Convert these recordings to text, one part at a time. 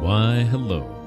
Why, hello.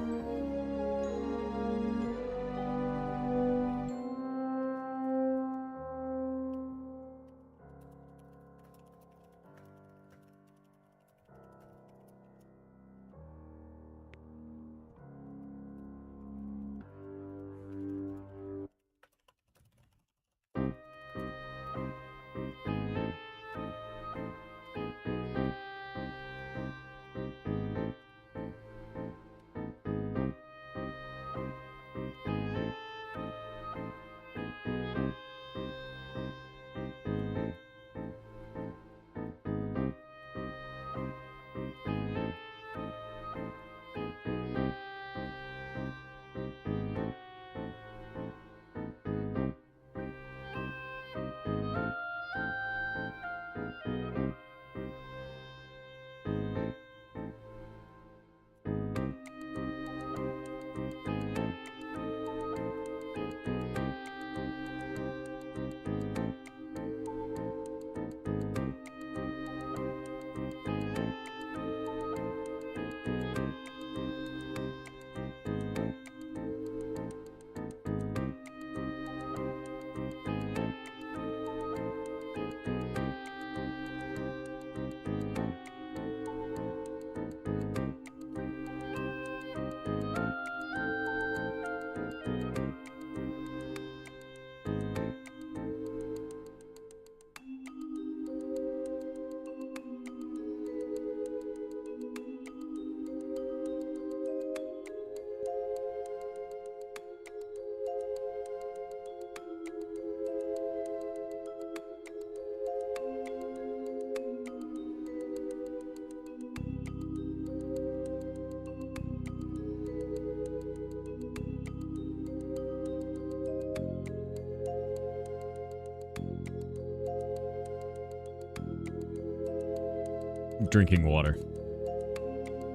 Drinking water.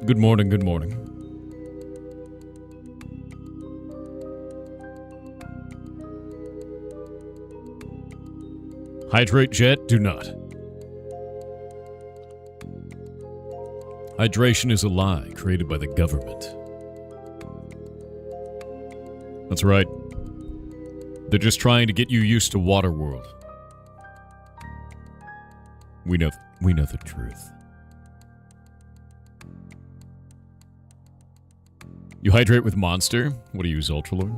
Good morning, good morning. Hydrate, Jet, do not. Hydration is a lie created by the government. That's right. They're just trying to get you used to Waterworld. We know the truth. You hydrate with Monster? What do you use, Ultralord?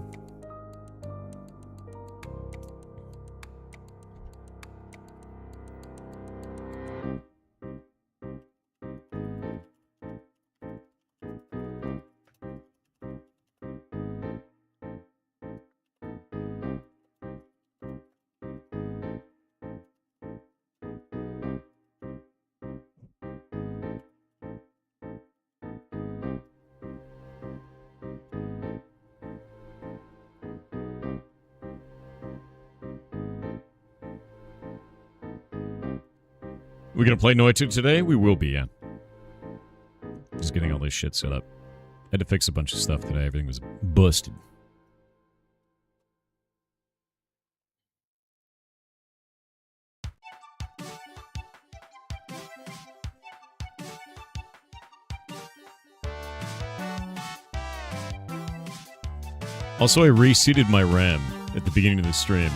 We gonna play Noita today? We will be, yeah. Just getting all this shit set up. Had to fix a bunch of stuff today. Everything was busted. Also, I reseated my RAM at the beginning of the stream.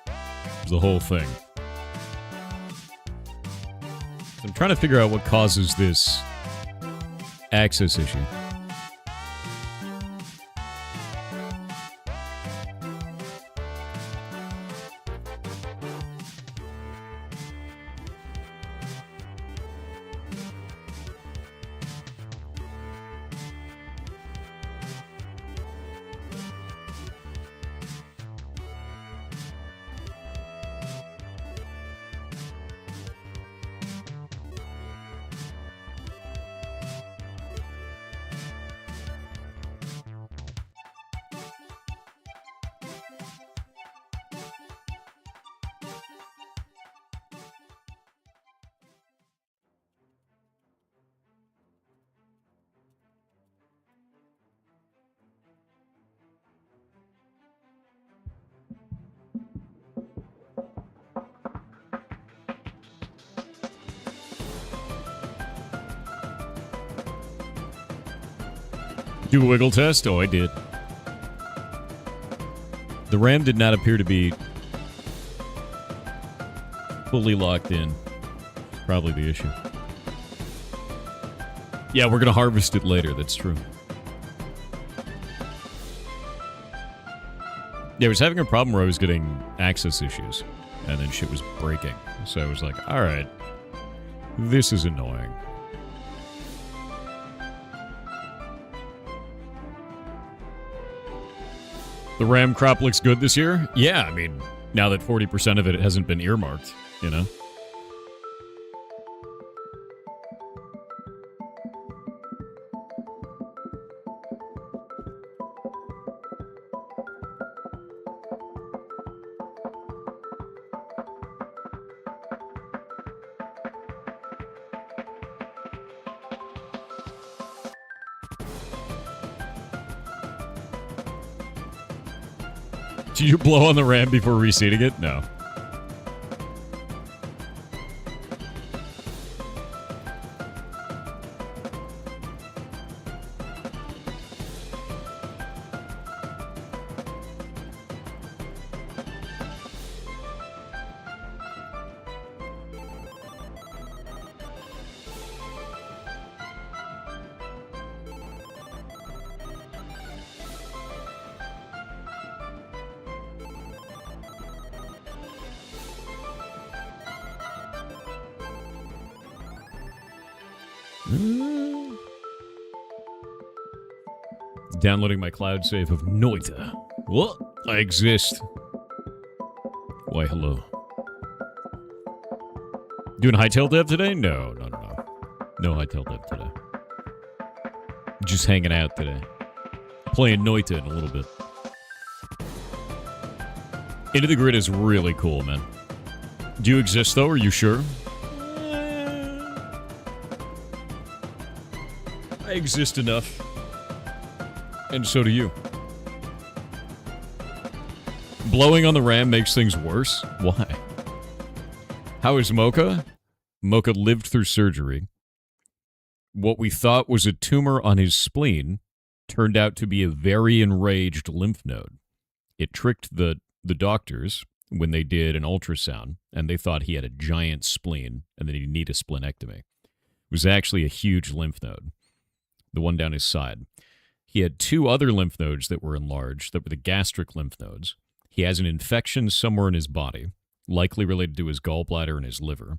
It was the whole thing. I'm trying to figure out what causes this access issue. Do a wiggle test? Oh, I did. The RAM did not appear to be fully locked in. Probably the issue. Yeah, we're going to harvest it later. That's true. Yeah, I was having a problem where I was getting access issues, and then shit was breaking. So I was like, all right, this is annoying. The RAM crop looks good this year? Yeah, I mean, now that 40% of it hasn't been earmarked, you know? Do you blow on the RAM before reseating it? No. Downloading my cloud save of Noita. What? I exist. Why, hello. Doing hightail dev today? No. No hightail dev today. Just hanging out today. Playing Noita in a little bit. Into the Grid is really cool, man. Do you exist, though? Are you sure? I exist enough. And so do you. Blowing on the RAM makes things worse? Why? How is Mocha? Mocha lived through surgery. What we thought was a tumor on his spleen turned out to be a very enraged lymph node. It tricked the doctors when they did an ultrasound, and they thought he had a giant spleen and that he'd need a splenectomy. It was actually a huge lymph node, the one down his side. He had two other lymph nodes that were enlarged, that were the gastric lymph nodes. He has an infection somewhere in his body, likely related to his gallbladder and his liver.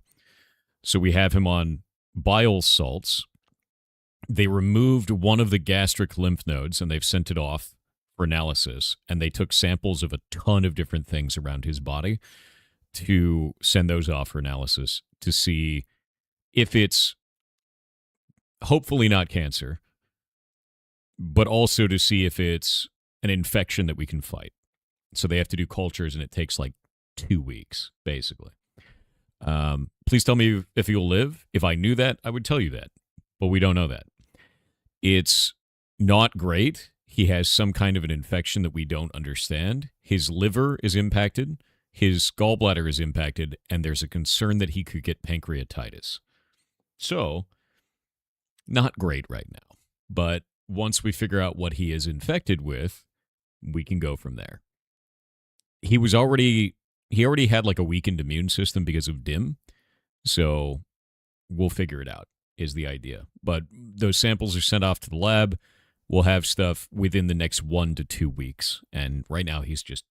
So we have him on bile salts. They removed one of the gastric lymph nodes, and they've sent it off for analysis. And they took samples of a ton of different things around his body to send those off for analysis to see if it's hopefully not cancer, but also to see if it's an infection that we can fight. So they have to do cultures, and it takes like 2 weeks, basically. Please tell me if you'll live. If I knew that, I would tell you that. But we don't know that. It's not great. He has some kind of an infection that we don't understand. His liver is impacted. His gallbladder is impacted. And there's a concern that he could get pancreatitis. So, not great right now. But once we figure out what he is infected with, we can go from there. He already had like a weakened immune system because of DIM, so we'll figure it out, is the idea. But those samples are sent off to the lab. We'll have stuff within the next 1 to 2 weeks, and right now he's just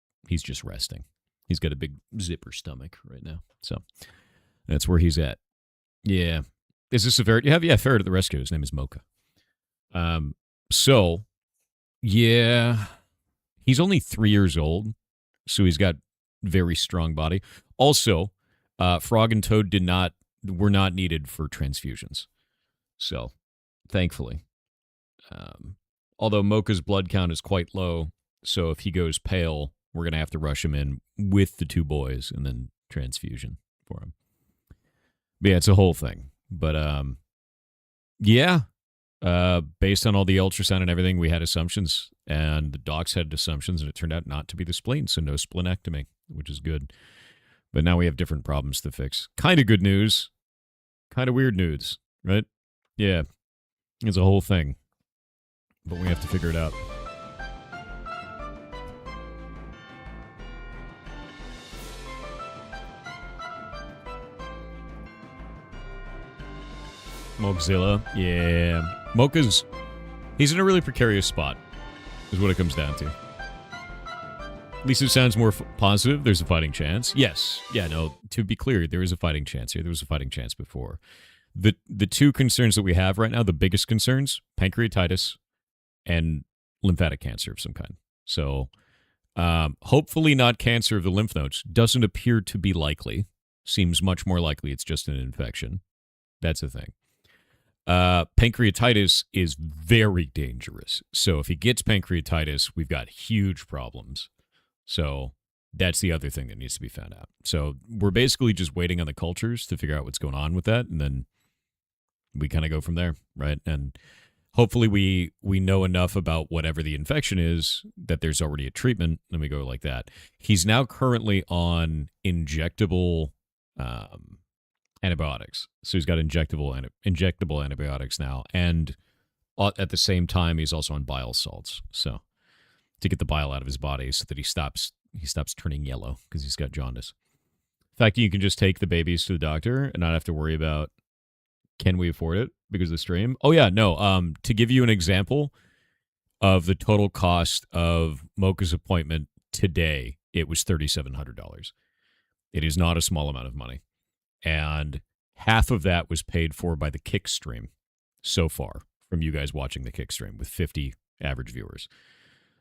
resting. He's got a big zipper stomach right now, so that's where he's at. Yeah. Is this a ferret you have? Yeah, ferret at the rescue. His name is Mocha. So, yeah, he's only 3 years old, so he's got very strong body. Also, Frog and Toad were not needed for transfusions. So, thankfully. Although Mocha's blood count is quite low, so if he goes pale, we're going to have to rush him in with the 2 boys and then transfusion for him. But yeah, it's a whole thing. But, yeah. Based on all the ultrasound and everything, we had assumptions, and the docs had assumptions, and it turned out not to be the spleen, so no splenectomy, which is good. But now we have different problems to fix. Kind of good news, kind of weird news, right? Yeah, it's a whole thing. but we have to figure it out. Mochzilla, yeah. He's in a really precarious spot, is what it comes down to. At least it sounds more positive. There's a fighting chance. Yes. Yeah, no, to be clear, there is a fighting chance here. There was a fighting chance before. The two concerns that we have right now, the biggest concerns, pancreatitis and lymphatic cancer of some kind. So hopefully not cancer of the lymph nodes. Doesn't appear to be likely. Seems much more likely it's just an infection. That's the thing. Pancreatitis is very dangerous. So if he gets pancreatitis, we've got huge problems. So that's the other thing that needs to be found out. So we're basically just waiting on the cultures to figure out what's going on with that, and then we kind of go from there, right? And hopefully we know enough about whatever the infection is that there's already a treatment, and we go like that. He's now currently on injectable antibiotics. So he's got injectable antibiotics now, and at the same time he's also on bile salts. So to get the bile out of his body so that he stops turning yellow because he's got jaundice. The fact that you can just take the babies to the doctor and not have to worry about can we afford it because of the stream. Oh yeah, no. To give you an example of the total cost of Mocha's appointment today, it was $3,700. It is not a small amount of money. And half of that was paid for by the kick stream so far from you guys watching the kick stream with 50 average viewers.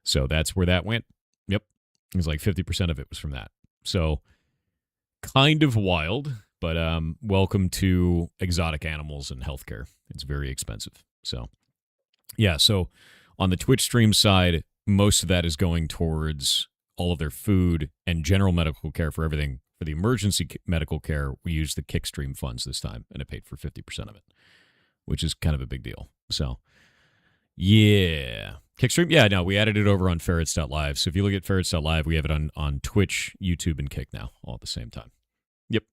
So that's where that went. Yep. It was like 50% of it was from that. So kind of wild, but welcome to exotic animals and healthcare. It's very expensive. So yeah, so on the Twitch stream side, most of that is going towards all of their food and general medical care for everything. For the emergency medical care, we used the Kickstream funds this time, and it paid for 50% of it, which is kind of a big deal. So, yeah. Kickstream? Yeah, no, we added it over on ferrets.live. So if you look at ferrets.live, we have it on Twitch, YouTube, and Kick now, all at the same time. Yep.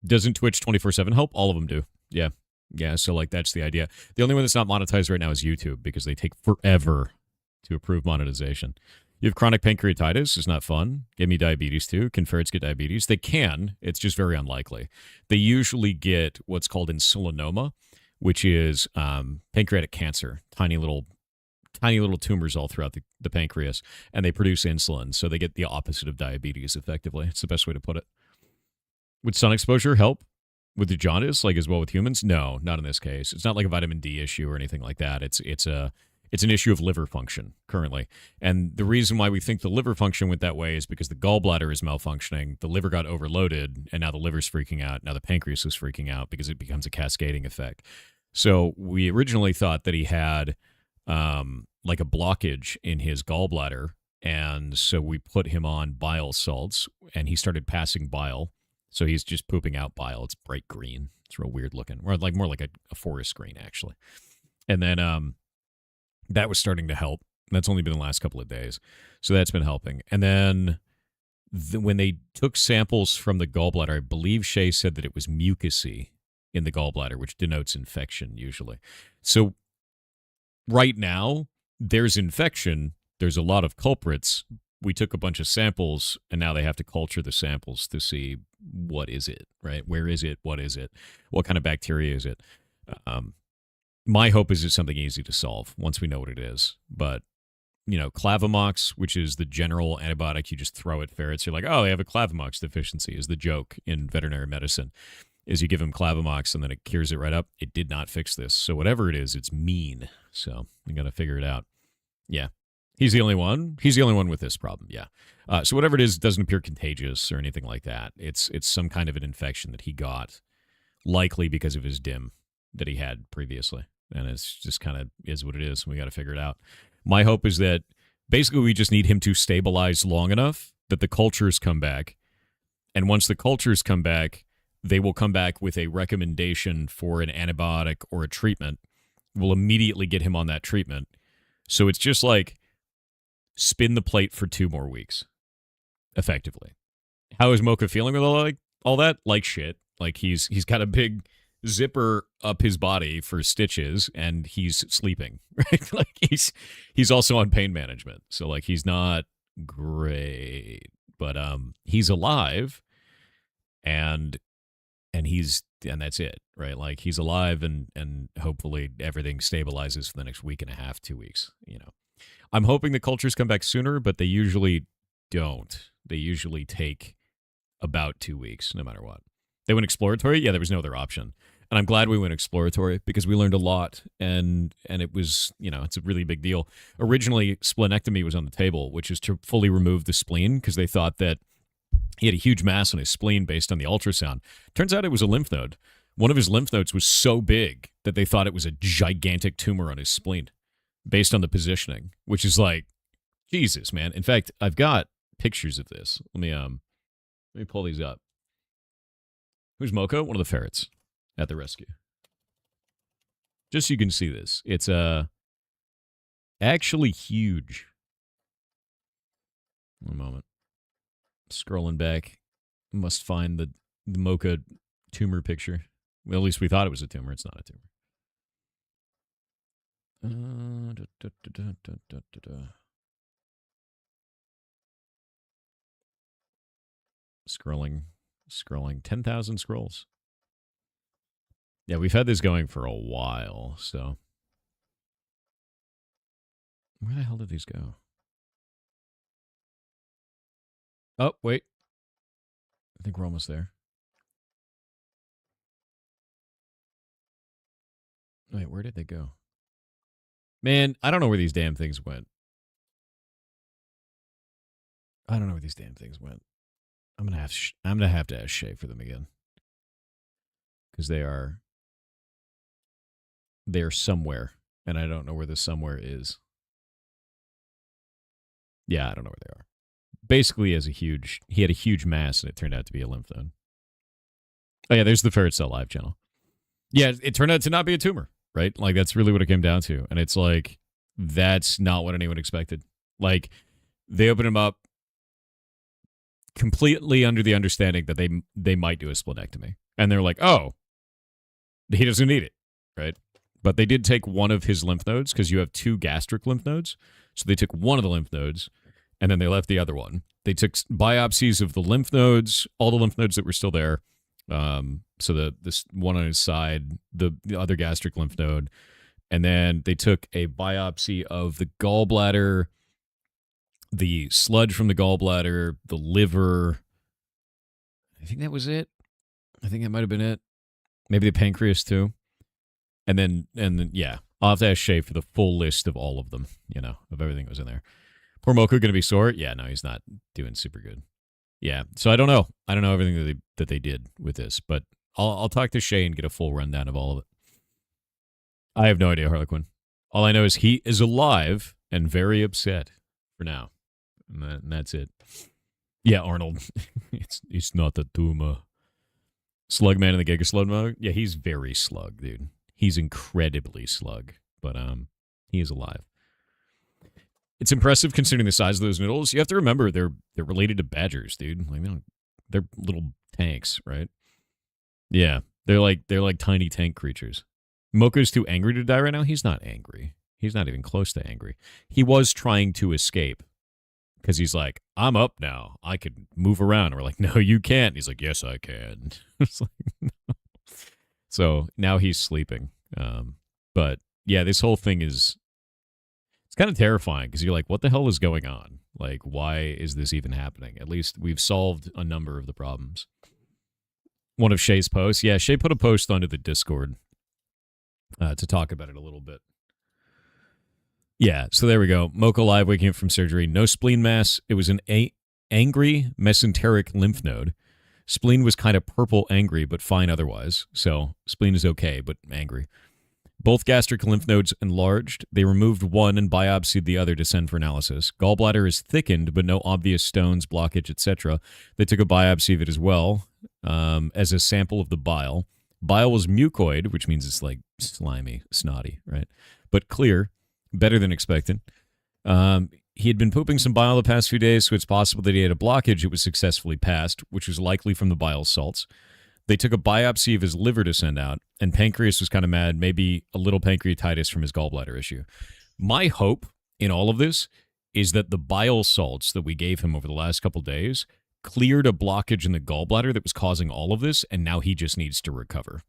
Doesn't Twitch 24/7 help? All of them do. Yeah. Yeah, so like that's the idea. The only one that's not monetized right now is YouTube because they take forever to approve monetization. You have chronic pancreatitis. It's not fun. Gave me diabetes, too. Can ferrets get diabetes? They can. It's just very unlikely. They usually get what's called insulinoma, which is pancreatic cancer, tiny little tumors all throughout the pancreas, and they produce insulin. So they get the opposite of diabetes, effectively. It's the best way to put it. Would sun exposure help with the jaundice, like as well with humans? No, not in this case. It's not like a vitamin D issue or anything like that. It's an issue of liver function currently. And the reason why we think the liver function went that way is because the gallbladder is malfunctioning, the liver got overloaded, and now the liver's freaking out. Now the pancreas is freaking out because it becomes a cascading effect. So we originally thought that he had like a blockage in his gallbladder, and so we put him on bile salts, and he started passing bile. So he's just pooping out bile. It's bright green. It's real weird looking. Or like more like a forest green, actually. And then that was starting to help. That's only been the last couple of days. So that's been helping. And then when they took samples from the gallbladder, I believe Shay said that it was mucousy in the gallbladder, which denotes infection usually. So right now, there's infection. There's a lot of culprits. We took a bunch of samples, and now they have to culture the samples to see what is it, right? Where is it? What is it? What kind of bacteria is it? My hope is it's something easy to solve once we know what it is. But, Clavamox, which is the general antibiotic you just throw at ferrets. You're like, oh, they have a Clavamox deficiency is the joke in veterinary medicine, is you give them Clavamox and then it cures it right up. It did not fix this. So whatever it is, it's mean. So we got to figure it out. Yeah. He's the only one. He's the only one with this problem, yeah. So whatever it is, it doesn't appear contagious or anything like that. It's some kind of an infection that he got, likely because of his DIM that he had previously. And it's just kind of is what it is. We got to figure it out. My hope is that basically we just need him to stabilize long enough that the cultures come back. And once the cultures come back, they will come back with a recommendation for an antibiotic or a treatment. We'll immediately get him on that treatment. So it's just like spin the plate for 2 more weeks, effectively. How is Mocha feeling with all that? Like shit. Like he's got a big zipper up his body for stitches, and he's sleeping. Right, like he's also on pain management, so like he's not great, but he's alive, and and that's it, right? Like he's alive, and hopefully everything stabilizes for the next week and a half, 2 weeks. I'm hoping the cultures come back sooner, but they usually don't. They usually take about 2 weeks, no matter what. They went exploratory. Yeah, there was no other option, and I'm glad we went exploratory because we learned a lot, and it was, it's a really big deal. Originally, splenectomy was on the table, which is to fully remove the spleen because they thought that he had a huge mass on his spleen based on the ultrasound. Turns out it was a lymph node. One of his lymph nodes was so big that they thought it was a gigantic tumor on his spleen based on the positioning, which is like, Jesus, man. In fact, I've got pictures of this. Let me pull these up. Who's Mocha? One of the ferrets at the rescue. Just so you can see this. It's actually huge. One moment. Scrolling back. Must find the Mocha tumor picture. Well, at least we thought it was a tumor. It's not a tumor. Scrolling. 10,000 scrolls. Yeah, we've had this going for a while, so. Where the hell did these go? Oh, wait. I think we're almost there. Wait, where did they go? Man, I don't know where these damn things went. I'm gonna have to ask Shay for them again, because they're somewhere, and I don't know where the somewhere is. Yeah, I don't know where they are. Basically, he had a huge mass, and it turned out to be a lymph node. Oh yeah, there's the Ferret Cell Live channel. Yeah, it turned out to not be a tumor, right? Like that's really what it came down to, and it's like that's not what anyone expected. Like they opened him up completely under the understanding that they might do a splenectomy, and they're like, oh, he doesn't need it, right? But they did take one of his lymph nodes because you have 2 gastric lymph nodes, so they took one of the lymph nodes, and then they left the other one. They took biopsies of the lymph nodes, all the lymph nodes that were still there. So this one on his side, the other gastric lymph node, and then they took a biopsy of the gallbladder, the sludge from the gallbladder, the liver. I think that was it. I think that might have been it. Maybe the pancreas too. And then yeah, I'll have to ask Shay for the full list of all of them, of everything that was in there. Poor Mocha going to be sore? Yeah, no, he's not doing super good. Yeah, so I don't know. I don't know everything that they did with this, but I'll talk to Shay and get a full rundown of all of it. I have no idea, Harlequin. All I know is he is alive and very upset for now, and that's it. Yeah, Arnold. it's not the tumor. Slugman in the Giga Slug mode? Yeah, he's very slug, dude. He's incredibly slug, but he is alive. It's impressive considering the size of those noodles. You have to remember they're related to badgers, dude. Like they're little tanks, right? Yeah, they're like tiny tank creatures. Mocha's too angry to die right now. He's not angry. He's not even close to angry. He was trying to escape because he's like, I'm up now. I could move around. And we're like, no, you can't. And he's like, yes, I can. It's like, no. So now he's sleeping. But yeah, this whole thing is, it's kind of terrifying because you're like, what the hell is going on? Like, why is this even happening? At least we've solved a number of the problems. One of Shay's posts. Yeah, Shay put a post onto the Discord to talk about it a little bit. Yeah, so there we go. Mocha live waking up from surgery. No spleen mass. It was an angry mesenteric lymph node. Spleen was kind of purple angry, but fine otherwise. So spleen is okay, but angry. Both gastric lymph nodes enlarged. They removed one and biopsied the other to send for analysis. Gallbladder is thickened, but no obvious stones, blockage, etc. They took a biopsy of it as well as a sample of the bile. Bile was mucoid, which means it's like slimy, snotty, right? But clear, better than expected. He had been pooping some bile the past few days, so it's possible that he had a blockage. It was successfully passed, which was likely from the bile salts. They took a biopsy of his liver to send out, and pancreas was kind of mad, maybe a little pancreatitis from his gallbladder issue. My hope in all of this is that the bile salts that we gave him over the last couple days cleared a blockage in the gallbladder that was causing all of this, and now he just needs to recover.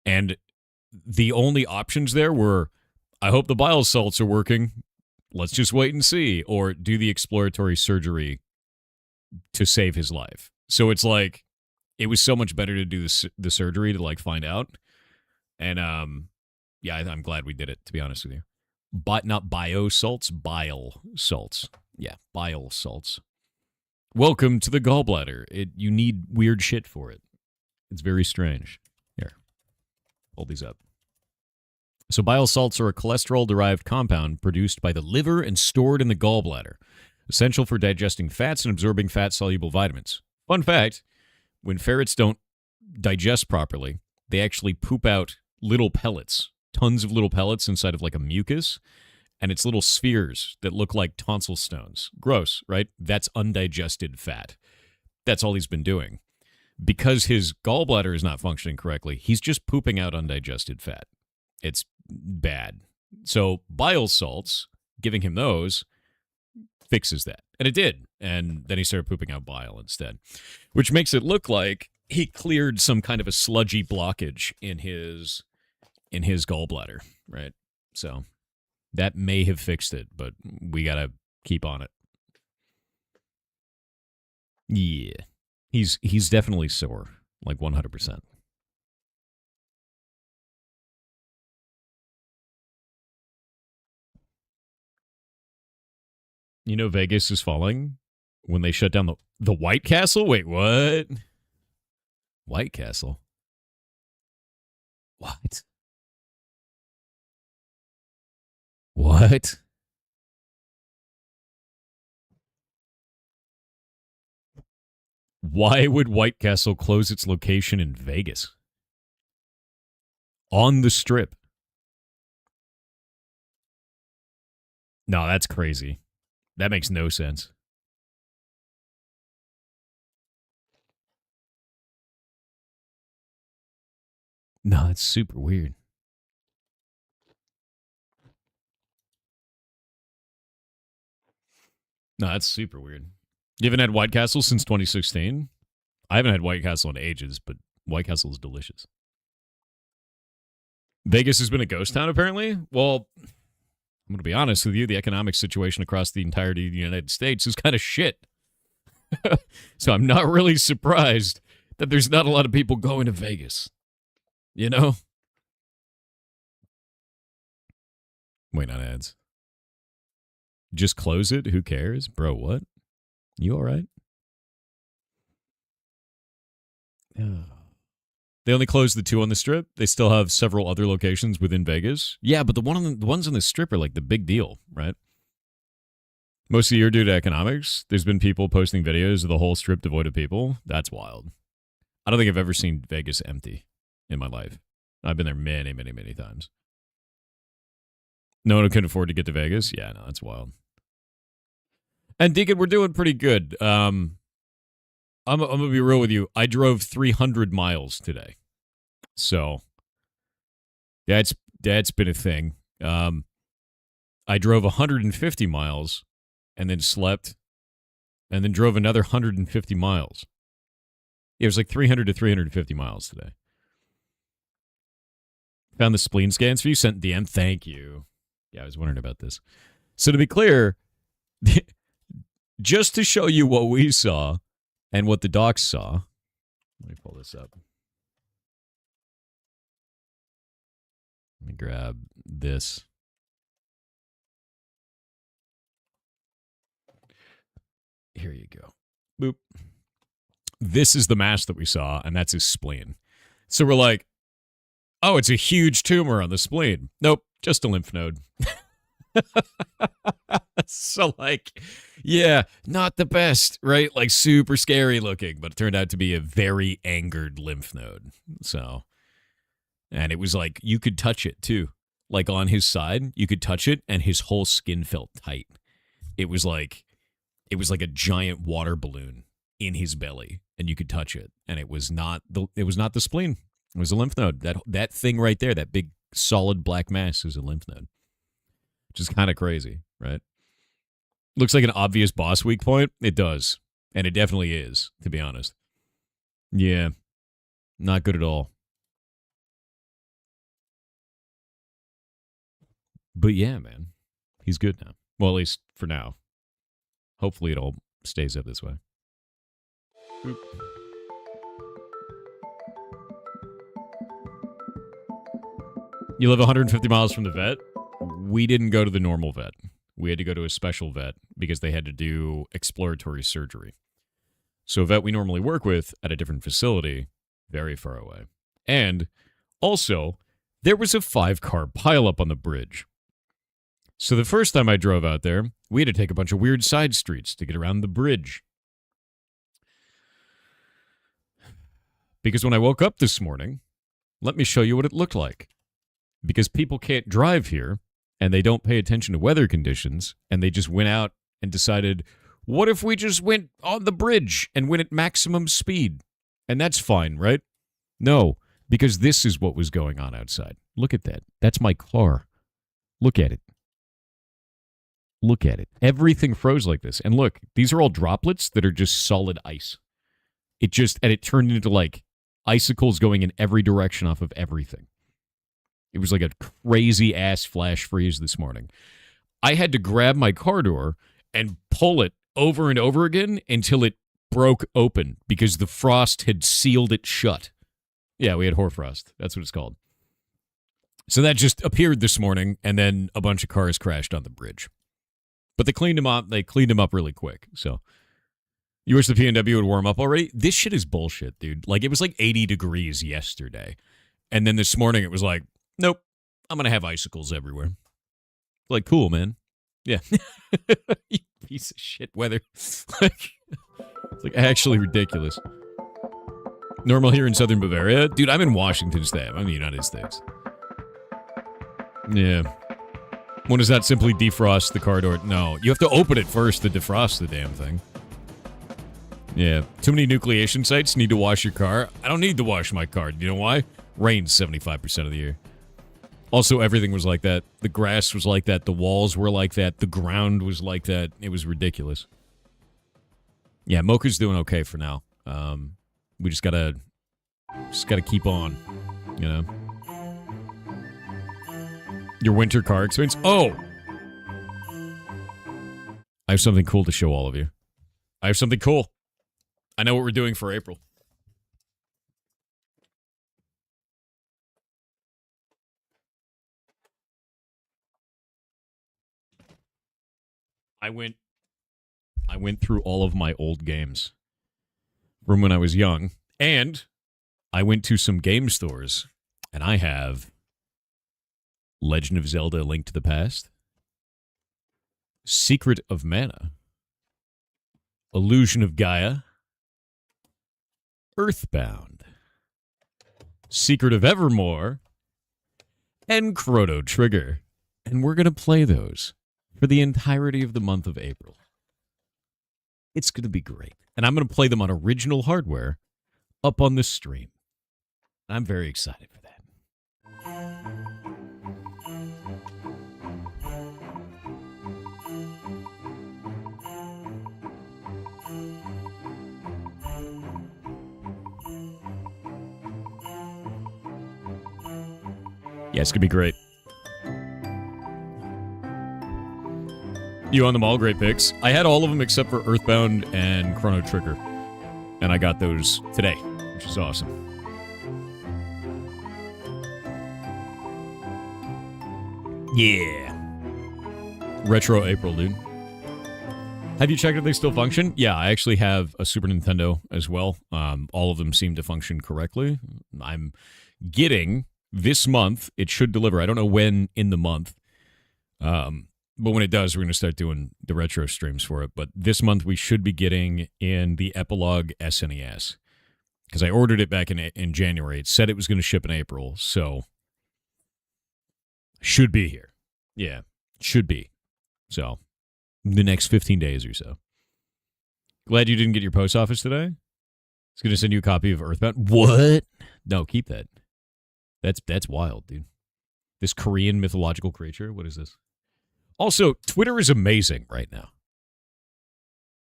And the only options there were, I hope the bile salts are working. Let's just wait and see. Or do the exploratory surgery to save his life. So it's like, it was so much better to do the surgery to like find out. And yeah, I'm glad we did it, to be honest with you. But not bio salts, bile salts. Yeah, bile salts. Welcome to the gallbladder. You need weird shit for it. It's very strange. Here, hold these up. So bile salts are a cholesterol-derived compound produced by the liver and stored in the gallbladder, essential for digesting fats and absorbing fat-soluble vitamins. Fun fact, when ferrets don't digest properly, they actually poop out little pellets, tons of little pellets inside of like a mucus, and it's little spheres that look like tonsil stones. Gross, right? That's undigested fat. That's all he's been doing. Because his gallbladder is not functioning correctly, he's just pooping out undigested fat. It's bad. So bile salts, giving him those, fixes that. And it did. And then he started pooping out bile instead, which makes it look like he cleared some kind of a sludgy blockage in his gallbladder, right? So that may have fixed it, but we got to keep on it. Yeah. He's definitely sore, like 100%. You know Vegas is falling when they shut down the White Castle? Wait, what? White Castle? What? What? Why would White Castle close its location in Vegas? On the Strip? No, that's crazy. That makes no sense. No, it's super weird. No, that's super weird. You haven't had White Castle since 2016? I haven't had White Castle in ages, but White Castle is delicious. Vegas has been a ghost town, apparently? Well, I'm going to be honest with you. The economic situation across the entirety of the United States is kind of shit. So I'm not really surprised that there's not a lot of people going to Vegas. You know? Wait, not ads. Just close it? Who cares? Bro, what? You all right? They only closed the 2 on the Strip. They still have several other locations within Vegas. Yeah, but the ones on the Strip are like the big deal, right? Most of the year due to economics, there's been people posting videos of the whole Strip devoid of people. That's wild. I don't think I've ever seen Vegas empty in my life. I've been there many, many, many times. No one can afford to get to Vegas? Yeah, no, that's wild. And Deacon, we're doing pretty good. I'm going to be real with you. I drove 300 miles today. So, that's been a thing. I drove 150 miles and then slept and then drove another 150 miles. It was like 300 to 350 miles today. Found the spleen scans for you, sent DM. Thank you. Yeah, I was wondering about this. So to be clear, just to show you what we saw and what the docs saw, let me pull this up. Let me grab this. Here you go. Boop. This is the mass that we saw, and that's his spleen. So we're like, oh, it's a huge tumor on the spleen. Nope, just a lymph node. So, like, yeah, not the best, right? Like, super scary looking, but it turned out to be a very angered lymph node. So, and it was like, you could touch it, too. Like, on his side, you could touch it, and his whole skin felt tight. It was like a giant water balloon in his belly, and you could touch it, and it was not the spleen. It was a lymph node. That thing right there, that big solid black mass, is a lymph node, which is kind of crazy, right? Looks like an obvious boss weak point. It does, and it definitely is, to be honest. Yeah, not good at all. But yeah, man, he's good now. Well, at least for now. Hopefully it all stays up this way. Oop. You live 150 miles from the vet? We didn't go to the normal vet. We had to go to a special vet because they had to do exploratory surgery. So a vet we normally work with at a different facility, very far away. And also, there was a 5-car pileup on the bridge. So the first time I drove out there, we had to take a bunch of weird side streets to get around the bridge. Because when I woke up this morning, let me show you what it looked like. Because people can't drive here, and they don't pay attention to weather conditions, and they just went out and decided, what if we just went on the bridge and went at maximum speed? And that's fine, right? No, because this is what was going on outside. Look at that. That's my car. Look at it. Look at it. Everything froze like this. And look, these are all droplets that are just solid ice. It turned into like icicles going in every direction off of everything. It was like a crazy ass flash freeze this morning. I had to grab my car door and pull it over and over again until it broke open because the frost had sealed it shut. Yeah, we had hoarfrost. That's what it's called. So that just appeared this morning, and then a bunch of cars crashed on the bridge. But they cleaned them up. They cleaned them up really quick. So you wish the PNW would warm up already? This shit is bullshit, dude. Like, it was like 80 degrees yesterday. And then this morning it was like, nope, I'm going to have icicles everywhere. Like, cool, man. Yeah. You piece of shit weather. It's like actually ridiculous. Normal here in southern Bavaria? Dude, I'm in Washington State. I'm in the United States. Yeah. When does that simply defrost the car door? No, you have to open it first to defrost the damn thing. Yeah. Too many nucleation sites need to wash your car. I don't need to wash my car. You know why? Rains 75% of the year. Also, everything was like that. The grass was like that. The walls were like that. The ground was like that. It was ridiculous. Yeah, Mocha's doing okay for now. We just gotta keep on, you know. Your winter car experience. Oh, I have something cool to show all of you. I have something cool. I know what we're doing for April. I went through all of my old games from when I was young, and I went to some game stores, and I have Legend of Zelda: A Link to the Past, Secret of Mana, Illusion of Gaia, Earthbound, Secret of Evermore, and Chrono Trigger. And we're going to play those for the entirety of the month of April. It's going to be great. And I'm going to play them on original hardware up on the stream. I'm very excited for that. Yeah, it's going to be great. You on them all, great picks. I had all of them except for Earthbound and Chrono Trigger. And I got those today, which is awesome. Yeah. Retro April, dude. Have you checked if they still function? Yeah, I actually have a Super Nintendo as well. All of them seem to function correctly. I'm getting this month, it should deliver. I don't know when in the month. But when it does, we're going to start doing the retro streams for it. But this month, we should be getting in the Epilogue SNES. Because I ordered it back in January. It said it was going to ship in April. So, should be here. Yeah, should be. So, the next 15 days or so. Glad you didn't get your post office today. It's going to send you a copy of Earthbound. What? No, keep that. That's wild, dude. This Korean mythological creature. What is this? Also, Twitter is amazing right now.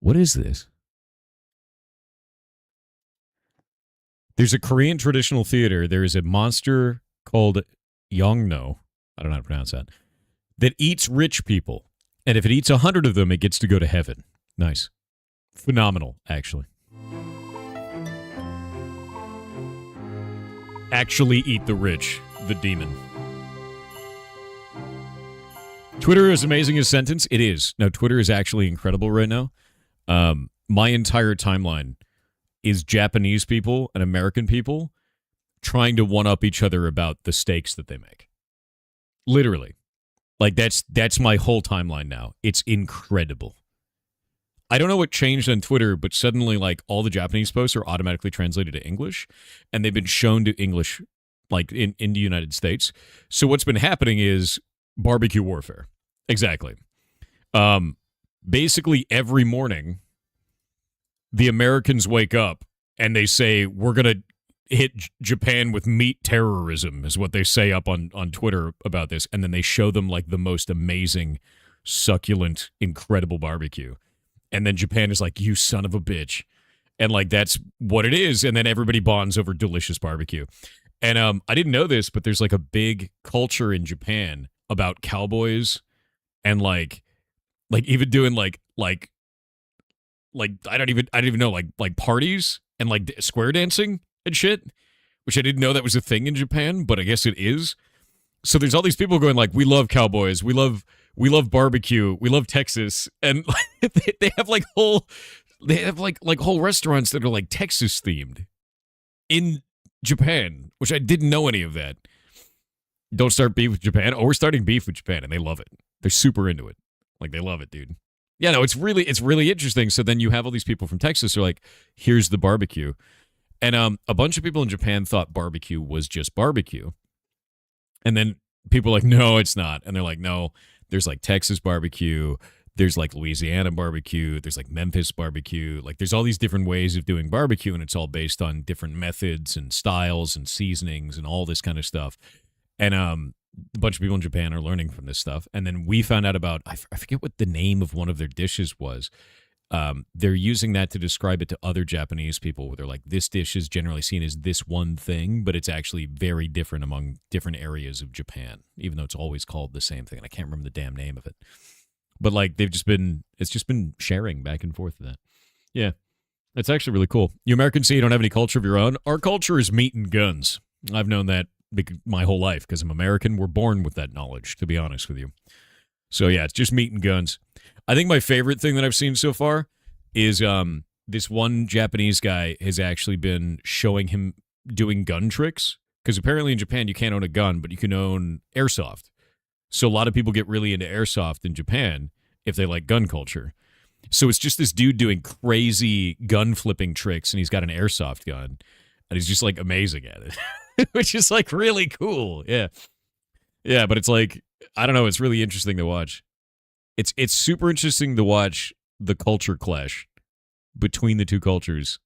What is this? There's a Korean traditional theater. There is a monster called Yongno. I don't know how to pronounce that eats rich people. And if it eats 100 of them, it gets to go to heaven. Nice. Phenomenal, actually. Actually eat the rich, the demon. Twitter is amazing as a sentence. It is. No, Twitter is actually incredible right now. My entire timeline is Japanese people and American people trying to one-up each other about the steaks that they make. Literally. Like, that's my whole timeline now. It's incredible. I don't know what changed on Twitter, but suddenly, like, all the Japanese posts are automatically translated to English, and they've been shown to English, like, in the United States. So what's been happening is barbecue warfare. Exactly. Basically, every morning, the Americans wake up, and they say, we're going to hit Japan with meat terrorism, is what they say up on Twitter about this, and then they show them, like, the most amazing, succulent, incredible barbecue. And then Japan is like, you son of a bitch. And, like, that's what it is. And then everybody bonds over delicious barbecue. And I didn't know this, but there's, like, a big culture in Japan about cowboys and, like even doing, like I don't even know, like parties and, like, square dancing and shit, which I didn't know that was a thing in Japan, but I guess it is. So there's all these people going, like, we love cowboys, we love barbecue, we love Texas, and they have whole restaurants that are, like, Texas themed in Japan, which I didn't know any of that. Don't start beef with Japan. Oh, we're starting beef with Japan, and they love it. They're super into it. Like, they love it, dude. Yeah, no, it's really interesting. So then you have all these people from Texas who are like, here's the barbecue. And a bunch of people in Japan thought barbecue was just barbecue. And then people are like, no, it's not. And they're like, no, there's, like, Texas barbecue. There's, like, Louisiana barbecue. There's, like, Memphis barbecue. Like, there's all these different ways of doing barbecue, and it's all based on different methods and styles and seasonings and all this kind of stuff. And a bunch of people in Japan are learning from this stuff. And then we found out about, I forget what the name of one of their dishes was. They're using that to describe it to other Japanese people, where they're like, this dish is generally seen as this one thing, but it's actually very different among different areas of Japan, even though it's always called the same thing. And I can't remember the damn name of it. But, like, it's just been sharing back and forth of that. Yeah, that's actually really cool. You Americans say you don't have any culture of your own. Our culture is meat and guns. I've known that my whole life because I'm American. We're born with that knowledge, to be honest with you. So, yeah, it's just meat and guns. I think my favorite thing that I've seen so far is this one Japanese guy has actually been showing him doing gun tricks, because apparently in Japan you can't own a gun, but you can own airsoft. So a lot of people get really into airsoft in Japan if they like gun culture. So it's just this dude doing crazy gun flipping tricks, and he's got an airsoft gun, and he's just, like, amazing at it, which is, like, really cool. Yeah. Yeah, but it's like, I don't know, it's really interesting to watch. It's super interesting to watch the culture clash between the two cultures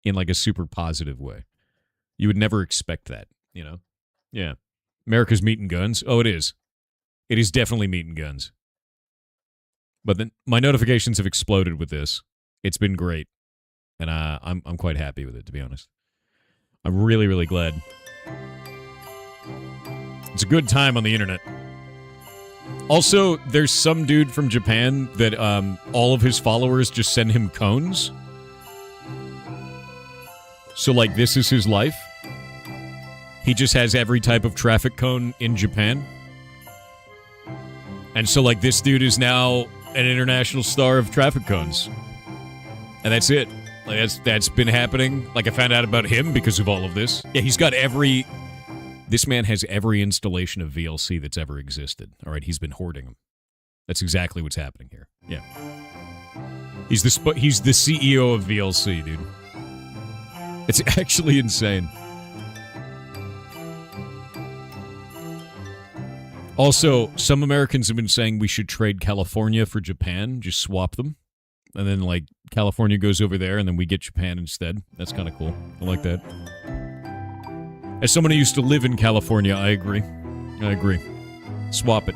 in, like, a super positive way. You would never expect that, you know? Yeah. America's meat and guns. Oh, it is. It is definitely meat and guns. But then my notifications have exploded with this. It's been great. And I'm quite happy with it, to be honest. I'm really, really glad. It's a good time on the internet. Also, there's some dude from Japan that all of his followers just send him cones. So, like, this is his life. He just has every type of traffic cone in Japan. And so, like, this dude is now an international star of traffic cones. And that's it. Like, that's been happening. Like, I found out about him because of all of this. Yeah, he's got every... This man has every installation of VLC that's ever existed. All right, he's been hoarding them. That's exactly what's happening here. Yeah. He's the CEO of VLC, dude. It's actually insane. Also, some Americans have been saying we should trade California for Japan, just swap them. And then, like, California goes over there, and then we get Japan instead. That's kind of cool. I like that. As someone who used to live in California, I agree. I agree. Swap it.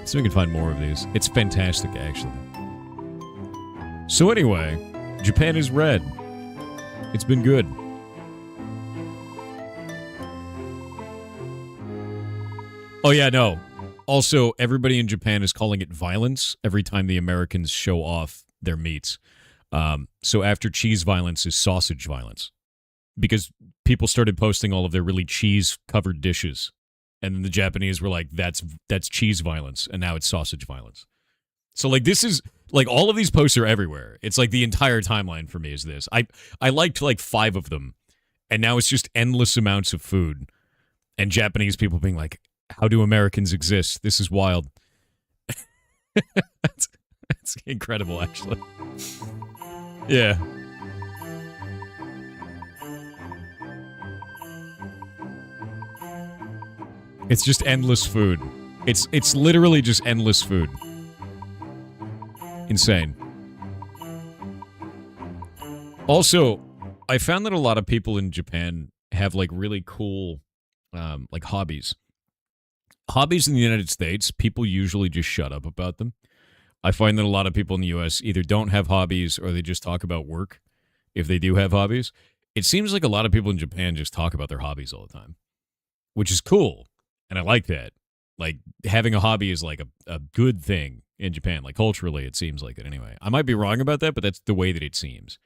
So we can find more of these. It's fantastic, actually. So anyway, Japan is red. It's been good. Oh yeah, no. Also, everybody in Japan is calling it violence every time the Americans show off their meats. So after cheese violence is sausage violence. Because people started posting all of their really cheese-covered dishes. And then the Japanese were like, that's cheese violence. And now it's sausage violence. So, like, this is... Like, all of these posts are everywhere. It's like the entire timeline for me is this. I liked, like, 5 of them. And now it's just endless amounts of food. And Japanese people being like, how do Americans exist? This is wild. That's incredible, actually. Yeah. It's just endless food. It's literally just endless food. Insane. Also, I found that a lot of people in Japan have, like, really cool, like, hobbies. Hobbies in the United States, people usually just shut up about them. I find that a lot of people in the U.S. either don't have hobbies or they just talk about work if they do have hobbies. It seems like a lot of people in Japan just talk about their hobbies all the time, which is cool, and I like that. Like, having a hobby is, like, a good thing in Japan. Like, culturally, it seems like it anyway. I might be wrong about that, but that's the way that it seems.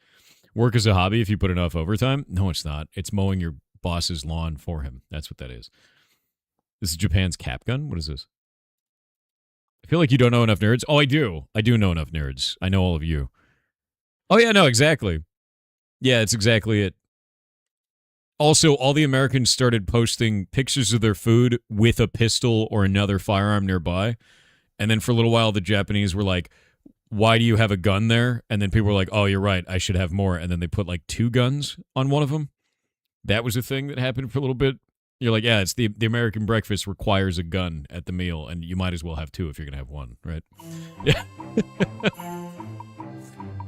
Work is a hobby if you put enough overtime? No, it's not. It's mowing your boss's lawn for him. That's what that is. This is Japan's cap gun? What is this? I feel like you don't know enough nerds. Oh, I do. I do know enough nerds. I know all of you. Oh, yeah, no, exactly. Yeah, it's exactly it. Also, all the Americans started posting pictures of their food with a pistol or another firearm nearby. And then for a little while, the Japanese were like, why do you have a gun there? And then people were like, oh, you're right. I should have more. And then they put like 2 guns on one of them. That was a thing that happened for a little bit. You're like, yeah, it's the American breakfast requires a gun at the meal. And you might as well have 2 if you're going to have 1, right? Yeah.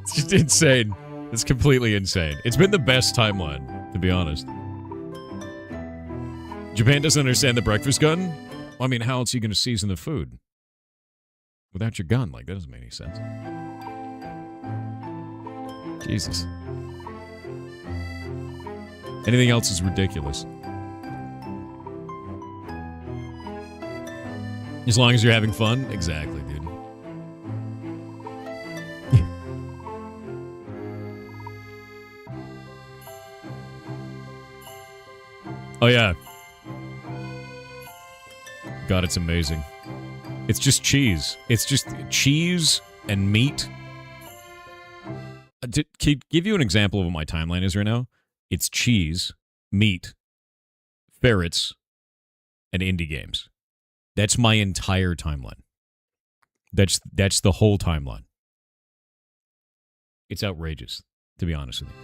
It's just insane. It's completely insane. It's been the best timeline, to be honest. Japan doesn't understand the breakfast gun? Well, I mean, how else are you going to season the food? Without your gun, like, that doesn't make any sense. Jesus. Anything else is ridiculous. As long as you're having fun? Exactly, dude. Oh, yeah. God, it's amazing. It's just cheese. It's just cheese and meat. To give you an example of what my timeline is right now, it's cheese, meat, ferrets, and indie games. That's my entire timeline. That's the whole timeline. It's outrageous, to be honest with you.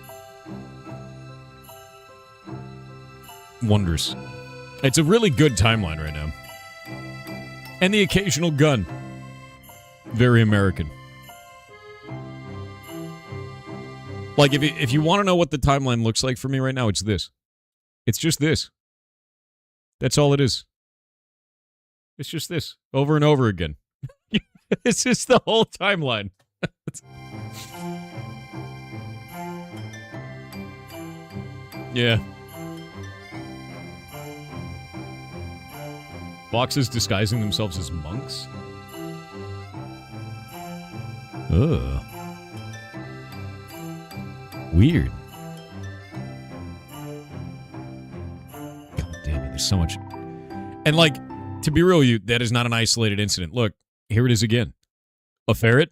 Wondrous. It's a really good timeline right now. And the occasional gun. Very American. Like, if you want to know what the timeline looks like for me right now, it's this. It's just this. That's all it is. It's just this. Over and over again. It's just the whole timeline. Yeah. Foxes disguising themselves as monks? Ugh. Weird. God damn it, there's so much. And, like, to be real with you, that is not an isolated incident. Look, here it is again. A ferret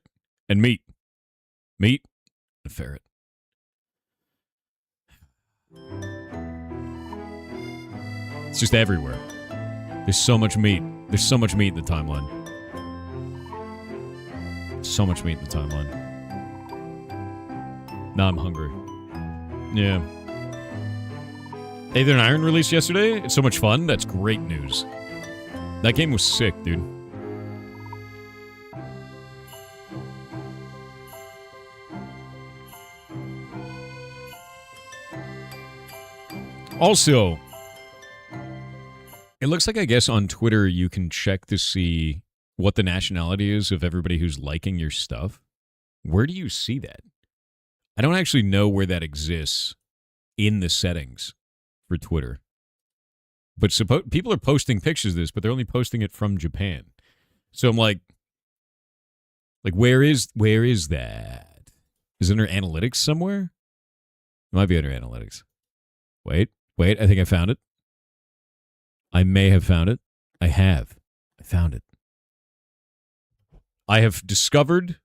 and meat. Meat and a ferret. It's just everywhere. There's so much meat. There's so much meat in the timeline. So much meat in the timeline. Now I'm hungry. Yeah. Hey, there an Iron released yesterday? It's so much fun. That's great news. That game was sick, dude. Also, it looks like, I guess, on Twitter you can check to see what the nationality is of everybody who's liking your stuff. Where do you see that? I don't actually know where that exists in the settings for Twitter. But people are posting pictures of this, but they're only posting it from Japan. So I'm like, where is that? Is it under analytics somewhere? It might be under analytics. Wait, I think I found it. I may have found it. I found it. I have discovered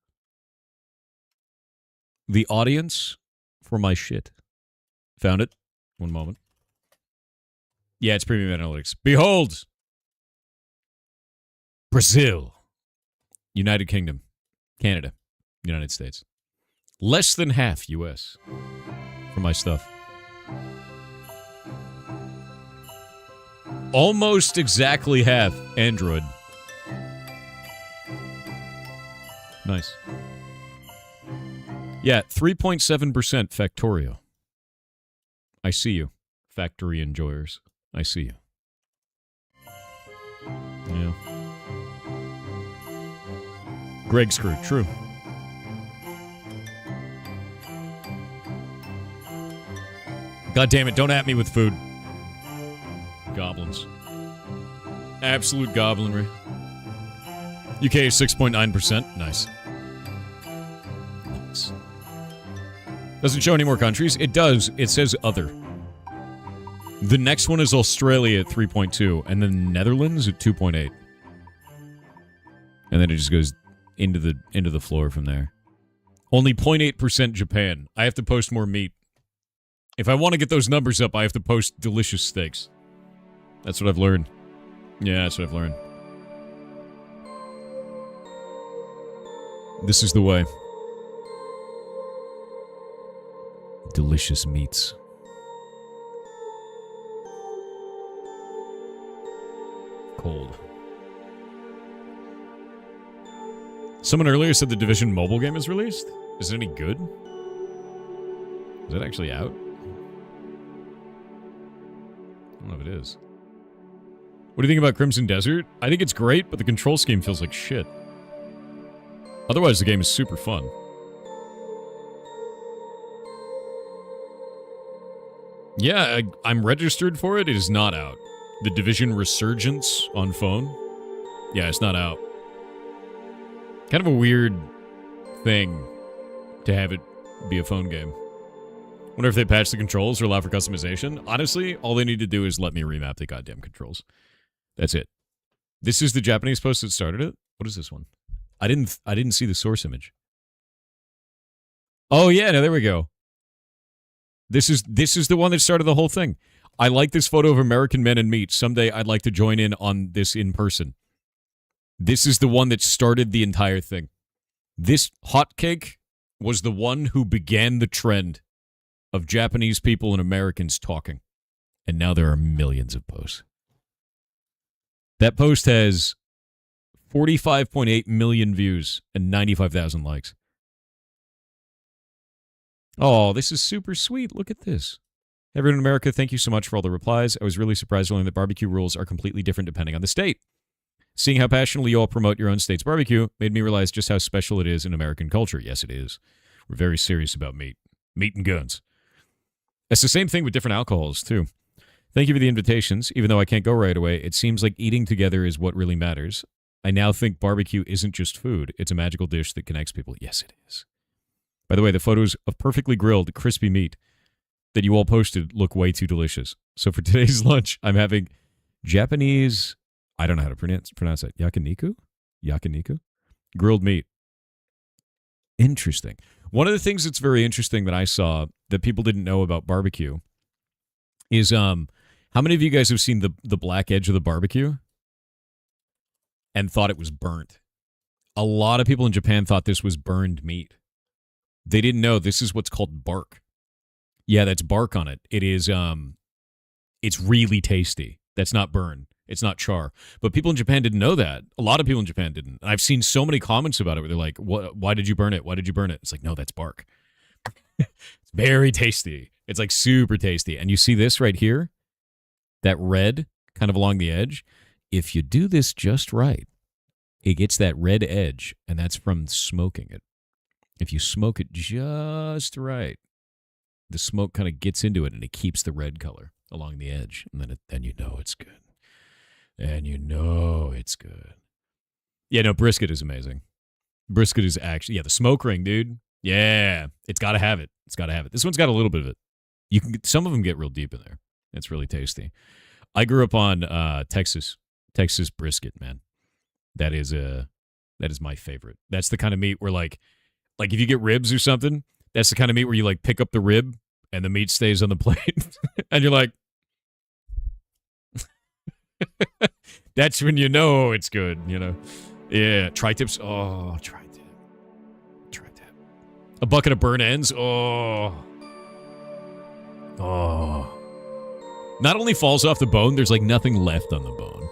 the audience for my shit. Found it. One moment. Yeah, it's premium analytics. Behold! Brazil. United Kingdom. Canada. United States. Less than half US for my stuff. Almost exactly half Android. Nice. Yeah, 3.7% Factorio. I see you, factory enjoyers. I see you. Yeah. Greg Screw, true. God damn it, don't at me with food. Goblins. Absolute goblinry. UK is 6.9%. Nice. Doesn't show any more countries. It does. It says other. The next one is Australia at 3.2, and then Netherlands at 2.8. And then it just goes into the floor from there. Only 0.8% Japan. I have to post more meat. If I want to get those numbers up, I have to post delicious steaks. That's what I've learned. Yeah, that's what I've learned. This is the way. Delicious meats. Cold. Someone earlier said the Division mobile game is released. Is it any good? Is it actually out? I don't know if it is. What do you think about Crimson Desert? I think it's great, but the control scheme feels like shit. Otherwise, the game is super fun. Yeah, I'm registered for it. It is not out. The Division Resurgence on phone. Yeah, it's not out. Kind of a weird thing to have it be a phone game. Wonder if they patch the controls or allow for customization. Honestly, all they need to do is let me remap the goddamn controls. That's it. This is the Japanese post that started it. What is this one? I didn't see the source image. Oh yeah, no, there we go. This is the one that started the whole thing. I like this photo of American men and meat. Someday I'd like to join in on this in person. This is the one that started the entire thing. This hotcake was the one who began the trend of Japanese people and Americans talking. And now there are millions of posts. That post has 45.8 million views and 95,000 likes. Oh, this is super sweet. Look at this. Everyone in America, thank you so much for all the replies. I was really surprised to learn that barbecue rules are completely different depending on the state. Seeing how passionately you all promote your own state's barbecue made me realize just how special it is in American culture. Yes, it is. We're very serious about meat. Meat and guns. It's the same thing with different alcohols, too. Thank you for the invitations. Even though I can't go right away, it seems like eating together is what really matters. I now think barbecue isn't just food. It's a magical dish that connects people. Yes, it is. By the way, the photos of perfectly grilled, crispy meat that you all posted look way too delicious. So for today's lunch, I'm having Japanese, I don't know how to pronounce it, yakiniku? Yakiniku? Grilled meat. Interesting. One of the things that's very interesting that I saw that people didn't know about barbecue is how many of you guys have seen the black edge of the barbecue and thought it was burnt? A lot of people in Japan thought this was burned meat. They didn't know this is what's called bark. Yeah, that's bark on it. It is, it's really tasty. That's not burn. It's not char. But people in Japan didn't know that. A lot of people in Japan didn't. And I've seen so many comments about it where they're like, why did you burn it? Why did you burn it? It's like, no, that's bark. It's very tasty. It's like super tasty. And you see this right here? That red kind of along the edge? If you do this just right, it gets that red edge, and that's from smoking it. If you smoke it just right, the smoke kind of gets into it, and it keeps the red color along the edge, and then you know it's good. And you know it's good. Yeah, no, brisket is amazing. Brisket is actually, the smoke ring, dude. Yeah, it's got to have it. It's got to have it. This one's got a little bit of it. Some of them get real deep in there. It's really tasty. I grew up on Texas brisket, man. That is my favorite. That's the kind of meat where like if you get ribs or something, that's the kind of meat where you like pick up the rib and the meat stays on the plate, and you're like, that's when you know it's good, you know. Yeah, tri-tips. Oh, tri-tip. A bucket of burnt ends. Oh. Not only falls off the bone, there's like nothing left on the bone.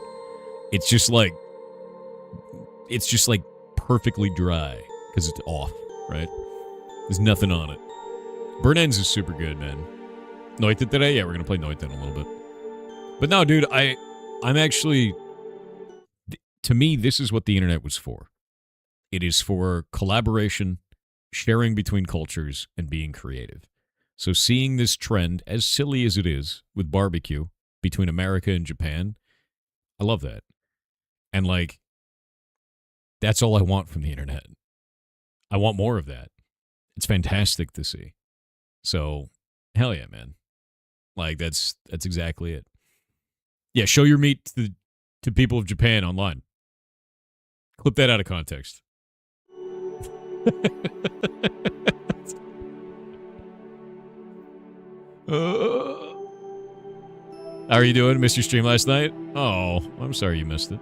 It's just like perfectly dry because it's off, right? There's nothing on it. Burnt ends is super good, man. Noita today? Yeah, we're going to play Noita in a little bit. But no, dude, I'm actually... To me, this is what the internet was for. It is for collaboration, sharing between cultures, and being creative. So seeing this trend, as silly as it is, with barbecue between America and Japan, I love that. And like, that's all I want from the internet. I want more of that. It's fantastic to see. So, hell yeah, man. Like, that's exactly it. Yeah, show your meat to people of Japan online. Clip that out of context. How are you doing? Missed your stream last night? Oh, I'm sorry you missed it.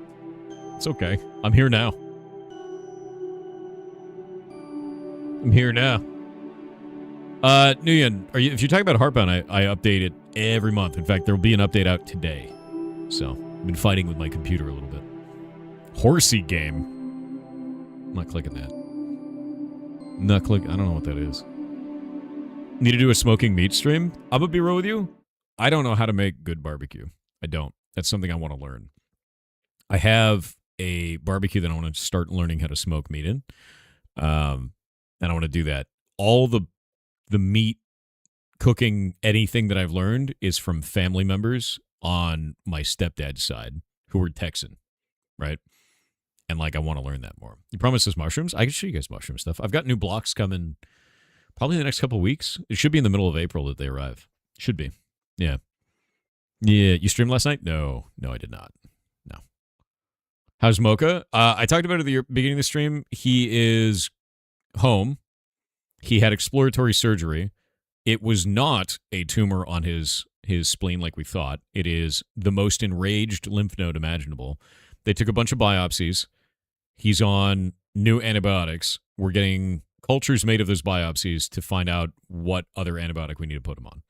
It's okay. I'm here now. Nguyen, if you're talking about Heartbound, I update it every month. In fact, there will be an update out today. So, I've been fighting with my computer a little bit. Horsey game. I'm not clicking that. I don't know what that is. Need to do a smoking meat stream? I'm gonna be real with you. I don't know how to make good barbecue. I don't. That's something I want to learn. I have a barbecue that I want to start learning how to smoke meat in. And I want to do that. All the meat cooking, anything that I've learned is from family members on my stepdad's side who are Texan, right? And like, I want to learn that more. You promised us mushrooms? I can show you guys mushroom stuff. I've got new blocks coming probably in the next couple of weeks. It should be in the middle of April that they arrive. Should be. Yeah. Yeah. You streamed last night? No, I did not. No. How's Mocha? I talked about it at the beginning of the stream. He is home. He had exploratory surgery. It was not a tumor on his spleen like we thought. It is the most enraged lymph node imaginable. They took a bunch of biopsies. He's on new antibiotics. We're getting cultures made of those biopsies to find out what other antibiotic we need to put him on.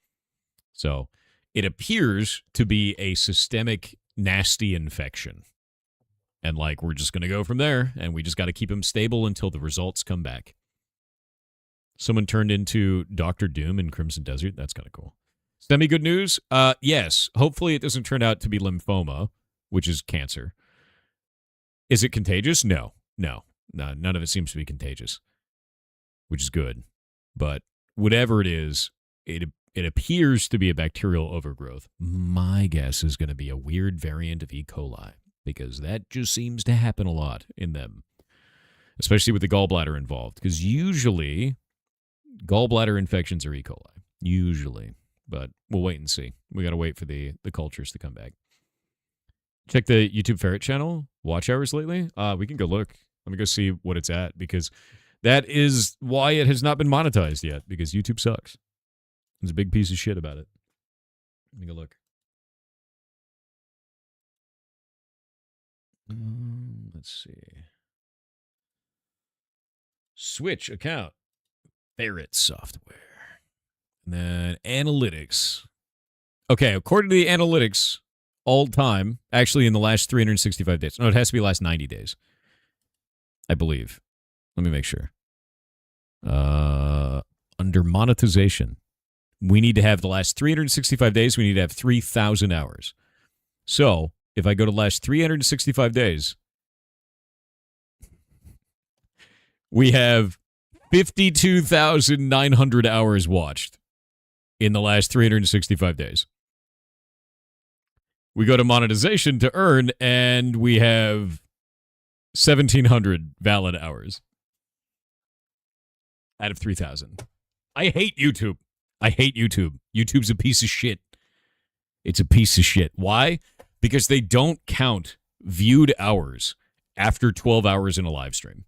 So it appears to be a systemic nasty infection. And like, we're just going to go from there, and we just got to keep him stable until the results come back. Someone turned into Dr. Doom in Crimson Desert. That's kind of cool. Semi good news? Yes. Hopefully it doesn't turn out to be lymphoma, which is cancer. Is it contagious? No. None of it seems to be contagious, which is good. But whatever it is, it appears to be a bacterial overgrowth. My guess is going to be a weird variant of E. coli, because that just seems to happen a lot in them, especially with the gallbladder involved, because usually gallbladder infections are E. coli. Usually. But we'll wait and see. We got to wait for the cultures to come back. Check the YouTube Ferret channel. Watch hours lately. We can go look. Let me go see what it's at, because that is why it has not been monetized yet, because YouTube sucks. There's a big piece of shit about it. Let me go look. Let's see. Switch account. Ferrets software. And then analytics. Okay, according to the analytics, all time, actually in the last 365 days. No, it has to be the last 90 days, I believe. Let me make sure. Under monetization, we need to have the last 365 days, we need to have 3,000 hours. So if I go to the last 365 days, we have 52,900 hours watched in the last 365 days. We go to monetization to earn, and we have 1,700 valid hours out of 3,000. I hate YouTube. I hate YouTube. YouTube's a piece of shit. It's a piece of shit. Why? Because they don't count viewed hours after 12 hours in a live stream.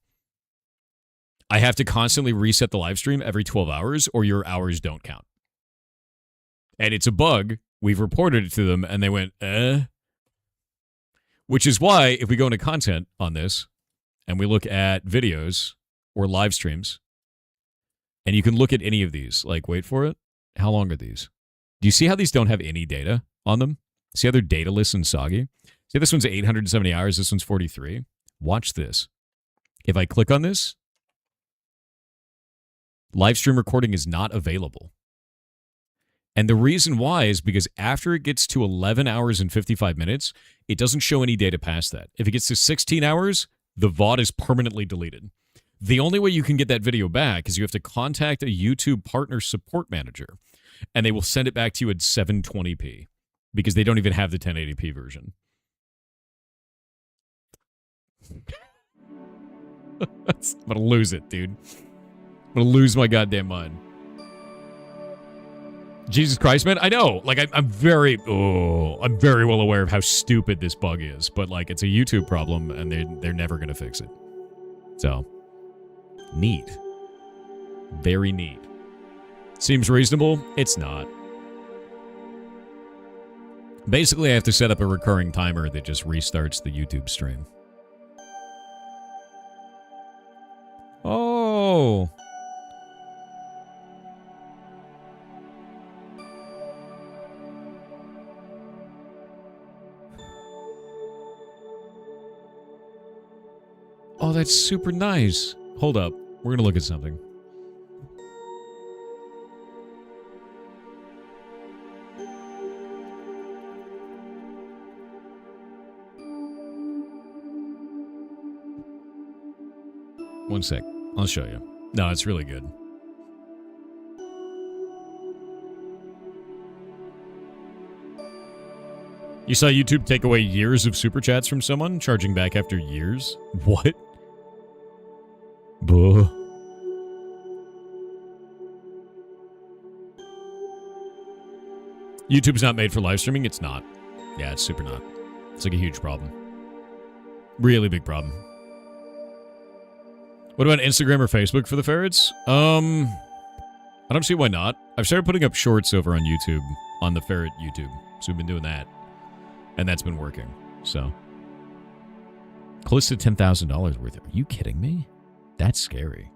I have to constantly reset the live stream every 12 hours or your hours don't count. And it's a bug. We've reported it to them and they went, Which is why if we go into content on this and we look at videos or live streams, and you can look at any of these, like, wait for it. How long are these? Do you see how these don't have any data on them? See how they're dataless and soggy? See, this one's 870 hours. This one's 43. Watch this. If I click on this, live stream recording is not available. And the reason why is because after it gets to 11 hours and 55 minutes, it doesn't show any data past that. If it gets to 16 hours, the VOD is permanently deleted. The only way you can get that video back is you have to contact a YouTube partner support manager, and they will send it back to you at 720p because they don't even have the 1080p version. I'm going to lose it, dude. I'm going to lose my goddamn mind. Jesus Christ, man. I know. Like, I'm very well aware of how stupid this bug is, but, like, it's a YouTube problem, and they're never going to fix it. So, neat. Very neat. Seems reasonable? It's not. Basically, I have to set up a recurring timer that just restarts the YouTube stream. Oh. Oh, that's super nice. Hold up. We're going to look at something. One sec. I'll show you. No, it's really good. You saw YouTube take away years of super chats from someone, charging back after years? What? Buh. YouTube's not made for live streaming? It's not. Yeah, it's super not. It's like a huge problem. Really big problem. What about Instagram or Facebook for the ferrets? I don't see why not. I've started putting up shorts over on YouTube, on the ferret YouTube. So we've been doing that. And that's been working. So. Close to $10,000 worth. Are you kidding me? That's scary.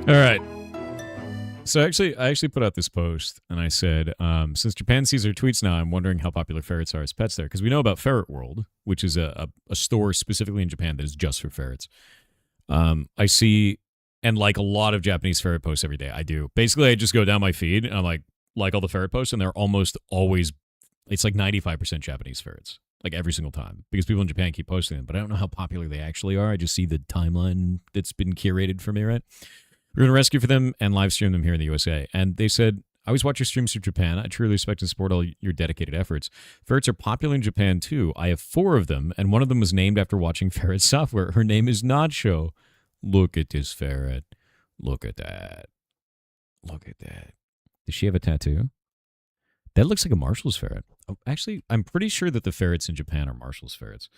All right. So I actually put out this post, and I said, since Japan sees our tweets now, I'm wondering how popular ferrets are as pets there. Because we know about Ferret World, which is a store specifically in Japan that is just for ferrets. I see, and like a lot of Japanese ferret posts every day, I do. Basically, I just go down my feed, and I'm like, like all the ferret posts, and they're almost always, it's like 95% Japanese ferrets, like every single time, because people in Japan keep posting them. But I don't know how popular they actually are. I just see the timeline that's been curated for me, right? We're going to rescue for them and live stream them here in the USA. And they said, I always watch your streams from Japan. I truly respect and support all your dedicated efforts. Ferrets are popular in Japan, too. I have 4 of them, and one of them was named after watching Ferret software. Her name is Nacho. Look at this ferret. Look at that. Look at that. Does she have a tattoo? That looks like a Marshall's ferret. Oh, actually, I'm pretty sure that the ferrets in Japan are Marshall's ferrets.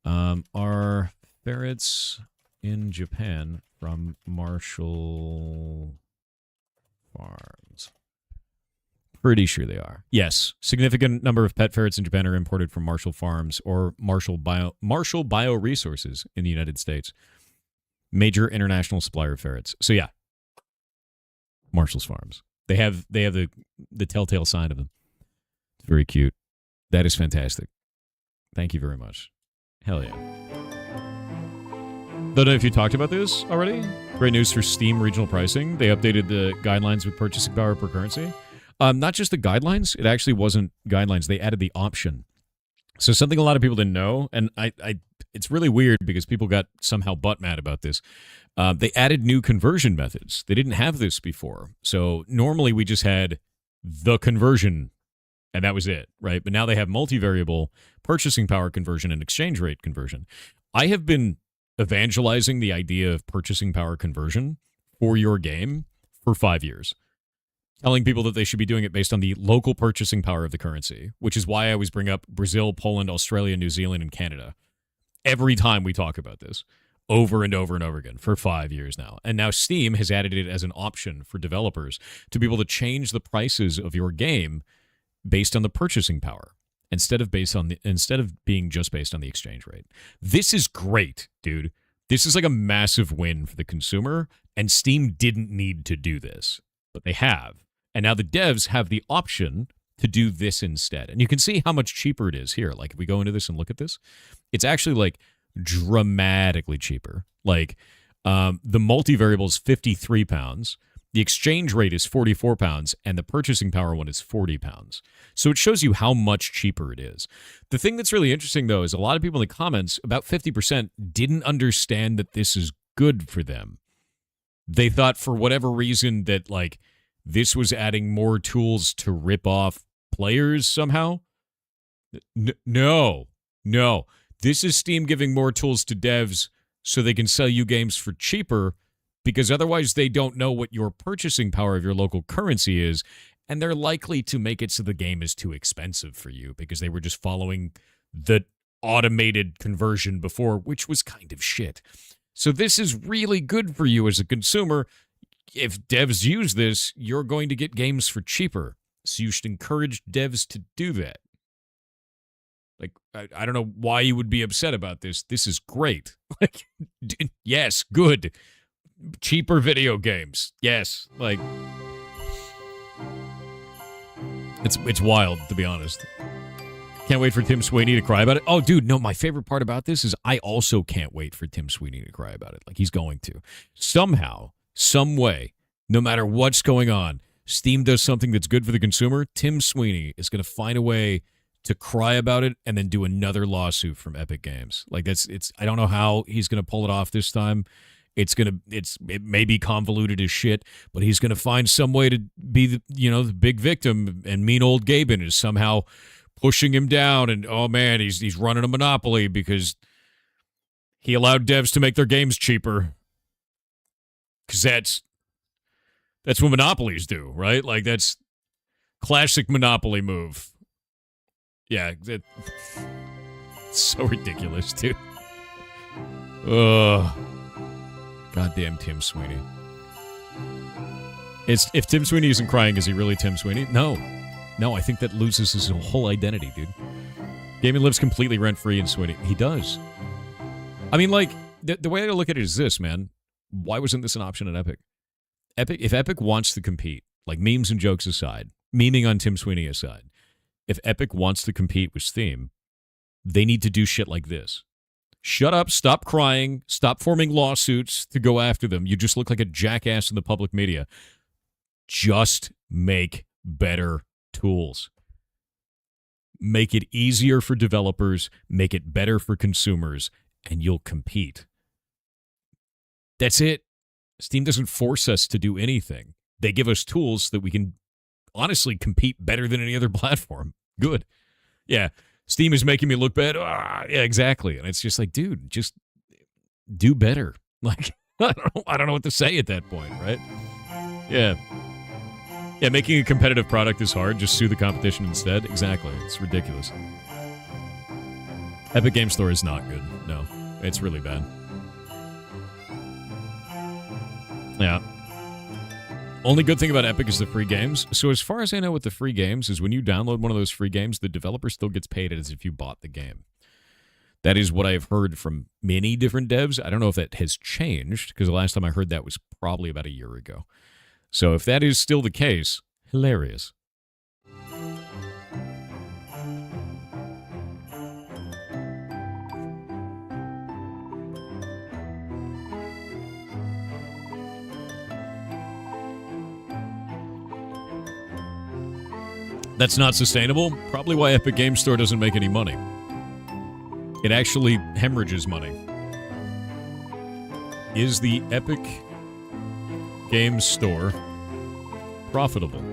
Are ferrets in Japan from Marshall Farms? Pretty sure they are. Yes. Significant number of pet ferrets in Japan are imported from Marshall Farms or Marshall Bioresources in the United States. Major international supplier of ferrets. So yeah. Marshall's Farms. They have the telltale sign of them. It's very cute. That is fantastic. Thank you very much. Hell yeah. Don't know if you talked about this already. Great news for Steam regional pricing. They updated the guidelines with purchasing power per currency. Not just the guidelines. It actually wasn't guidelines. They added the option. So something a lot of people didn't know, and it's really weird because people got somehow butt mad about this. They added new conversion methods. They didn't have this before. So normally we just had the conversion, and that was it, right? But now they have multivariable purchasing power conversion and exchange rate conversion. I have been evangelizing the idea of purchasing power conversion for your game for 5 years. Telling people that they should be doing it based on the local purchasing power of the currency, which is why I always bring up Brazil, Poland, Australia, New Zealand, and Canada. Every time we talk about this, over and over and over again, for 5 years now. And now Steam has added it as an option for developers to be able to change the prices of your game based on the purchasing power, instead of being just based on the exchange rate. This is great, dude. This is like a massive win for the consumer, and Steam didn't need to do this, but they have. And now the devs have the option to do this instead. And you can see how much cheaper it is here. Like, if we go into this and look at this, it's actually, like, dramatically cheaper. Like, the multivariable is £53, the exchange rate is £44, and the purchasing power one is £40. So it shows you how much cheaper it is. The thing that's really interesting, though, is a lot of people in the comments, about 50%, didn't understand that this is good for them. They thought, for whatever reason, that, like, this was adding more tools to rip off players somehow. No. This is Steam giving more tools to devs so they can sell you games for cheaper, because otherwise they don't know what your purchasing power of your local currency is, and they're likely to make it so the game is too expensive for you because they were just following the automated conversion before, which was kind of shit. So this is really good for you as a consumer. If devs use this, you're going to get games for cheaper. So you should encourage devs to do that. Like, I don't know why you would be upset about this. This is great. Like, yes, good. Cheaper video games. Yes. Like, it's wild, to be honest. Can't wait for Tim Sweeney to cry about it. Oh, dude, no, my favorite part about this is I also can't wait for Tim Sweeney to cry about it. Like, he's going to. Somehow, some way, no matter what's going on, Steam does something that's good for the consumer, Tim Sweeney is going to find a way to cry about it and then do another lawsuit from Epic Games. Like, I don't know how he's going to pull it off this time. It may be convoluted as shit, but he's going to find some way to be the big victim, and mean old Gaben is somehow pushing him down, and oh man, he's running a monopoly because he allowed devs to make their games cheaper. Because that's what monopolies do, right? Like, that's classic monopoly move. Yeah, it's so ridiculous, dude. Ugh. Goddamn Tim Sweeney. If Tim Sweeney isn't crying, is he really Tim Sweeney? No, I think that loses his whole identity, dude. Gaming lives completely rent-free in Sweeney. He does. I mean, like, the way I look at it is this, man. Why wasn't this an option at Epic? If Epic wants to compete, like, memes and jokes aside, memeing on Tim Sweeney aside, if Epic wants to compete with Steam, they need to do shit like this. Shut up, stop crying, stop forming lawsuits to go after them. You just look like a jackass in the public media. Just make better tools. Make it easier for developers, make it better for consumers, and you'll compete. That's it. Steam doesn't force us to do anything. They give us tools so that we can honestly compete better than any other platform. Good. Yeah, Steam is making me look bad. Yeah, exactly. And it's just like, dude, just do better. Like, I don't know what to say at that point, right? Yeah. Yeah, making a competitive product is hard. Just sue the competition instead. Exactly. It's ridiculous. Epic Game Store is not good. No, it's really bad. Yeah. Only good thing about Epic is the free games. So as far as I know with the free games is when you download one of those free games, the developer still gets paid as if you bought the game. That is what I've heard from many different devs. I don't know if that has changed, because the last time I heard that was probably about a year ago. So if that is still the case, hilarious. That's not sustainable. Probably why Epic Game Store doesn't make any money. It actually hemorrhages money. Is the Epic Game Store profitable?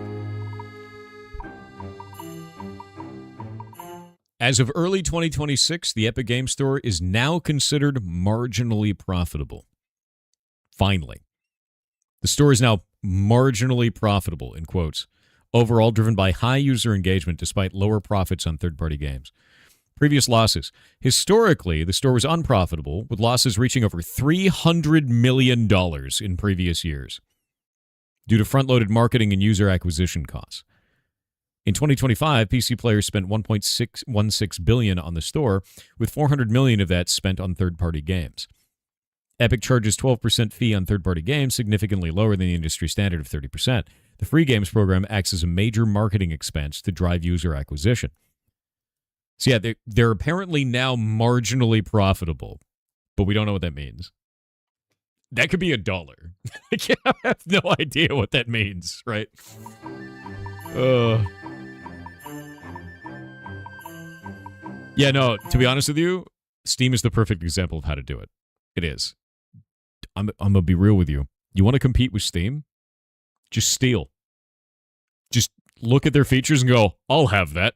As of early 2026, the Epic Game Store is now considered marginally profitable. Finally. The store is now marginally profitable, in quotes. Overall driven by high user engagement despite lower profits on third-party games. Previous losses. Historically, the store was unprofitable, with losses reaching over $300 million in previous years due to front-loaded marketing and user acquisition costs. In 2025, PC players spent $1.616 billion on the store, with $400 million of that spent on third-party games. Epic charges 12% fee on third-party games, significantly lower than the industry standard of 30%. The free games program acts as a major marketing expense to drive user acquisition. So yeah, they're apparently now marginally profitable, but we don't know what that means. That could be $1. I have no idea what that means, right? Yeah, no, to be honest with you, Steam is the perfect example of how to do it. It is. I'm going to be real with you. You want to compete with Steam? Just steal. Just look at their features and go, I'll have that.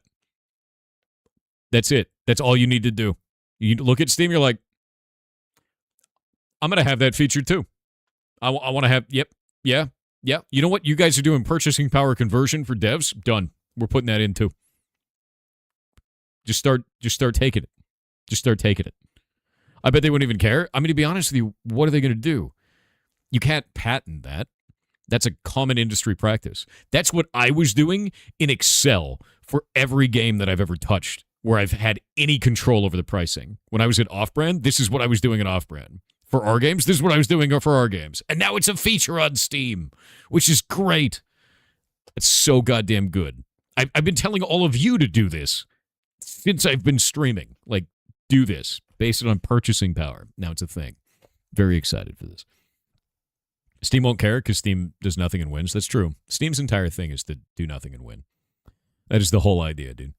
That's it. That's all you need to do. You look at Steam, you're like, I'm going to have that feature too. I want to have, yep. You know what? You guys are doing purchasing power conversion for devs? Done. We're putting that in too. Just start taking it. Just start taking it. I bet they wouldn't even care. I mean, to be honest with you, what are they going to do? You can't patent that. That's a common industry practice. That's what I was doing in Excel for every game that I've ever touched, where I've had any control over the pricing. When I was at Off-Brand, this is what I was doing at Off-Brand. For our games, this is what I was doing for our games. And now it's a feature on Steam, which is great. It's so goddamn good. I've been telling all of you to do this since I've been streaming. Like, do this. Base it on purchasing power. Now it's a thing. Very excited for this. Steam won't care because Steam does nothing and wins. That's true. Steam's entire thing is to do nothing and win. That is the whole idea, dude.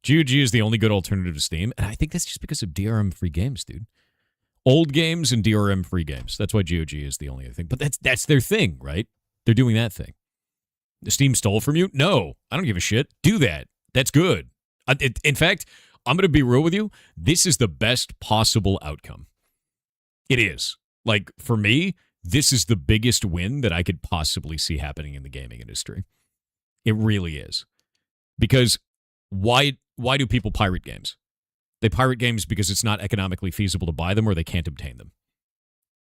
GOG is the only good alternative to Steam, and I think that's just because of DRM-free games, dude. Old games and DRM-free games. That's why GOG is the only other thing. But that's their thing, right? They're doing that thing. The Steam stole from you? No. I don't give a shit. Do that. That's good. In fact, I'm going to be real with you. This is the best possible outcome. It is. Like, for me, this is the biggest win that I could possibly see happening in the gaming industry. It really is. Because why do people pirate games? They pirate games because it's not economically feasible to buy them or they can't obtain them.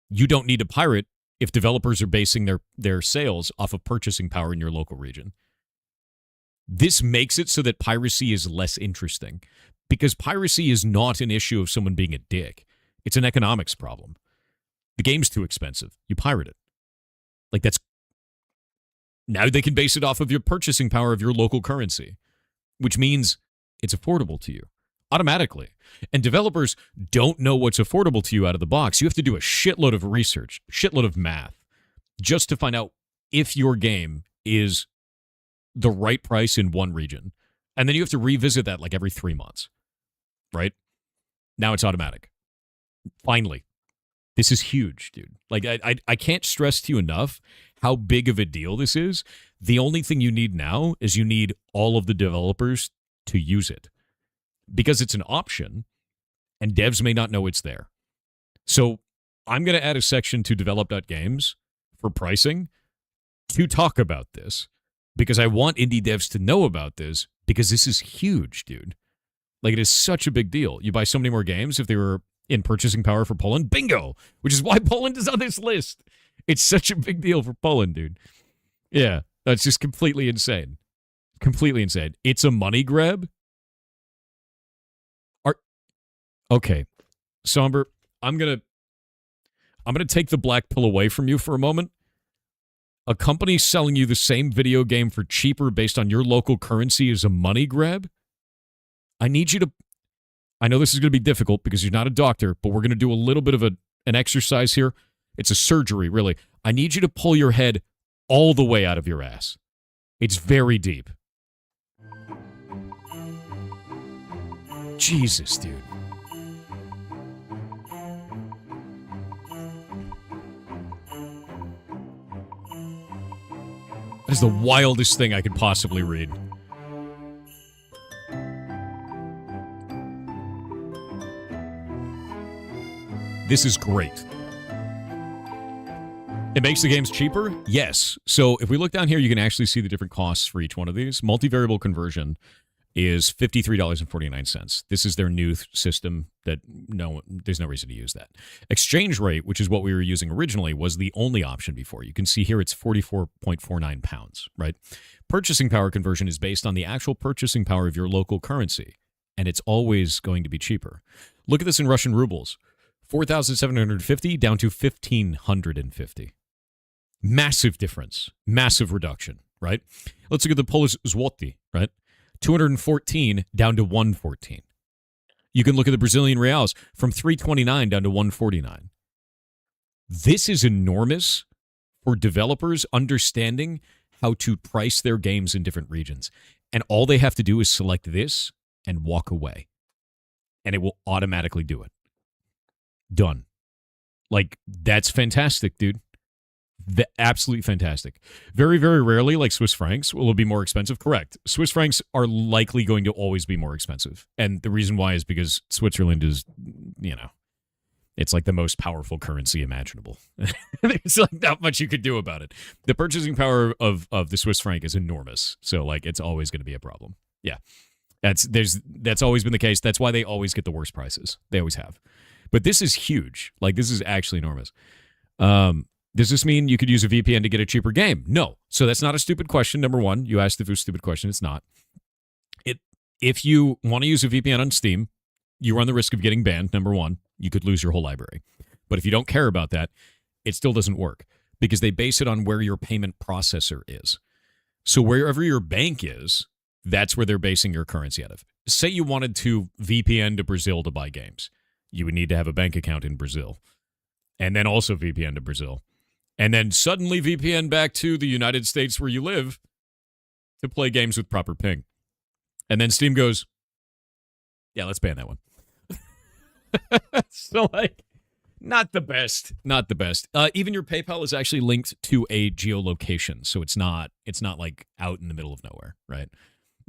You don't need to pirate if developers are basing their sales off of purchasing power in your local region. This makes it so that piracy is less interesting because piracy is not an issue of someone being a dick. It's an economics problem. The game's too expensive. You pirate it. Like that's... Now they can base it off of your purchasing power of your local currency, which means it's affordable to you automatically. And developers don't know what's affordable to you out of the box. You have to do a shitload of research, shitload of math, just to find out if your game is the right price in one region. And then you have to revisit that like every 3 months, right? Now it's automatic. Finally. This is huge, dude. Like, I can't stress to you enough how big of a deal this is. The only thing you need now is you need all of the developers to use it because it's an option and devs may not know it's there. So I'm going to add a section to develop.games for pricing to talk about this because I want indie devs to know about this because this is huge, dude. Like, it is such a big deal. You buy so many more games if they were in purchasing power for Poland. Bingo! Which is why Poland is on this list. It's such a big deal for Poland, dude. Yeah, that's just completely insane. Completely insane. It's a money grab. Okay, Somber, I'm gonna take the black pill away from you for a moment. A company selling you the same video game for cheaper based on your local currency is a money grab? I need you to... I know this is going to be difficult because you're not a doctor, but we're going to do a little bit of an exercise here. It's a surgery, really. I need you to pull your head all the way out of your ass. It's very deep. Jesus, dude. That is the wildest thing I could possibly read. This is great. It makes the games cheaper? Yes. So if we look down here, you can actually see the different costs for each one of these. Multivariable conversion is $53.49. This is their new system that there's no reason to use that. Exchange rate, which is what we were using originally, was the only option before. You can see here it's 44.49 pounds, right? Purchasing power conversion is based on the actual purchasing power of your local currency, and it's always going to be cheaper. Look at this in Russian rubles. 4,750 down to 1,550. Massive difference. Massive reduction, right? Let's look at the Polish zloty, right? 214 down to 114. You can look at the Brazilian reals from 329 down to 149. This is enormous for developers understanding how to price their games in different regions. And all they have to do is select this and walk away. And it will automatically do it. Done. Like, that's fantastic, dude. Absolutely fantastic. Very, very rarely, like Swiss francs, will it be more expensive? Correct. Swiss francs are likely going to always be more expensive. And the reason why is because Switzerland is, it's like the most powerful currency imaginable. There's like not much you could do about it. The purchasing power of the Swiss franc is enormous. So, like, it's always going to be a problem. Yeah. That's always been the case. That's why they always get the worst prices. They always have. But this is huge. Like, this is actually enormous. Does this mean you could use a VPN to get a cheaper game? No. So that's not a stupid question, number one. You asked if it was a stupid question. It's not. If you want to use a VPN on Steam, you run the risk of getting banned, number one. You could lose your whole library. But if you don't care about that, it still doesn't work because they base it on where your payment processor is. So wherever your bank is, that's where they're basing your currency out of. Say you wanted to VPN to Brazil to buy games. You would need to have a bank account in Brazil and then also VPN to Brazil and then suddenly VPN back to the United States where you live to play games with proper ping. And then Steam goes, yeah, let's ban that one. So, like, not the best. Not the best. Even your PayPal is actually linked to a geolocation. So it's not like out in the middle of nowhere, right?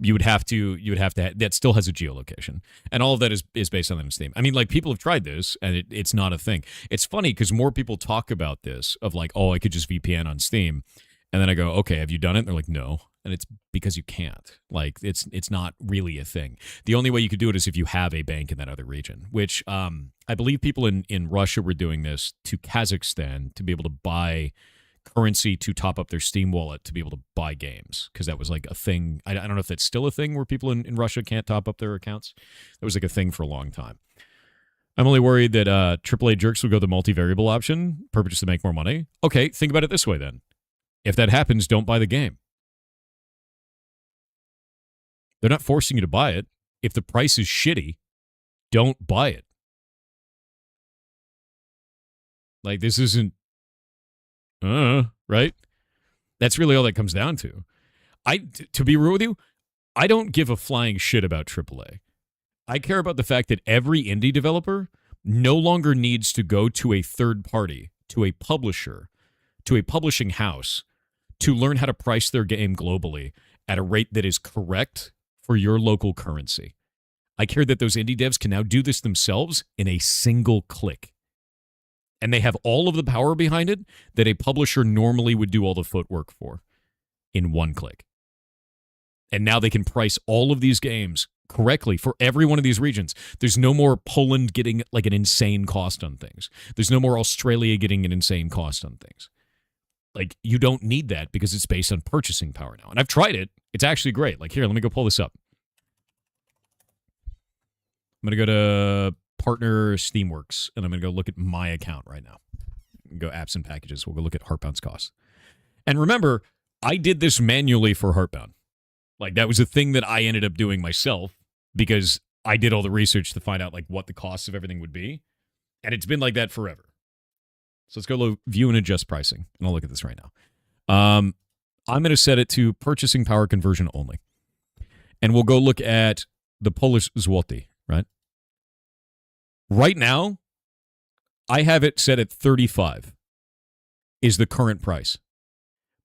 You would have to, that still has a geolocation. And all of that is based on that in Steam. I mean, like, people have tried this, and it's not a thing. It's funny, because more people talk about this, of like, oh, I could just VPN on Steam. And then I go, okay, have you done it? And they're like, no. And it's because you can't. Like, it's not really a thing. The only way you could do it is if you have a bank in that other region, which I believe people in Russia were doing this to Kazakhstan to be able to buy currency to top up their Steam wallet to be able to buy games, because that was like a thing. I don't know if that's still a thing where people in Russia can't top up their accounts. That was like a thing for a long time. I'm only worried that AAA jerks will go the multivariable option, purpose to make more money. Okay, think about it this way then. If that happens, don't buy the game. They're not forcing you to buy it. If the price is shitty, don't buy it. Like, this isn't right? That's really all that comes down to. To be real with you, I don't give a flying shit about AAA. I care about the fact that every indie developer no longer needs to go to a third party, to a publisher, to a publishing house to learn how to price their game globally at a rate that is correct for your local currency. I care that those indie devs can now do this themselves in a single click. And they have all of the power behind it that a publisher normally would do all the footwork for in one click. And now they can price all of these games correctly for every one of these regions. There's no more Poland getting like an insane cost on things. There's no more Australia getting an insane cost on things. Like, you don't need that because it's based on purchasing power now. And I've tried it. It's actually great. Like, here, let me go pull this up. I'm going to go to Partner Steamworks, and I'm going to go look at my account right now. Go apps and packages. We'll go look at Heartbound's costs. And remember, I did this manually for Heartbound. Like, that was a thing that I ended up doing myself because I did all the research to find out, like, what the costs of everything would be. And it's been like that forever. So let's go view and adjust pricing, and I'll look at this right now. I'm going to set it to purchasing power conversion only. And we'll go look at the Polish zloty, right? Right now, I have it set at 35 is the current price.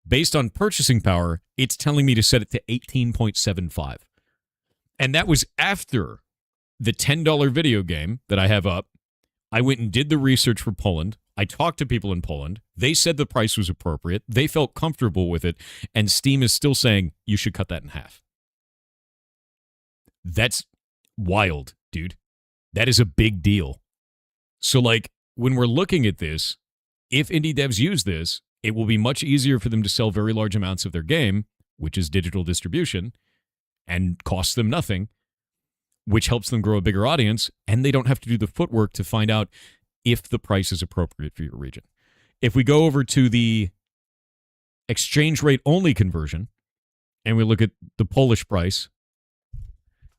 Based on purchasing power, it's telling me to set it to 18.75. And that was after the $10 video game that I have up. I went and did the research for Poland. I talked to people in Poland. They said the price was appropriate. They felt comfortable with it. And Steam is still saying you should cut that in half. That's wild, dude. That is a big deal. So, like, when we're looking at this, if indie devs use this, it will be much easier for them to sell very large amounts of their game, which is digital distribution, and costs them nothing, which helps them grow a bigger audience, and they don't have to do the footwork to find out if the price is appropriate for your region. If we go over to the exchange rate only conversion, and we look at the Polish price,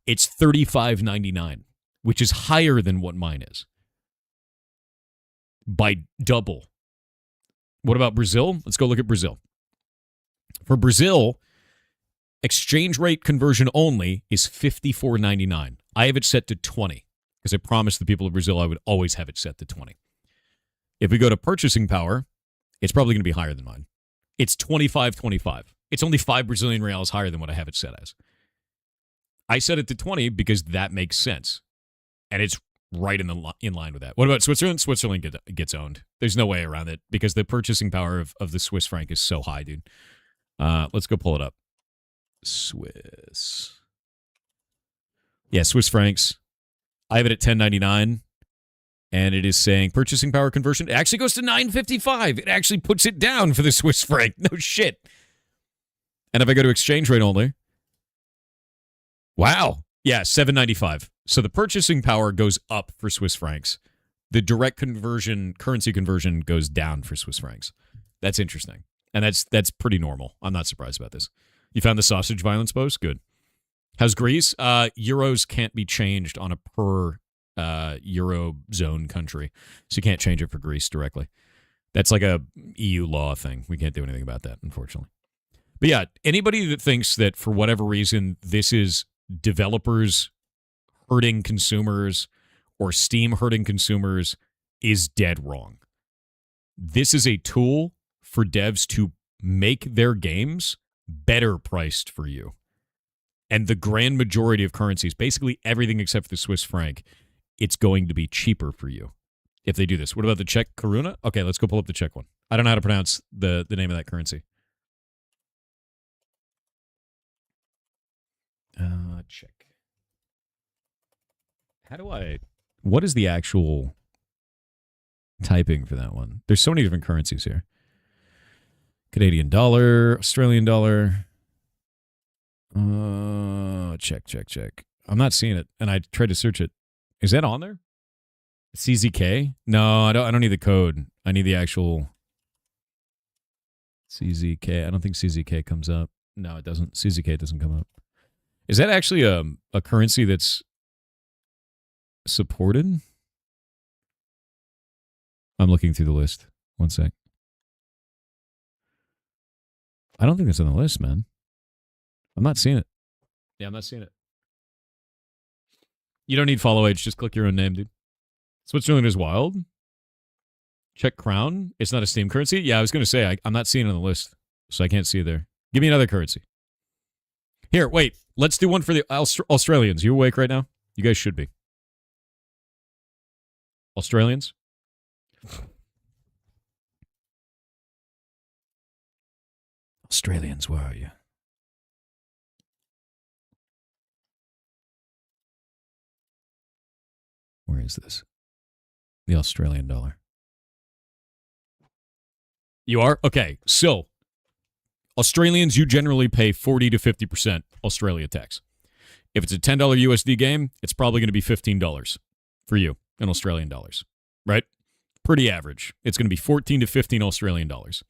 it's $35.99, which is higher than what mine is by double. What about Brazil? Let's go look at Brazil. For Brazil, exchange rate conversion only is $54.99. I have it set to 20 because I promised the people of Brazil I would always have it set to 20. If we go to purchasing power, it's probably going to be higher than mine. It's 25.25. It's only 5 Brazilian reals higher than what I have it set as. I set it to 20 because that makes sense. And it's right in line with that. What about Switzerland? Switzerland gets owned. There's no way around it because the purchasing power of the Swiss franc is so high, dude. Let's go pull it up. Swiss. Yeah, Swiss francs. I have it at 10.99, and it is saying purchasing power conversion. It actually goes to 9.55. It actually puts it down for the Swiss franc. No shit. And if I go to exchange rate only, wow. Yeah, 7.95. So the purchasing power goes up for Swiss francs. The direct conversion, currency conversion, goes down for Swiss francs. That's interesting. And that's pretty normal. I'm not surprised about this. You found the sausage violence post? Good. How's Greece? Euros can't be changed on a per Eurozone country. So you can't change it for Greece directly. That's like a EU law thing. We can't do anything about that, unfortunately. But yeah, anybody that thinks that for whatever reason this is developers hurting consumers or Steam hurting consumers is dead wrong. This is a tool for devs to make their games better priced for you. And the grand majority of currencies, basically everything except for the Swiss franc, it's going to be cheaper for you if they do this. What about the Czech koruna? Okay, let's go pull up the Czech one. I don't know how to pronounce the name of that currency. Czech. What is the actual typing for that one? There's so many different currencies here. Canadian dollar, Australian dollar. Check. I'm not seeing it, and I tried to search it. Is that on there? CZK? No, I don't need the code. I need the actual CZK. I don't think CZK comes up. No, it doesn't. CZK doesn't come up. Is that actually a currency that's supported? I'm looking through the list. One sec. I don't think it's on the list, man. I'm not seeing it. Yeah, I'm not seeing it. You don't need follow age. Just click your own name, dude. Switzerland is wild. Czech crown. It's not a Steam currency. Yeah, I was going to say, I'm not seeing it on the list, so I can't see it there. Give me another currency. Here, wait. Let's do one for the Australians. You awake right now? You guys should be. Australians? Australians, where are you? Where is this? The Australian dollar. You are? Okay, so Australians, you generally pay 40 to 50% Australia tax. If it's a $10 USD game, it's probably going to be $15 for you in Australian dollars, right? Pretty average. It's going to be 14 to 15 Australian dollars.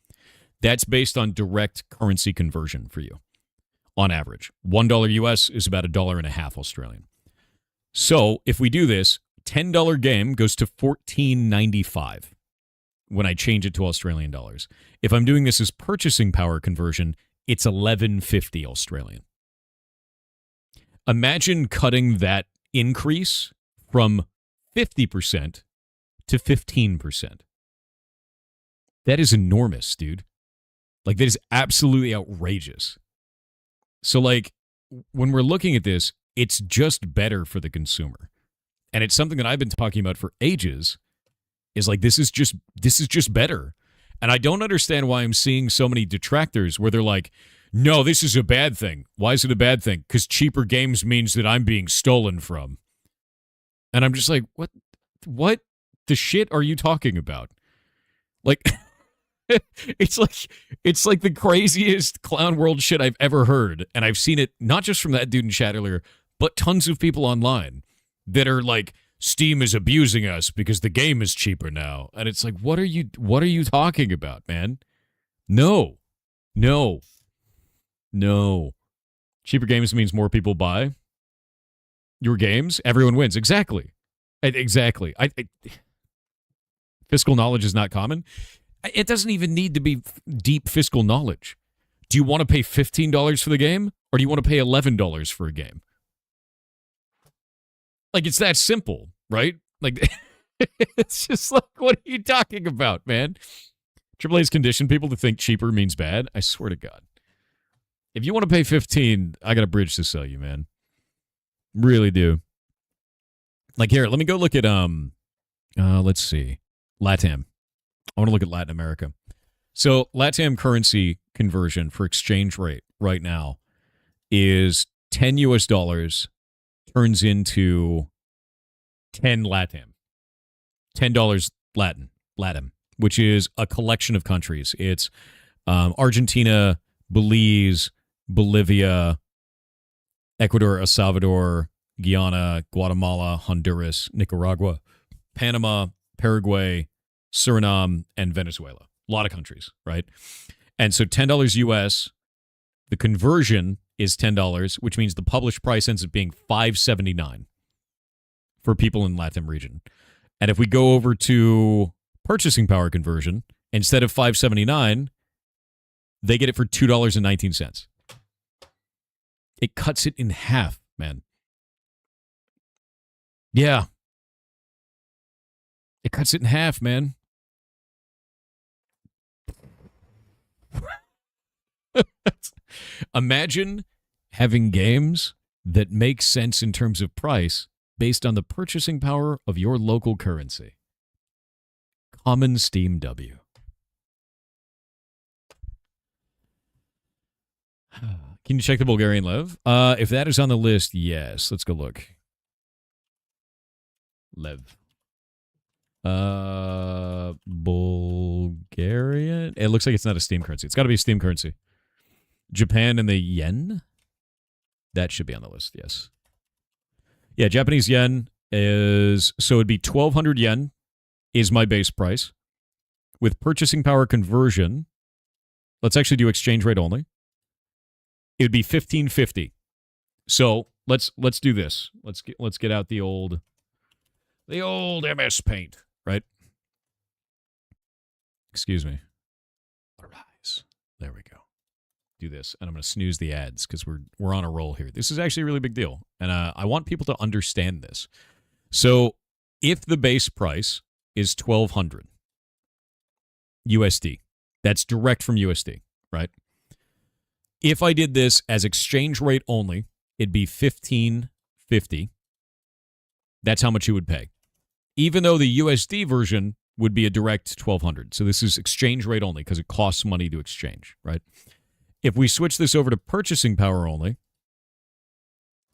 That's based on direct currency conversion for you, on average. $1 US is about $1.50 Australian. So if we do this, $10 game goes to $14.95 when I change it to Australian dollars. If I'm doing this as purchasing power conversion, it's $11.50 Australian. Imagine cutting that increase from 50% to 15%. That is enormous, dude. Like, that is absolutely outrageous. So, like, when we're looking at this, it's just better for the consumer. And it's something that I've been talking about for ages, is like, this is just better. And I don't understand why I'm seeing so many detractors where they're like, no, this is a bad thing. Why is it a bad thing? Because cheaper games means that I'm being stolen from. And I'm just like, what the shit are you talking about? Like, it's like the craziest clown world shit I've ever heard. And I've seen it not just from that dude in chat earlier, but tons of people online that are like, Steam is abusing us because the game is cheaper now. And it's like, what are you talking about, man? No. Cheaper games means more people buy your games. Everyone wins. Exactly. Exactly. Fiscal knowledge is not common. It doesn't even need to be deep fiscal knowledge. Do you want to pay $15 for the game, or do you want to pay $11 for a game? Like, it's that simple, right? Like, it's just like, what are you talking about, man? AAA's conditioned people to think cheaper means bad. I swear to God. If you want to pay $15, I got a bridge to sell you, man. Really do. Like, here, let me go look at, let's see, LATAM. I want to look at Latin America. So LATAM currency conversion for exchange rate right now is 10 US dollars turns into 10 LATAM. $10 LATAM, which is a collection of countries. It's Argentina, Belize, Bolivia, Ecuador, El Salvador, Guyana, Guatemala, Honduras, Nicaragua, Panama, Paraguay, Suriname, and Venezuela. A lot of countries, right? And so $10 US, the conversion is $10, which means the published price ends up being $5.79 for people in LATAM region. And if we go over to purchasing power conversion, instead of $5.79, they get it for $2.19. It cuts it in half, man. Yeah. It cuts it in half, man. Imagine having games that make sense in terms of price based on the purchasing power of your local currency. Common Steam W. Can you check the Bulgarian Lev? If that is on the list, yes. Let's go look. Lev. Bulgarian? It looks like it's not a Steam currency. It's got to be a Steam currency. Japan and the yen? That should be on the list, yes. Yeah, Japanese yen is... So it'd be 1,200 yen is my base price. With purchasing power conversion, let's actually do exchange rate only. It would be 1,550. So let's do this. Let's get out the old MS Paint, right? Excuse me. Arise. There we go. do this, and I'm going to snooze the ads because we're on a roll here. This is actually a really big deal, and I want people to understand this. So if the base price is $1,200 USD, that's direct from USD, right? If I did this as exchange rate only, it'd be $1,550. That's how much you would pay. Even though the USD version would be a direct $1,200. So this is exchange rate only because it costs money to exchange, right? If we switch this over to purchasing power only,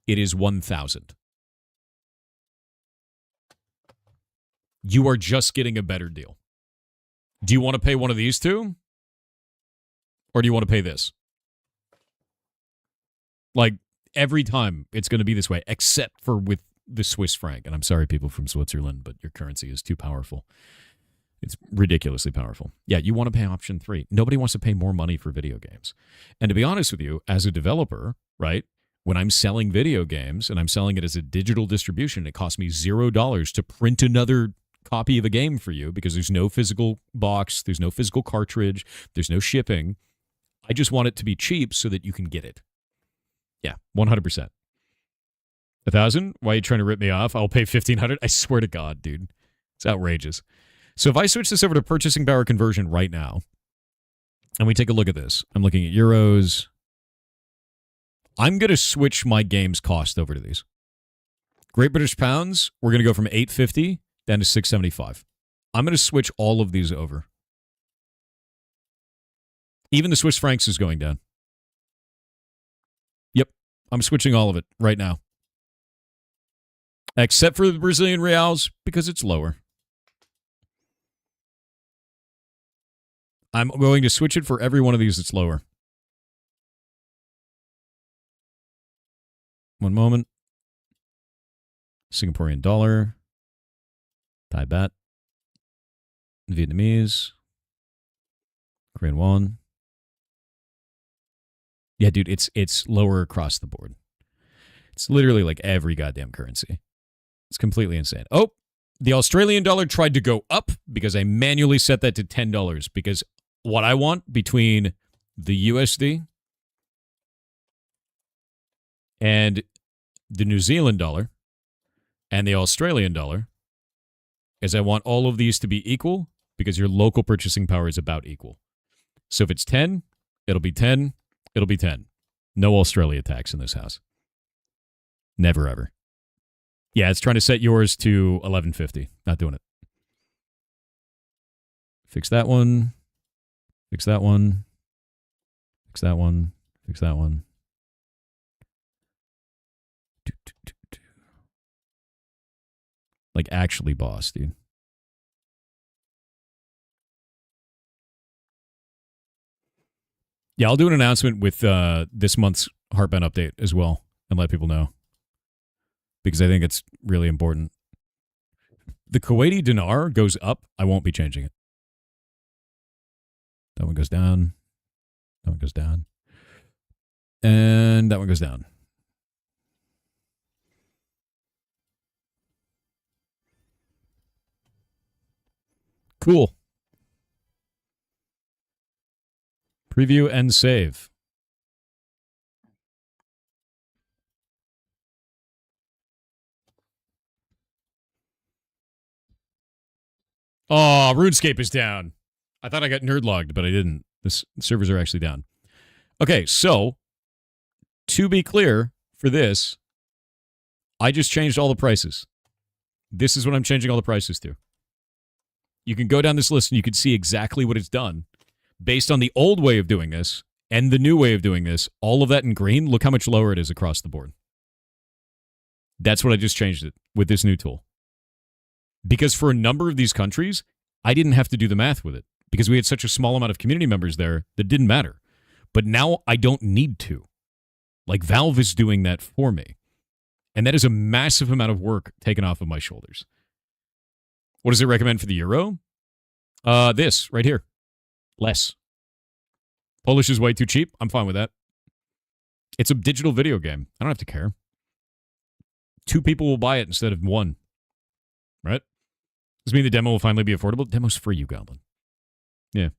it is $1,000. You are just getting a better deal. Do you want to pay one of these two? Or do you want to pay this? Like, every time it's going to be this way, except for with the Swiss franc. And I'm sorry, people from Switzerland, but your currency is too powerful. It's ridiculously powerful. Yeah, you want to pay option 3. Nobody wants to pay more money for video games. And to be honest with you, as a developer, right, when I'm selling video games and I'm selling it as a digital distribution, it costs me $0 to print another copy of a game for you because there's no physical box, there's no physical cartridge, there's no shipping. I just want it to be cheap so that you can get it. Yeah, 100%. 1,000? Why are you trying to rip me off? I'll pay 1,500. I swear to God, dude. It's outrageous. So if I switch this over to purchasing power conversion right now, and we take a look at this, I'm looking at euros. I'm going to switch my games cost over to these. Great British pounds, we're going to go from 850 down to 675. I'm going to switch all of these over. Even the Swiss francs is going down. Yep, I'm switching all of it right now. Except for the Brazilian reals, because it's lower. I'm going to switch it for every one of these that's lower. One moment. Singaporean dollar. Thai baht. Vietnamese. Korean won. Yeah, dude, it's lower across the board. It's literally like every goddamn currency. It's completely insane. Oh, the Australian dollar tried to go up because I manually set that to $10 because what I want between the USD and the New Zealand dollar and the Australian dollar is I want all of these to be equal because your local purchasing power is about equal. So if it's 10, it'll be 10, it'll be 10. No Australia tax in this house. Never, ever. Yeah, it's trying to set yours to 1150. Not doing it. Fix that one. Fix that one. Fix that one. Fix that one. Like, actually, boss, dude. Yeah, I'll do an announcement with this month's Heartbound update as well and let people know. Because I think it's really important. The Kuwaiti dinar goes up. I won't be changing it. That one goes down. That one goes down. And that one goes down. Cool. Preview and save. Oh, RuneScape is down. I thought I got nerd logged, but I didn't. The servers are actually down. Okay, so to be clear for this, I just changed all the prices. This is what I'm changing all the prices to. You can go down this list and you can see exactly what it's done. Based on the old way of doing this and the new way of doing this, all of that in green, look how much lower it is across the board. That's what I just changed it with this new tool. Because for a number of these countries, I didn't have to do the math with it because we had such a small amount of community members there that didn't matter. But now I don't need to. Like, Valve is doing that for me. And that is a massive amount of work taken off of my shoulders. What does it recommend for the euro? This right here. Less. Polish is way too cheap. I'm fine with that. It's a digital video game. I don't have to care. 2 people will buy it instead of 1. Right? Does this mean the demo will finally be affordable? Demo's free, you goblin. Yeah.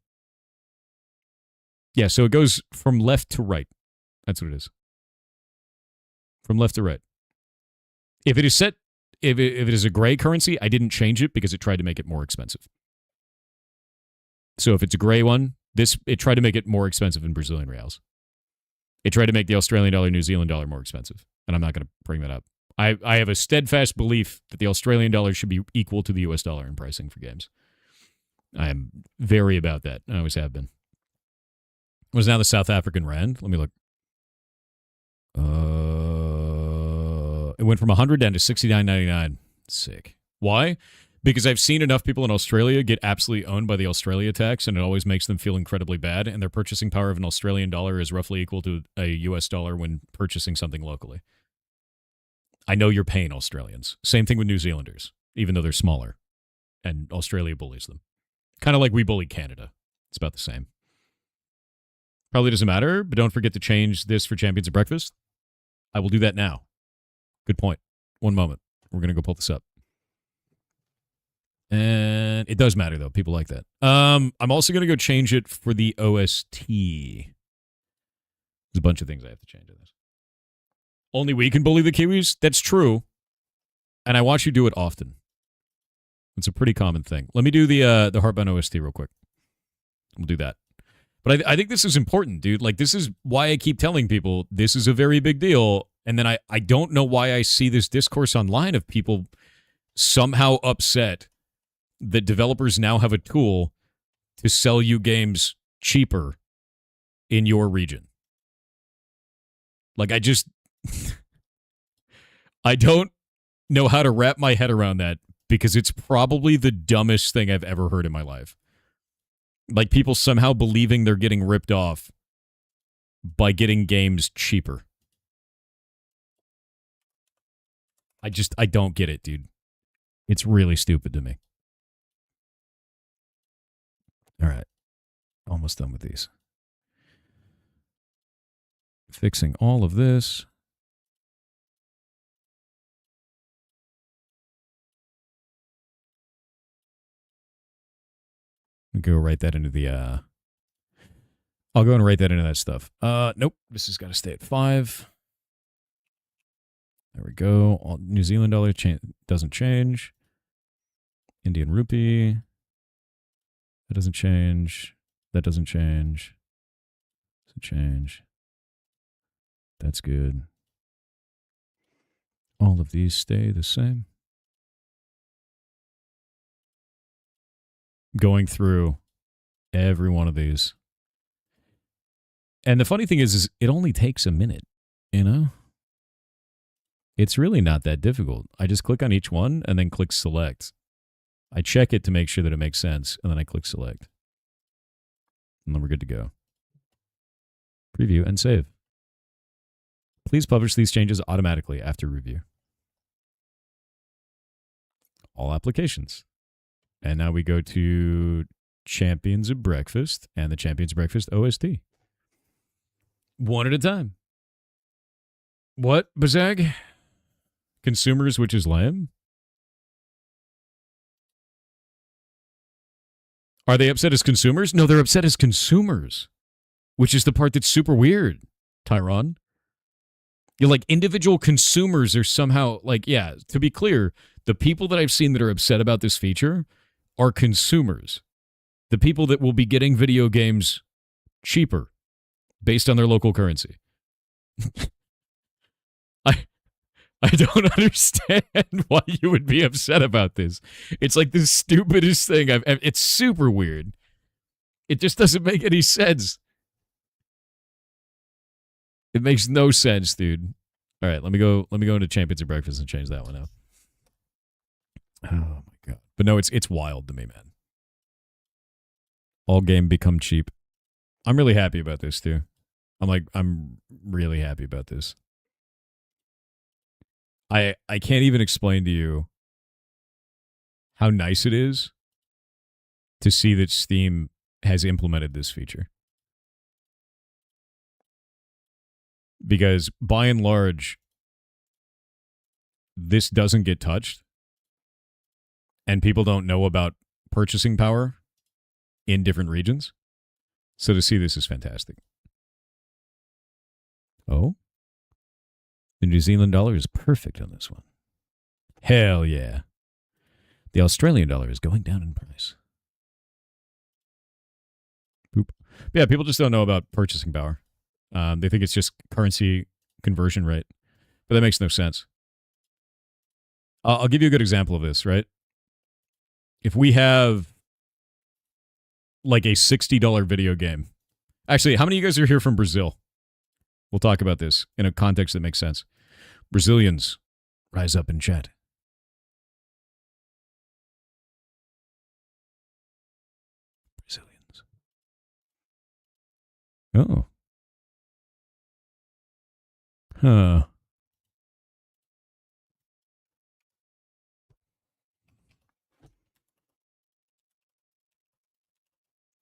Yeah, so it goes from left to right. That's what it is. From left to right. If it is set, if it is a gray currency, I didn't change it because it tried to make it more expensive. So if it's a gray one, it tried to make it more expensive in Brazilian reals. It tried to make the Australian dollar, New Zealand dollar more expensive. And I'm not going to bring that up. I have a steadfast belief that the Australian dollar should be equal to the US dollar in pricing for games. I am very about that. I always have been. Was now the South African rand. Let me look. It went from 100 down to 69.99. Sick. Why? Because I've seen enough people in Australia get absolutely owned by the Australia tax, and it always makes them feel incredibly bad, and their purchasing power of an Australian dollar is roughly equal to a US dollar when purchasing something locally. I know you're paying Australians. Same thing with New Zealanders, even though they're smaller, and Australia bullies them. Kind of like we bully Canada. It's about the same. Probably doesn't matter, but don't forget to change this for Champions of Breakfast. I will do that now. Good point. One moment. We're going to go pull this up. And it does matter, though. People like that. I'm also going to go change it for the OST. There's a bunch of things I have to change in this. Only we can bully the Kiwis? That's true. And I watch you do it often. It's a pretty common thing. Let me do the Heartbound OST real quick. We'll do that. But I think this is important, dude. Like, this is why I keep telling people this is a very big deal. And then I don't know why I see this discourse online of people somehow upset that developers now have a tool to sell you games cheaper in your region. Like, I don't know how to wrap my head around that because it's probably the dumbest thing I've ever heard in my life. Like, people somehow believing they're getting ripped off by getting games cheaper. I don't get it, dude. It's really stupid to me. All right. Almost done with these. Fixing all of this. Go write that into the I'll go and write that into that stuff. Nope. This has got to stay at 5. There we go. New Zealand dollar doesn't change. Indian rupee. That doesn't change. That doesn't change. Doesn't change. That's good. All of these stay the same. Going through every one of these. And the funny thing is it only takes a minute, you know? It's really not that difficult. I just click on each one and then click select. I check it to make sure that it makes sense, and then I click select. And then we're good to go. Preview and save. Please publish these changes automatically after review. All applications. And now we go to Champions of Breakfast and the Champions of Breakfast OST. One at a time. What, Bazag? Consumers, which is lame? Are they upset as consumers? No, they're upset as consumers, which is the part that's super weird, Tyron. You're like, individual consumers are somehow, like, yeah, to be clear, the people that I've seen that are upset about this feature are consumers. The people that will be getting video games cheaper based on their local currency. I don't understand why you would be upset about this. It's like the stupidest thing I've ever. It's super weird. It just doesn't make any sense. It makes no sense, dude. All right, let me go into Champions of Breakfast and change that one out. Oh my god. But no, it's wild to me, man. All game become cheap. I'm really happy about this too. I'm really happy about this. I can't even explain to you how nice it is to see that Steam has implemented this feature. Because by and large, this doesn't get touched. And people don't know about purchasing power in different regions. So to see this is fantastic. Oh? The New Zealand dollar is perfect on this one. Hell yeah. The Australian dollar is going down in price. Boop. But yeah, people just don't know about purchasing power. They think it's just currency conversion rate. But that makes no sense. I'll give you a good example of this, right? If we have like a $60 video game. Actually, how many of you guys are here from Brazil? We'll talk about this in a context that makes sense. Brazilians, rise up in chat. Brazilians. Oh. Huh.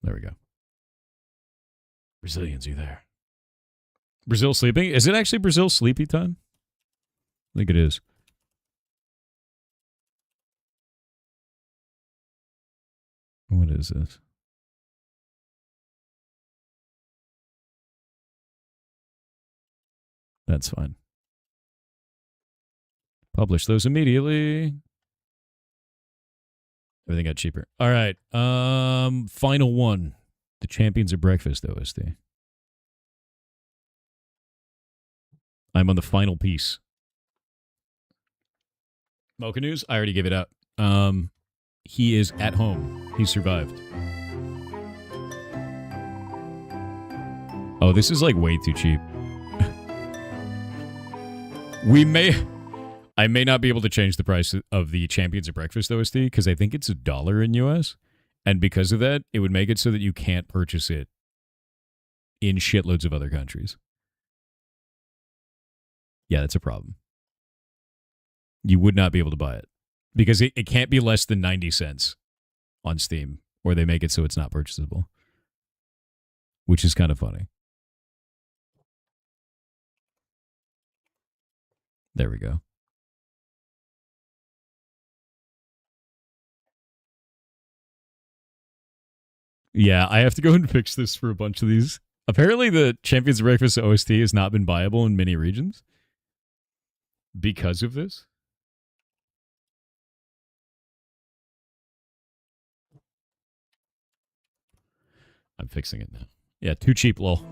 There we go. Brazilians, you there? Brazil sleeping? Is it actually Brazil sleepy time? I think it is. What is this? That's fine. Publish those immediately. Everything got cheaper. All right. Final one. The Champions of Breakfast OST. I'm on the final piece. Mocha news? I already gave it out. He is at home. He survived. Oh, this is like way too cheap. I may not be able to change the price of the Champions of Breakfast OST because I think it's $1 in US. And because of that, it would make it so that you can't purchase it in shitloads of other countries. Yeah, that's a problem. You would not be able to buy it because it can't be less than 90 cents on Steam, or they make it so it's not purchasable, which is kind of funny. There we go. Yeah, I have to go and fix this for a bunch of these. Apparently, the Champions of Breakfast OST has not been viable in many regions because of this. I'm fixing it now. Yeah, too cheap, lol.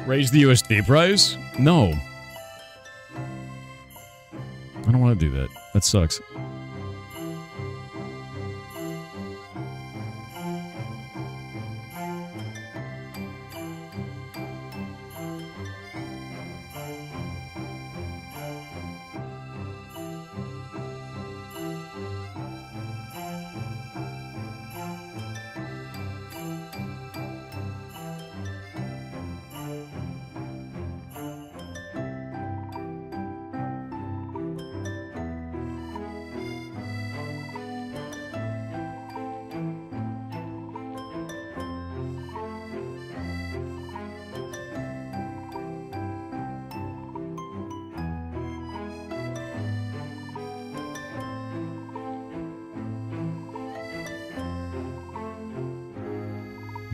Raise the USD price? No. I don't want to do that. That sucks.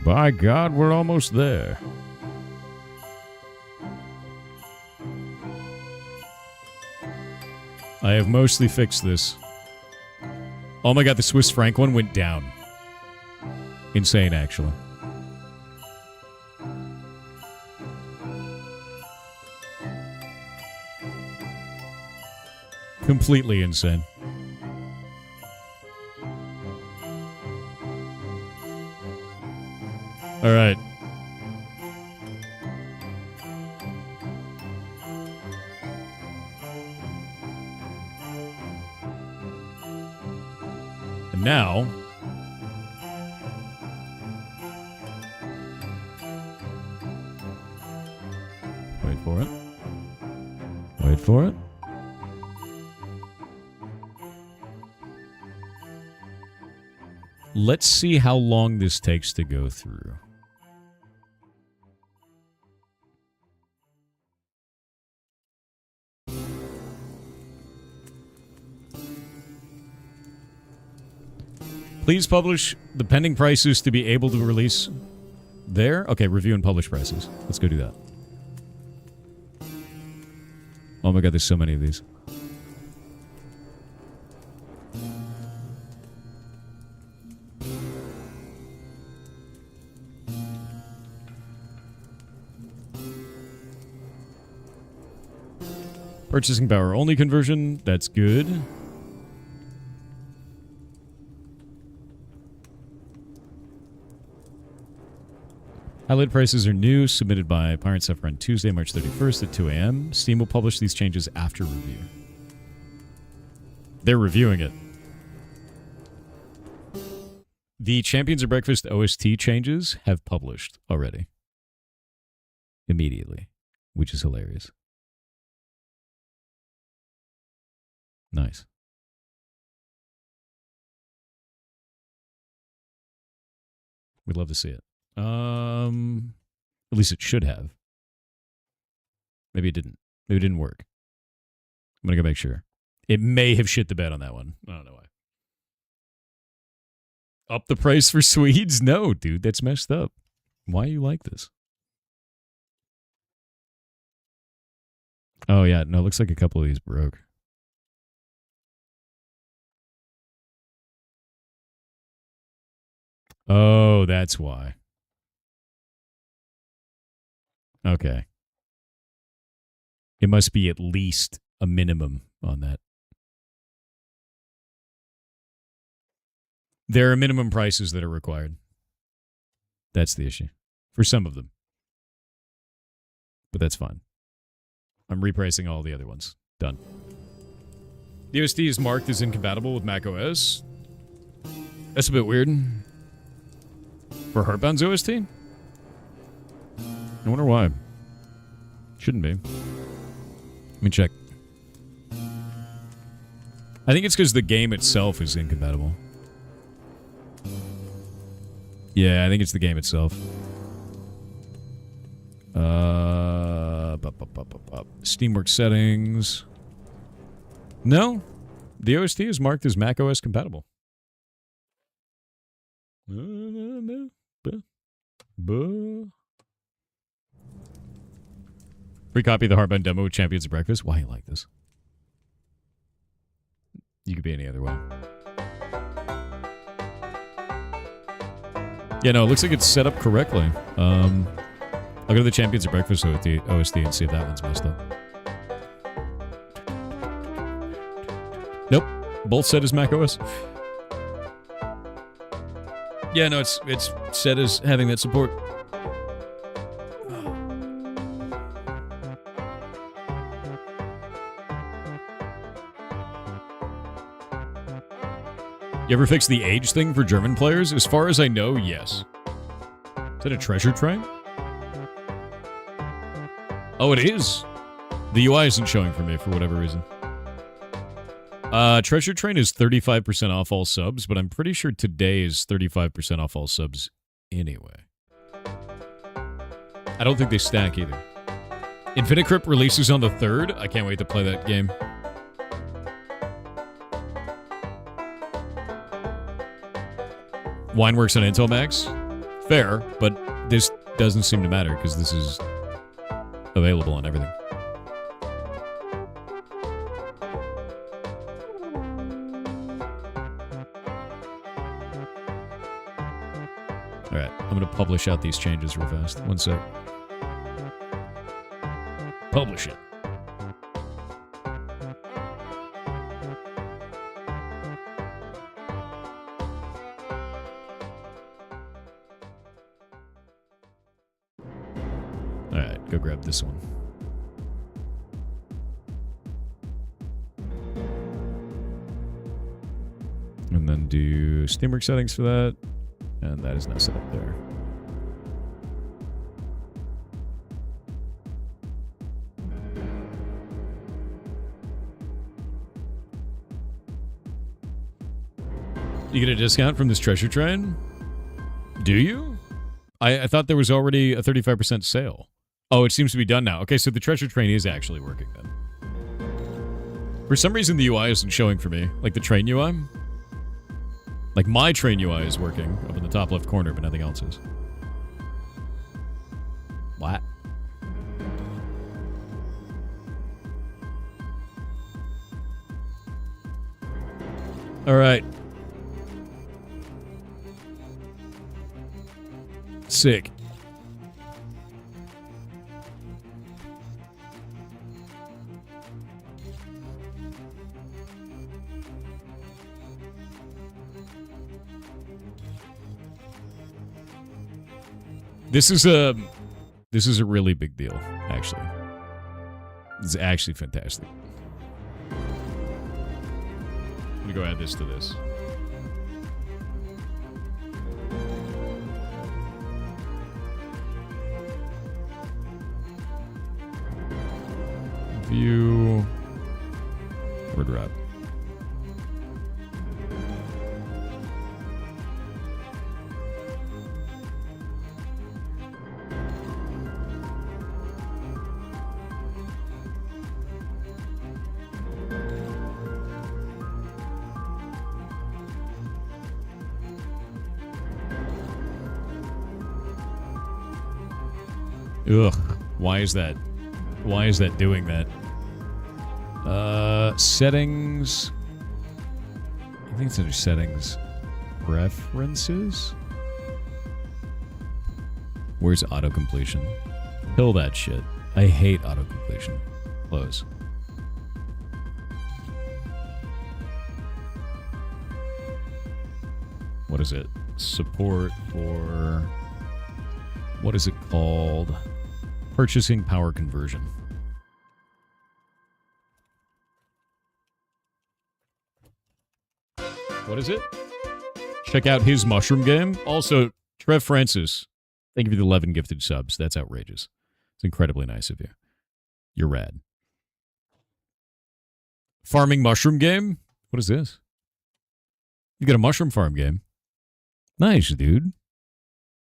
By God, we're almost there. I have mostly fixed this. Oh my God, the Swiss franc one went down. Insane, actually. Completely insane. All right. And now, wait for it. Wait for it. Let's see how long this takes to go through. Please publish the pending prices to be able to release there. Okay, review and publish prices. Let's go do that. Oh my god, there's so many of these. Purchasing power only conversion. That's good. Highlight prices are new, submitted by Pirates Suffer on Tuesday, March 31st at 2 a.m. Steam will publish these changes after review. They're reviewing it. The Champions of Breakfast OST changes have published already. Immediately, which is hilarious. Nice. We'd love to see it. At least it should have. Maybe it didn't. Maybe it didn't work. I'm gonna go make sure. It may have shit the bed on that one. I don't know why. Up the price for Swedes? No, dude, that's messed up. Why are you like this? Oh yeah, no, it looks like a couple of these broke. Oh, that's why. Okay. It must be at least a minimum on that. There are minimum prices that are required. That's the issue. For some of them. But that's fine. I'm repricing all the other ones. Done. The OST is marked as incompatible with macOS. That's a bit weird. For Heartbound's OST? I wonder why. Shouldn't be. Let me check. I think it's because the game itself is incompatible. Yeah, I think it's the game itself. Steamworks settings. No. The OST is marked as macOS compatible. Free copy of the Heartbound demo with Champions of Breakfast. Why you like this? You could be any other way. Yeah, no, it looks like it's set up correctly. I'll go to the Champions of Breakfast OST and see if that one's messed up. Nope. Both set as macOS. Yeah, no, it's set as having that support. You ever fix the age thing for German players? As far as I know, yes. Is that a treasure train? Oh, it is. The UI isn't showing for me for whatever reason. Treasure Train is 35% off all subs, but I'm pretty sure today is 35% off all subs anyway. I don't think they stack either. Infinite Crypt releases on the 3rd. I can't wait to play that game. Wineworks on Intel Max? Fair, but this doesn't seem to matter because this is available on everything. Alright, I'm going to publish out these changes real fast. One sec. Publish it. Alright, go grab this one. And then do Steamworks settings for that. And that is now set up there. You get a discount from this treasure train? Do you? I thought there was already a 35% sale. Oh, it seems to be done now. Okay, so the treasure train is actually working then. For some reason, the UI isn't showing for me. Like the train UI. Like my train UI is working up in the top left corner, but nothing else is. What? All right. Sick. This is a really big deal, actually. It's actually fantastic. I'm gonna go add this to this. View. Word wrap. Ugh. Why is that? Why is that doing that? Settings. I think it's under settings. Preferences? Where's auto-completion? Kill that shit. I hate auto-completion. Close. What is it? Support for... What is it called? Purchasing power conversion. What is it? Check out his mushroom game. Also, Trev Francis, thank you for the 11 gifted subs. That's outrageous. It's incredibly nice of you. You're rad. Farming mushroom game? What is this? You got a mushroom farm game. Nice, dude.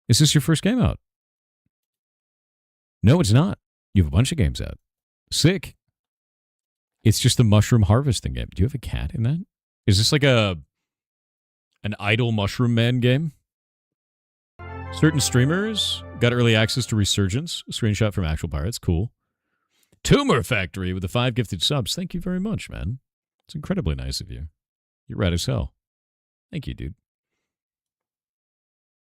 Is this your first game out? No, it's not. You have a bunch of games out. Sick. It's just a mushroom harvesting game. Do you have a cat in that? Is this like an idle mushroom man game? Certain streamers got early access to Resurgence. A screenshot from actual pirates. Cool. Tumor Factory with the 5 gifted subs. Thank you very much, man. It's incredibly nice of you. You're rad as hell. Thank you, dude.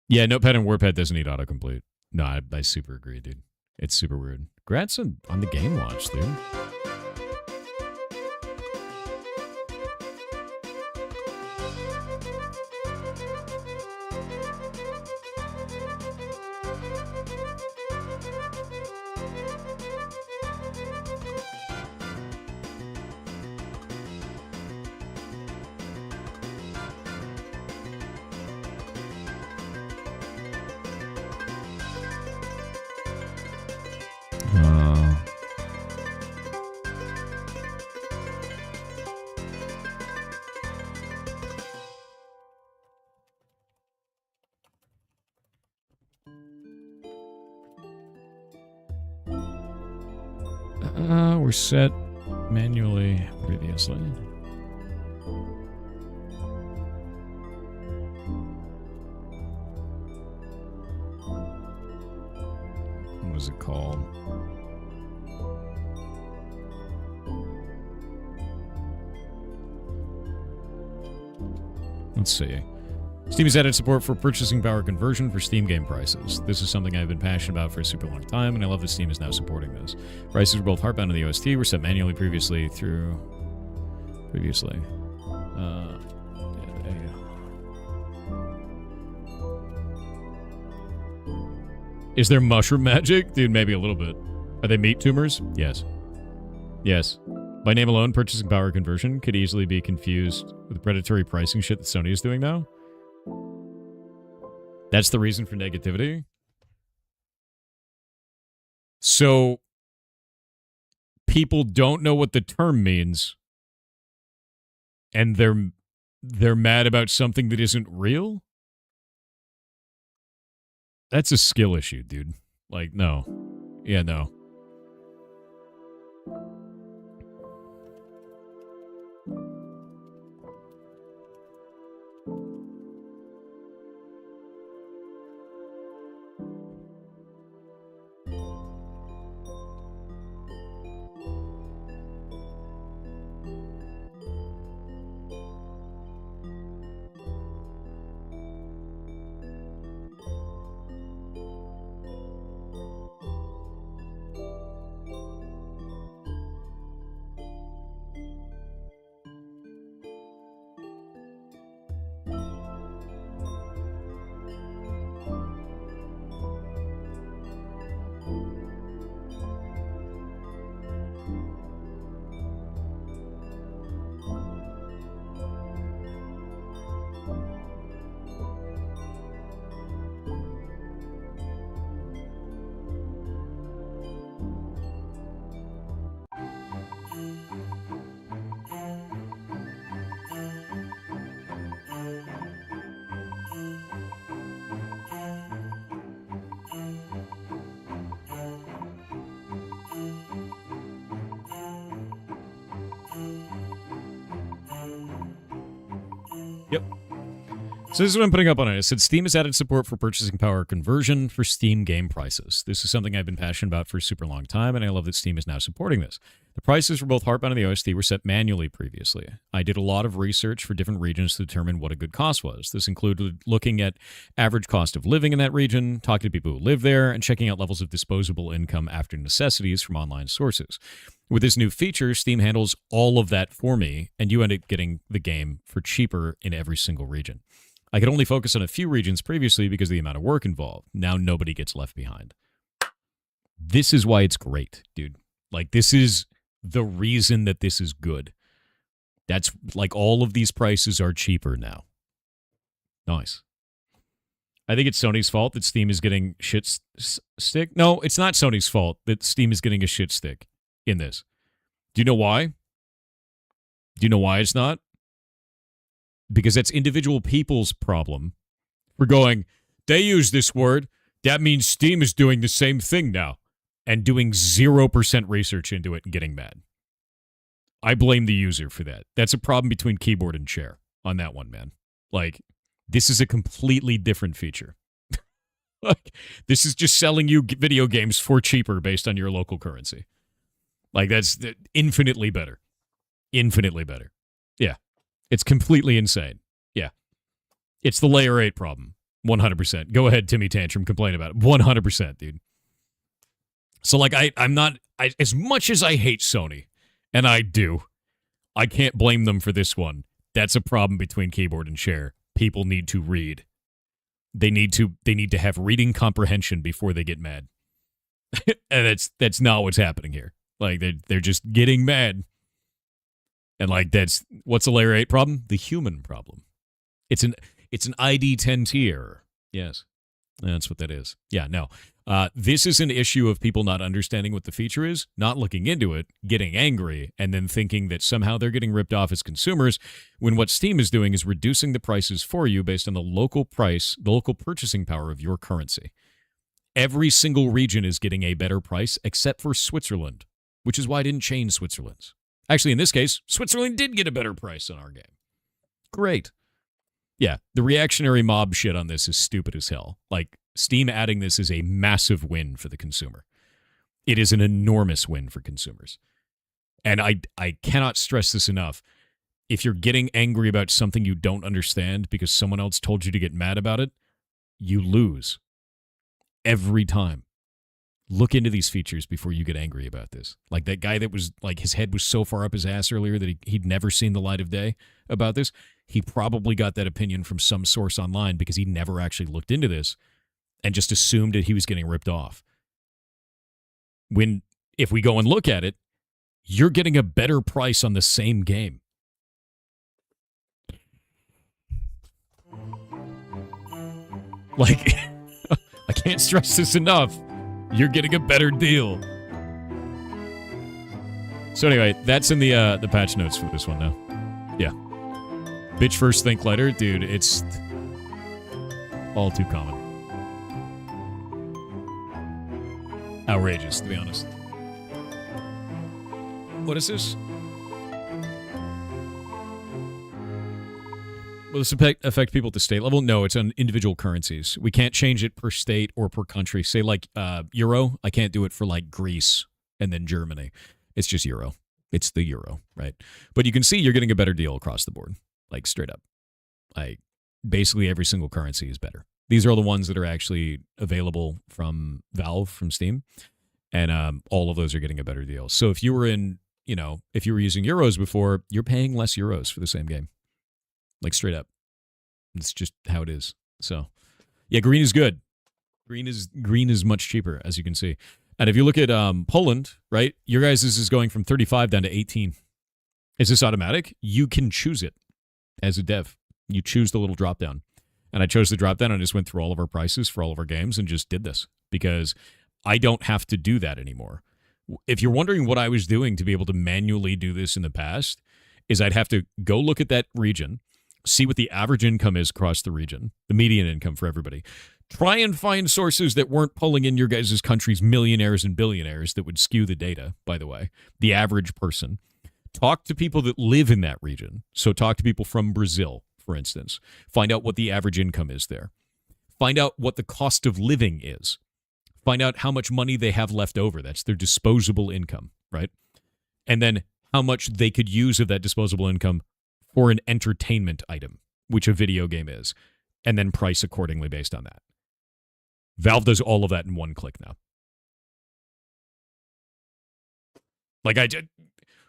Yeah, Notepad and WordPad doesn't need autocomplete. No, I super agree, dude. It's super weird. Congrats on the game launch, dude. We're set manually previously. What is it called? Let's see. Steam has added support for purchasing power conversion for Steam game prices. This is something I've been passionate about for a super long time, and I love that Steam is now supporting this. Prices for both Heartbound and the OST were set manually previously. Is there mushroom magic? Dude, maybe a little bit. Are they meat tumors? Yes. Yes. By name alone, purchasing power conversion could easily be confused with the predatory pricing shit that Sony is doing now. That's the reason for negativity. So, people don't know what the term means, and they're they're mad about something that isn't real? That's a skill issue, dude. Like, no. Yeah, no. Yep. So this is what I'm putting up on it. It said Steam has added support for purchasing power conversion for Steam game prices. This is something I've been passionate about for a super long time, and I love that Steam is now supporting this. The prices for both Heartbound and the OST were set manually previously. I did a lot of research for different regions to determine what a good cost was. This included looking at average cost of living in that region, talking to people who live there, and checking out levels of disposable income after necessities from online sources. With this new feature, Steam handles all of that for me, and you end up getting the game for cheaper in every single region. I could only focus on a few regions previously because of the amount of work involved. Now nobody gets left behind. This is why it's great, dude. Like, this is the reason that this is good. That's like all of these prices are cheaper now. Nice. I think it's Sony's fault that Steam is getting shit stick. No, it's not Sony's fault that Steam is getting a shit stick in this. Do you know why? Do you know why it's not? Because that's individual people's problem. We're going, they use this word. That means Steam is doing the same thing now. And doing 0% research into it and getting mad. I blame the user for that. That's a problem between keyboard and chair on that one, man. Like, this is a completely different feature. Like, this is just selling you video games for cheaper based on your local currency. Like, that's infinitely better. Infinitely better. Yeah. It's completely insane. Yeah. It's the layer 8 problem. 100%. Go ahead, Timmy Tantrum, complain about it. 100%, dude. So, like, I'm not, as much as I hate Sony, and I do, I can't blame them for this one. That's a problem between keyboard and chair. People need to read. They need to have reading comprehension before they get mad. And that's not what's happening here. Like, they're just getting mad. And, like, what's a layer 8 problem? The human problem. It's an ID 10T error. Yes. That's what that is. Yeah, no. This is an issue of people not understanding what the feature is, not looking into it, getting angry, and then thinking that somehow they're getting ripped off as consumers, when what Steam is doing is reducing the prices for you based on the local price, the local purchasing power of your currency. Every single region is getting a better price except for Switzerland, which is why I didn't change Switzerland's. Actually, in this case, Switzerland did get a better price on our game. Great. Yeah, the reactionary mob shit on this is stupid as hell. Like, Steam adding this is a massive win for the consumer. It is an enormous win for consumers. And I cannot stress this enough. If you're getting angry about something you don't understand because someone else told you to get mad about it, you lose. Every time. Look into these features before you get angry about this. Like that guy that was, like, his head was so far up his ass earlier that he'd never seen the light of day about this. He probably got that opinion from some source online because he never actually looked into this and just assumed that he was getting ripped off. When, if we go and look at it, you're getting a better price on the same game. Like, I can't stress this enough. You're getting a better deal. So anyway, that's in the patch notes for this one now. Yeah. Bitch first, think later. Dude, it's all too common. Outrageous, to be honest. What is this? Will this affect people at the state level? No, it's on individual currencies. We can't change it per state or per country. Say like euro, I can't do it for like Greece and then Germany. It's just euro. It's the euro, right? But you can see you're getting a better deal across the board, like straight up. Like basically every single currency is better. These are all the ones that are actually available from Valve, from Steam, and all of those are getting a better deal. So if you were in, if you were using euros before, you're paying less euros for the same game, like straight up. It's just how it is. So yeah, green is good. Green is much cheaper, as you can see. And if you look at Poland, right, your guys' is going from 35 down to 18. Is this automatic? You can choose it as a dev. You choose the little drop down. And I chose the drop down and just went through all of our prices for all of our games and just did this because I don't have to do that anymore. If you're wondering what I was doing to be able to manually do this in the past, is I'd have to go look at that region, see what the average income is across the region, the median income for everybody. Try and find sources that weren't pulling in your guys' country's millionaires and billionaires that would skew the data, by the way, the average person. Talk to people that live in that region. So talk to people from Brazil, for instance. Find out what the average income is there. Find out what the cost of living is. Find out how much money they have left over. That's their disposable income, right? And then how much they could use of that disposable income for an entertainment item, which a video game is, and then price accordingly based on that. Valve does all of that in one click now. Like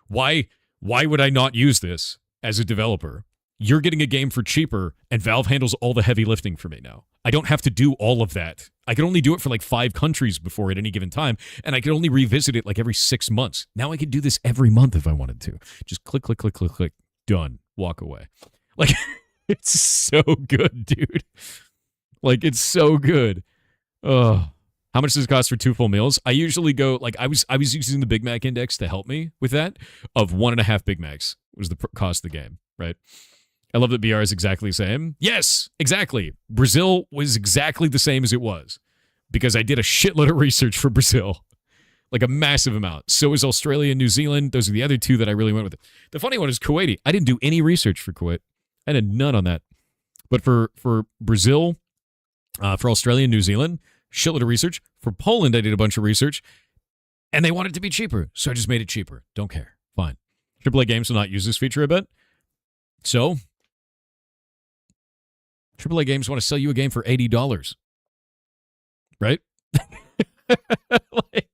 why would I not use this as a developer? You're getting a game for cheaper, and Valve handles all the heavy lifting for me now. I don't have to do all of that. I could only do it for like 5 countries before at any given time, and I could only revisit it like every 6 months. Now I could do this every month if I wanted to. Just click, click, click, click, click. Done. Walk away. Like, it's so good, dude. Like, it's so good. Oh, how much does it cost for 2 full meals? I usually go, like, I was using the Big Mac index to help me with that, of 1.5 Big Macs was the cost of the game, right? I love that BR is exactly the same. Yes, exactly. Brazil was exactly the same as it was because I did a shitload of research for Brazil, like a massive amount. So is Australia and New Zealand. Those are the other 2 that I really went with. The funny one is Kuwaiti. I didn't do any research for Kuwait. I did none on that. But for Brazil, for Australia and New Zealand, shitload of research. For Poland, I did a bunch of research, and they wanted it to be cheaper, so I just made it cheaper. Don't care. Fine. AAA games will not use this feature, I bet. So, AAA games want to sell you a game for $80, right? Like,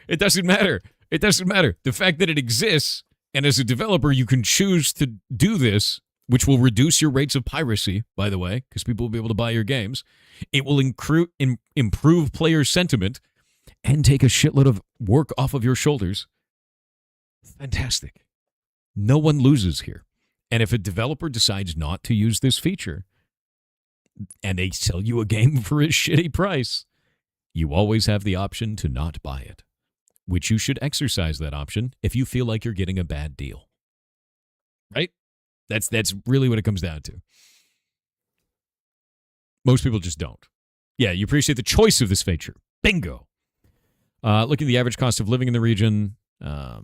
it doesn't matter. It doesn't matter. The fact that it exists, and as a developer, you can choose to do this, which will reduce your rates of piracy, by the way, because people will be able to buy your games. It will improve player sentiment and take a shitload of work off of your shoulders. Fantastic. No one loses here. And if a developer decides not to use this feature and they sell you a game for a shitty price, you always have the option to not buy it, which you should exercise that option if you feel like you're getting a bad deal. Right? That's really what it comes down to. Most people just don't. Yeah, you appreciate the choice of this feature. Bingo. Looking at the average cost of living in the region. Talking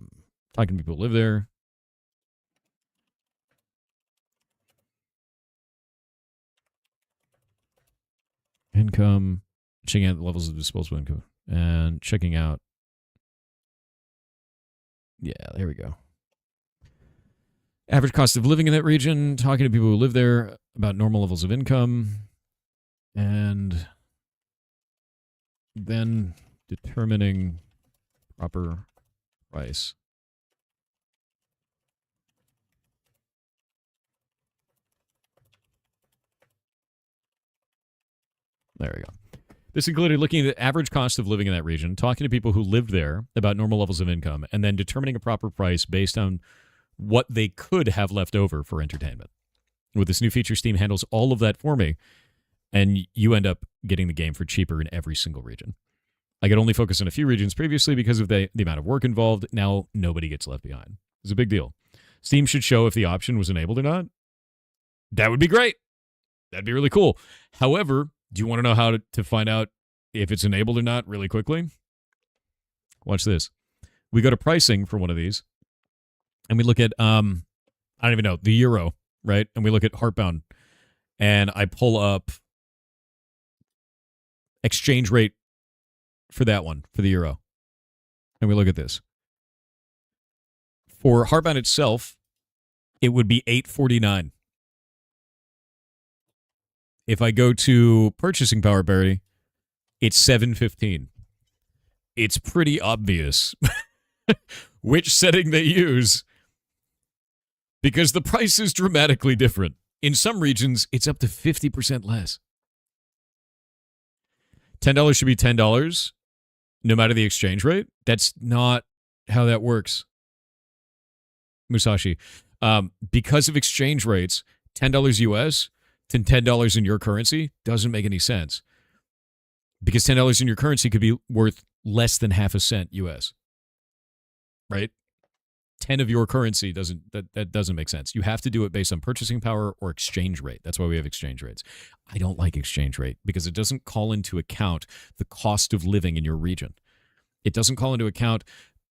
to people who live there. Income. Checking out the levels of disposable income. And checking out. Yeah, there we go. Average cost of living in that region, talking to people who live there about normal levels of income, and then determining proper price. There we go. This included looking at the average cost of living in that region, talking to people who lived there about normal levels of income, and then determining a proper price based on what they could have left over for entertainment. With this new feature, Steam handles all of that for me, and you end up getting the game for cheaper in every single region. I could only focus on a few regions previously because of the amount of work involved. Now, nobody gets left behind. It's a big deal. Steam should show if the option was enabled or not. That would be great. That'd be really cool. However, do you want to know how to find out if it's enabled or not really quickly? Watch this. We go to pricing for one of these, and we look at, I don't even know, the euro, right? And we look at Heartbound, and I pull up exchange rate for that one, for the euro. And we look at this. For Heartbound itself, it would be $8.49. If I go to purchasing power parity, it's $7.15. It's pretty obvious which setting they use because the price is dramatically different. In some regions, it's up to 50% less. $10 should be $10 no matter the exchange rate. That's not how that works, Musashi. Because of exchange rates, $10 US to $10 in your currency doesn't make any sense. Because $10 in your currency could be worth less than half a cent US. Right? 10 of your currency that doesn't make sense. You have to do it based on purchasing power or exchange rate. That's why we have exchange rates. I don't like exchange rate because it doesn't call into account the cost of living in your region. It doesn't call into account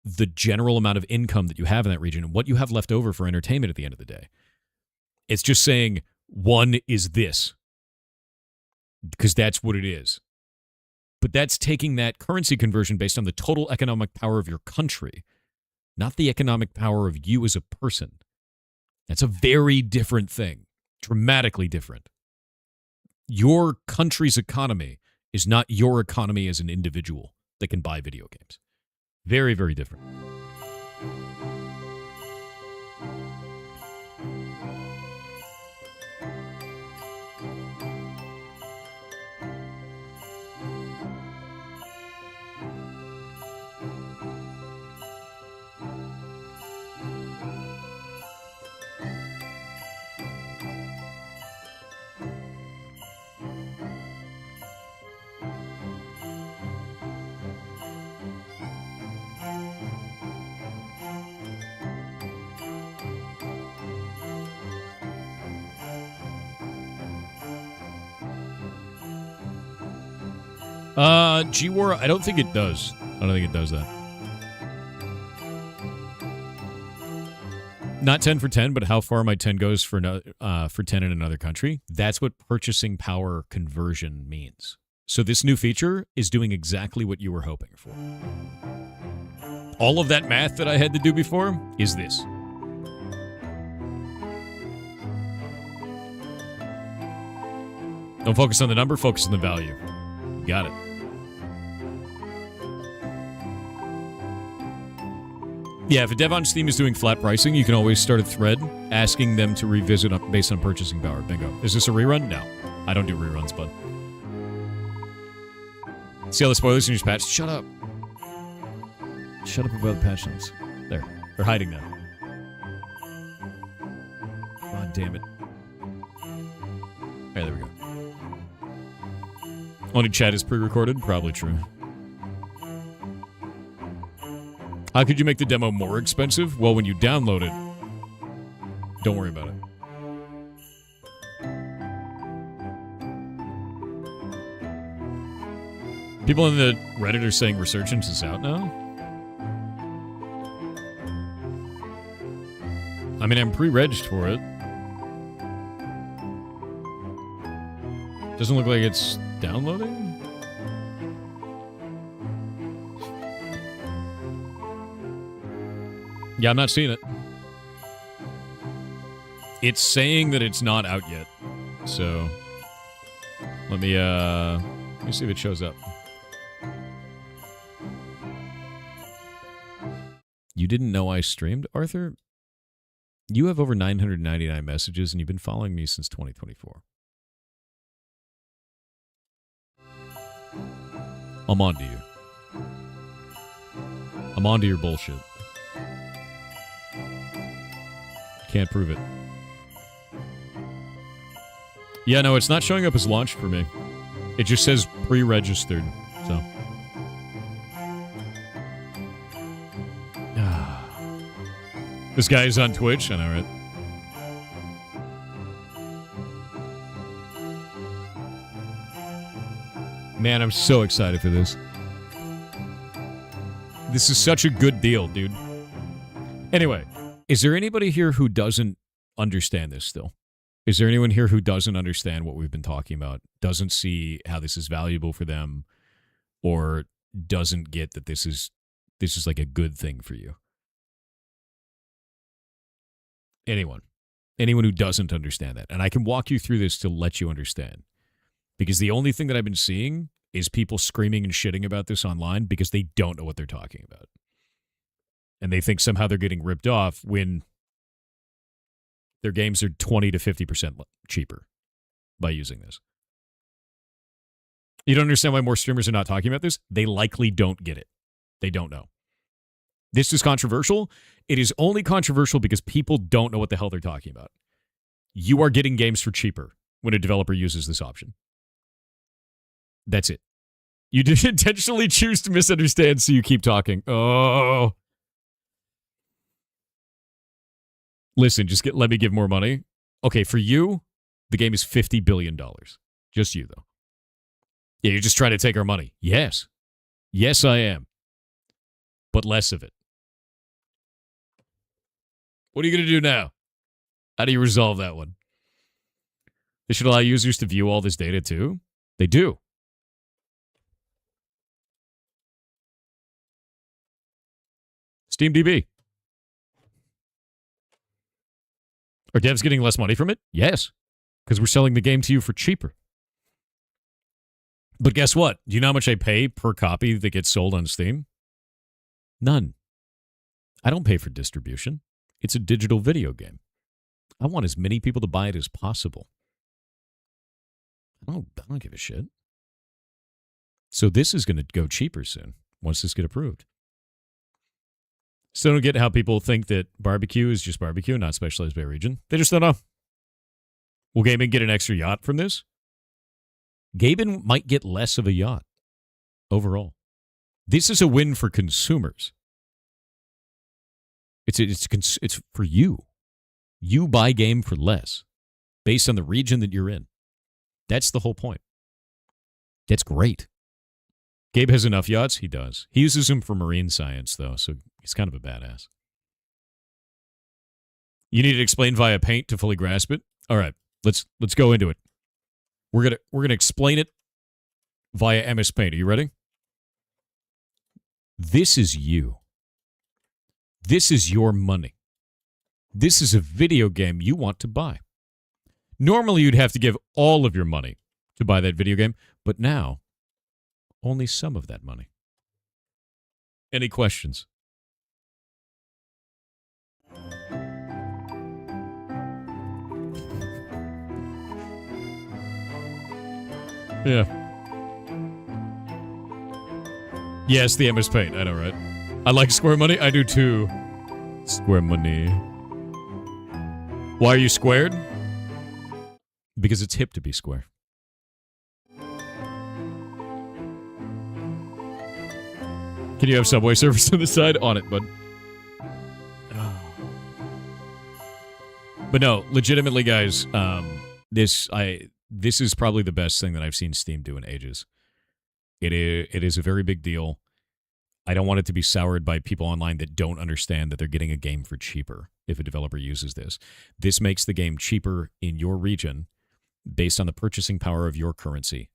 the general amount of income that you have in that region and what you have left over for entertainment at the end of the day. It's just saying one is this because that's what it is. But that's taking that currency conversion based on the total economic power of your country, not the economic power of you as a person. That's a very different thing, dramatically different. Your country's economy is not your economy as an individual that can buy video games. Very, very different. G-War, I don't think it does. I don't think it does that. Not 10 for 10, but how far my 10 goes for 10 in another country. That's what purchasing power conversion means. So this new feature is doing exactly what you were hoping for. All of that math that I had to do before is this. Don't focus on the number, focus on the value. You got it. Yeah, if a dev on Steam is doing flat pricing, you can always start a thread asking them to revisit based on purchasing power. Bingo. Is this a rerun? No. I don't do reruns, bud. See all the spoilers in your patch? Shut up. Shut up about the patch notes. There. They're hiding now. God damn it. Alright, there we go. Only chat is pre-recorded? Probably true. How could you make the demo more expensive? Well, when you download it, don't worry about it. People in the Reddit are saying Resurgence is out now. I mean, I'm pre-regged for it. Doesn't look like it's downloading. Yeah, I'm not seeing it. It's saying that it's not out yet. So let me see if it shows up. You didn't know I streamed, Arthur? You have over 999 messages and you've been following me since 2024. I'm on to you. I'm on to your bullshit. Can't prove it. Yeah, no, it's not showing up as launched for me. It just says pre-registered, so. This guy is on Twitch? I know, right? Man, I'm so excited for this. This is such a good deal, dude. Anyway, is there anybody here who doesn't understand this still? Is there anyone here who doesn't understand what we've been talking about, doesn't see how this is valuable for them, or doesn't get that this is like a good thing for you? Anyone who doesn't understand that. And I can walk you through this to let you understand. Because the only thing that I've been seeing is people screaming and shitting about this online because they don't know what they're talking about. And they think somehow they're getting ripped off when their games are 20 to 50% cheaper by using this. You don't understand why more streamers are not talking about this? They likely don't get it. They don't know. This is controversial. It is only controversial because people don't know what the hell they're talking about. You are getting games for cheaper when a developer uses this option. That's it. You did intentionally choose to misunderstand, so you keep talking. Oh. Listen, let me give more money. Okay, for you, the game is $50 billion. Just you, though. Yeah, you're just trying to take our money. Yes. Yes, I am. But less of it. What are you going to do now? How do you resolve that one? They should allow users to view all this data, too. They do. SteamDB. Are devs getting less money from it? Yes. Because we're selling the game to you for cheaper. But guess what? Do you know how much I pay per copy that gets sold on Steam? None. I don't pay for distribution. It's a digital video game. I want as many people to buy it as possible. I don't give a shit. So this is going to go cheaper soon once this gets approved. Still don't get how people think that barbecue is just barbecue, not specialized by region. They just don't know. Will Gaben get an extra yacht from this? Gaben might get less of a yacht overall. This is a win for consumers. It's for you. You buy game for less based on the region that you're in. That's the whole point. That's great. Gabe has enough yachts? He does. He uses them for marine science, though, so he's kind of a badass. You need it explained via paint to fully grasp it? All right, let's go into it. We're gonna explain it via MS Paint. Are you ready? This is you. This is your money. This is a video game you want to buy. Normally, you'd have to give all of your money to buy that video game, but now, only some of that money. Any questions? Yeah. Yes, the MS Paint. I know, right? I like Square Money. I do too. Square Money. Why are you squared? Because it's hip to be square. Can you have Subway service on the side? On it, bud. But no, legitimately, guys, this is probably the best thing that I've seen Steam do in ages. It is a very big deal. I don't want it to be soured by people online that don't understand that they're getting a game for cheaper if a developer uses this. This makes the game cheaper in your region based on the purchasing power of your currency.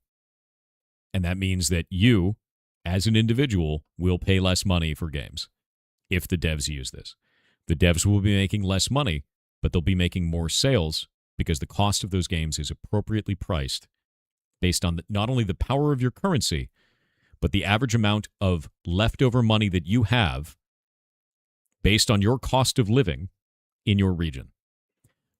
And that means that you, as an individual, will pay less money for games if the devs use this. The devs will be making less money, but they'll be making more sales because the cost of those games is appropriately priced based on not only the power of your currency, but the average amount of leftover money that you have based on your cost of living in your region.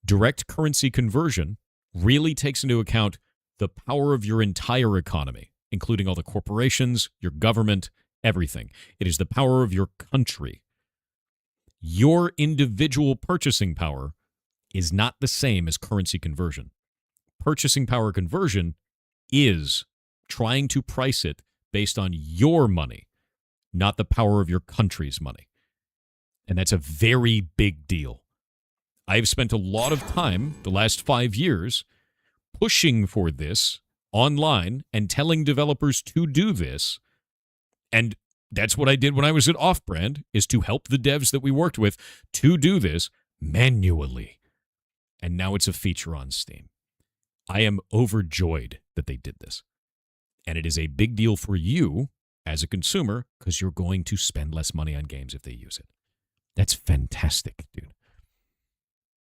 Direct currency conversion really takes into account the power of your entire economy, including all the corporations, your government, everything. It is the power of your country. Your individual purchasing power is not the same as currency conversion. Purchasing power conversion is trying to price it based on your money, not the power of your country's money. And that's a very big deal. I've spent a lot of time, the last 5 years, pushing for this online and telling developers to do this. And that's what I did when I was at Off-Brand, is to help the devs that we worked with to do this manually. And now it's a feature on Steam. I am overjoyed that they did this. And it is a big deal for you as a consumer because you're going to spend less money on games if they use it. That's fantastic, dude.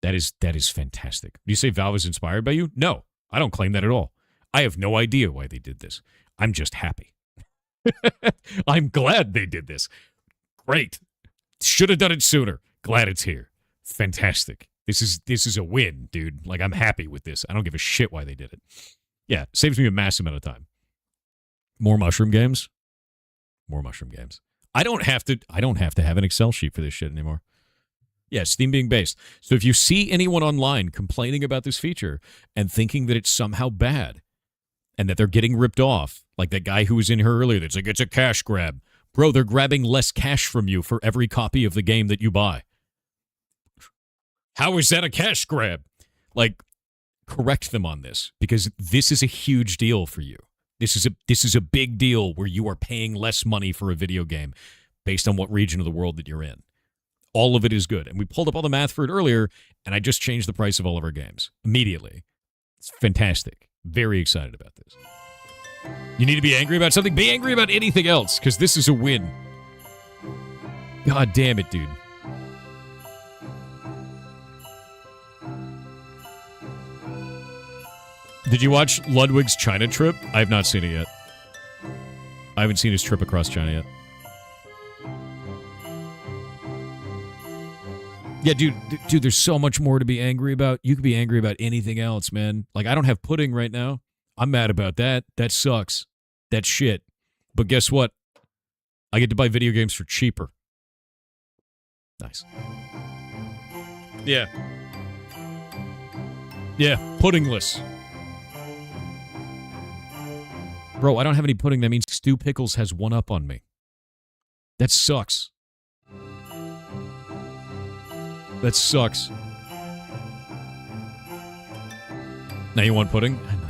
That is fantastic. Do you say Valve is inspired by you? No, I don't claim that at all. I have no idea why they did this. I'm just happy. I'm glad they did this. Great. Should have done it sooner. Glad it's here. Fantastic. This is a win, dude. Like, I'm happy with this. I don't give a shit why they did it. Yeah, saves me a massive amount of time. More mushroom games. More mushroom games. I don't have to have an Excel sheet for this shit anymore. Yeah, Steam being based. So if you see anyone online complaining about this feature and thinking that it's somehow bad and that they're getting ripped off, like that guy who was in here earlier that's like, it's a cash grab. Bro, they're grabbing less cash from you for every copy of the game that you buy. How is that a cash grab? Like, correct them on this, because this is a huge deal for you. This is a big deal where you are paying less money for a video game based on what region of the world that you're in. All of it is good. And we pulled up all the math for it earlier, and I just changed the price of all of our games immediately. It's fantastic. Very excited about this. You need to be angry about something? Be angry about anything else, because this is a win. God damn it, dude. Did you watch Ludwig's China trip? I have not seen it yet. I haven't seen his trip across China yet. Yeah, dude, there's so much more to be angry about. You could be angry about anything else, man. Like, I don't have pudding right now. I'm mad about that. That sucks. That's shit. But guess what? I get to buy video games for cheaper. Nice. Yeah. Yeah, puddingless. Bro, I don't have any pudding. That means Stu Pickles has one up on me. That sucks. That sucks. Now you want pudding? I know.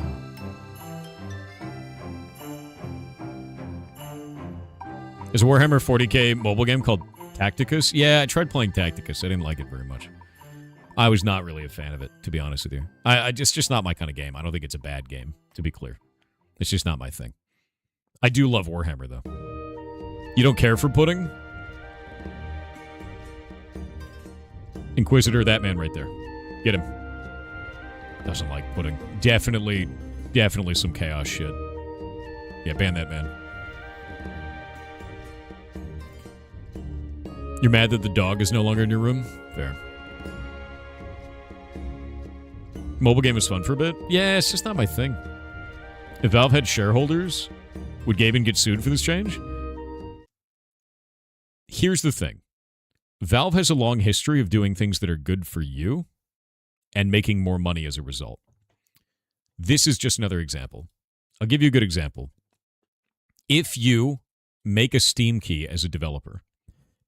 There's a Warhammer 40k mobile game called Tacticus. Yeah, I tried playing Tacticus. I didn't like it very much. I was not really a fan of it, to be honest with you. It's just not my kind of game. I don't think it's a bad game, to be clear. It's just not my thing. I do love Warhammer, though. You don't care for pudding? Inquisitor, that man right there. Get him. Doesn't like pudding. Definitely some chaos shit. Yeah, ban that man. You're mad that the dog is no longer in your room? Fair. Mobile game was fun for a bit? Yeah, it's just not my thing. If Valve had shareholders, would Gaben get sued for this change? Here's the thing. Valve has a long history of doing things that are good for you and making more money as a result. This is just another example. I'll give you a good example. If you make a Steam key as a developer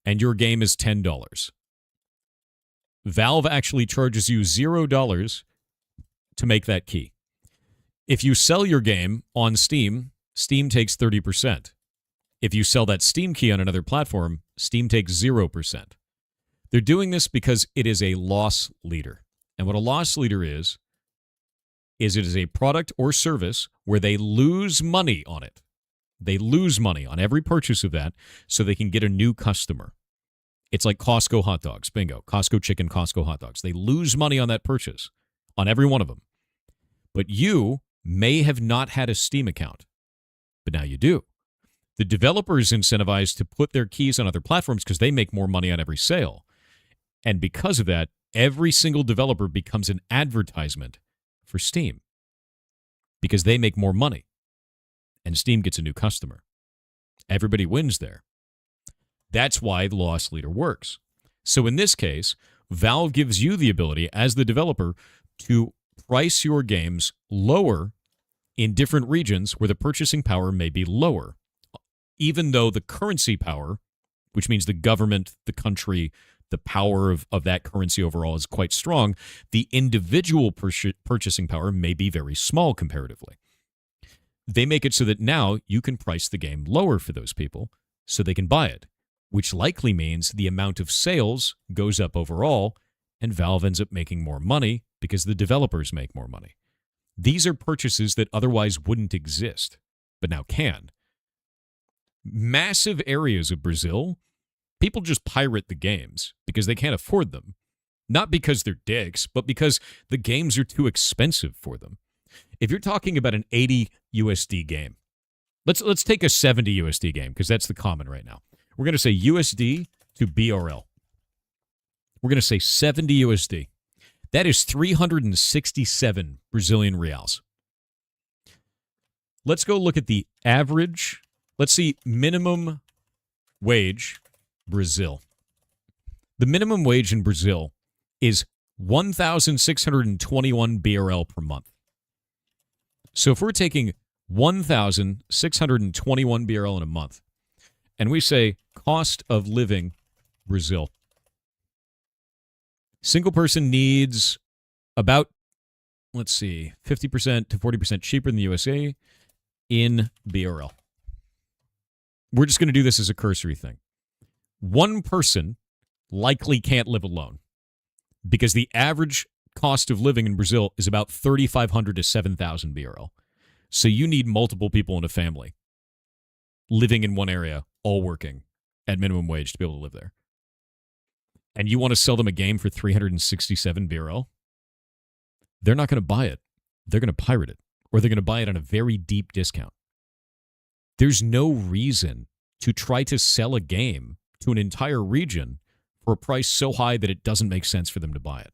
and your game is $10, Valve actually charges you $0 to make that key. If you sell your game on Steam, Steam takes 30%. If you sell that Steam key on another platform, Steam takes 0%. They're doing this because it is a loss leader. And what a loss leader is it is a product or service where they lose money on it. They lose money on every purchase of that so they can get a new customer. It's like Costco hot dogs. Bingo. Costco chicken, Costco hot dogs. They lose money on that purchase, on every one of them. But you may have not had a Steam account, but now you do. The developer is incentivized to put their keys on other platforms because they make more money on every sale. And because of that, every single developer becomes an advertisement for Steam because they make more money and Steam gets a new customer. Everybody wins there. That's why the loss leader works. So in this case, Valve gives you the ability as the developer to price your games lower in different regions where the purchasing power may be lower, even though the currency power, which means the government, the country, the power of that currency overall is quite strong, the individual purchasing power may be very small comparatively. they make it so that now you can price the game lower for those people so they can buy it, which likely means the amount of sales goes up overall, and Valve ends up making more money because the developers make more money. These are purchases that otherwise wouldn't exist, but now can. Massive areas of Brazil, people just pirate the games because they can't afford them. Not because they're dicks, but because the games are too expensive for them. If you're talking about an 80 USD game, let's take a 70 USD game because that's the common right now. We're going to say USD to BRL. We're going to say 70 USD. That is 367 Brazilian reals. Let's go look at the average. Let's see minimum wage Brazil. The minimum wage in Brazil is 1,621 BRL per month. So if we're taking 1,621 BRL in a month, and we say cost of living Brazil, single person needs about, 50% to 40% cheaper than the USA in BRL. We're just going to do this as a cursory thing. One person likely can't live alone because the average cost of living in Brazil is about 3,500 to 7,000 BRL. So you need multiple people in a family living in one area, all working at minimum wage to be able to live there. And you want to sell them a game for 367 BRL? They're not going to buy it. They're going to pirate it, or they're going to buy it on a very deep discount. There's no reason to try to sell a game to an entire region for a price so high that it doesn't make sense for them to buy it.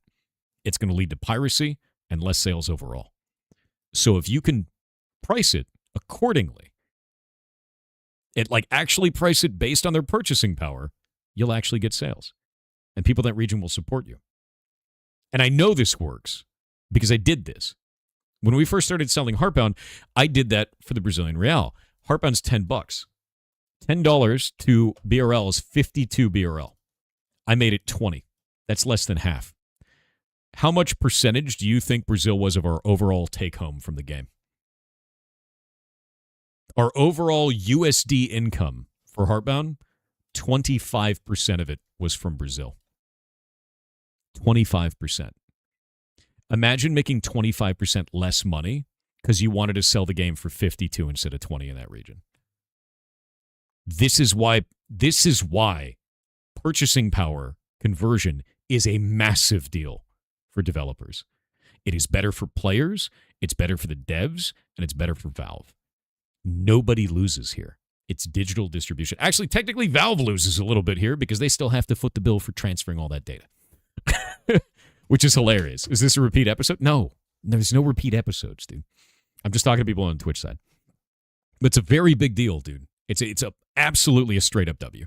It's going to lead to piracy and less sales overall. So if you can price it accordingly, actually price it based on their purchasing power, you'll actually get sales. And people in that region will support you. And I know this works because I did this. When we first started selling Heartbound, I did that for the Brazilian real. Heartbound's $10. $10 to BRL is 52 BRL. I made it 20. That's less than half. How much percentage do you think Brazil was of our overall take-home from the game? Our overall USD income for Heartbound, 25% of it was from Brazil. 25%. Imagine making 25% less money because you wanted to sell the game for 52 instead of 20 in that region. This is why purchasing power conversion is a massive deal for developers. It is better for players, it's better for the devs, and it's better for Valve. Nobody loses here. It's digital distribution. Actually, technically, Valve loses a little bit here because they still have to foot the bill for transferring all that data. Which is hilarious. Is this a repeat episode? No. There's no repeat episodes, dude. I'm just talking to people on the Twitch side. But it's a very big deal, dude. It's absolutely a straight up W.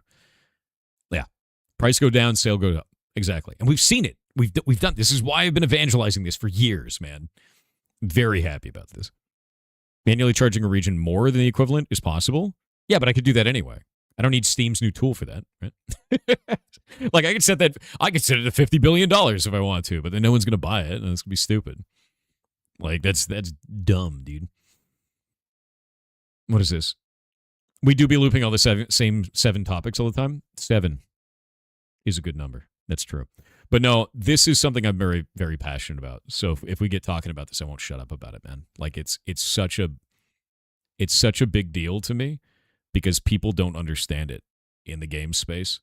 Yeah. Price go down, sale go up. Exactly. And we've seen it. We've done. This is why I've been evangelizing this for years, man. Very happy about this. Manually charging a region more than the equivalent is possible. Yeah, but I could do that anyway. I don't need Steam's new tool for that, right? I could set it to $50 billion if I want to, but then no one's going to buy it, and it's going to be stupid. That's dumb, dude. What is this? We do be looping all the same 7 topics all the time. 7 is a good number. That's true. But no, this is something I'm very, very passionate about. So if we get talking about this, I won't shut up about it, man. It's such a big deal to me because people don't understand it in the game space.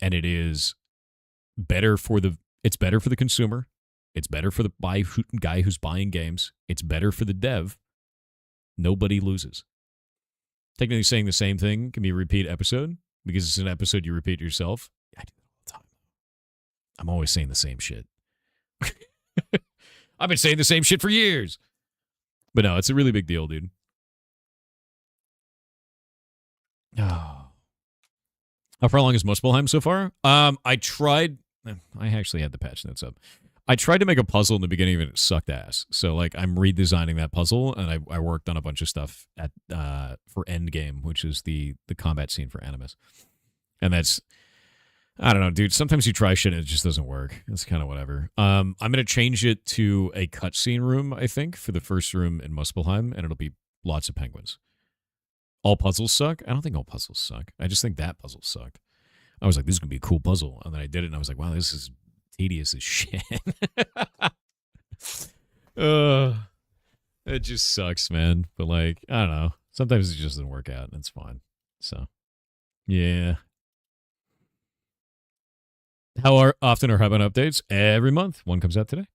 And it is better for the consumer. It's better for the guy who's buying games. It's better for the dev. Nobody loses. Technically saying the same thing can be a repeat episode because it's an episode you repeat yourself. I do that all the time. I'm always saying the same shit. I've been saying the same shit for years. But no, it's a really big deal, dude. Oh. How far along is Muspelheim so far? I tried. I actually had the patch notes up. I tried to make a puzzle in the beginning of it. It sucked ass. So I'm redesigning that puzzle, and I worked on a bunch of stuff for Endgame, which is the combat scene for Animus. And that's, I don't know, dude. Sometimes you try shit and it just doesn't work. It's kind of whatever. I'm gonna change it to a cutscene room, I think, for the first room in Muspelheim, and it'll be lots of penguins. All puzzles suck? I don't think all puzzles suck. I just think that puzzle sucked. I was like, this is going to be a cool puzzle. And then I did it, and I was like, wow, this is tedious as shit. It just sucks, man. But, like, I don't know. Sometimes it just doesn't work out, and it's fine. So, yeah. How often are Heartbound updates? Every month. One comes out today.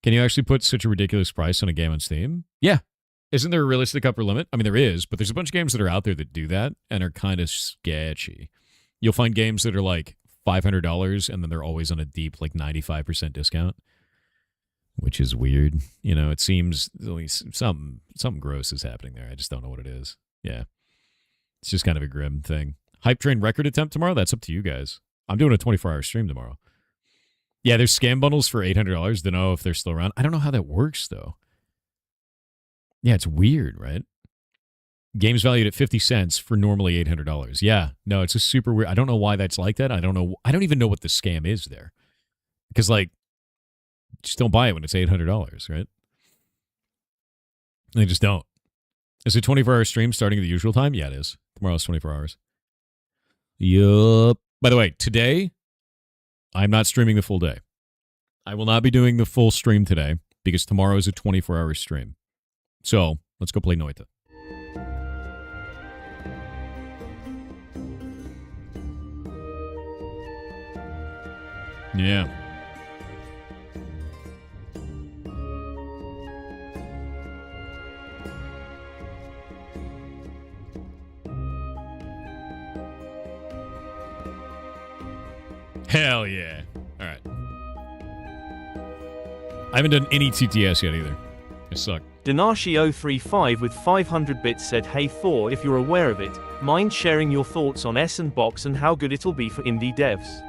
Can you actually put such a ridiculous price on a game on Steam? Yeah. Isn't there a realistic upper limit? I mean, there is, but there's a bunch of games that are out there that do that and are kind of sketchy. You'll find games that are like $500 and then they're always on a deep, like 95% discount, which is weird. You know, it seems at least something gross is happening there. I just don't know what it is. Yeah. It's just kind of a grim thing. Hype Train record attempt tomorrow? That's up to you guys. I'm doing a 24-hour stream tomorrow. Yeah, there's scam bundles for $800. Don't know if they're still around. I don't know how that works, though. Yeah, it's weird, right? Games valued at 50 cents for normally $800. Yeah, no, it's just super weird. I don't know why that's like that. I don't even know what the scam is there. Because, like, just don't buy it when it's $800, right? They just don't. Is it 24-hour stream starting at the usual time? Yeah, it is. Tomorrow's 24 hours. Yup. By the way, today, I'm not streaming the full day. I will not be doing the full stream today because tomorrow is a 24-hour stream. So, let's go play Noita. Yeah. Hell yeah. All right. I haven't done any TTS yet either. I suck. Dinashi035 with 500 bits said, hey Thor, if you're aware of it, mind sharing your thoughts on S and Box and how good it'll be for indie devs.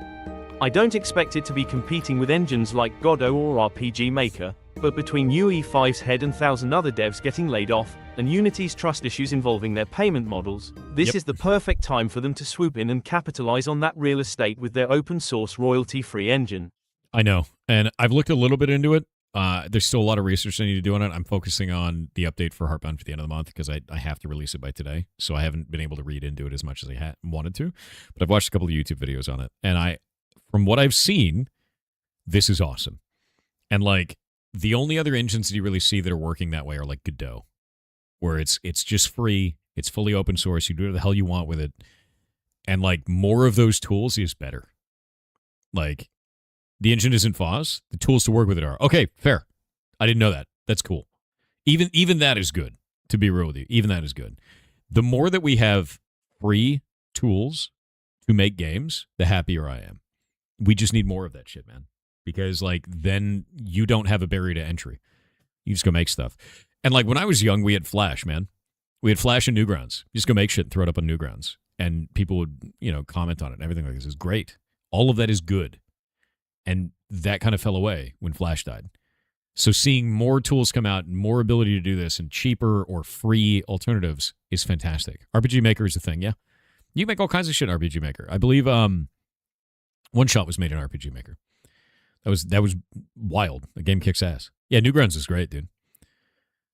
I don't expect it to be competing with engines like Godot or RPG Maker, but between UE5's head and 1,000 other devs getting laid off, and Unity's trust issues involving their payment models, this is the perfect time for them to swoop in and capitalize on that real estate with their open-source royalty-free engine. I know, and I've looked a little bit into it. There's still a lot of research I need to do on it. I'm focusing on the update for Heartbound for the end of the month because I have to release it by today, so I haven't been able to read into it as much as I wanted to. But I've watched a couple of YouTube videos on it, and from what I've seen, this is awesome. And, like, the only other engines that you really see that are working that way are like Godot, where it's just free, it's fully open source, you do whatever the hell you want with it, and, like, more of those tools is better. Like, the engine isn't FOSS, the tools to work with it are. Okay, fair. I didn't know that. That's cool. Even that is good, to be real with you. Even that is good. The more that we have free tools to make games, the happier I am. We just need more of that shit, man. Because, like, then you don't have a barrier to entry. You just go make stuff. And, like, when I was young, we had Flash, man. We had Flash and Newgrounds. You just go make shit and throw it up on Newgrounds. And people would, comment on it and everything like this. Is great. All of that is good. And that kind of fell away when Flash died. So seeing more tools come out and more ability to do this and cheaper or free alternatives is fantastic. RPG Maker is a thing, yeah? You can make all kinds of shit in RPG Maker. I believe One Shot was made in RPG Maker. That was wild. The game kicks ass. Yeah, Newgrounds is great, dude.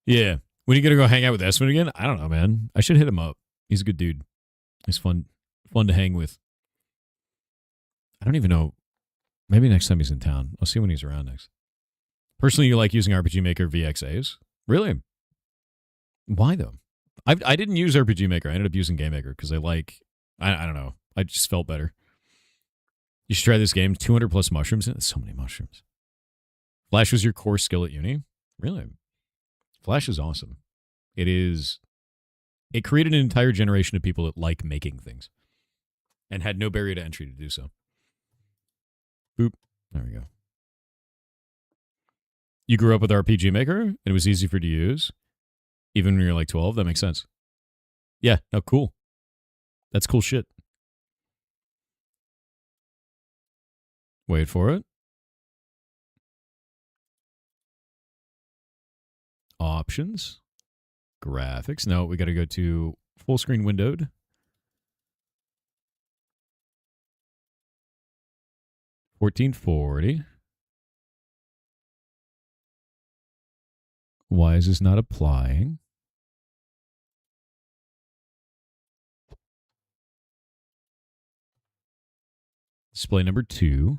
Yeah. When are you going to go hang out with Esmond again? I don't know, man. I should hit him up. He's a good dude. He's fun to hang with. I don't even know. Maybe next time he's in town. I'll see when he's around next. Personally, you like using RPG Maker VXAs? Really? Why, though? I didn't use RPG Maker. I ended up using Game Maker because I don't know. I just felt better. You should try this game. 200 plus mushrooms. There's so many mushrooms. Flash was your core skill at uni? Really? Flash is awesome. It created an entire generation of people that like making things and had no barrier to entry to do so. Boop. There we go. You grew up with RPG Maker and it was easy for you to use even when you're like 12? That makes sense. Yeah. No, cool. That's cool shit. Wait for it. Options. Graphics. No, we got to go to full screen windowed. $14.40. Why is this not applying? Display number 2.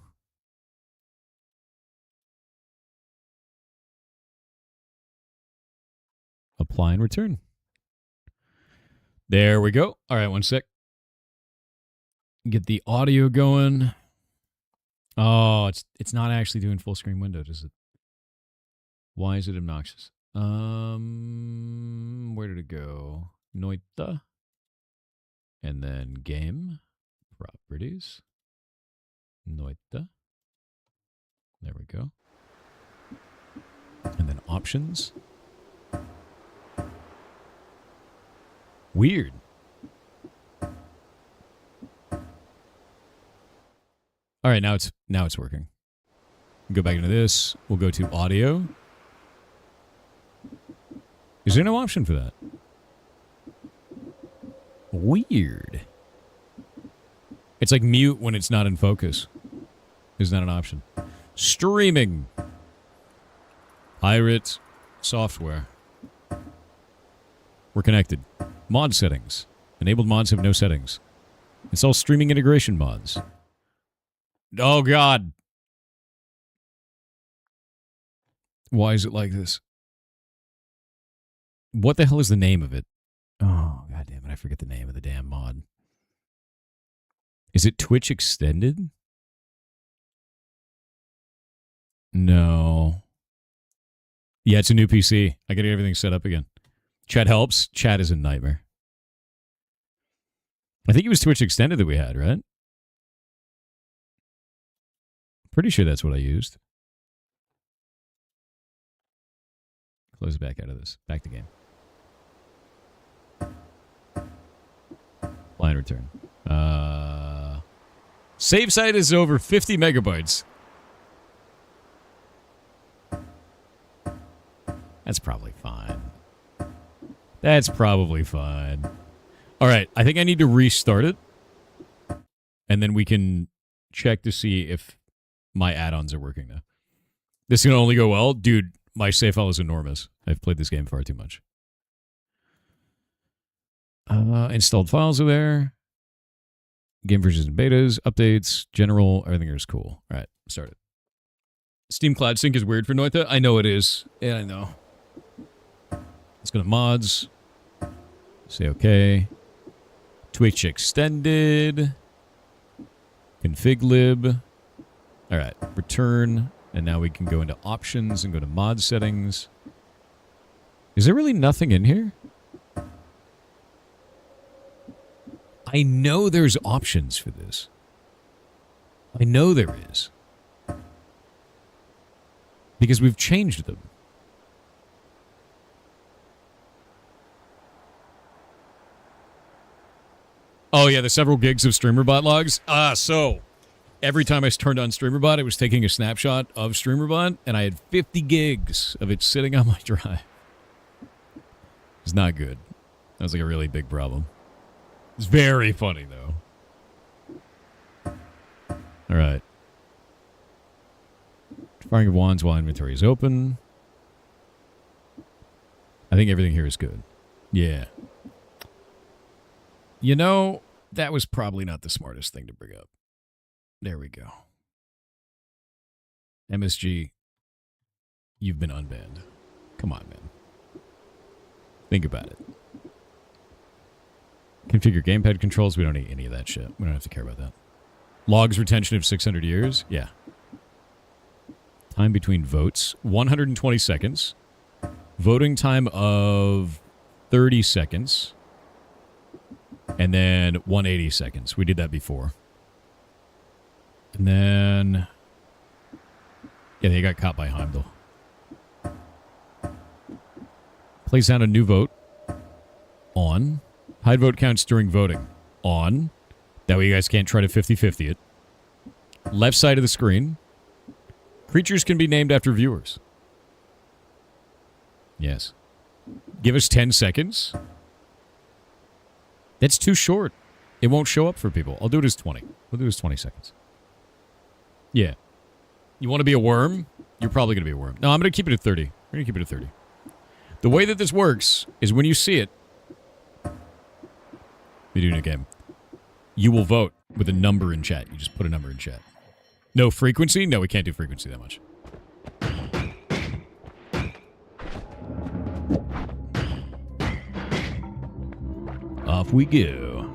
Apply and return. There we go. All right, one sec. Get the audio going. Oh, it's not actually doing full screen window, is it? Why is it obnoxious? Where did it go? Noita. And then game. Properties. Noita. There we go. And then options. Weird. All right, now it's working. Go back into this. We'll go to audio. Is there no option for that? Weird. It's like mute when it's not in focus. Is not an option. Streaming. Pirate software. We're connected. Mod settings. Enabled mods have no settings. It's all streaming integration mods. Oh, God. Why is it like this? What the hell is the name of it? Oh, God damn it. I forget the name of the damn mod. Is it Twitch Extended? No. Yeah, it's a new PC. I gotta get everything set up again. Chat helps. Chat is a nightmare. I think it was Twitch Extended that we had, right? Pretty sure that's what I used. Close back out of this. Back to game. Line return. Save site is over 50 megabytes. That's probably fine. That's probably fine. All right, I think I need to restart it. And then we can check to see if my add-ons are working now. This can only go well. Dude, my save file is enormous. I've played this game far too much. Installed files are there. Game versions and betas, updates, general, everything is cool. All right, start it. Steam Cloud Sync is weird for Noita. I know it is. Yeah, I know. Let's go to mods. Say okay. Twitch Extended. Config lib. All right, return. And now we can go into options and go to mod settings. Is there really nothing in here? I know there's options for this. I know there is. Because we've changed them. Oh, yeah, the several gigs of StreamerBot logs. So every time I turned on StreamerBot, it was taking a snapshot of StreamerBot, and I had 50 gigs of it sitting on my drive. It's not good. That was like a really big problem. It's very funny, though. All right. Firing of wands while inventory is open. I think everything here is good. Yeah. You know, that was probably not the smartest thing to bring up. There we go. MSG, you've been unbanned. Come on, man. Think about it. Configure gamepad controls. We don't need any of that shit. We don't have to care about that. Logs retention of 600 years. Yeah. Time between votes. 120 seconds. Voting time of 30 seconds. And then 180 seconds. We did that before. And then... yeah, they got caught by Heimdall. Place down a new vote. On. Hide vote counts during voting. On. That way you guys can't try to 50-50 it. Left side of the screen. Creatures can be named after viewers. Yes. Give us 10 seconds. That's too short. It won't show up for people. I'll do it as 20. We'll do it as 20 seconds. Yeah. You want to be a worm? You're probably going to be a worm. No, I'm going to keep it at 30. We're going to keep it at 30. The way that this works is when you see it... we're doing a game. you will vote with a number in chat. You just put a number in chat. No frequency? No, we can't do frequency that much. Off we go.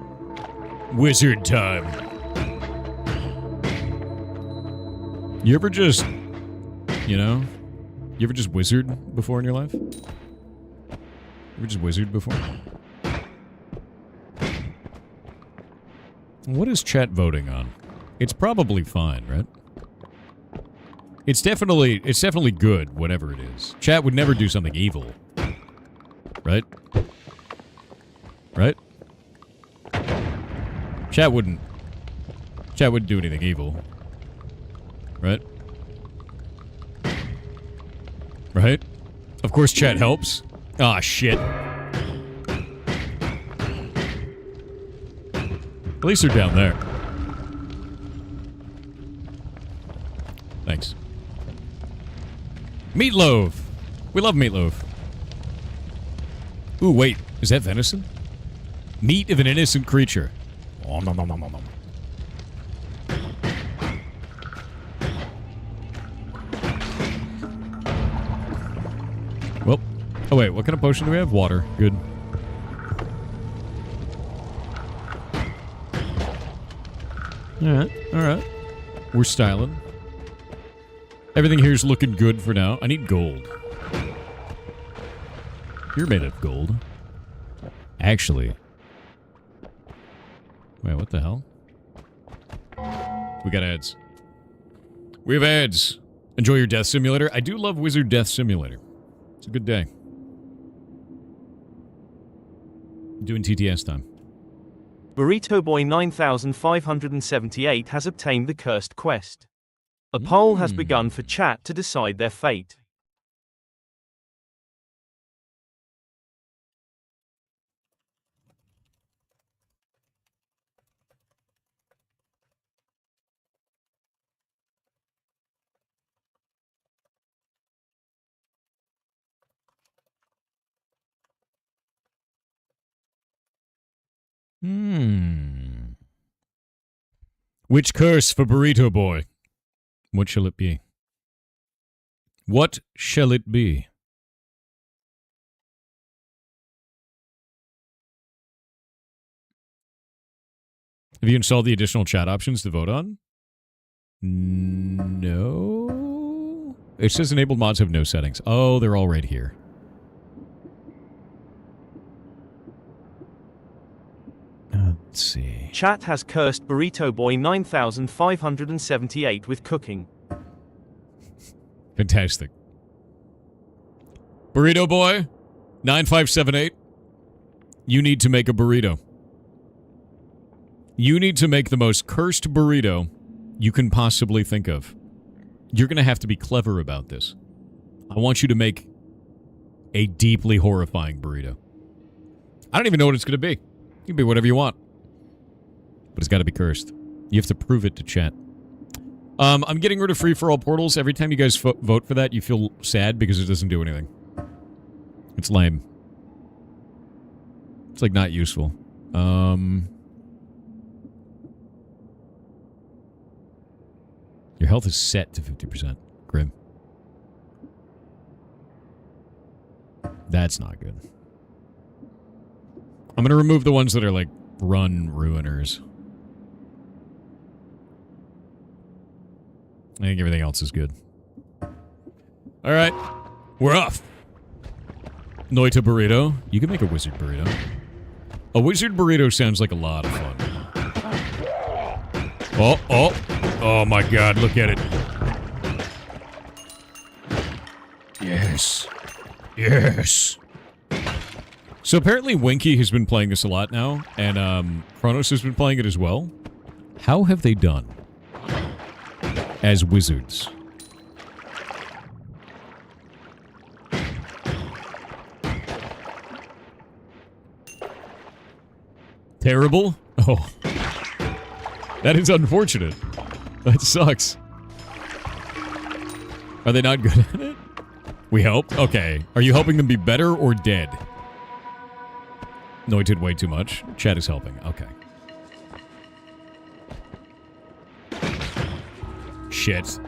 Wizard time. You ever just, you know, you ever just wizard before in your life? You ever just wizard before? What is chat voting on? It's probably fine, right? It's definitely good, whatever it is. Chat would never do something evil. Right? Right? Chat wouldn't do anything evil. Right? Right? Of course chat helps. Ah, shit. At least they're down there. Thanks. Meatloaf! We love meatloaf. Ooh, wait. Is that venison? Meat of an innocent creature. Oh, nom, nom, nom, nom, nom. Well, oh wait, what kind of potion do we have? Water. Good. Alright, alright. We're styling. Everything here's looking good for now. I need gold. You're made of gold. Actually. Wait, what the hell? We got ads. We have ads. Enjoy your death simulator. I do love Wizard Death Simulator. It's a good day. Doing TTS time. Burrito Boy 9578 has obtained the cursed quest. A poll has begun for chat to decide their fate. Which curse for Burrito Boy? What shall it be? What shall it be? Have you installed the additional chat options to vote on? No. It says enabled mods have no settings. Oh, they're all right here. Let's see. Chat has cursed Burrito Boy 9578 with cooking. Fantastic. Burrito Boy 9578. You need to make a burrito. You need to make the most cursed burrito you can possibly think of. You're going to have to be clever about this. I want you to make a deeply horrifying burrito. I don't even know what it's going to be. It can be whatever you want. But it's got to be cursed. You have to prove it to chat. I'm getting rid of free-for-all portals. Every time you guys vote for that, you feel sad because it doesn't do anything. It's lame. It's, like, not useful. Your health is set to 50%. Grim. That's not good. I'm gonna remove the ones that are, like, run ruiners. I think everything else is good. Alright. We're off. Noita burrito. You can make a wizard burrito. A wizard burrito sounds like a lot of fun. Oh my god, look at it. Yes. Yes. So apparently Winky has been playing this a lot now, and Kronos has been playing it as well. How have they done as wizards? Terrible? Oh. That is unfortunate. That sucks. Are they not good at it? We helped? Okay. Are you helping them be better or dead? No, I did way too much. Chat is helping. Okay. shit.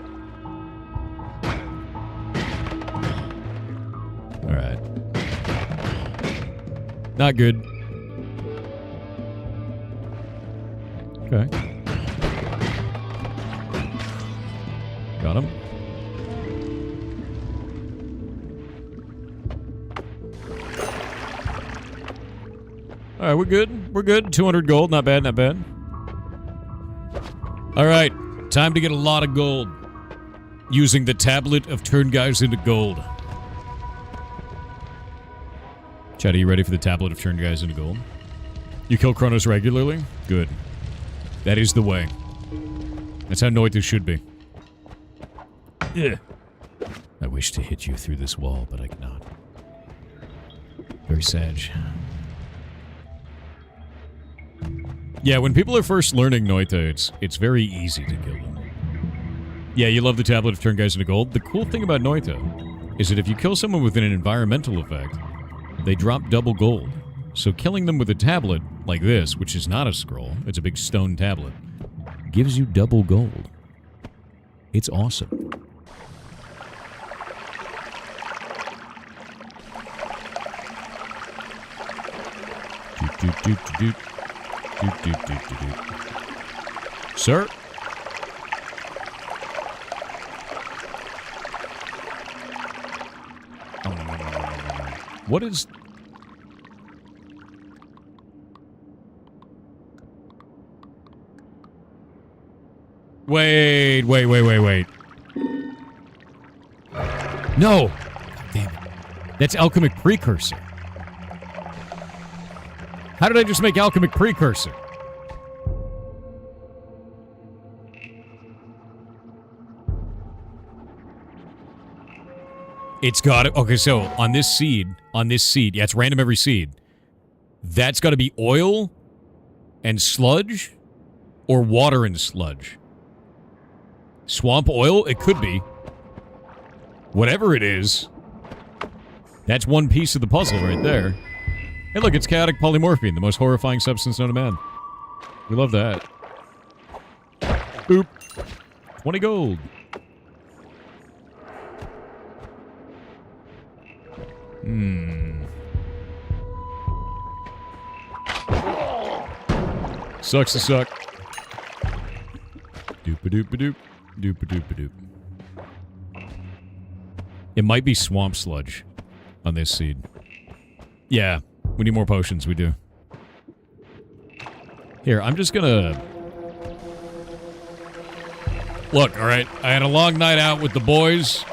Alright. Not good. Okay. Got him. Alright, we're good. We're good. 200 gold. Not bad, not bad. Alright. Time to get a lot of gold. Using the tablet of turn guys into gold. Chad, are you ready for the tablet of turn guys into gold? You kill Kronos regularly? Good. That is the way. That's how Noita should be. Ugh. I wish to hit you through this wall, but I cannot. Very sad. Yeah, when people are first learning Noita, it's very easy to kill them. Yeah, you love the tablet of turn guys into gold. The cool thing about Noita is that if you kill someone with an environmental effect, they drop double gold. So killing them with a tablet like this, which is not a scroll, it's a big stone tablet, gives you double gold. It's awesome. Sir? What is... Wait. No! God damn it. That's alchemic precursor. How did I just make alchemic precursor? It's got it. Okay, so on this seed, yeah, it's random every seed. That's got to be oil and sludge or water and sludge. Swamp oil? It could be. Whatever it is. That's one piece of the puzzle right there. Hey, look, it's chaotic polymorphine, the most horrifying substance known to man. We love that. Boop. 20 gold. Sucks to suck. Doop-a-doop-a-doop. Doop-a-doop-a-doop. It might be swamp sludge on this seed. Yeah, we need more potions, we do. Here, I'm just gonna... Look, alright, I had a long night out with the boys.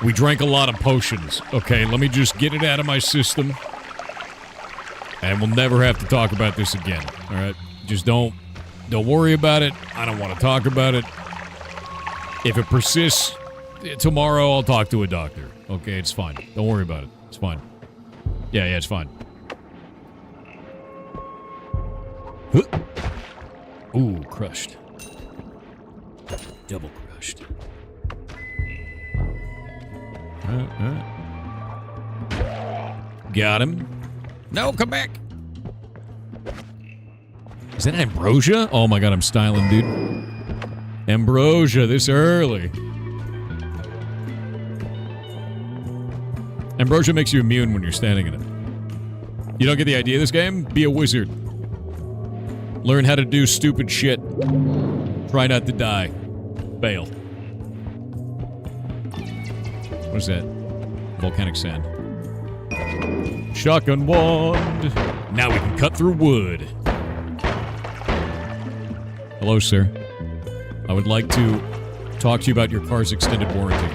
We drank a lot of potions. Okay, let me just get it out of my system. And we'll never have to talk about this again, alright? Just don't worry about it. I don't want to talk about it. If it persists, tomorrow I'll talk to a doctor. Okay, it's fine. Don't worry about it. It's fine. Yeah, it's fine. Ooh, crushed. Double crushed. Got him. No, come back. Is that ambrosia? Oh my god, I'm styling, dude. Ambrosia this early. Ambrosia makes you immune when you're standing in it. You don't get the idea of this game? Be a wizard. Learn how to do stupid shit. Try not to die. Fail. What is that? Volcanic sand. Shotgun wand. Now we can cut through wood. Hello, sir. I would like to talk to you about your car's extended warranty.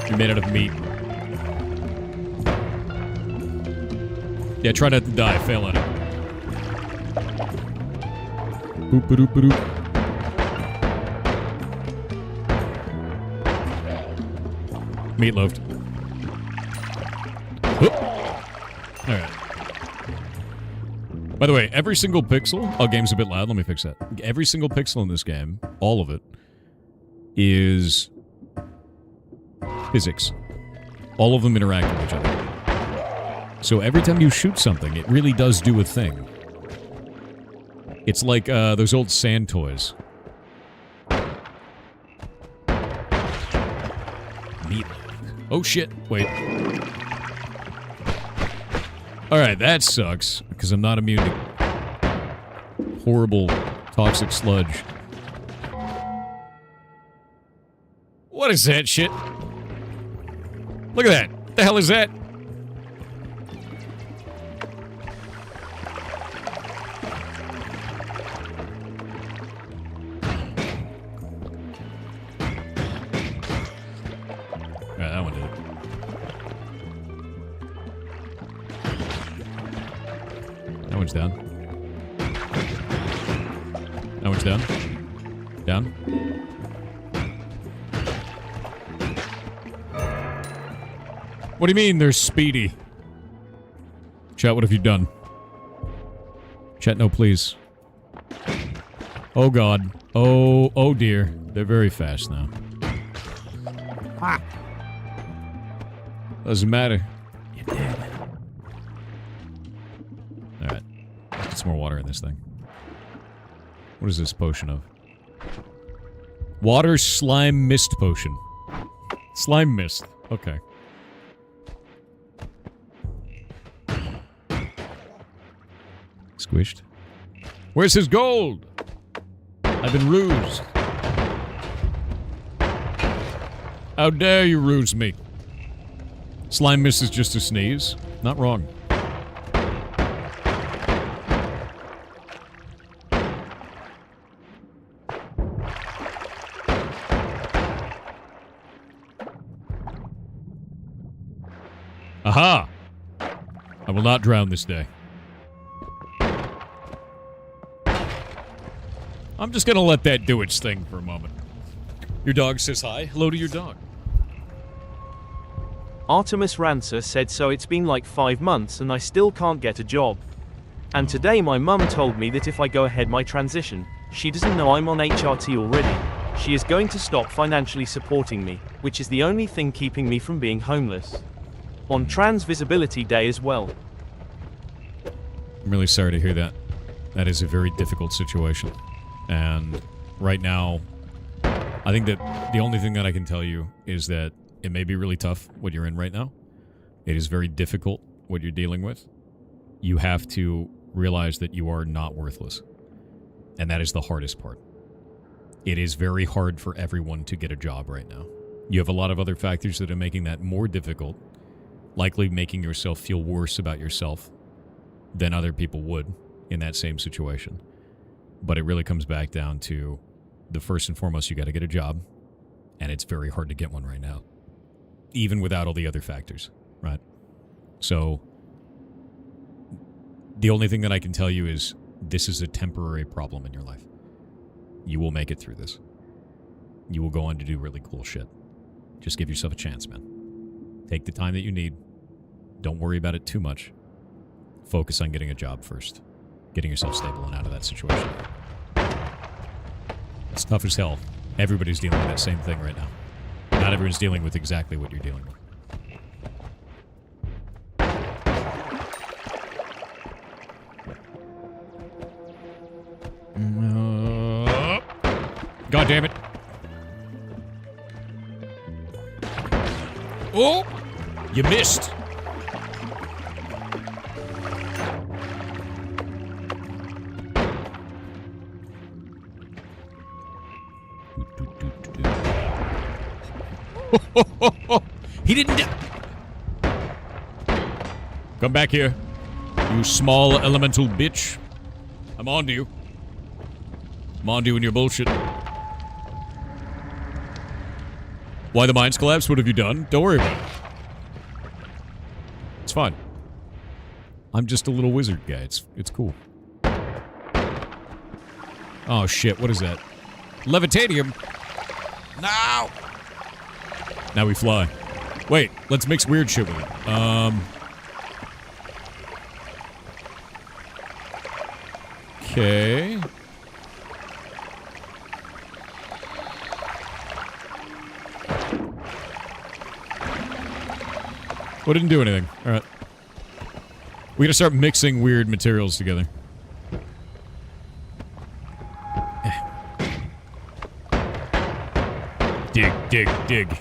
You're made out of meat. Yeah, try not to die. Fail at it. Boop-a-doop-a-doop. Meatloaf. Alright. By the way, every single pixel... Oh, game's a bit loud. Let me fix that. Every single pixel in this game, all of it, is physics. All of them interact with each other. So every time you shoot something, it really does do a thing. It's like those old sand toys. Meat. Oh, shit. Wait. Alright, that sucks, because I'm not immune to horrible, toxic sludge. What is that shit? Look at that. What the hell is that? Alright, that one did it. That one's down. That one's down. Down. What do you mean they're speedy? Chat, what have you done? Chat, no, please. Oh, God. Oh dear. They're very fast now. Ah. Doesn't matter. You're dead. Alright. Get some more water in this thing. What is this potion of? Water slime mist potion. Slime mist. Okay. Squished. Where's his gold? I've been rused. How dare you ruse me? Slime mist is just a sneeze. Not wrong. Aha! I will not drown this day. I'm just gonna let that do its thing for a moment. Your dog says hi. Hello to your dog. Artemis Rancer said, so it's been like 5 months and I still can't get a job. And today my mum told me that if I go ahead my transition, she doesn't know I'm on HRT already. She is going to stop financially supporting me, which is the only thing keeping me from being homeless. On Trans Visibility Day as well. I'm really sorry to hear that. That is a very difficult situation. And right now, I think that the only thing that I can tell you is that it may be really tough what you're in right now. It is very difficult what you're dealing with. You have to realize that you are not worthless. And that is the hardest part. It is very hard for everyone to get a job right now. You have a lot of other factors that are making that more difficult, likely making yourself feel worse about yourself than other people would in that same situation. But it really comes back down to the first and foremost, you got to get a job, and it's very hard to get one right now, even without all the other factors, right? So the only thing that I can tell you is this is a temporary problem in your life. You will make it through this. You will go on to do really cool shit. Just give yourself a chance, man. Take the time that you need. Don't worry about it too much. Focus on getting a job first. Getting yourself stable and out of that situation. It's tough as hell. Everybody's dealing with that same thing right now. Not everyone's dealing with exactly what you're dealing with. God damn it. Oh! You missed. He didn't Come back here, you small elemental bitch. I'm on to you. I'm on to you and your bullshit. Why the mines collapsed? What have you done? Don't worry about it. It's fine. I'm just a little wizard guy. It's cool. Oh shit, what is that? Levitanium? No! Now we fly. Wait, let's mix weird shit with it. Okay. Well, didn't do anything. Alright. We gotta start mixing weird materials together. Dig, dig, dig.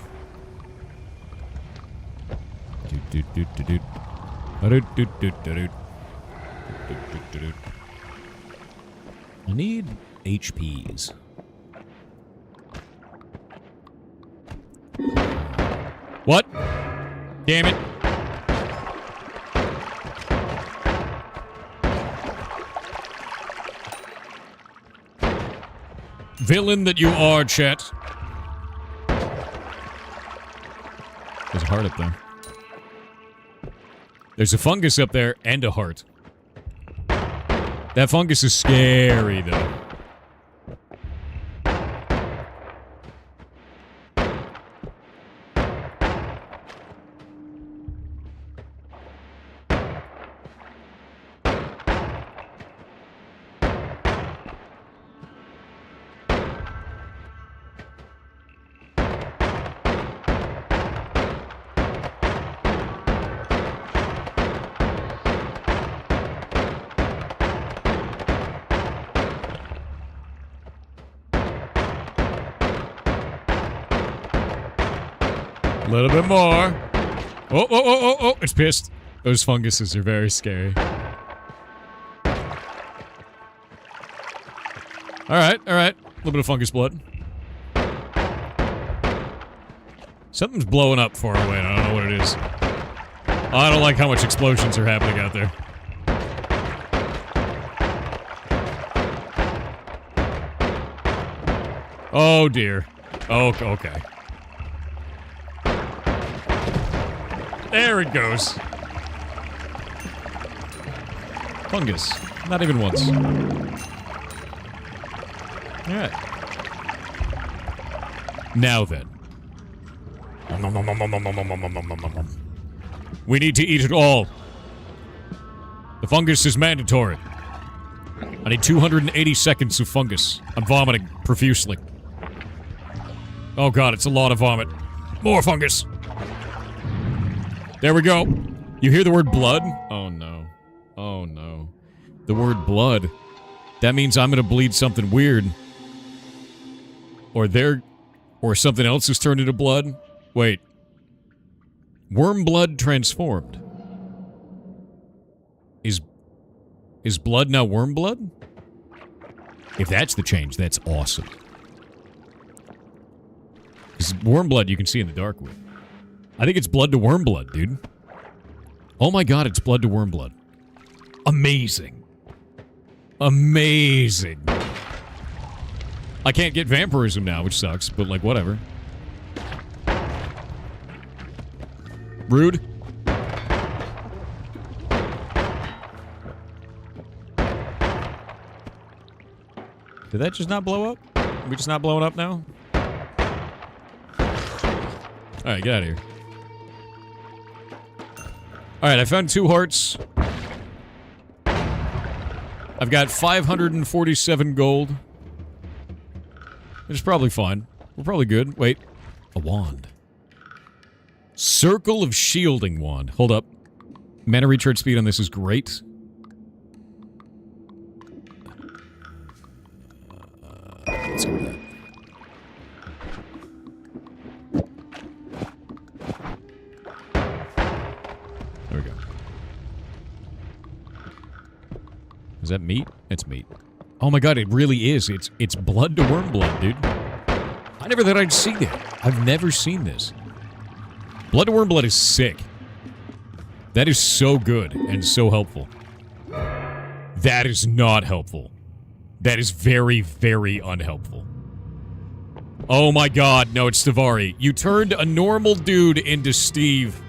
I need HPs. What? Damn it. Villain that you are, chat. There's a heart up there. There's a fungus up there and a heart. That fungus is scary, though. A little bit more. Oh, it's pissed. Those funguses are very scary. Alright. A little bit of fungus blood. Something's blowing up far away, and I don't know what it is. I don't like how much explosions are happening out there. Oh, dear. Oh, okay. There it goes. Fungus. Not even once. Alright. Now then. We need to eat it all. The fungus is mandatory. I need 280 seconds of fungus. I'm vomiting profusely. Oh god, it's a lot of vomit. More fungus. There we go. You hear the word blood? Oh no. Oh no. The word blood. That means I'm gonna bleed something weird. Or something else has turned into blood. Wait. Worm blood transformed. Is blood now worm blood? If that's the change, that's awesome. Because worm blood you can see in the dark with. I think it's blood to worm blood, dude. Oh my god, it's blood to worm blood. Amazing. Amazing. I can't get vampirism now, which sucks, but like, whatever. Rude. Did that just not blow up? Are we just not blowing up now? Alright, get out of here. Alright, I found 2 hearts. I've got 547 gold. It's probably fine. We're probably good. Wait. A wand. Circle of Shielding Wand. Hold up. Mana recharge speed on this is great. Let's go with that. There we go. Is that meat? It's meat. Oh my god, it really is. It's blood to worm blood, dude. I never thought I'd see that. I've never seen this. Blood to worm blood is sick. That is so good and so helpful. That is not helpful. That is very, very unhelpful. Oh my god, no, it's Stavari. You turned a normal dude into Steve.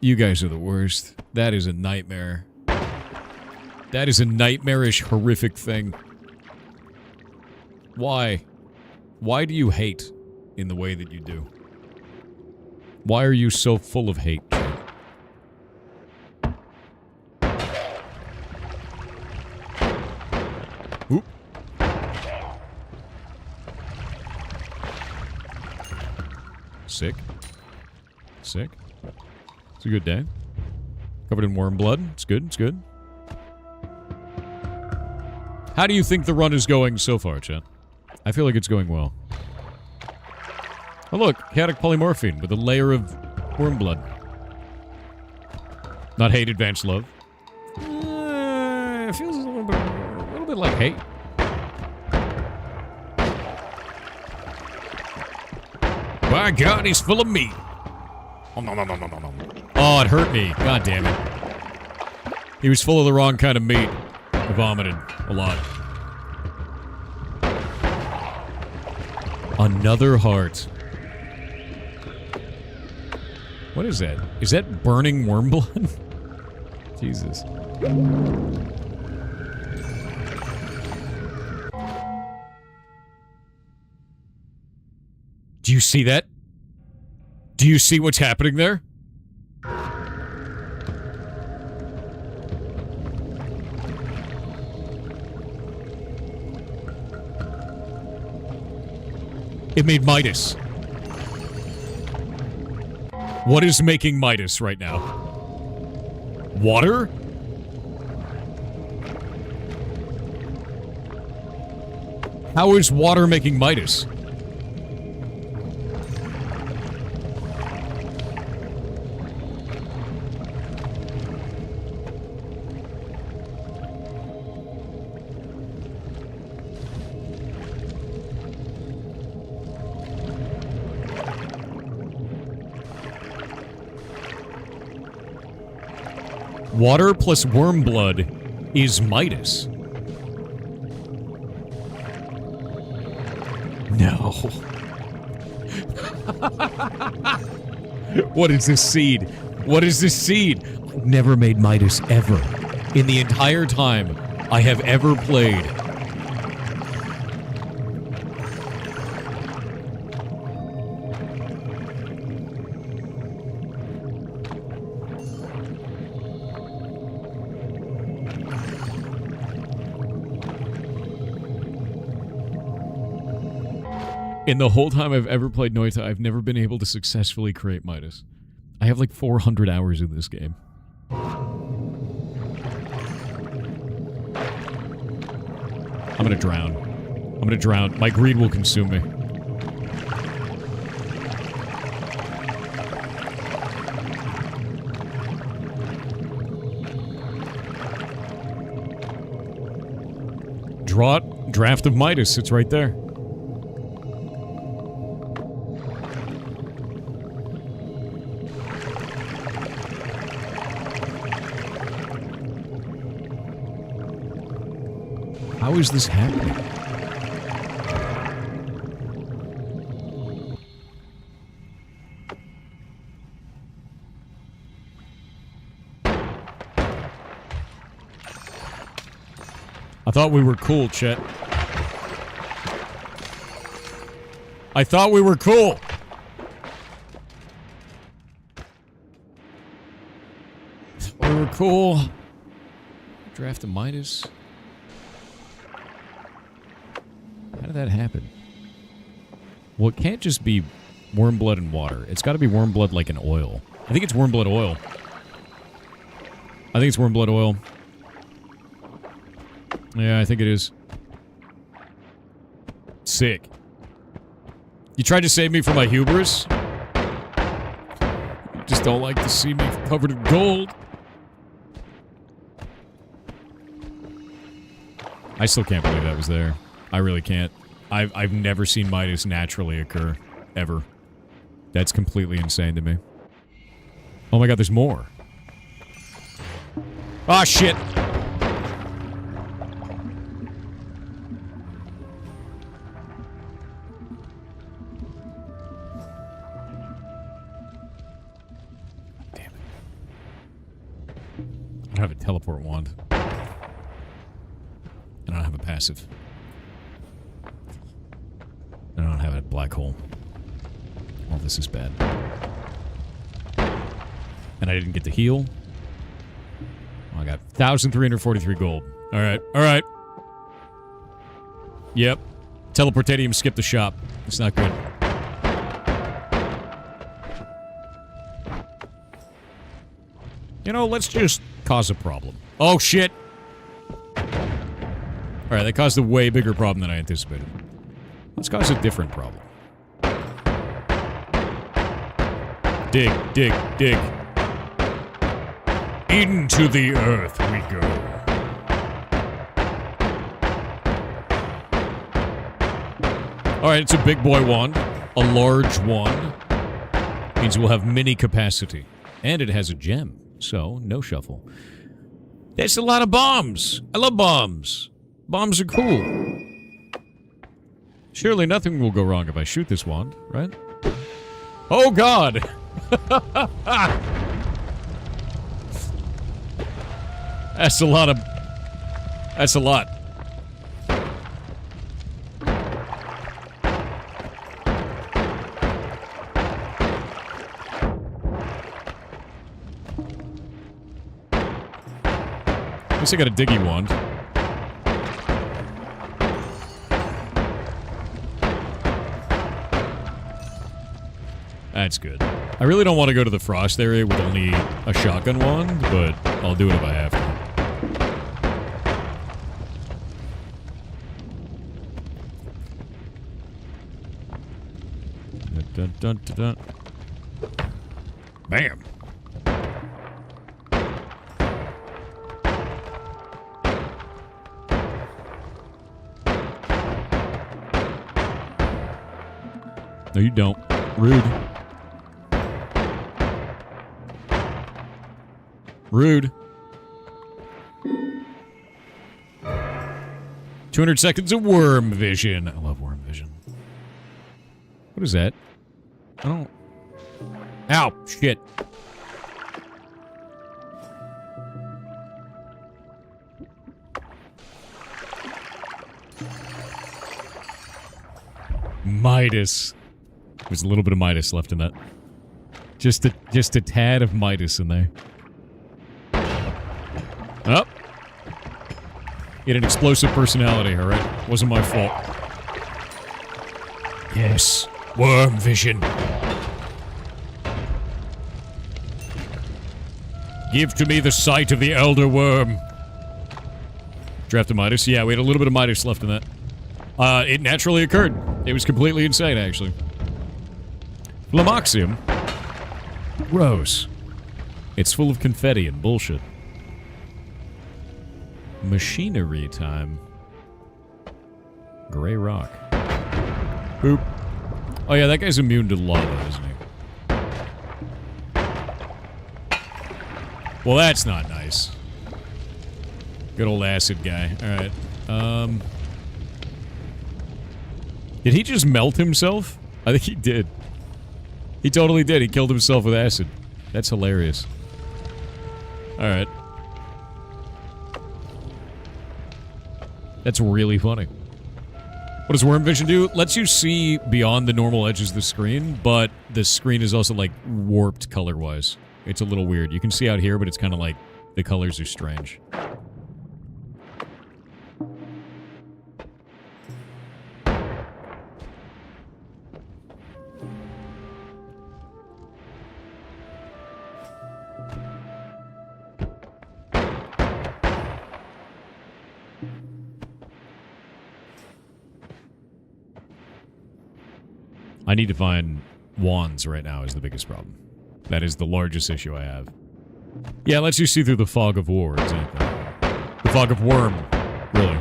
You guys are the worst. That is a nightmare. That is a nightmarish, horrific thing. Why? Why do you hate in the way that you do? Why are you so full of hate? Oop. Sick. Sick. It's a good day. Covered in worm blood. It's good, it's good. How do you think the run is going so far, chat? I feel like it's going well. Oh, look. Chaotic polymorphine with a layer of worm blood. Not hate, advanced love. It feels a little bit like hate. By God, he's full of meat. Oh, it hurt me. God damn it. He was full of the wrong kind of meat. I vomited a lot. Another heart. What is that? Is that burning worm blood? Jesus. Do you see that? Do you see what's happening there? It made Midas. What is making Midas right now? Water? How is water making Midas? Water plus worm blood is Midas. No. What is this seed? What is this seed? I've never made Midas ever. In the entire time I have ever played. In the whole time I've ever played Noita, I've never been able to successfully create Midas. I have like 400 hours in this game. I'm gonna drown. I'm gonna drown. My greed will consume me. Draft of Midas, it's right there. How is this happening? I thought we were cool, Chet. I thought we were cool. We were cool. Draft of Midas. How did that happen? Well, it can't just be worm blood and water. It's got to be worm blood like an oil. I think it's worm blood oil. I think it's worm blood oil. Yeah, I think it is. Sick. You tried to save me from my hubris? You just don't like to see me covered in gold. I still can't believe that was there. I really can't. I've never seen Midas naturally occur. Ever. That's completely insane to me. Oh my god, there's more. Ah, shit! Damn it. I don't have a teleport wand. I don't have a passive. I don't have a black hole. All this is bad. And I didn't get to heal. Oh, I got 1,343 gold. Alright, alright. Yep. Teleportatium skipped the shop. It's not good. You know, let's just cause a problem. Oh, shit! Alright, that caused a way bigger problem than I anticipated. Let's cause a different problem. dig, dig, dig. Into the earth we go. Alright, it's a big boy wand. A large wand. Means we'll have mini capacity. And it has a gem, so no shuffle. That's a lot of bombs. I love bombs. Bombs are cool. Surely nothing will go wrong if I shoot this wand, right? Oh god! That's a lot of... That's a lot. At least I got a diggy wand. That's good. I really don't want to go to the frost area with only a shotgun wand, but I'll do it if I have to. Dun, dun, dun, dun. Bam! No, you don't. Rude. Rude. 200 seconds of worm vision. I love worm vision. What is that? I don't... Ow! Shit. Midas. There's a little bit of Midas left in that. Just a tad of Midas in there. Up. Oh. He had an explosive personality, alright? Wasn't my fault. Yes. Worm vision. Give to me the sight of the Elder Worm. Draft of Midas? Yeah, we had a little bit of Midas left in that. It naturally occurred. It was completely insane, actually. Flamoxium? Gross. It's full of confetti and bullshit. Machinery time. Gray rock. Boop. Oh yeah, that guy's immune to lava, isn't he? Well, that's not nice. Good old acid guy. Alright. Did he just melt himself? I think he did. He totally did. He killed himself with acid. That's hilarious. Alright. That's really funny. What does Worm Vision do? Lets you see beyond the normal edges of the screen, but the screen is also, like, warped color-wise. It's a little weird. You can see out here, but it's kind of like the colors are strange. I need to find wands right now is the biggest problem. That is the largest issue I have. Yeah, it lets you see through the fog of war, exactly. The fog of worm, really.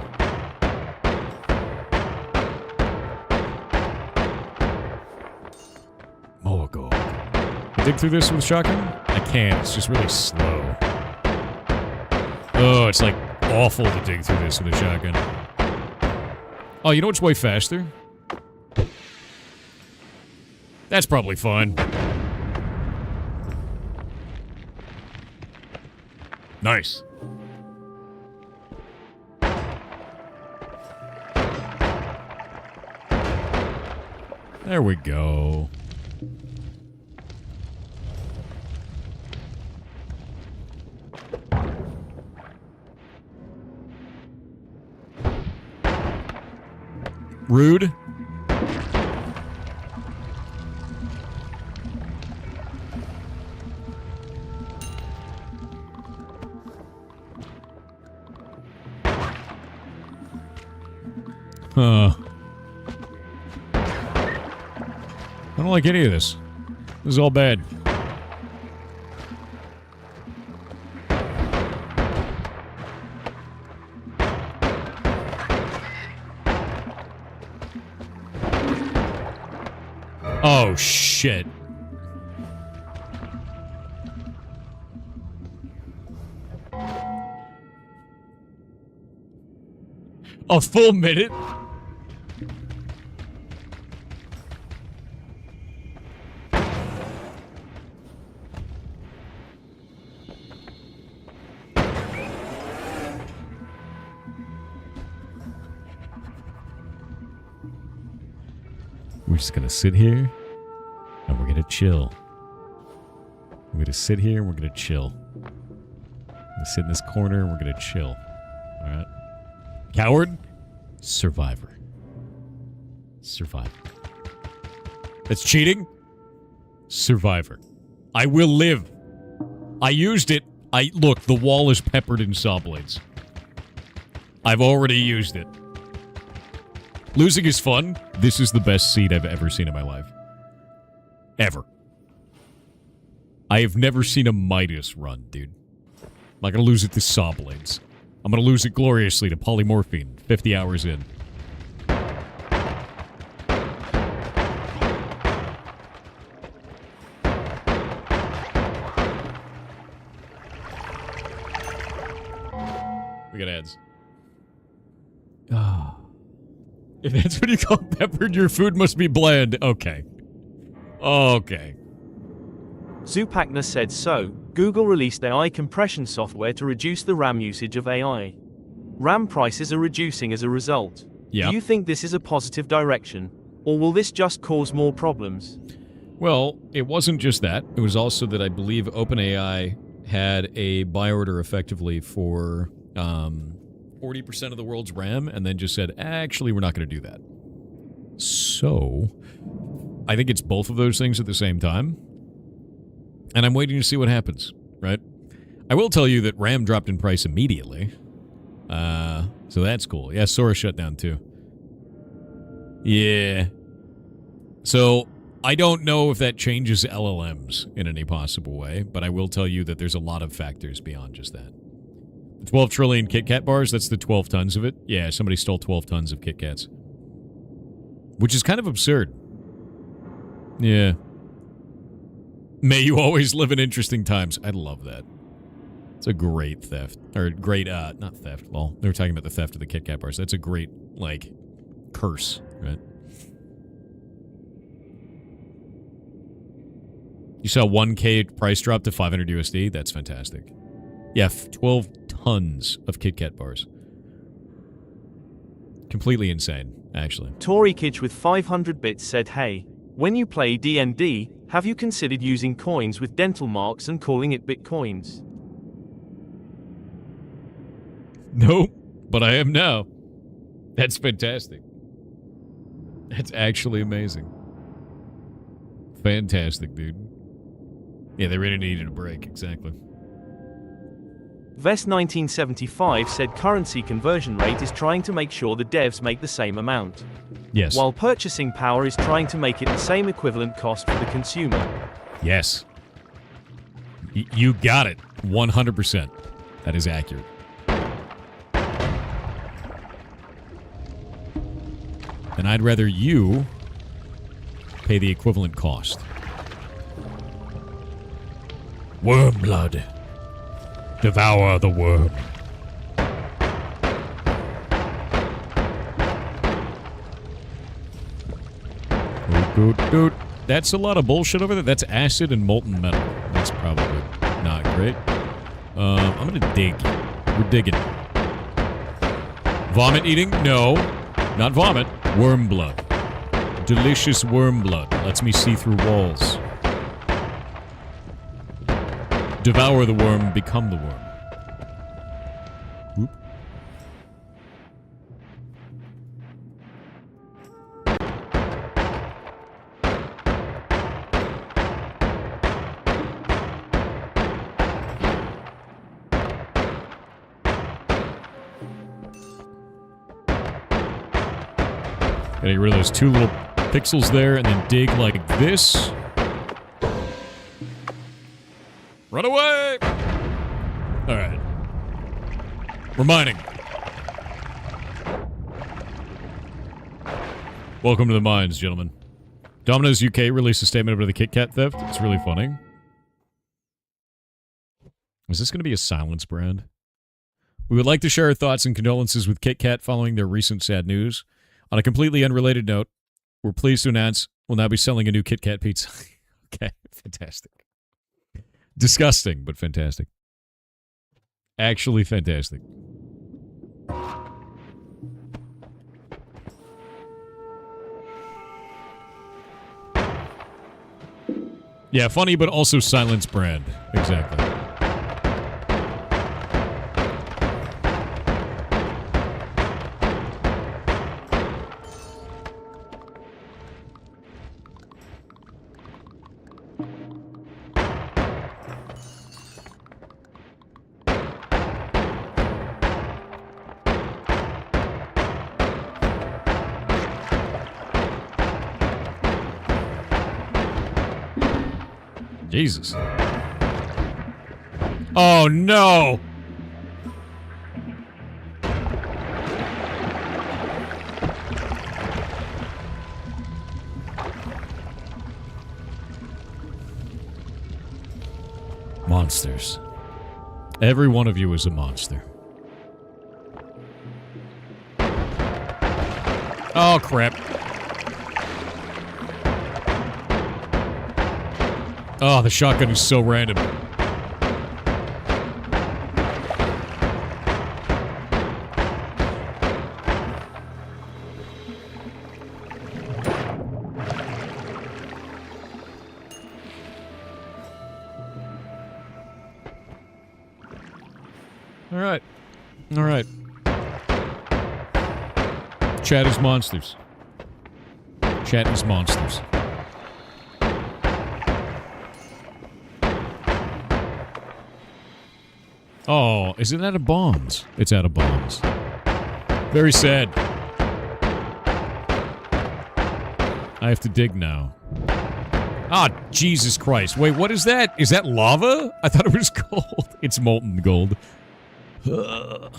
Mocha. Dig through this with shotgun? I can't, it's just really slow. Oh, it's like awful to dig through this with a shotgun. Oh, you know what's way faster? That's probably fun. Nice. There we go. Rude. I don't like any of this. This is all bad. Oh, shit. A full minute? We're just gonna sit here and we're gonna chill. We're gonna sit here and we're gonna chill. We're gonna sit in this corner and we're gonna chill. Alright? Coward? Survivor. Survivor. That's cheating? Survivor. I will live. I used it. Look, the wall is peppered in saw blades. I've already used it. Losing is fun. This is the best seed I've ever seen in my life. Ever. I have never seen a Midas run, dude. I'm not gonna lose it to saw blades. I'm gonna lose it gloriously to polymorphine 50 hours in. We got ads. Ah. If that's what you call peppered, your food must be bland. Okay. Okay. Zupakna said so. Google released AI compression software to reduce the RAM usage of AI. RAM prices are reducing as a result. Yep. Do you think this is a positive direction? Or will this just cause more problems? Well, it wasn't just that. It was also that I believe OpenAI had a buy order effectively for 40% of the world's RAM and then just said, actually, we're not going to do that. So, I think it's both of those things at the same time. And I'm waiting to see what happens, right? I will tell you that RAM dropped in price immediately. So that's cool. Yeah, Sora shut down too. Yeah. So, I don't know if that changes LLMs in any possible way, but I will tell you that there's a lot of factors beyond just that. 12 trillion Kit Kat bars, that's the 12 tons of it. Yeah, somebody stole 12 tons of Kit Kats. Which is kind of absurd. Yeah. May you always live in interesting times. I love that. It's a great theft. Or great, not theft, well, they were talking about the theft of the Kit Kat bars. That's a great, like, curse, right? You saw 1K price drop to 500 USD? That's fantastic. Yeah, 12 tons of Kit Kat bars. Completely insane, actually. Tory Kitch with 500 bits said, hey, when you play D&D, have you considered using coins with dental marks and calling it Bitcoins? Nope, but I am now. That's fantastic. That's actually amazing. Fantastic, dude. Yeah, they really needed a break, exactly. Vest1975 said currency conversion rate is trying to make sure the devs make the same amount. Yes. While purchasing power is trying to make it the same equivalent cost for the consumer. Yes. You got it. 100%. That is accurate. And I'd rather you pay the equivalent cost. Worm blood. Devour the worm. That's a lot of bullshit over there. That's acid and molten metal. That's probably not great. I'm gonna dig. We're digging. Vomit eating? No. Not vomit. Worm blood. Delicious worm blood. Lets me see through walls. Devour the worm, become the worm. Whoop. Gotta get rid of those two little pixels there and then dig like this. Run away! Alright. We're mining. Welcome to the mines, gentlemen. Domino's UK released a statement about the Kit Kat theft. It's really funny. Is this going to be a silence brand? We would like to share our thoughts and condolences with Kit Kat following their recent sad news. On a completely unrelated note, we're pleased to announce we'll now be selling a new Kit Kat pizza. Okay, fantastic. Disgusting, but fantastic. Actually fantastic. Yeah, funny, but also silence brand. Exactly. Jesus. Oh, no. Monsters. Every one of you is a monster. Oh, crap. Oh, the shotgun is so random. All right. All right. Chat is monsters. Chat is monsters. Oh, isn't that a bombs? It's out of bombs. Very sad. I have to dig now. Ah, Jesus Christ. Wait, what is that? Is that lava? I thought it was gold. It's molten gold. Ugh.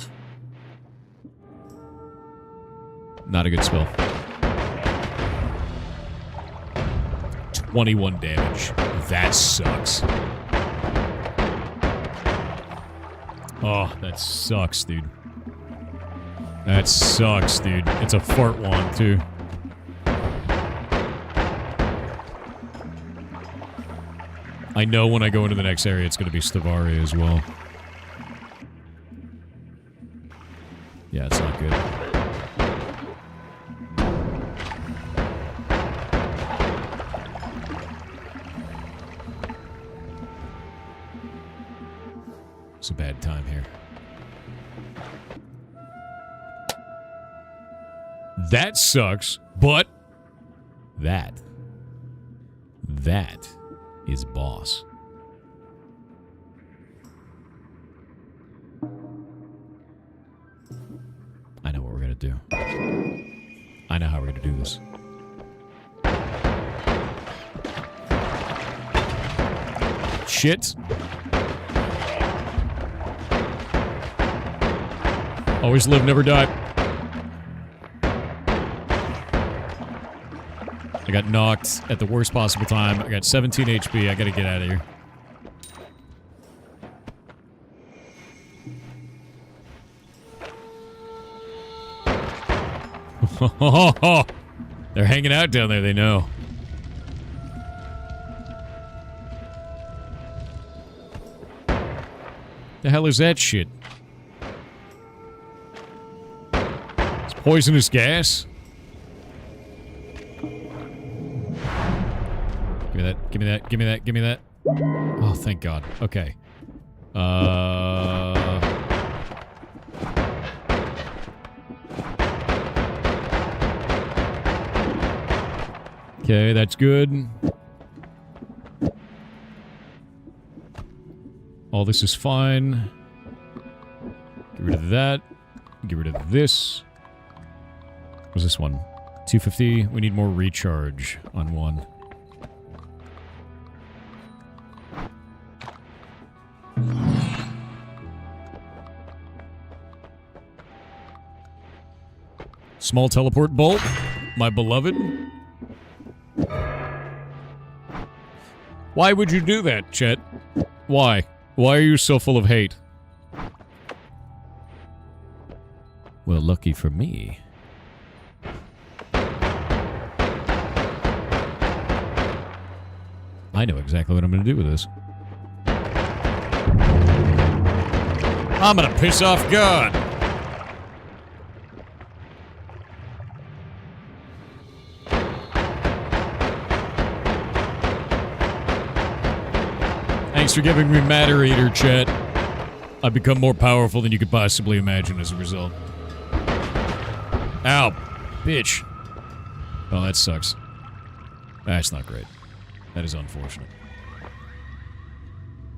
Not a good spell. 21 damage. That sucks. Oh, that sucks, dude. That sucks, dude. It's a fart wand, too. I know when I go into the next area, it's going to be Stavari as well. Yeah, it's not good. It's a bad time here. That sucks, but that is boss. I know what we're gonna do. I know how we're gonna do this. Shit. Always live, never die. I got knocked at the worst possible time. I got 17 HP. I gotta get out of here. They're hanging out down there, they know. The hell is that shit? It's poisonous gas? Give me that, give me that, give me that, give me that. Oh, thank God. Okay. Okay, that's good. All this is fine. Get rid of that. Get rid of this. What's this one? 250. We need more recharge on one. Small teleport bolt, my beloved. Why would you do that, Chet? Why? Why are you so full of hate? Well, lucky for me. I know exactly what I'm going to do with this. I'm going to piss off God. Thanks for giving me Matter Eater, Chet. I've become more powerful than you could possibly imagine as a result. Ow, bitch. Oh, that sucks. That's not great. That is unfortunate.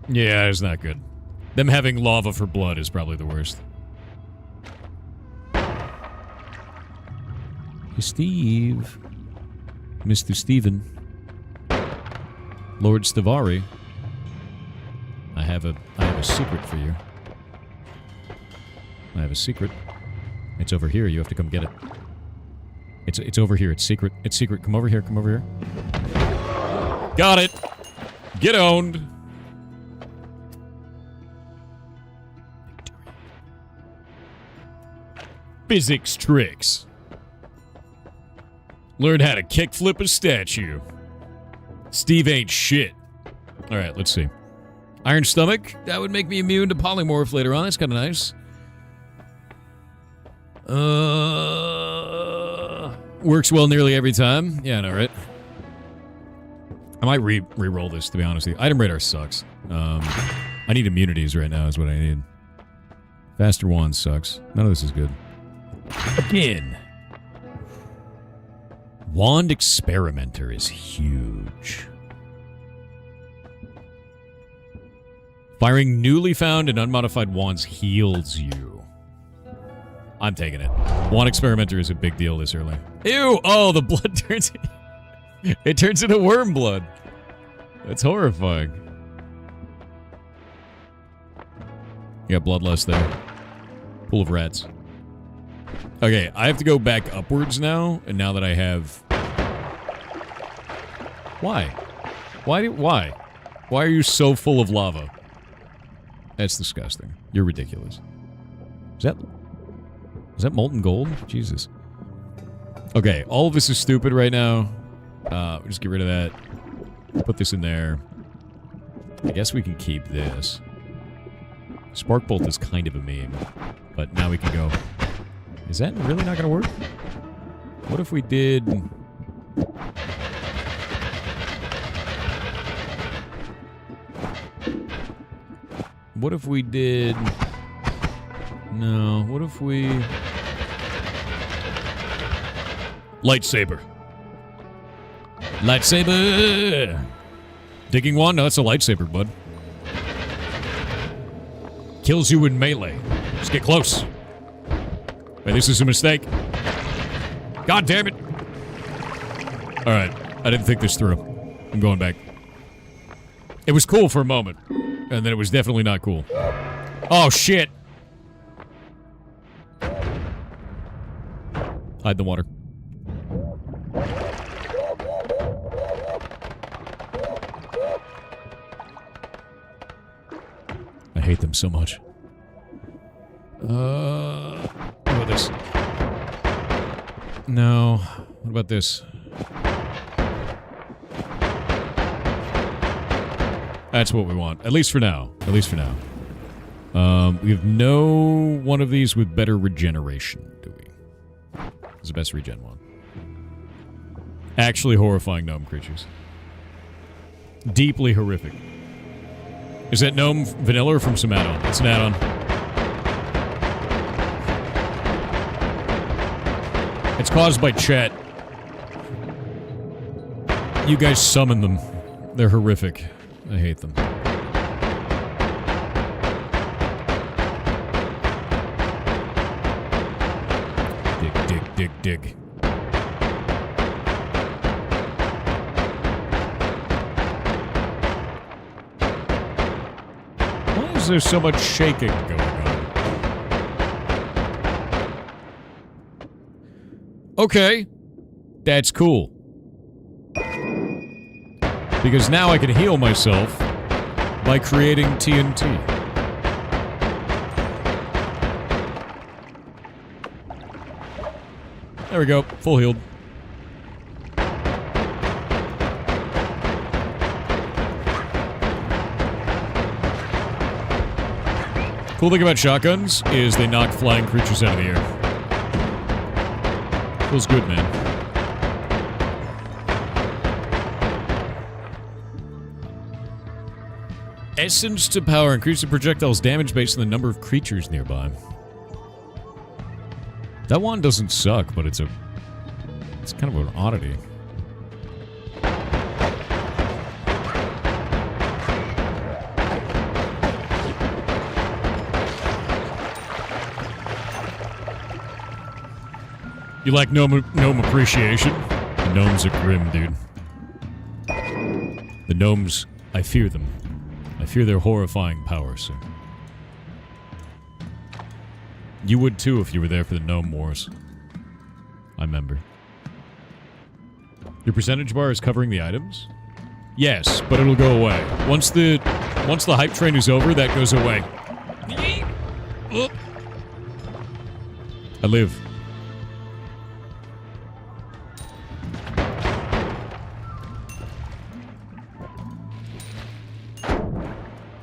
Yeah, it's not good. Them having lava for blood is probably the worst. Hey, Steve. Mr. Steven. Lord Stavari. I have a secret for you. I have a secret. It's over here. You have to come get it. It's over here. It's secret. It's secret. Come over here. Come over here. Got it. Get owned. Physics tricks. Learn how to kickflip a statue. Steve ain't shit. All right, let's see. Iron stomach. That would make me immune to polymorph later on. That's kind of nice. Works well nearly every time. Yeah, I know, right? I might re-roll this, to be honest with you. Item radar sucks. I need immunities right now is what I need. Faster wand sucks. None of this is good. Again. Wand Experimenter is huge. Firing newly found and unmodified wands heals you. I'm taking it. Wand Experimenter is a big deal this early. Ew! Oh, the blood turns... It turns into worm blood. That's horrifying. Yeah, bloodlust there. Pool of rats. Okay, I have to go back upwards now, and now that I have... Why? Why? Why are you so full of lava? That's disgusting. You're ridiculous. Is that molten gold? Jesus. Okay, all of this is stupid right now. Just get rid of that. Put this in there. I guess we can keep this. Sparkbolt is kind of a meme. But now we can go... Is that really not going to work? What if we did... What if we did... No, what if we... Lightsaber. Lightsaber! Digging wand? No, that's a lightsaber, bud. Kills you in melee. Just get close. Wait, this is a mistake. God damn it. Alright, I didn't think this through. I'm going back. It was cool for a moment. And then it was definitely not cool. Oh, shit. Hide in the water. I hate them so much. What about this? No. What about this? That's what we want. At least for now. At least for now. We have no one of these with better regeneration, do we? It's the best regen one. Actually horrifying gnome creatures. Deeply horrific. Is that gnome vanilla or from some add-on? It's an add-on. It's caused by chat. You guys summon them. They're horrific. I hate them. Dig. Why is there so much shaking going on? Okay. That's cool. Because now I can heal myself by creating TNT. There we go. Full healed. Cool thing about shotguns is they knock flying creatures out of the air. Feels good, man. Essence to power. Increase the projectile's damage based on the number of creatures nearby. That one doesn't suck, but it's kind of an oddity. You like gnome appreciation? The gnomes are grim, dude. The gnomes, I fear them. I fear their horrifying power, sir. You would too if you were there for the Gnome Wars. I remember. Your percentage bar is covering the items? Yes, but it'll go away. Once the hype train is over, that goes away. I live.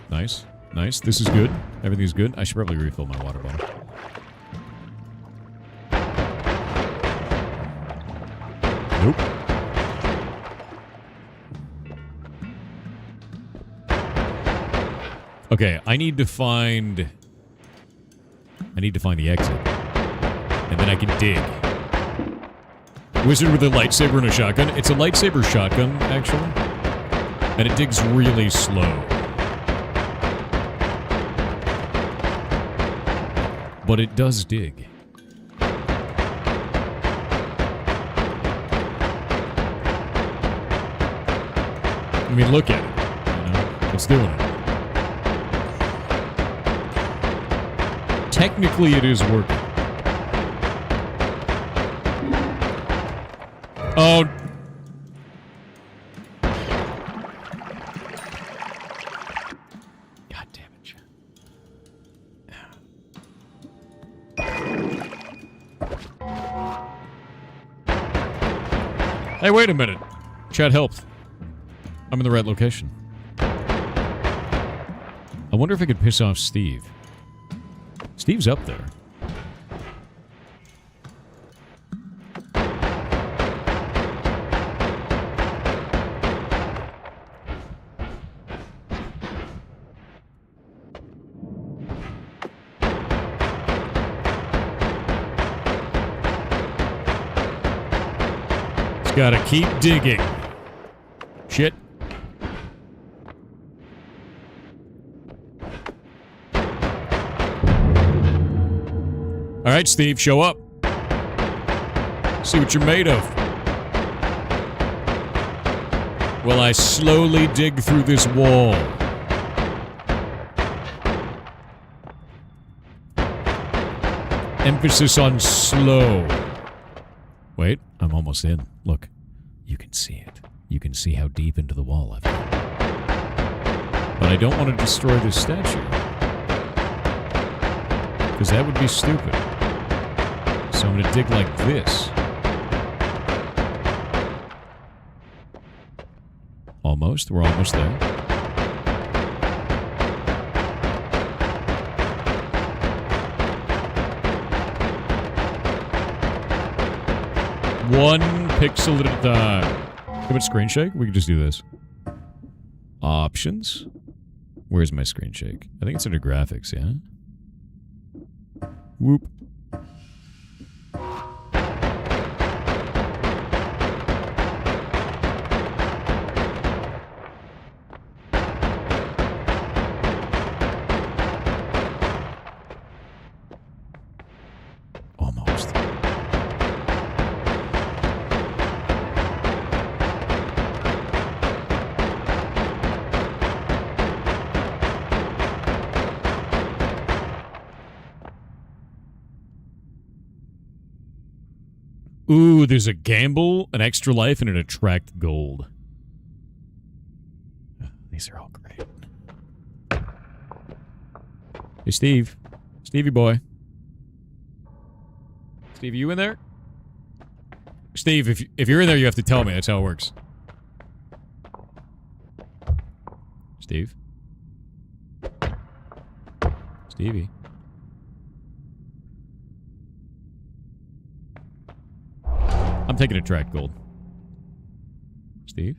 Nice. Nice. This is good. Everything's good. I should probably refill my water bottle. Nope. Okay, I need to find the exit. And then I can dig. Wizard with a lightsaber and a shotgun. It's a lightsaber shotgun, actually. And it digs really slow. But it does dig. I mean, look at it. You know, it's doing it. Technically, it is working. Oh. God damn it, Chad. Hey, wait a minute. Chad helped. I'm in the right location. I wonder if I could piss off Steve. Steve's up there. Just gotta keep digging. Shit. All right, Steve, show up. See what you're made of. While I slowly dig through this wall. Emphasis on slow. Wait, I'm almost in. Look, you can see it. You can see how deep into the wall I've gone. But I don't want to destroy this statue. Because that would be stupid. So I'm going to dig like this. Almost. We're almost there. One pixel at a time. How about screen shake? We can just do this. Options. Where's my screen shake? I think it's under graphics, yeah? Whoop. Almost. Ooh, there's a gamble, an extra life, and an attract gold. These are all great. Hey, Steve. Stevie boy. Steve, you in there? Steve, if you're in there, you have to tell me. That's how it works. Steve? Stevie? I'm taking a track gold. Steve?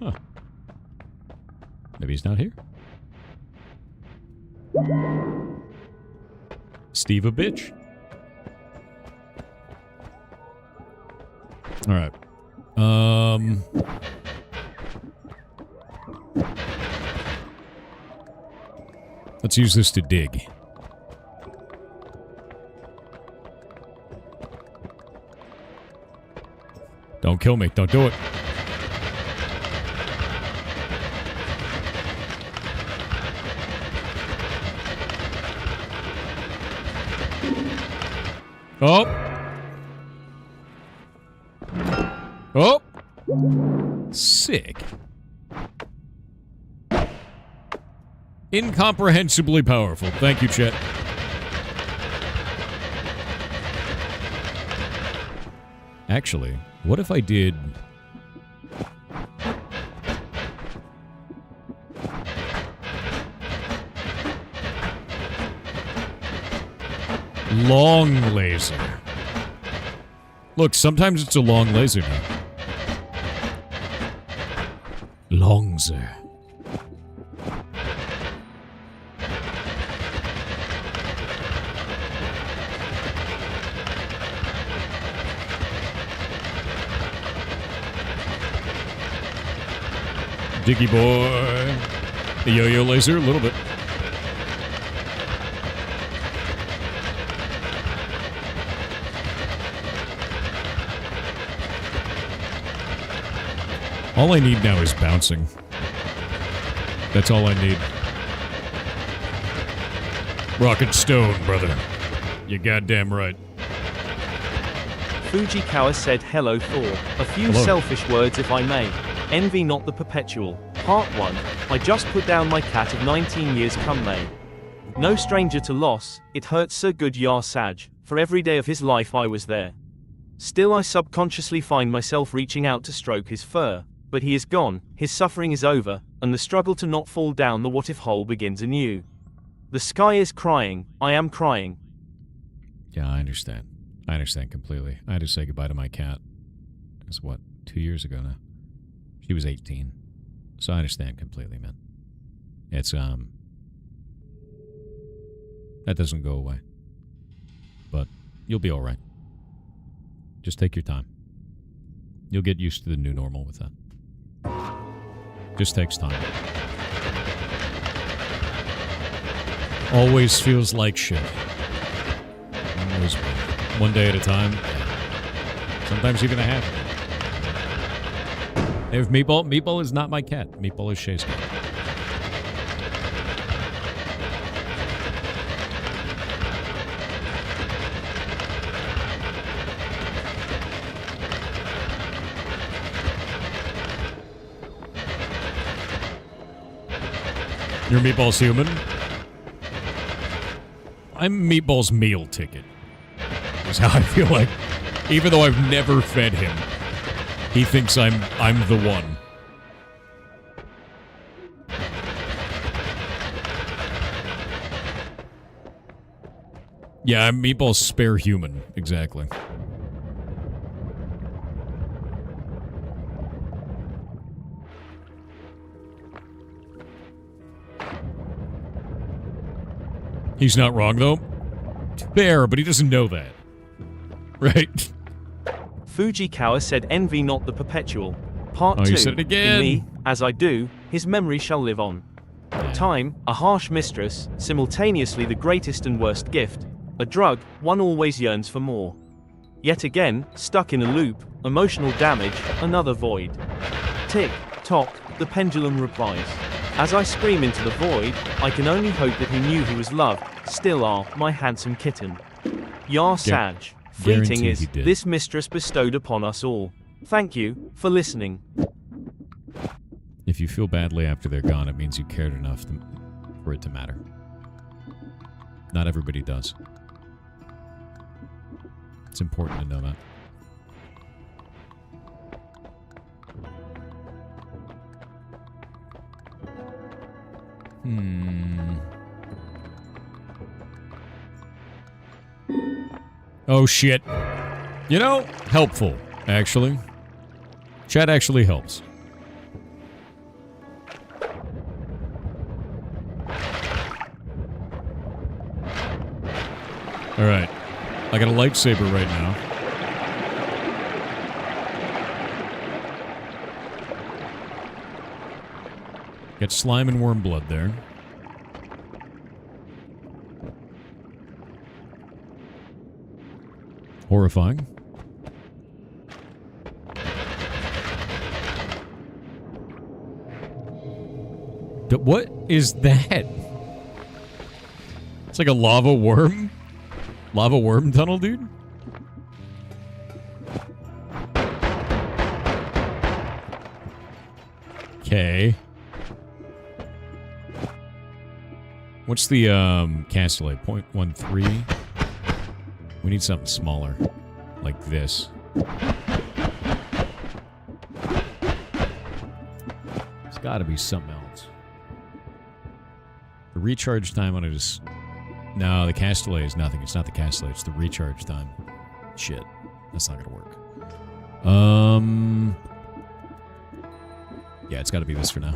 Huh. Maybe he's not here. Steve a bitch. All right. Let's use this to dig. Don't kill me. Don't do it. Oh. Oh. Sick. Incomprehensibly powerful. Thank you, Chet. Actually, what if I did... long laser. Look, sometimes it's a long laser now. Longzer. Diggy boy. The yo-yo laser, a little bit. All I need now is bouncing. That's all I need. Rocket Stone, brother. You goddamn right. Fujikawa said hello Thor. A few selfish words if I may. Envy not the perpetual. Part 1. I just put down my cat of 19 years come May. No stranger to loss, it hurts so good yar Saj. For every day of his life I was there. Still I subconsciously find myself reaching out to stroke his fur. But he is gone, his suffering is over, and the struggle to not fall down the what-if hole begins anew. The sky is crying, I am crying. Yeah, I understand. I understand completely. I had to say goodbye to my cat. It was, what, 2 years ago now? She was 18. So I understand completely, man. It's, that doesn't go away. But you'll be alright. Just take your time. You'll get used to the new normal with that. Just takes time. Always feels like shit. Always one day at a time. Sometimes even a half. If Meatball is not my cat. Meatball is Shay's cat. Your Meatball's human. I'm Meatball's meal ticket. Is how I feel like. Even though I've never fed him, he thinks I'm the one. Yeah, I'm Meatball's spare human. Exactly. He's not wrong, though. Fair, but he doesn't know that. Right? Fujikawa said envy not the perpetual. Part 2. You said it again. In me, as I do, his memory shall live on. Yeah. Time, a harsh mistress, simultaneously the greatest and worst gift. A drug, one always yearns for more. Yet again, stuck in a loop, emotional damage, another void. Tick, tock, the pendulum replies. As I scream into the void, I can only hope that he knew he was loved. Still are, my handsome kitten. Yar Sag. Fleeting guarantee is he did. this mistress bestowed upon us all. Thank you for listening. If you feel badly after they're gone, it means you cared enough for it to matter. Not everybody does. It's important to know that. Oh, shit. You know, helpful, actually. Chat actually helps. Alright. I got a lightsaber right now. Got slime and worm blood there. Horrifying. What is that? It's like a lava worm? Lava worm tunnel, dude? Okay. What's the castellate? 0.13? We need something smaller. Like this. It's gotta be something else. The recharge time on it is... No, the castellate is nothing. It's not the castellate. It's the recharge time. Shit. That's not gonna work. Yeah, it's gotta be this for now.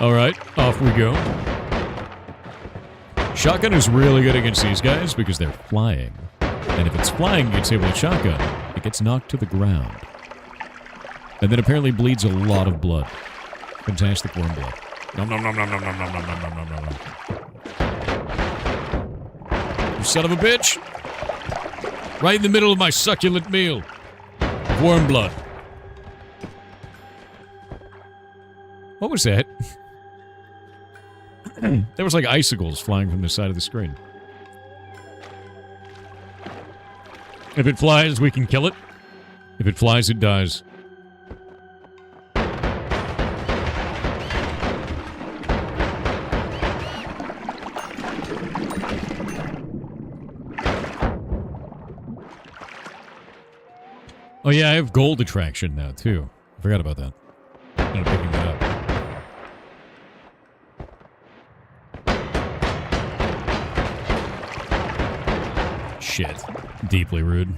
Alright, off we go. Shotgun is really good against these guys because they're flying. And if it's flying, it's able to shotgun. It gets knocked to the ground. And then apparently bleeds a lot of blood. Fantastic worm blood. Nom nom nom nom nom nom nom nom nom nom nom nom. You son of a bitch! Right in the middle of my succulent meal. Worm blood. What was that? There was like icicles flying from the side of the screen. If it flies, we can kill it. If it flies, it dies. Oh yeah, I have gold attraction now, too. I forgot about that. I'm picking that up. Shit. Deeply rude.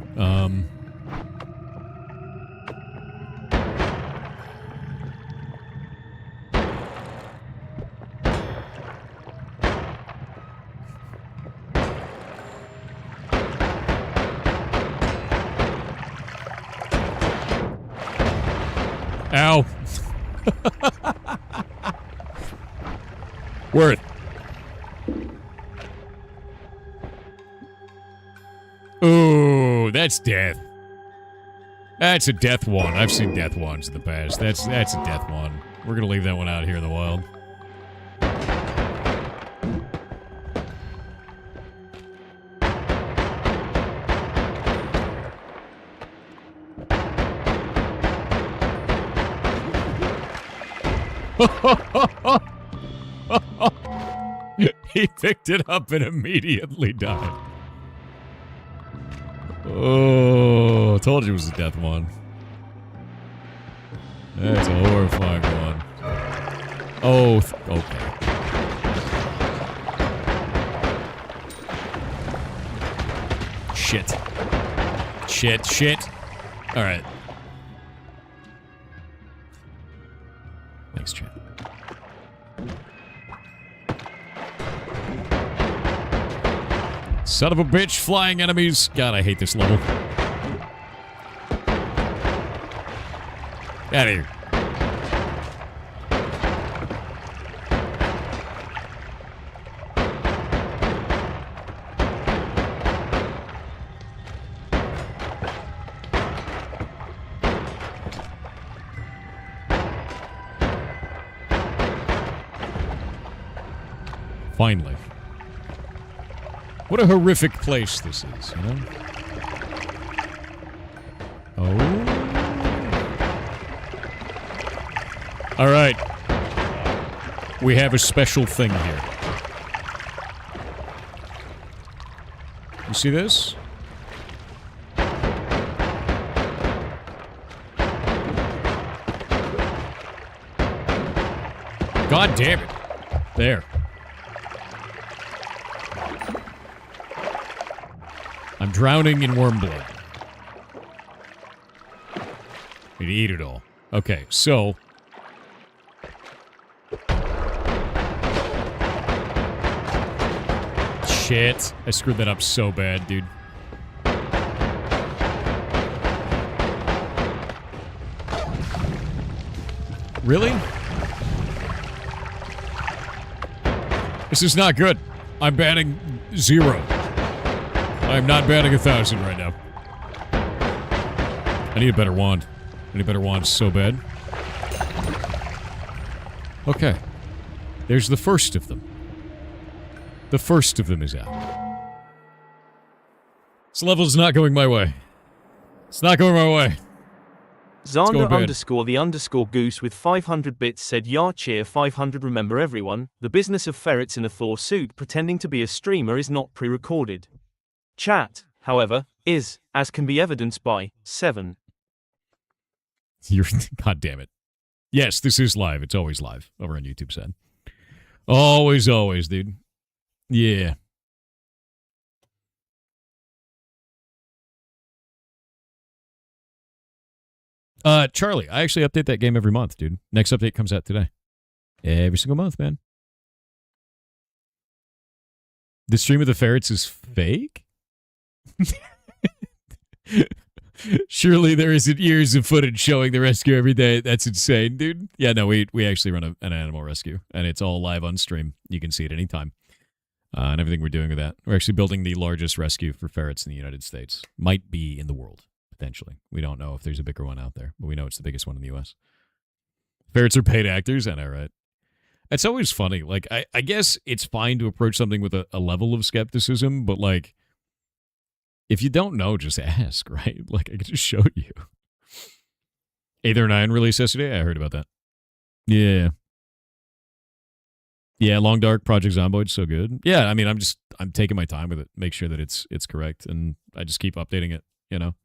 Ow. Worth. Ooh, that's death. That's a death one. I've seen death ones in the past. That's a death one. We're gonna leave that one out here in the wild. He picked it up and immediately died. Oh, told you it was a death one. That's a horrifying one. Oh, okay. Shit. Shit, shit. Alright. Thanks, chat. Son of a bitch, flying enemies. God, I hate this level. Get out of here. Finally. What a horrific place this is, you know? Oh. All right. We have a special thing here. You see this? God damn it. There. I'm drowning in worm blood. Need to eat it all. Okay, so... Shit. I screwed that up so bad, dude. Really? This is not good. I'm batting 0. I'm not batting 1,000 right now. I need a better wand. I need a better wand so bad. Okay. There's the first of them. The first of them is out. This level's not going my way. It's not going my way. Xander_the_goose with 500 bits said, "Yar cheer 500. Remember everyone, the business of ferrets in a Thor suit pretending to be a streamer is not pre-recorded. Chat, however, is, as can be evidenced by 7. You're... God damn it. Yes, this is live. It's always live over on YouTube side. Always, always, dude. Yeah. Charlie, I actually update that game every month, dude. Next update comes out today. Every single month, man. The stream of the ferrets is fake? Surely there isn't years of footage showing the rescue every day. That's insane, dude. Yeah, no, we actually run an animal rescue, and it's all live on stream. You can see it anytime. And everything we're doing with that. We're actually building the largest rescue for ferrets in the United States. Might be in the world, potentially. We don't know if there's a bigger one out there, but we know it's the biggest one in the U.S. Ferrets are paid actors, I know, right? It's always funny. Like, I guess it's fine to approach something with a level of skepticism, but, like, if you don't know, just ask, right? Like, I can just show you. Aether 9 released yesterday? I heard about that. Yeah. Yeah, Long Dark, Project Zomboid's so good. Yeah, I mean, I'm taking my time with it, make sure that it's correct, and I just keep updating it, you know?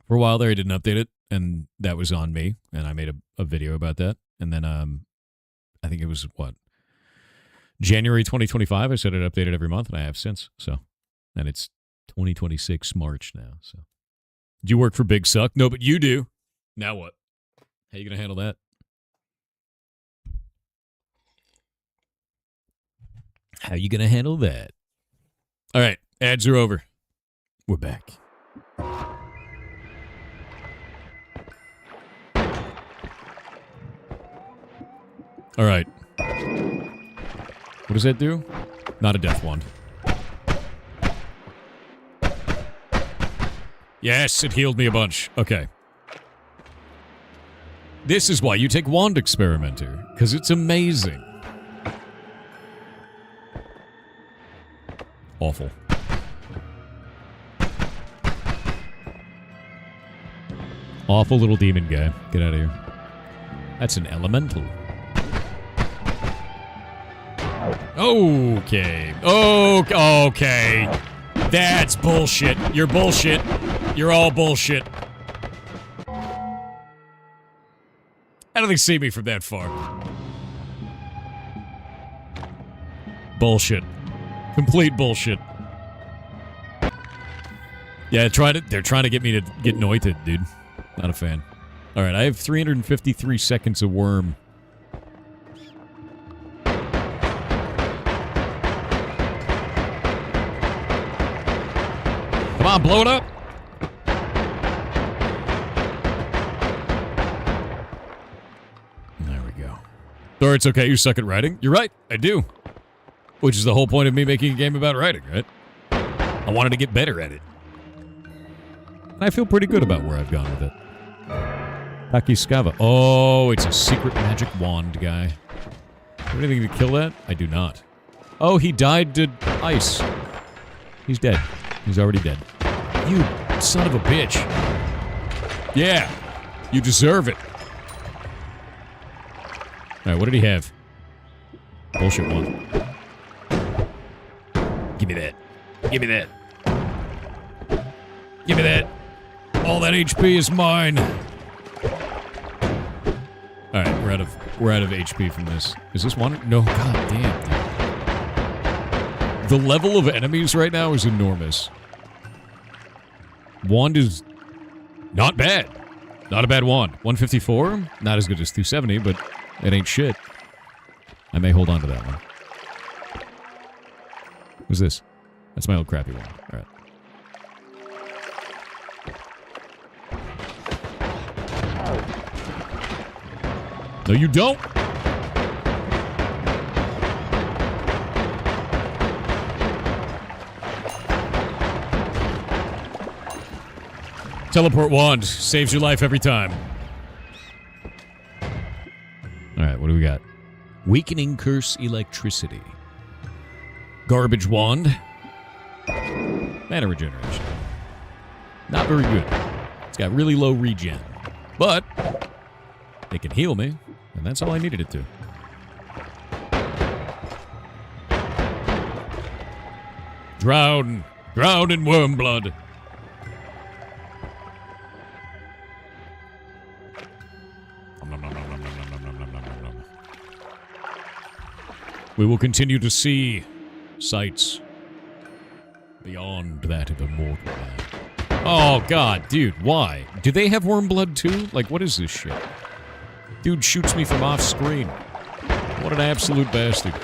For a while there, I didn't update it, and that was on me, and I made a video about that, and then, I think it was, January 2025, I said I'd update it every month, and I have since, so, and it's 2026 March now, so. Do you work for Big Suck? No, but you do. Now what? How you going to handle that? How you going to handle that? All right, ads are over. We're back. All right. What does that do? Not a death wand. Yes, it healed me a bunch. Okay. This is why you take Wand Experimenter, because it's amazing. Awful. Awful little demon guy. Get out of here. That's an elemental. Okay. Okay. That's bullshit. You're bullshit. You're all bullshit. How do they see me from that far? Bullshit. Complete bullshit. Yeah, they're trying to get me to get Noita, dude. Not a fan. Alright, I have 353 seconds of worm. Come on, blow it up! There we go. Or it's okay, you suck at writing? You're right, I do. Which is the whole point of me making a game about writing, right? I wanted to get better at it. And I feel pretty good about where I've gone with it. Takiskava. Oh, it's a secret magic wand guy. Do anything to kill that? I do not. Oh, he died to ice. He's dead. He's already dead. You son of a bitch. Yeah. You deserve it. Alright, what did he have? Bullshit one. Give me that. Give me that. Give me that. All that HP is mine. Alright, we're out of HP from this. Is this one? No, god damn, dude. The level of enemies right now is enormous. Wand is not bad. Not a bad wand. 154? Not as good as 270, but it ain't shit. I may hold on to that one. What's this? That's my old crappy one. Alright. No, you don't! Teleport wand. Saves your life every time. Alright, what do we got? Weakening curse electricity. Garbage wand. Mana regeneration. Not very good. It's got really low regen. But it can heal me, and that's all I needed it to. Drown. Drown in worm blood. We will continue to see sights beyond that of a mortal man. Oh, God, dude, why? Do they have worm blood, too? Like, what is this shit? Dude shoots me from off screen. What an absolute bastard.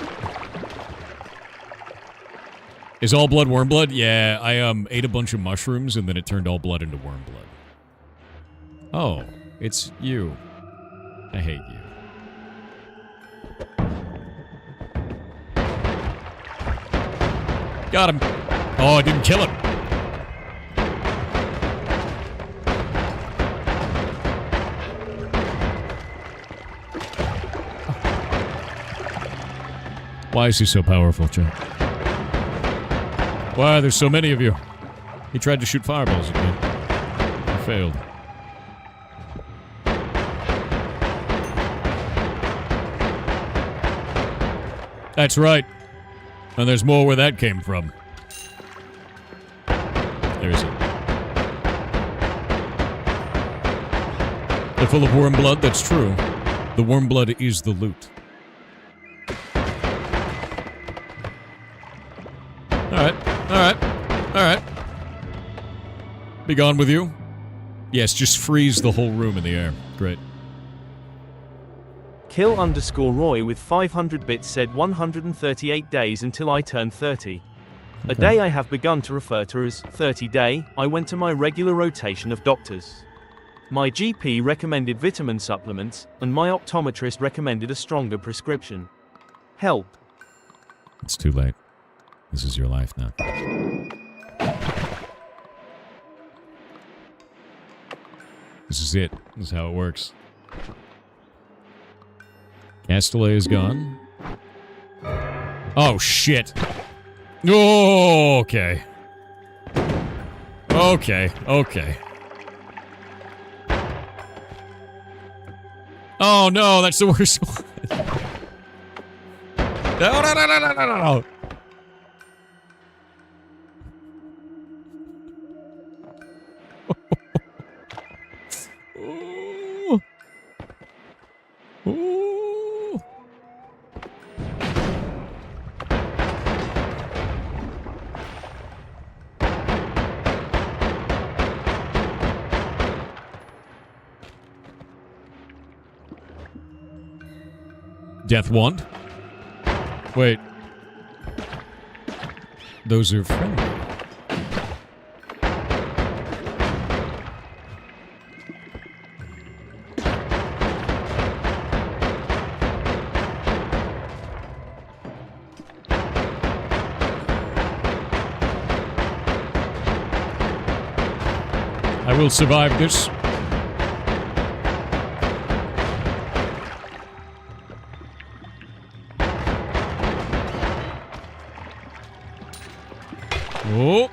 Is all blood worm blood? Yeah, I ate a bunch of mushrooms, and then it turned all blood into worm blood. Oh, it's you. I hate you. Got him. Oh, I didn't kill him. Why is he so powerful, Joe? Why are there so many of you? He tried to shoot fireballs at me. He failed. That's right. And there's more where that came from. There is it. They're full of worm blood, that's true. The worm blood is the loot. Alright, alright, alright. Be gone with you. Yes, just freeze the whole room in the air. Great. Kill_Roy with 500 bits said 138 days until I turn 30. A day I have begun to refer to as 30 day. I went to my regular rotation of doctors. My GP recommended vitamin supplements, and my optometrist recommended a stronger prescription. Help. It's too late. This is your life now. This is it. This is how it works. Castellet is gone. Oh, shit. Oh, okay. Okay, okay. Oh, no, that's the worst one. No, no, no, no, no, no, no. Death wand? Wait. Those are friendly. I will survive this. Oh.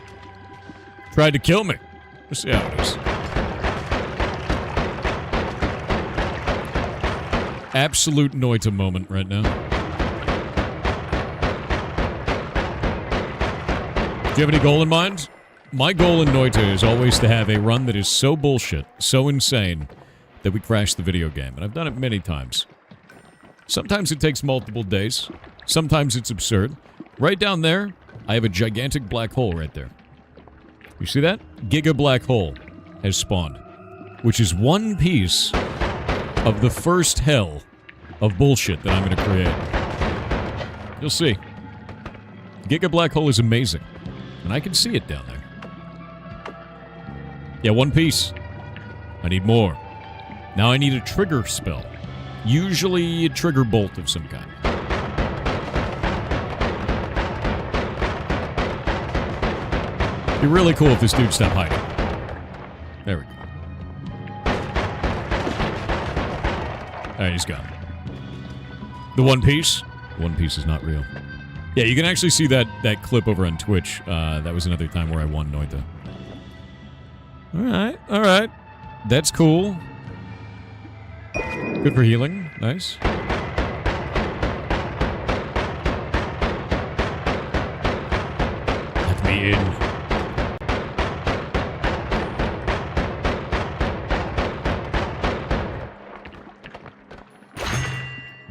Tried to kill me. Let's see how it is. Absolute Noita moment right now. Do you have any goal in mind? My goal in Noita is always to have a run that is so bullshit, so insane, that we crash the video game. And I've done it many times. Sometimes it takes multiple days. Sometimes it's absurd. Right down there, I have a gigantic black hole right there. You see that? Giga black hole has spawned. Which is one piece of the first hell of bullshit that I'm going to create. You'll see. Giga black hole is amazing. And I can see it down there. Yeah, one piece. I need more. Now I need a trigger spell. Usually a trigger bolt of some kind. It'd be really cool if this dude stopped hiding. There we go. Alright, he's gone. The One Piece? One Piece is not real. Yeah, you can actually see that clip over on Twitch. That was another time where I won Noita. Alright, alright. That's cool. Good for healing. Nice. Let me in.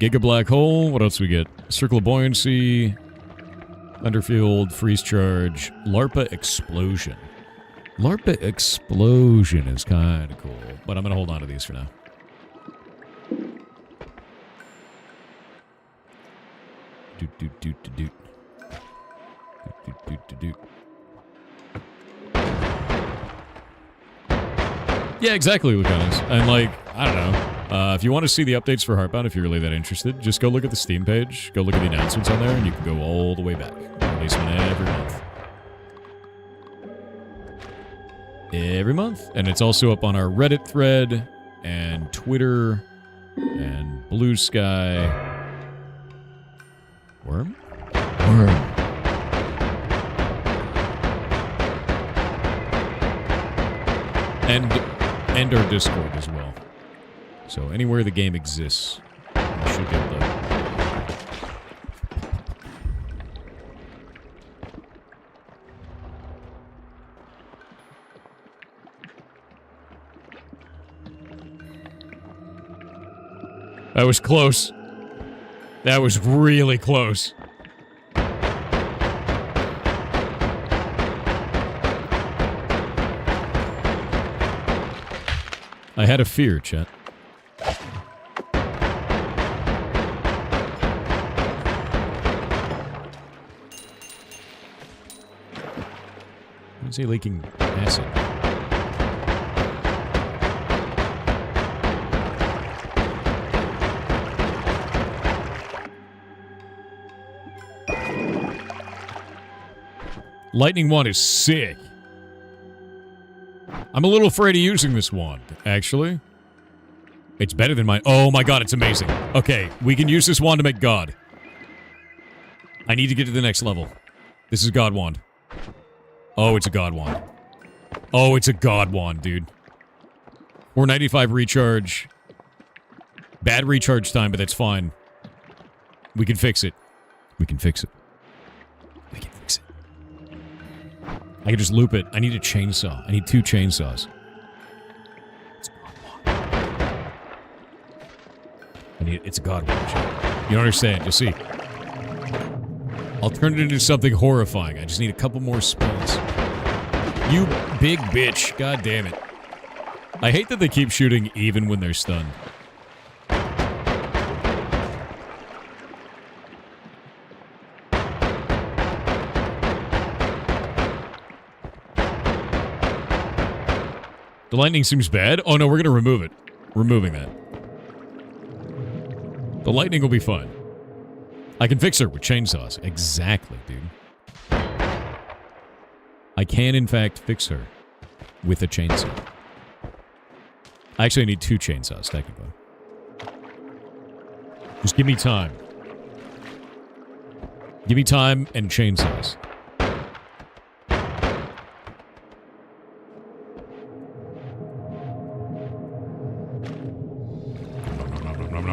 Giga Black Hole. What else we get? Circle of Buoyancy. Thunderfield. Freeze Charge. LARPA Explosion. LARPA Explosion is kind of cool. But I'm going to hold on to these for now. Doot, doot, doot, doot, doot. Doot, doot, doot, doot. Yeah, exactly, Lucanus. And, like, I don't know. If you want to see the updates for Heartbound, if you're really that interested, just go look at the Steam page, go look at the announcements on there, and you can go all the way back. Release one every month. Every month. And it's also up on our Reddit thread, and Twitter, and Blue Sky. Worm? Worm. And our Discord as well. So anywhere the game exists, you should be able to... That was close. That was really close. I had a fear, chat. What's he leaking acid? Lightning wand is sick. I'm a little afraid of using this wand, actually. It's better than mine. Oh my god, it's amazing. Okay, we can use this wand to make God. I need to get to the next level. This is God wand. Oh, it's a God wand. Oh, it's a God wand, dude. 495 recharge. Bad recharge time, but that's fine. We can fix it. We can fix it. We can fix it. I can just loop it. I need a chainsaw. I need 2 chainsaws. It's a God wand. It's a God wand. You don't understand. You'll see. I'll turn it into something horrifying. I just need a couple more spells. You big bitch. God damn it. I hate that they keep shooting even when they're stunned. The lightning seems bad. Oh no, we're gonna remove it. Removing that. The lightning will be fine. I can fix her with chainsaws. Exactly, dude. I can, in fact, fix her with a chainsaw. I actually need 2 chainsaws, technically. Just give me time. Give me time and chainsaws.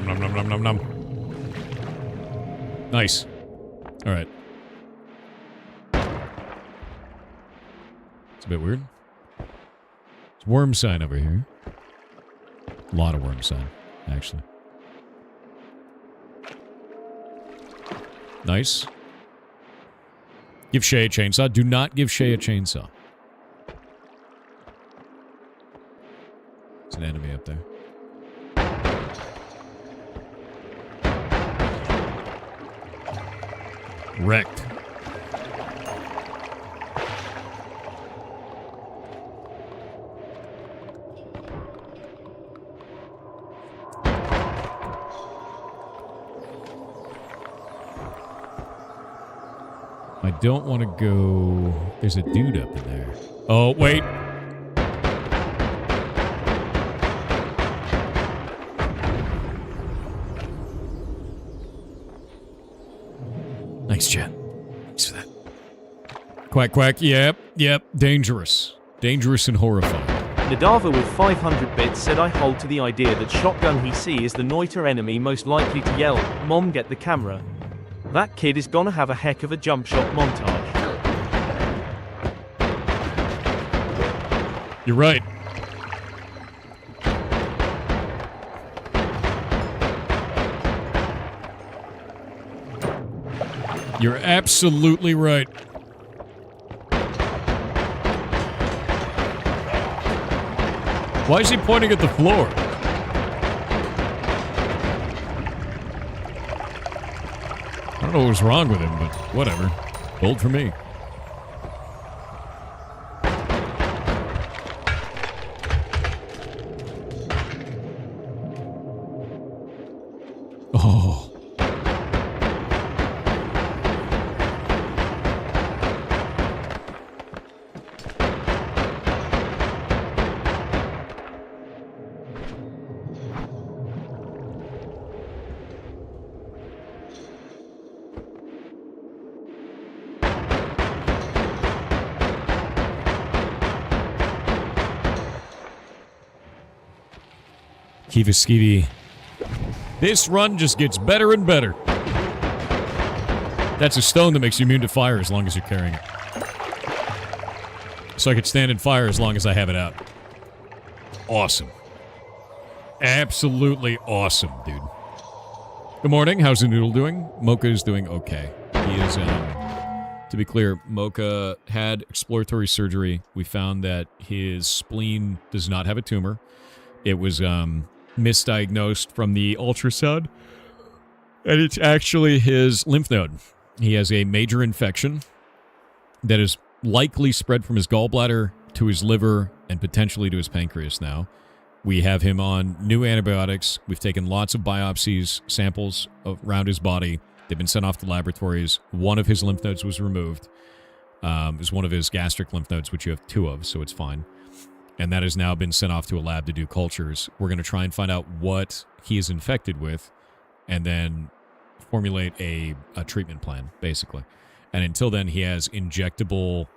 Nom, nom, nom, nom, nom, nom. Nice. All right. It's a bit weird. It's worm sign over here. A lot of worm sign, actually. Nice. Give Shay a chainsaw. Do not give Shay a chainsaw. There's an enemy up there. Wrecked. I don't want to go... There's a dude up in there. Oh, wait. Nice, chat. Thanks for that. Quack, quack. Yep, yep. Dangerous. Dangerous and horrifying. Nadava with 500 bits said I hold to the idea that shotgun he see is the Noita enemy most likely to yell, "Mom, get the camera." That kid is gonna have a heck of a jump shot montage. You're right. You're absolutely right. Why is he pointing at the floor? I don't know what was wrong with him, but whatever. Bold for me. Oh. Kiva Skeevy. This run just gets better and better. That's a stone that makes you immune to fire as long as you're carrying it. So I could stand in fire as long as I have it out. Awesome. Absolutely awesome, dude. Good morning. How's the noodle doing? Mocha is doing okay. He is, to be clear, Mocha had exploratory surgery. We found that his spleen does not have a tumor. It was, misdiagnosed from the ultrasound, and it's actually his lymph node. He has a major infection that is likely spread from his gallbladder to his liver and potentially to his pancreas now. We have him on new antibiotics. We've taken lots of biopsies, samples around his body. They've been sent off to laboratories. One of his lymph nodes was removed. It was one of his gastric lymph nodes, which you have 2 of, so it's fine. And that has now been sent off to a lab to do cultures. We're going to try and find out what he is infected with and then formulate a treatment plan, basically. And until then, he has injectable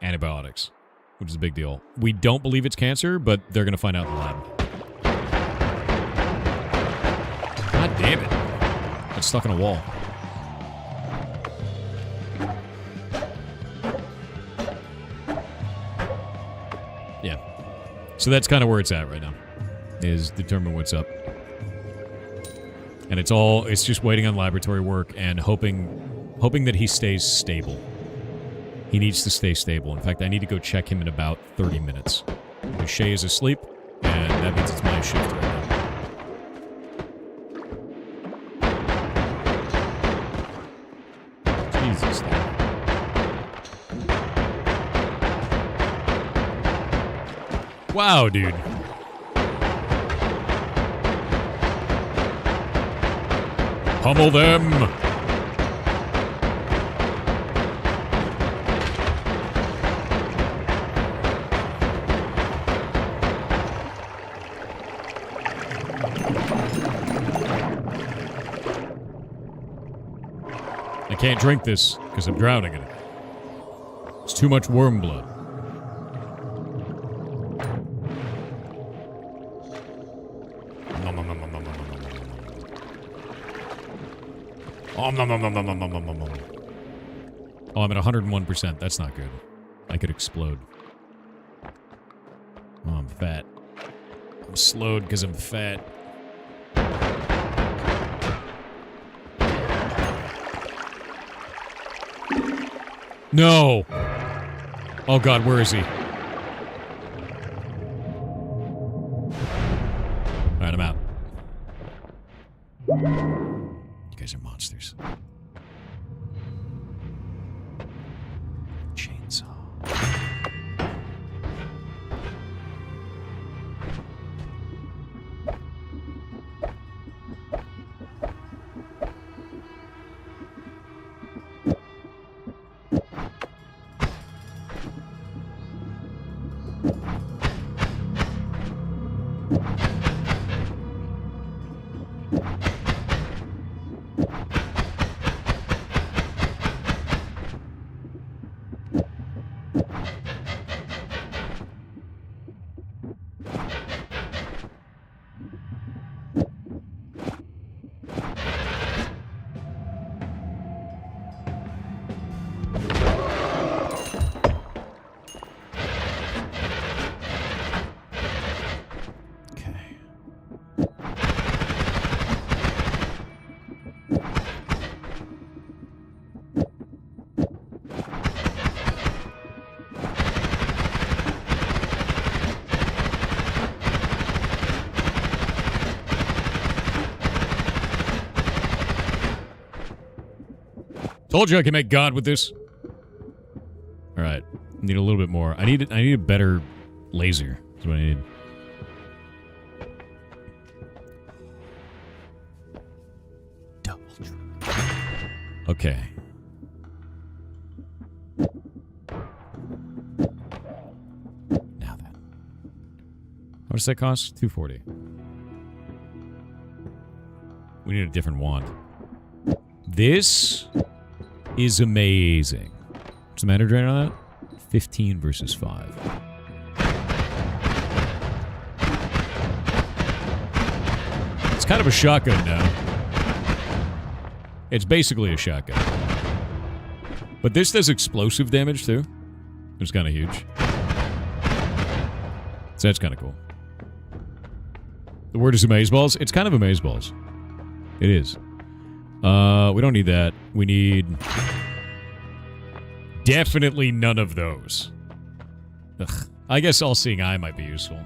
antibiotics, which is a big deal. We don't believe it's cancer, but they're going to find out in the lab. God damn it. It's stuck in a wall. Yeah. So that's kind of where it's at right now, is determine what's up. And it's just waiting on laboratory work and hoping that he stays stable. He needs to stay stable. In fact, I need to go check him in about 30 minutes. Because Shay is asleep, and that means it's my shift right now. Jesus, dude. Wow, dude. Pummel them! I can't drink this because I'm drowning in it. It's too much worm blood. Oh, nom, nom, nom, nom, nom, nom, nom, nom, nom. Oh, I'm at 101%. That's not good. I could explode. Oh, I'm fat. I'm slowed because I'm fat. No! Oh god, where is he? Alright, I'm out. You guys are monsters. Chainsaw. Told you I can make God with this. All right, need a little bit more. I need a better laser. That's what I need. Double trigger. Okay. Now then, how does that cost? $240. We need a different wand. This is amazing. What's the matter drain on that? 15 versus 5. It's kind of a shotgun now. It's basically a shotgun. But this does explosive damage too. It's kind of huge. So that's kind of cool. The word is amazeballs. It's kind of amazeballs. It is. We don't need that. We need... definitely none of those. Ugh. I guess all-seeing eye might be useful.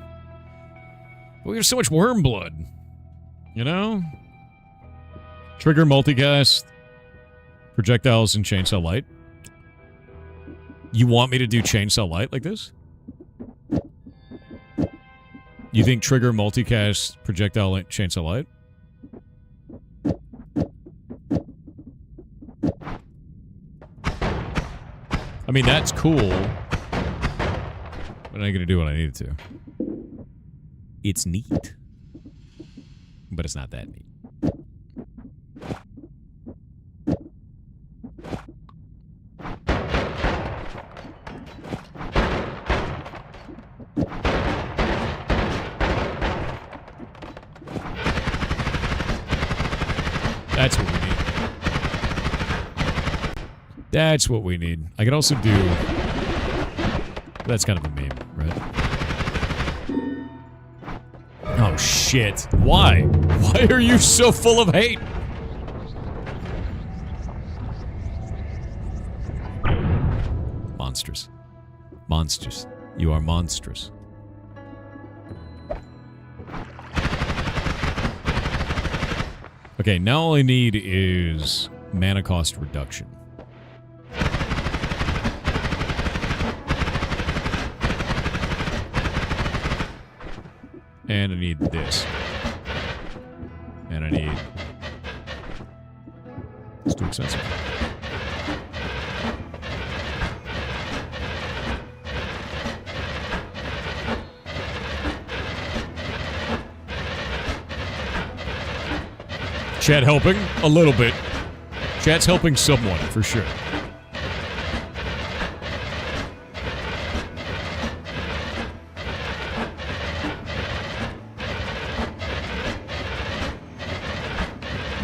But we have so much worm blood. You know? Trigger multicast. Projectiles and chainsaw light. You want me to do chainsaw light like this? You think trigger multicast projectile light, chainsaw light? I mean, that's cool. But I ain't gonna do what I needed to. It's neat. But it's not that neat. That's what we need. That's what we need. I could also do... That's kind of a meme, right? Oh, shit. Why? Why are you so full of hate? Monstrous. Monstrous. You are monstrous. Okay, now all I need is mana cost reduction. And I need this. And I need... It's too expensive. Chat helping? A little bit. Chat's helping someone, for sure.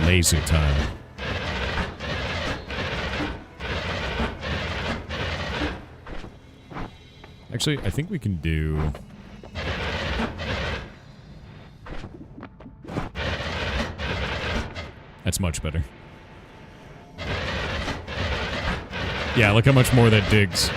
Laser time. Actually, I think we can do... That's much better. Yeah, look how much more that digs.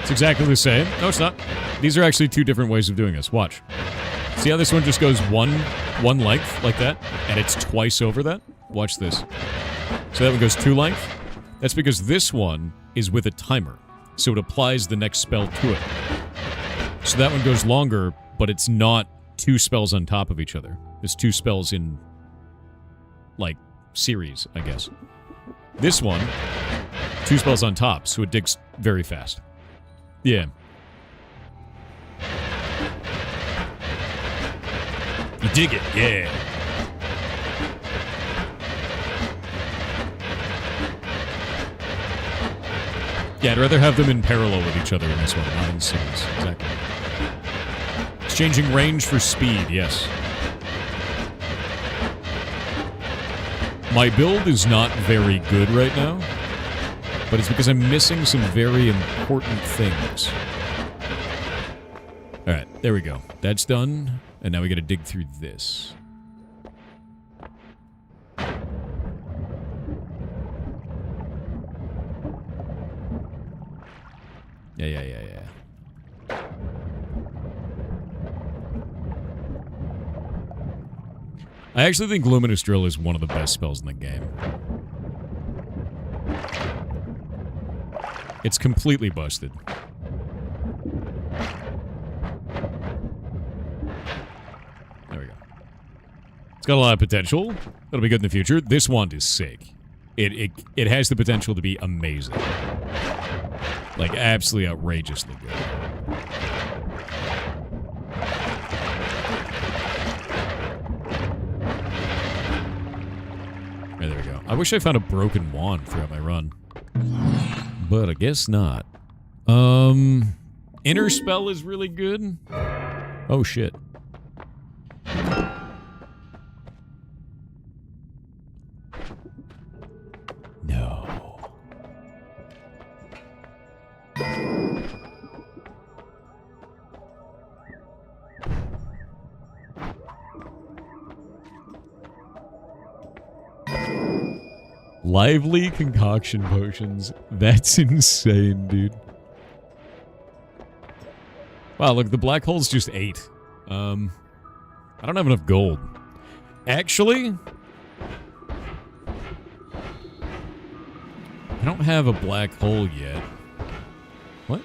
It's exactly the same. No, it's not. These are actually two different ways of doing this. Watch. See how this one just goes one length like that, and it's twice over that? Watch this. So that one goes 2 length. That's because this one is with a timer, so it applies the next spell to it. So that one goes longer, but it's not 2 spells on top of each other. It's 2 spells in, like, series, I guess. This one, 2 spells on top, so it digs very fast. Yeah. You dig it, yeah. Yeah, I'd rather have them in parallel with each other in this one, not in series. Exactly. Exchanging range for speed, yes. My build is not very good right now, but it's because I'm missing some very important things. Alright, there we go. That's done, and now we gotta dig through this. Yeah. I actually think Luminous Drill is one of the best spells in the game. It's completely busted. There we go. It's got a lot of potential. It'll be good in the future. This wand is sick. It has the potential to be amazing. Like, absolutely outrageously good. Right, there we go. I wish I found a broken wand throughout my run. But I guess not. Inner Spell is really good. Oh, shit. No. Lively concoction potions. That's insane, dude. Wow, look, the black hole's just 8. I don't have enough gold. Actually, I don't have a black hole yet. What?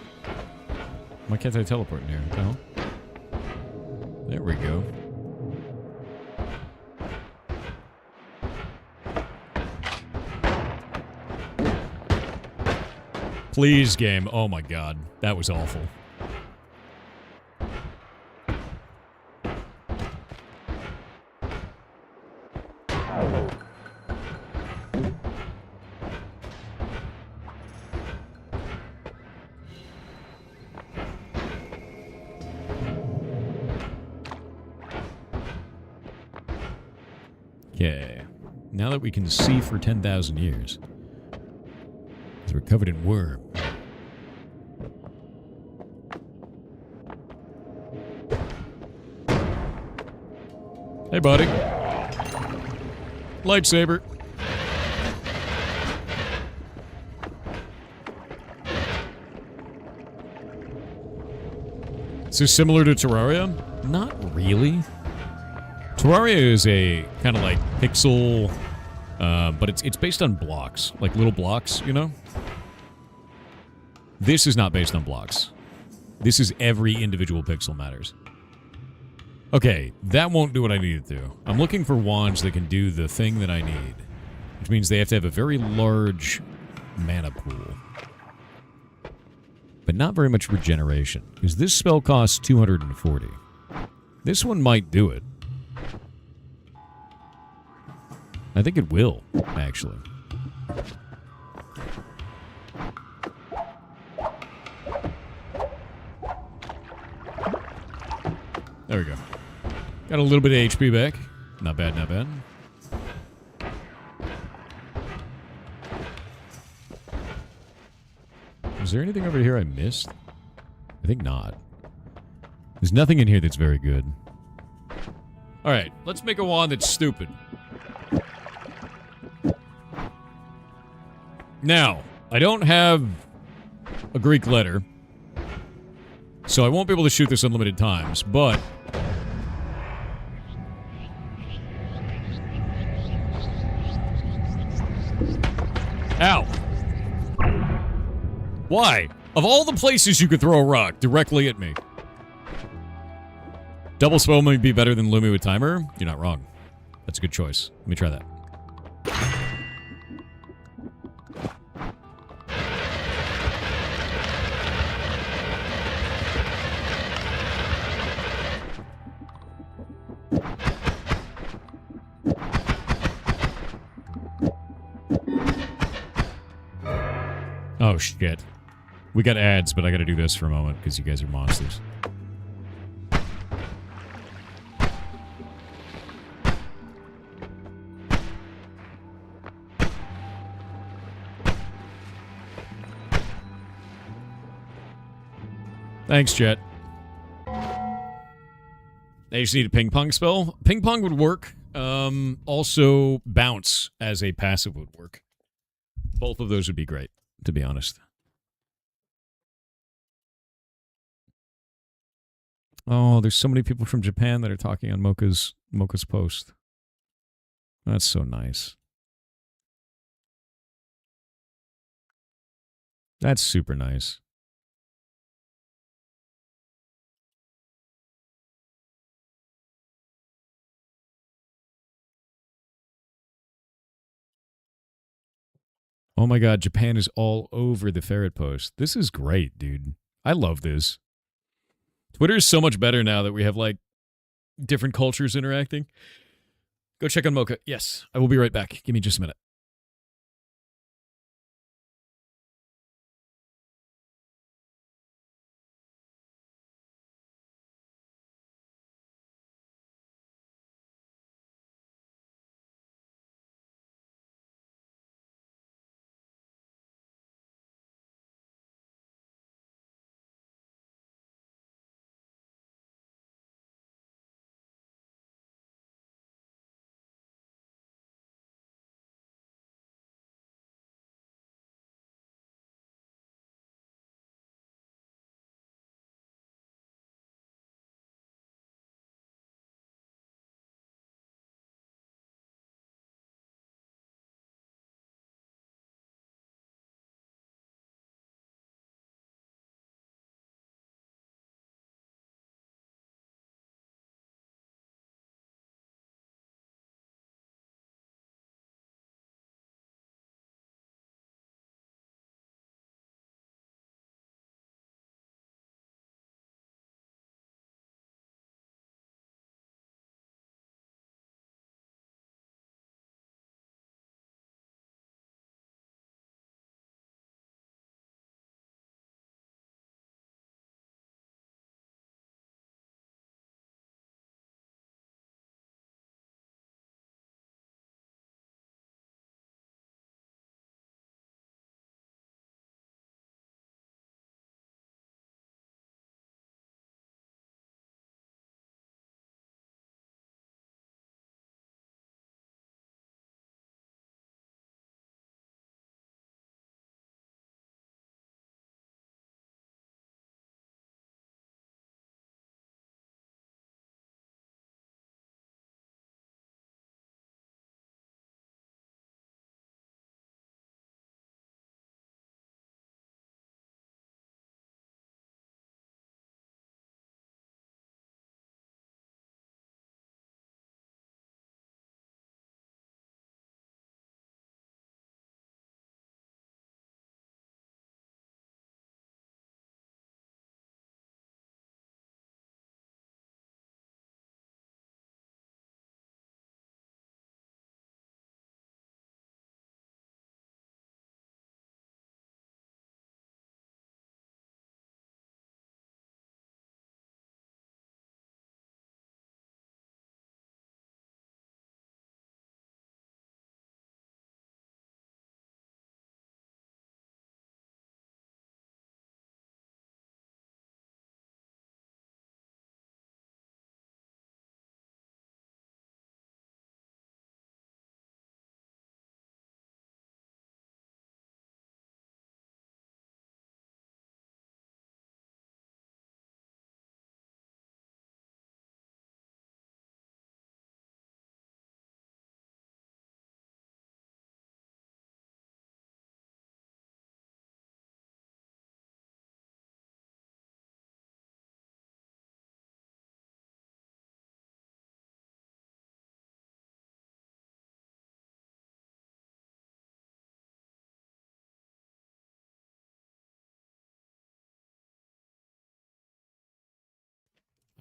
Why can't I teleport in here? What the hell? There we go. Please, game. Oh my god. That was awful. Okay. Now that we can see for 10,000 years. We're covered in worm. Hey, buddy. Lightsaber. Is this similar to Terraria? Not really. Terraria is a kind of like pixel, but it's based on blocks, like little blocks, you know? This is not based on blocks. This is every individual pixel matters. Okay, that won't do what I need it to. I'm looking for wands that can do the thing that I need, which means they have to have a very large mana pool. But not very much regeneration, because this spell costs 240. This one might do it. I think it will, actually. There we go. Got a little bit of HP back. Not bad, not bad. Is there anything over here I missed? I think not. There's nothing in here that's very good. Alright, let's make a wand that's stupid. Now, I don't have a Greek letter, so I won't be able to shoot this unlimited times, but... Ow! Why? Of all the places you could throw a rock directly at me. Double spell may be better than Lumi with timer? You're not wrong. That's a good choice. Let me try that. Oh, shit. We got ads, but I gotta do this for a moment, because you guys are monsters. Thanks, Jet. I just need a ping pong spell. Ping pong would work. Also, bounce as a passive would work. Both of those would be great, to be honest. Oh, there's so many people from Japan that are talking on Mocha's post. That's so nice. That's super nice. Oh my god, Japan is all over the ferret post. This is great, dude. I love this. Twitter is so much better now that we have, like, different cultures interacting. Go check on Mocha. Yes, I will be right back. Give me just a minute.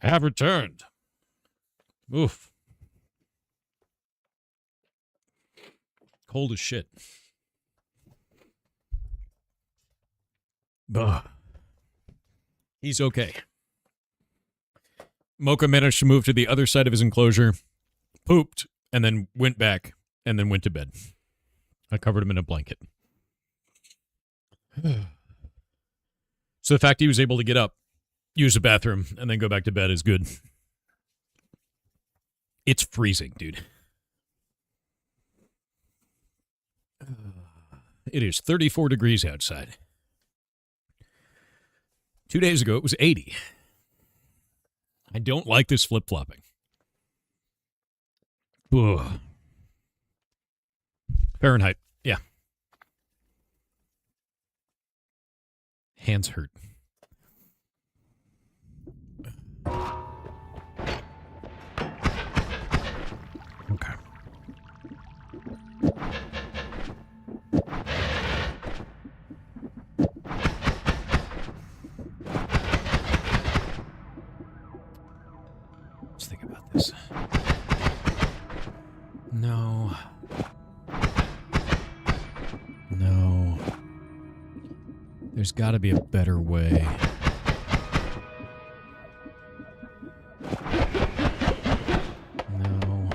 I have returned. Oof. Cold as shit. Ugh. He's okay. Mocha managed to move to the other side of his enclosure, pooped, and then went back, and then went to bed. I covered him in a blanket. So the fact he was able to get up, use the bathroom, and then go back to bed is good. It's freezing, dude. It is 34 degrees outside. 2 days ago, it was 80. I don't like this flip-flopping. Ugh. Fahrenheit, yeah. Hands hurt. Okay. Let's think about this. No. No. There's got to be a better way. No.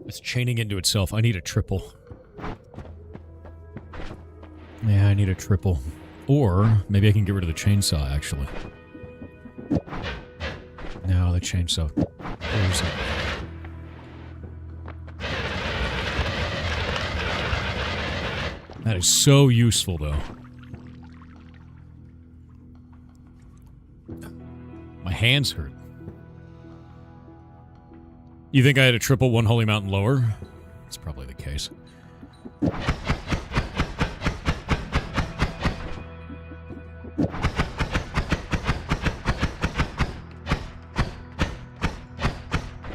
It's chaining into itself. I need a triple. Yeah, I need a triple. Or maybe I can get rid of the chainsaw, actually. No, the chainsaw. Where is it? That is so useful, though. My hands hurt. You think I had a triple one holy mountain lower? That's probably the case.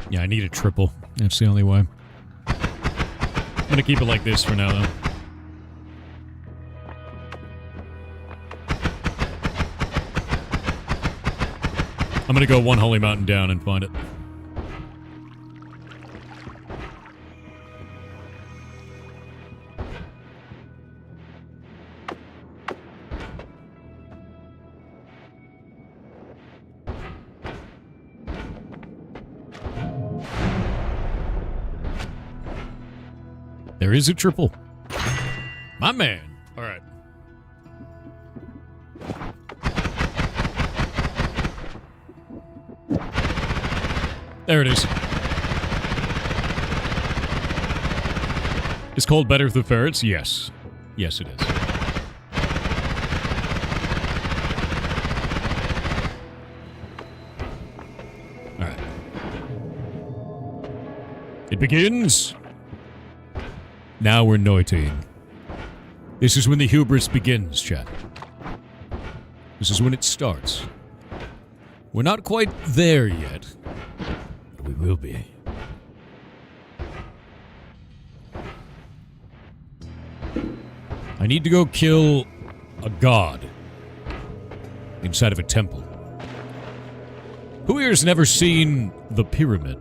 Yeah, I need a triple. That's the only way. I'm gonna keep it like this for now, though. I'm gonna go one holy mountain down and find it. There is a triple. My man. All right. There it is. Is cold better for the ferrets? Yes. Yes, it is. All right. It begins. Now we're Noitaing. This is when the hubris begins, chat. This is when it starts. We're not quite there yet, but we will be. I need to go kill a god inside of a temple. Who here's never seen the pyramid?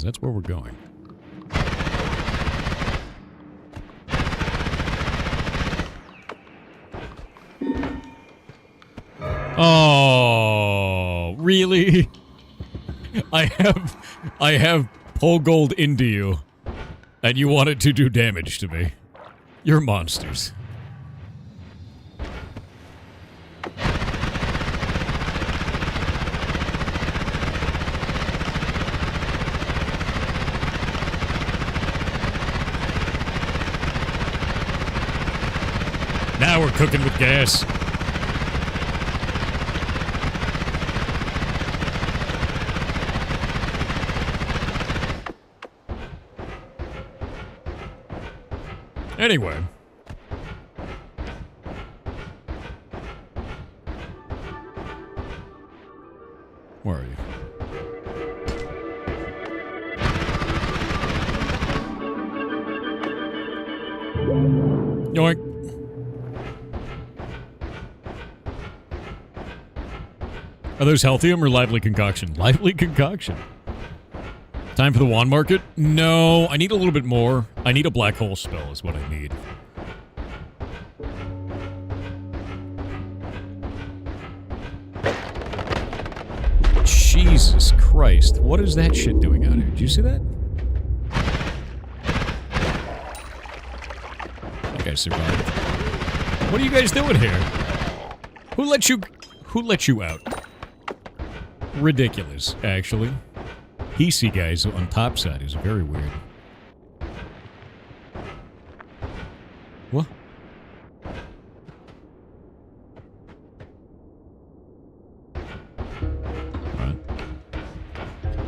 That's where we're going. Oh, really? I have pull gold into you, and you wanted to do damage to me. You're monsters. Now we're cooking with gas. Anyway. Yoink. Are those Healthium or Lively Concoction? Lively Concoction. Time for the wand market? No, I need a little bit more. I need a black hole spell is what I need. Jesus Christ. What is that shit doing out here? Did you see that? That guy survived. What are you guys doing here? Who let you out? Ridiculous, actually. PC guys on top side is very weird. What?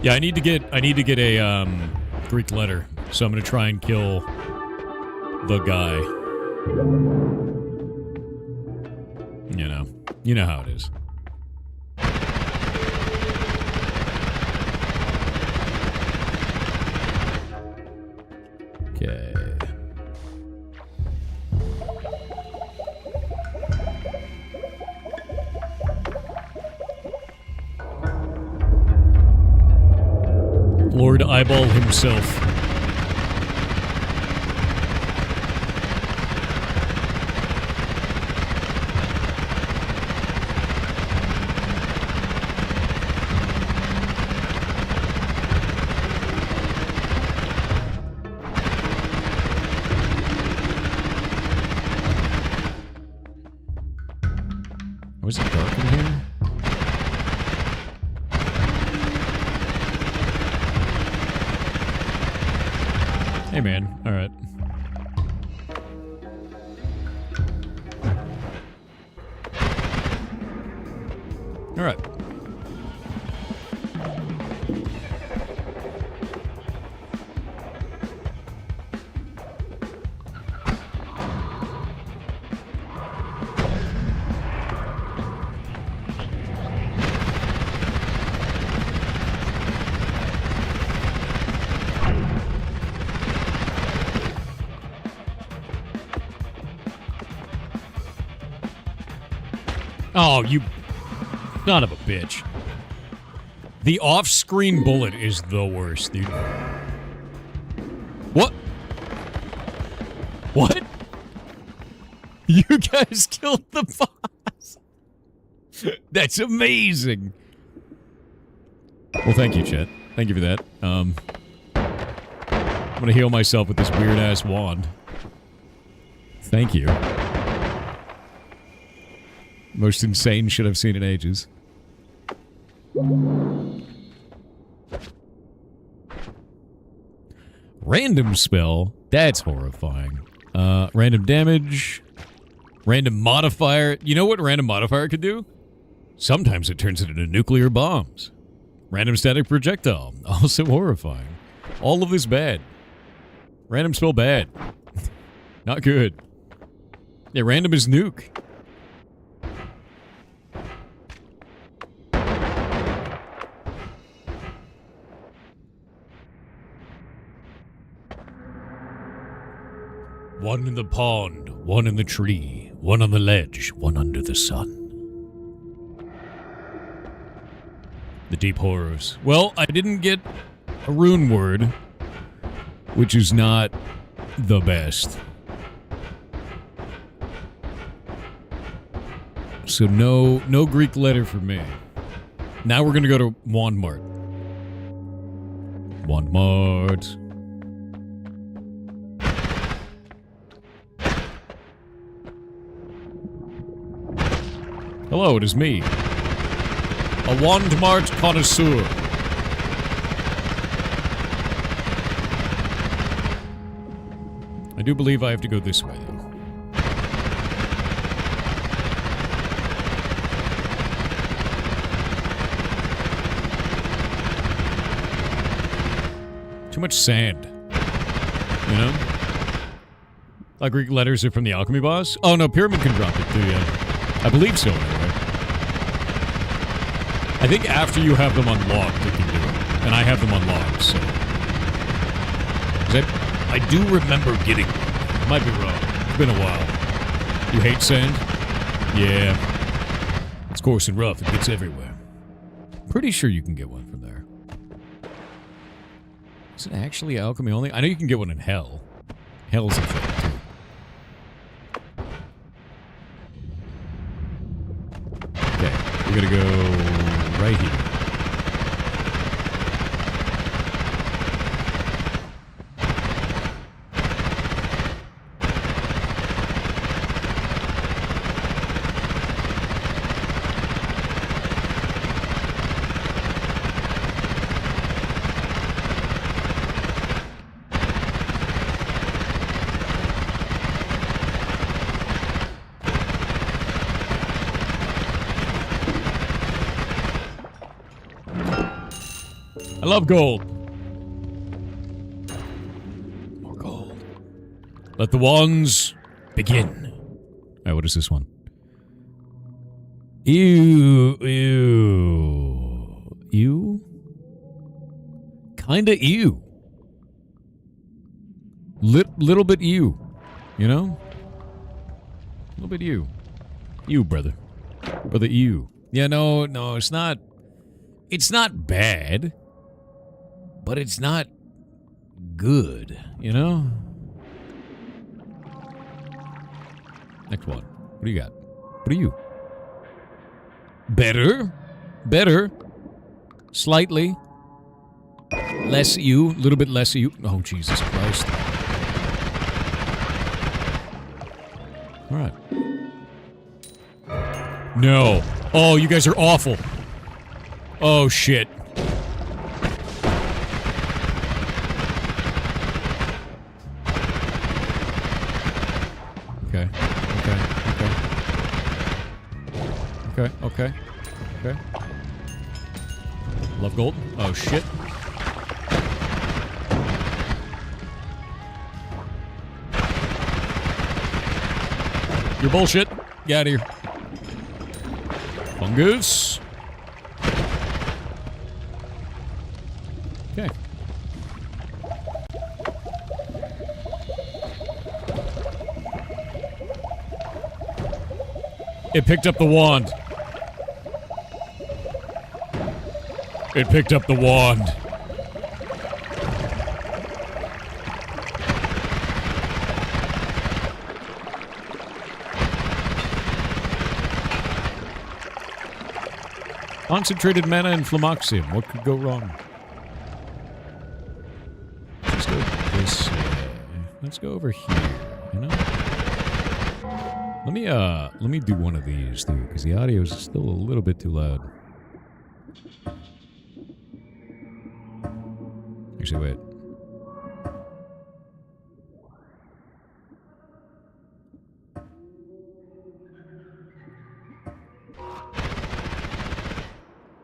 Yeah, I need to get a Greek letter, so I'm gonna try and kill the guy. You know how it is. Okay. Lord Eyeball himself. Was it dark in here? Hey, man. All right. All right. Oh, you son of a bitch. The off-screen bullet is the worst, dude. What? What? You guys killed the boss. That's amazing. Well, thank you, chat. Thank you for that. I'm gonna heal myself with this weird-ass wand. Thank you. Most insane shit I've seen in ages. Random spell? That's horrifying. Random damage. Random modifier. You know what random modifier could do? Sometimes it turns it into nuclear bombs. Random static projectile. Also horrifying. All of this bad. Random spell bad. Not good. Yeah, random is nuke. One in the pond, one in the tree, one on the ledge, one under the sun. The deep horrors. Well, I didn't get a rune word, which is not the best. So no Greek letter for me. Now we're gonna go to Wand Mart. Wand Mart. Hello, it is me. A Wand Mart connoisseur. I do believe I have to go this way, though. Too much sand. You know? Like Greek letters are from the alchemy boss? Oh no, Pyramid can drop it too, yeah. I believe so, anyway. I think after you have them unlocked, it can do it. And I have them unlocked, so... I do remember getting them. Might be wrong. It's been a while. You hate sand? Yeah. It's coarse and rough. It gets everywhere. Pretty sure you can get one from there. Is it actually alchemy only? I know you can get one in hell. Hell's a thing, too. Okay, we're gonna go right here. I love gold. More gold. Let the wands begin. Alright, what is this one? Ew. Ew. Ew? Kinda ew. Little bit ew. You know? A little bit ew. Ew, brother. Brother ew. Yeah, no, it's not... It's not bad. But it's not good, you know? Next one. What do you got? What are you? Better? Better? Slightly? Less you? A little bit less you? Oh, Jesus Christ. Alright. No. Oh, you guys are awful. Oh, shit. Okay. Love gold. Oh, shit. You're bullshit. Get out of here. Fungus. Okay. It picked up the wand. It picked up the wand. Concentrated mana and phlomoxium. What could go wrong? Let's go this way. Let's go over here, you know? Let me do one of these, too, because the audio is still a little bit too loud. Actually, wait.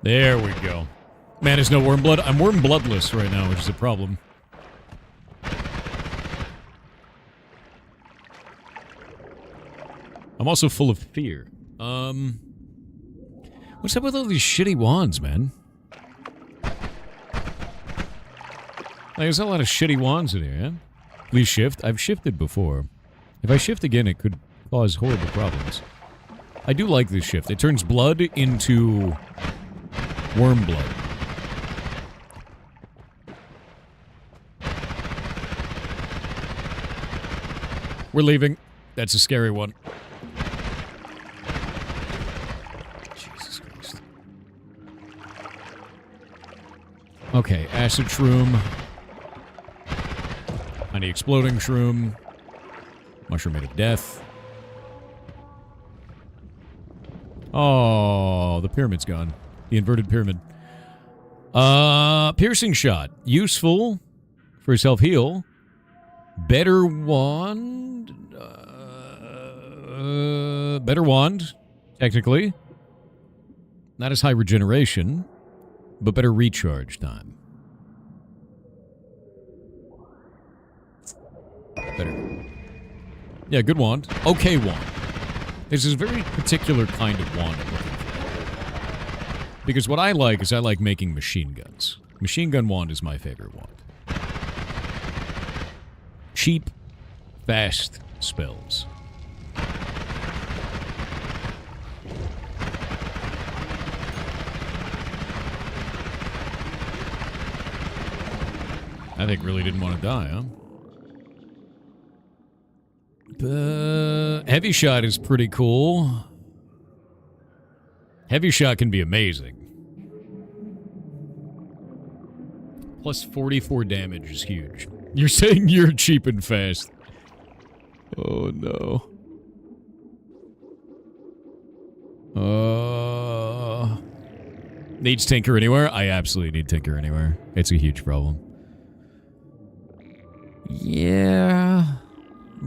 There we go. Man, there's no worm blood. I'm worm bloodless right now, which is a problem. I'm also full of fear. What's up with all these shitty wands, man? There's a lot of shitty wands in here, yeah? Please shift. I've shifted before. If I shift again, it could cause horrible problems. I do like this shift. It turns blood into worm blood. We're leaving. That's a scary one. Jesus Christ. Okay, acid shroom. Honey exploding shroom. Mushroom made of death. Oh, the pyramid's gone. The inverted pyramid. Piercing shot. Useful for self-heal. Better wand. Better wand, technically. Not as high regeneration, but better recharge time. Better. Yeah, good wand. Okay wand. This is a very particular kind of wand I'm looking for. Because what I like is I like making machine guns. Machine gun wand is my favorite wand. Cheap, Fast spells. I think really didn't want to die, huh? Heavy shot is pretty cool. Heavy shot can be amazing. Plus 44 damage is huge. You're saying you're cheap and fast. Oh, no. Needs Tinker Anywhere? I absolutely need Tinker Anywhere. It's a huge problem. Yeah.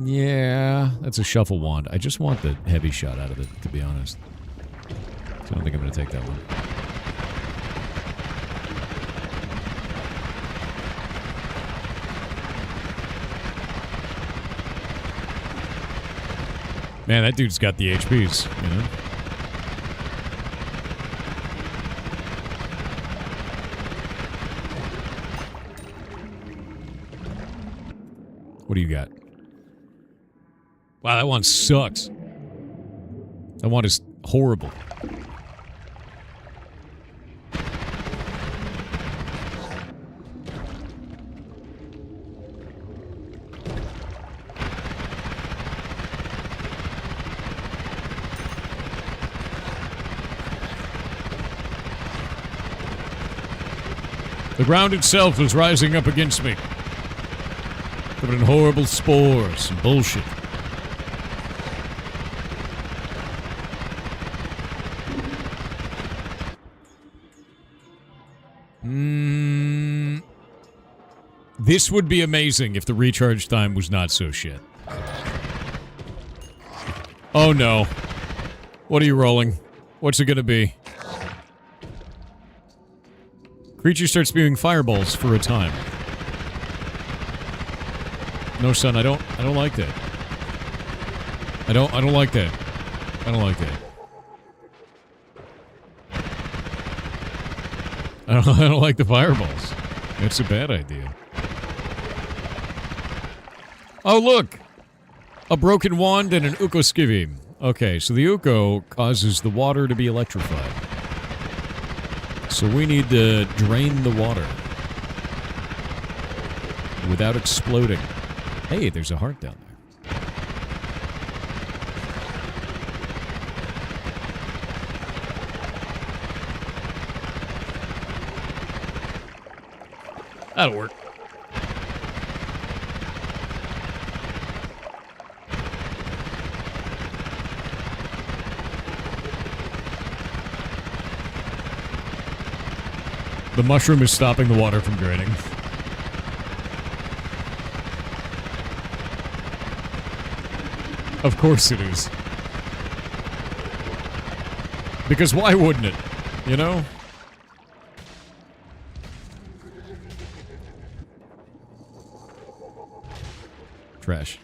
Yeah. That's a shuffle wand. I just want the heavy shot out of it, to be honest. So I don't think I'm going to take that one. Man, that dude's got the HPs, you know? What do you got? Wow, that one sucks. That one is horrible. The ground itself was rising up against me. Covered in horrible spores and bullshit. This would be amazing if the recharge time was not so shit. Oh no. What are you rolling? What's it gonna be? Creature starts spewing fireballs for a time. No, son, I don't like that. I don't like that. I don't like that. I don't like the fireballs. It's a bad idea. Oh, look! A broken wand and an Uko-skivvy. Okay, so the Uko causes the water to be electrified. So we need to drain the water without exploding. Hey, there's a heart down there. That'll work. The mushroom is stopping the water from draining. Of course it is. Because why wouldn't it? You know? Trash.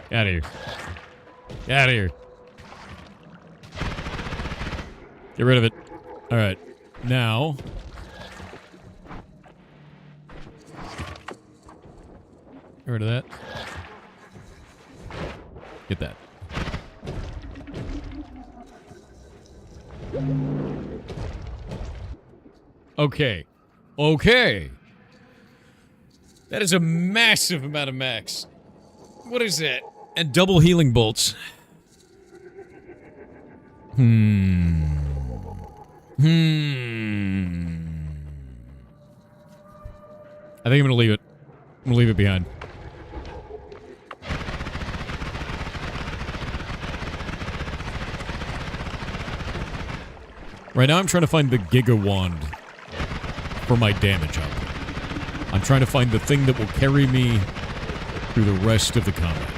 Get out of here. Get out of here. Get rid of it. Alright. Now. Get rid of that. Get that. Okay. Okay. That is a massive amount of max. What is that? And double healing bolts. I think I'm gonna leave it. I'm gonna leave it behind. Right now I'm trying to find the Giga Wand for my damage output. I'm trying to find the thing that will carry me through the rest of the combat.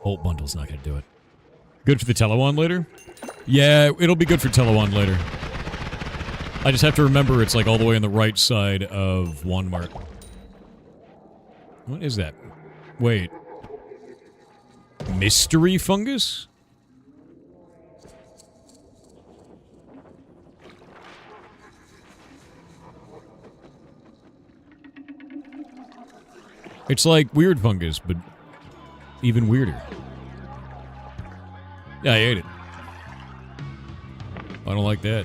Bolt bundle's not gonna do it. Good for the Telewand later? Yeah, it'll be good for Telewand later. I just have to remember it's like all the way on the right side of Wandmart. What is that? Wait. Mystery fungus? It's like weird fungus, but even weirder. Yeah, I ate it. I don't like that.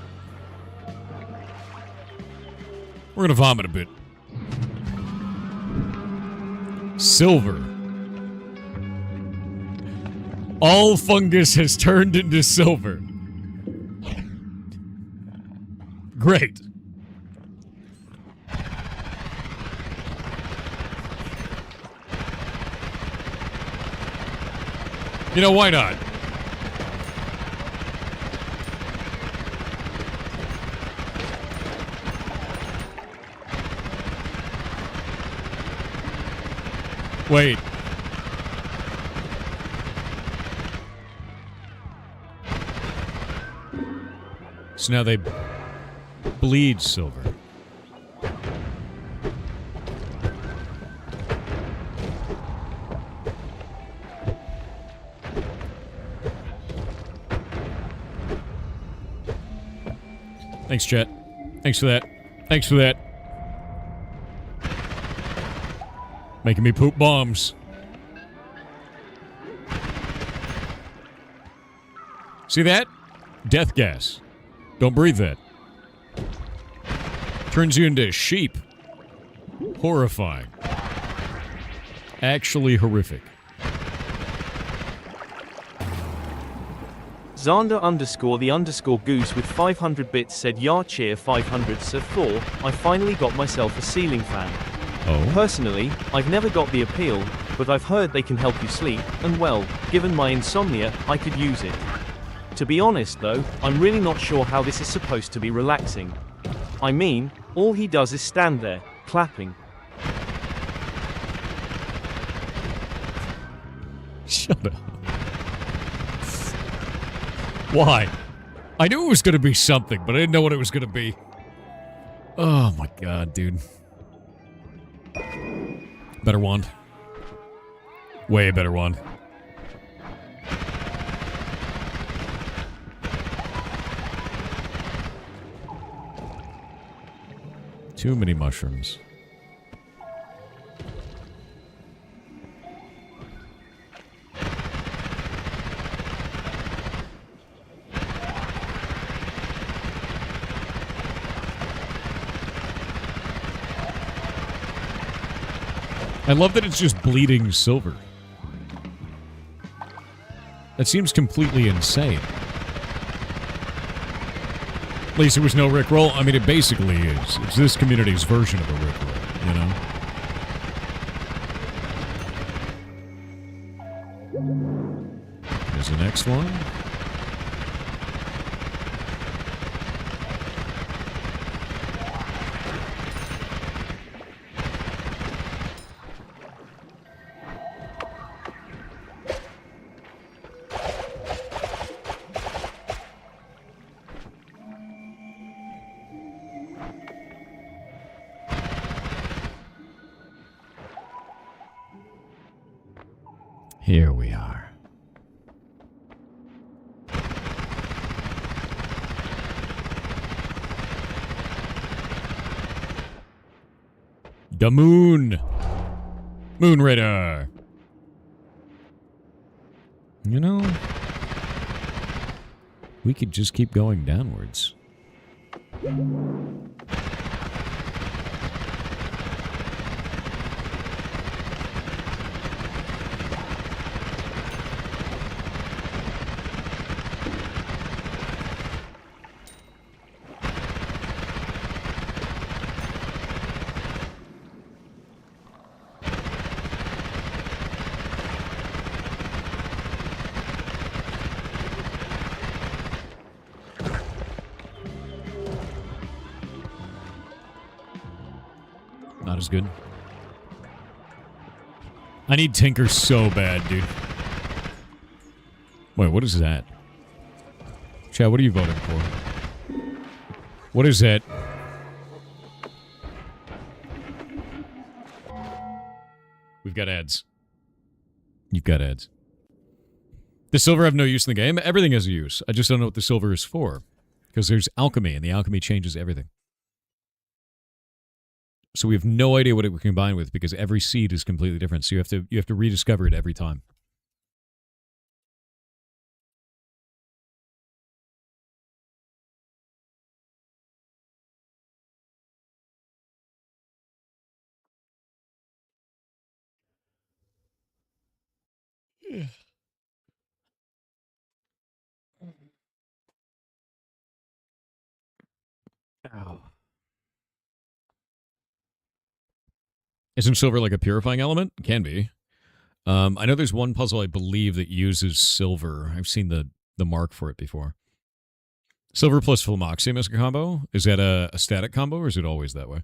We're gonna vomit a bit. Silver. All fungus has turned into silver. Great. You know, why not? Wait. So now they bleed silver. Thanks, chat. Thanks for that. Thanks for that. Making me poop bombs. See that? Death gas. Don't breathe that. Turns you into a sheep. Horrifying. Actually horrific. Xander _the_ goose with 500 bits said, "Yar cheer 500 Sir Thor, I finally got myself a ceiling fan. Oh? Personally, I've never got the appeal, but I've heard they can help you sleep, and well, given my insomnia, I could use it. To be honest though, I'm really not sure how this is supposed to be relaxing. I mean, all he does is stand there, clapping." Shut up. Why? I knew it was going to be something, but I didn't know what it was going to be. Oh my god, dude. Better wand. Way better wand. Too many mushrooms. I love that it's just bleeding silver. That seems completely insane. At least it was no Rickroll. I mean, it basically is. It's this community's version of a Rickroll, you know? Here's the next one. Here we are. The moon. Moon radar. You know, we could just keep going downwards. Not as good. I need Tinker so bad, dude. Wait, what is that? Chad, what are you voting for? What is that? We've got ads. You've got ads. The silver have no use in the game. Everything has a use. I just don't know what the silver is for. Because there's alchemy, and the alchemy changes everything. So we have no idea what it would combine with because every seed is completely different. So you have to rediscover it every time. Ow. Isn't silver like a purifying element? It can be. I know there's one puzzle I believe that uses silver. I've seen the mark for it before. Silver plus Phlomoxium as a combo? Is that a static combo or is it always that way?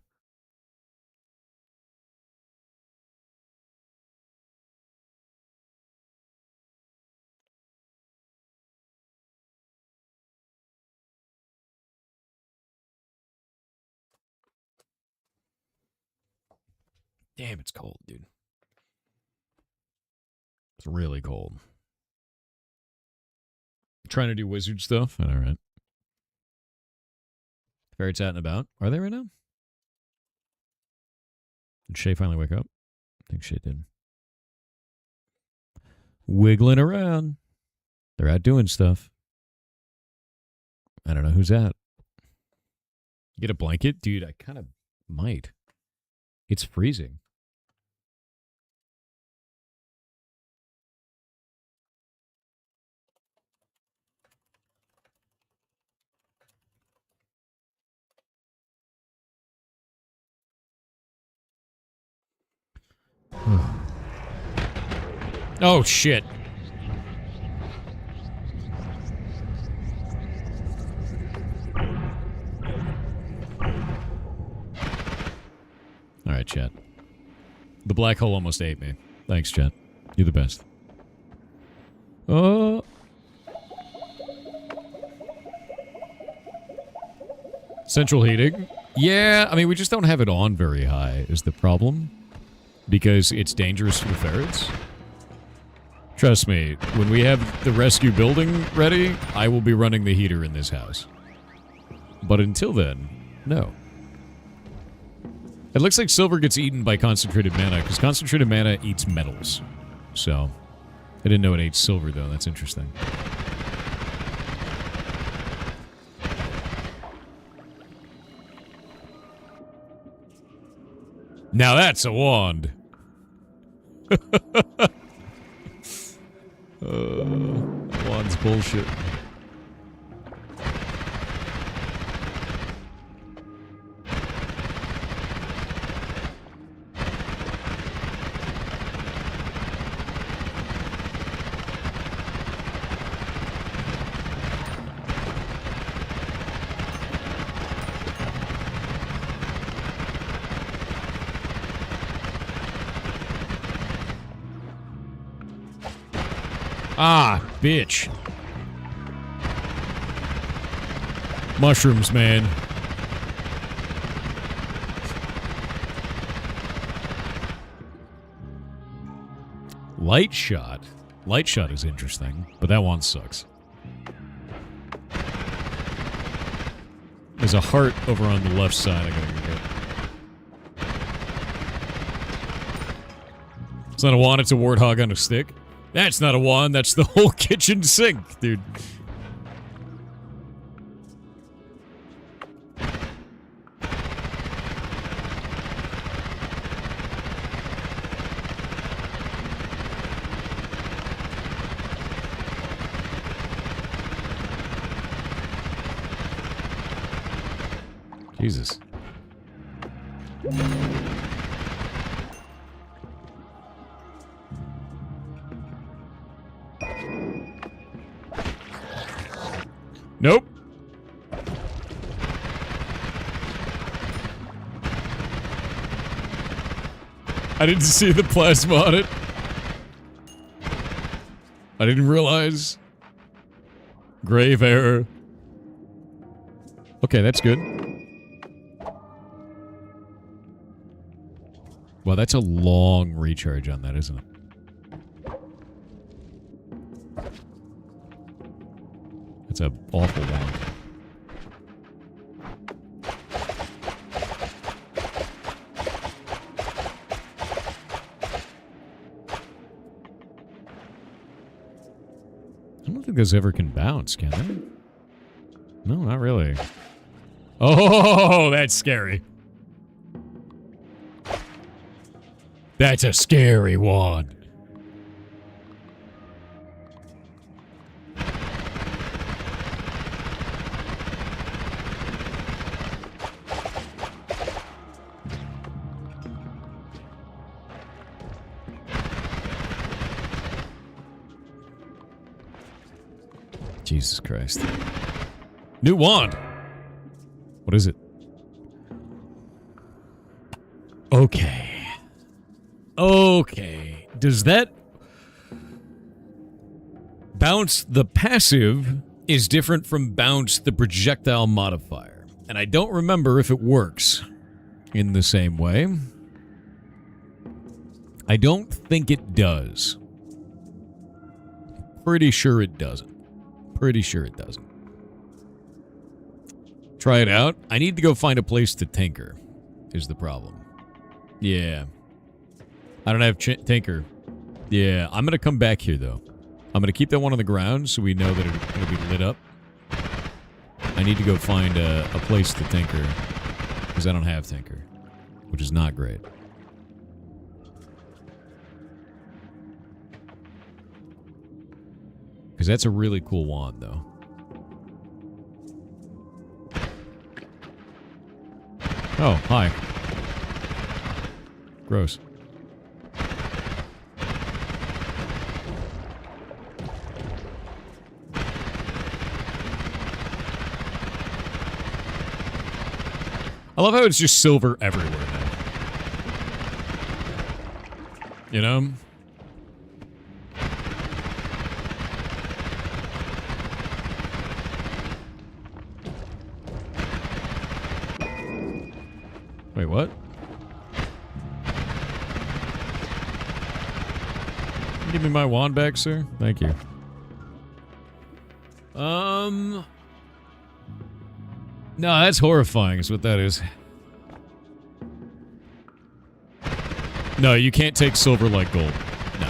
Damn, it's cold, dude. It's really cold. Trying to do wizard stuff? All right. Ferrets out and about. Are they right now? Did Shay finally wake up? I think Shay did. Wiggling around. They're out doing stuff. I don't know who's that. Get a blanket? Dude, I kind of might. It's freezing. Oh, shit. All right, chat. The black hole almost ate me. Thanks, chat. You're the best. Oh. Central heating. Yeah, I mean, we just don't have it on very high is the problem. Because it's dangerous for the ferrets. Trust me, when we have the rescue building ready, I will be running the heater in this house. But until then, no. It looks like silver gets eaten by concentrated mana, because concentrated mana eats metals. So, I didn't know it ate silver, though. That's interesting. Now that's a wand. Wand's bullshit. Ah, bitch. Mushrooms, man. Light shot. Light shot is interesting, but that one sucks. There's a heart over on the left side I gotta go get. It's not a wand, it's a warthog on a stick. That's not a wand, that's the whole kitchen sink, dude. Jesus. Nope. I didn't see the plasma on it. I didn't realize. Grave error. Okay, that's good. Well, that's a long recharge on that, isn't it? It's an awful wand. this ever can bounce, can it? No, not really. Oh, that's scary. That's a scary one. Jesus Christ. New wand. What is it? Okay. Okay. Does that bounce the passive is different from bounce the projectile modifier? And I don't remember if it works in the same way. I don't think it does. Pretty sure it doesn't. Pretty sure it doesn't. Try it out. I need to go find a place to tinker, is the problem. Yeah. I don't have tinker. Yeah, I'm going to come back here, though. I'm going to keep that one on the ground so we know that it's going to be lit up. I need to go find a place to tinker, because I don't have tinker, which is not great. Because that's a really cool wand, though. Oh, hi. Gross. I love how it's just silver everywhere now. You know? Wait, what? Give me my wand back, sir. Thank you. No, that's horrifying is what that is. No, you can't take silver like gold. No.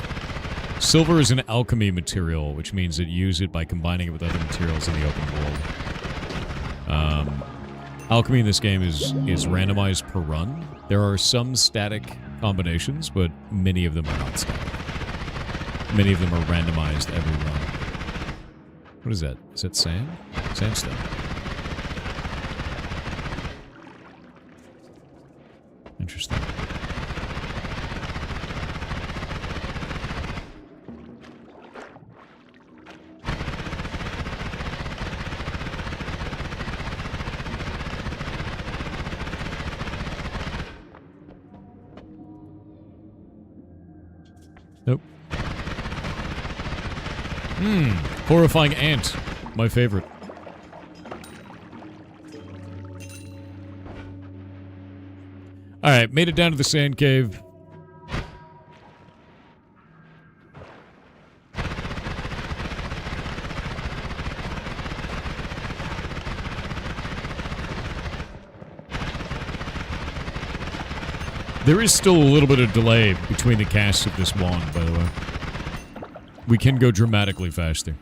Silver is an alchemy material, which means that you use it by combining it with other materials in the open world. Alchemy in this game is randomized per run. There are some static combinations, but many of them are not static. Many of them are randomized every run. What is that? Is that sand? Sandstone. Interesting. Nope. Horrifying ant. My favorite. Alright, made it down to the sand cave. There is still a little bit of delay between the casts of this wand, by the way. We can go dramatically faster.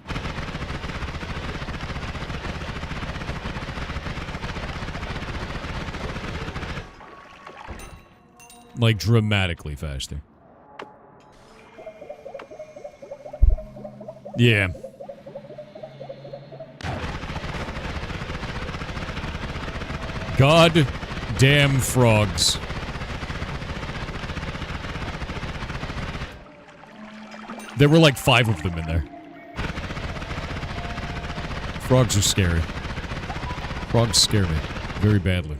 Like, dramatically faster. Yeah. God damn frogs. There were like 5 of them in there. Frogs are scary. Frogs scare me very badly.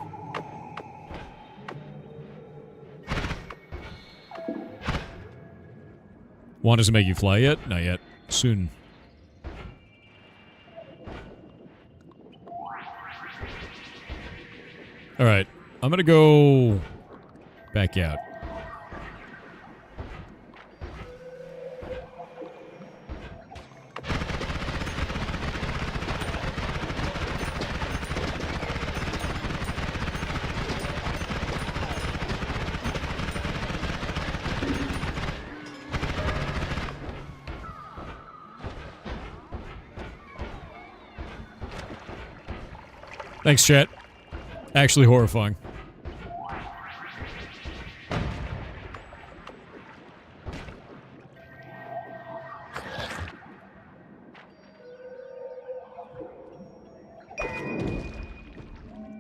Wand doesn't make you fly yet? Not yet. Soon. Alright. I'm gonna go back out. Thanks, chat. Actually horrifying.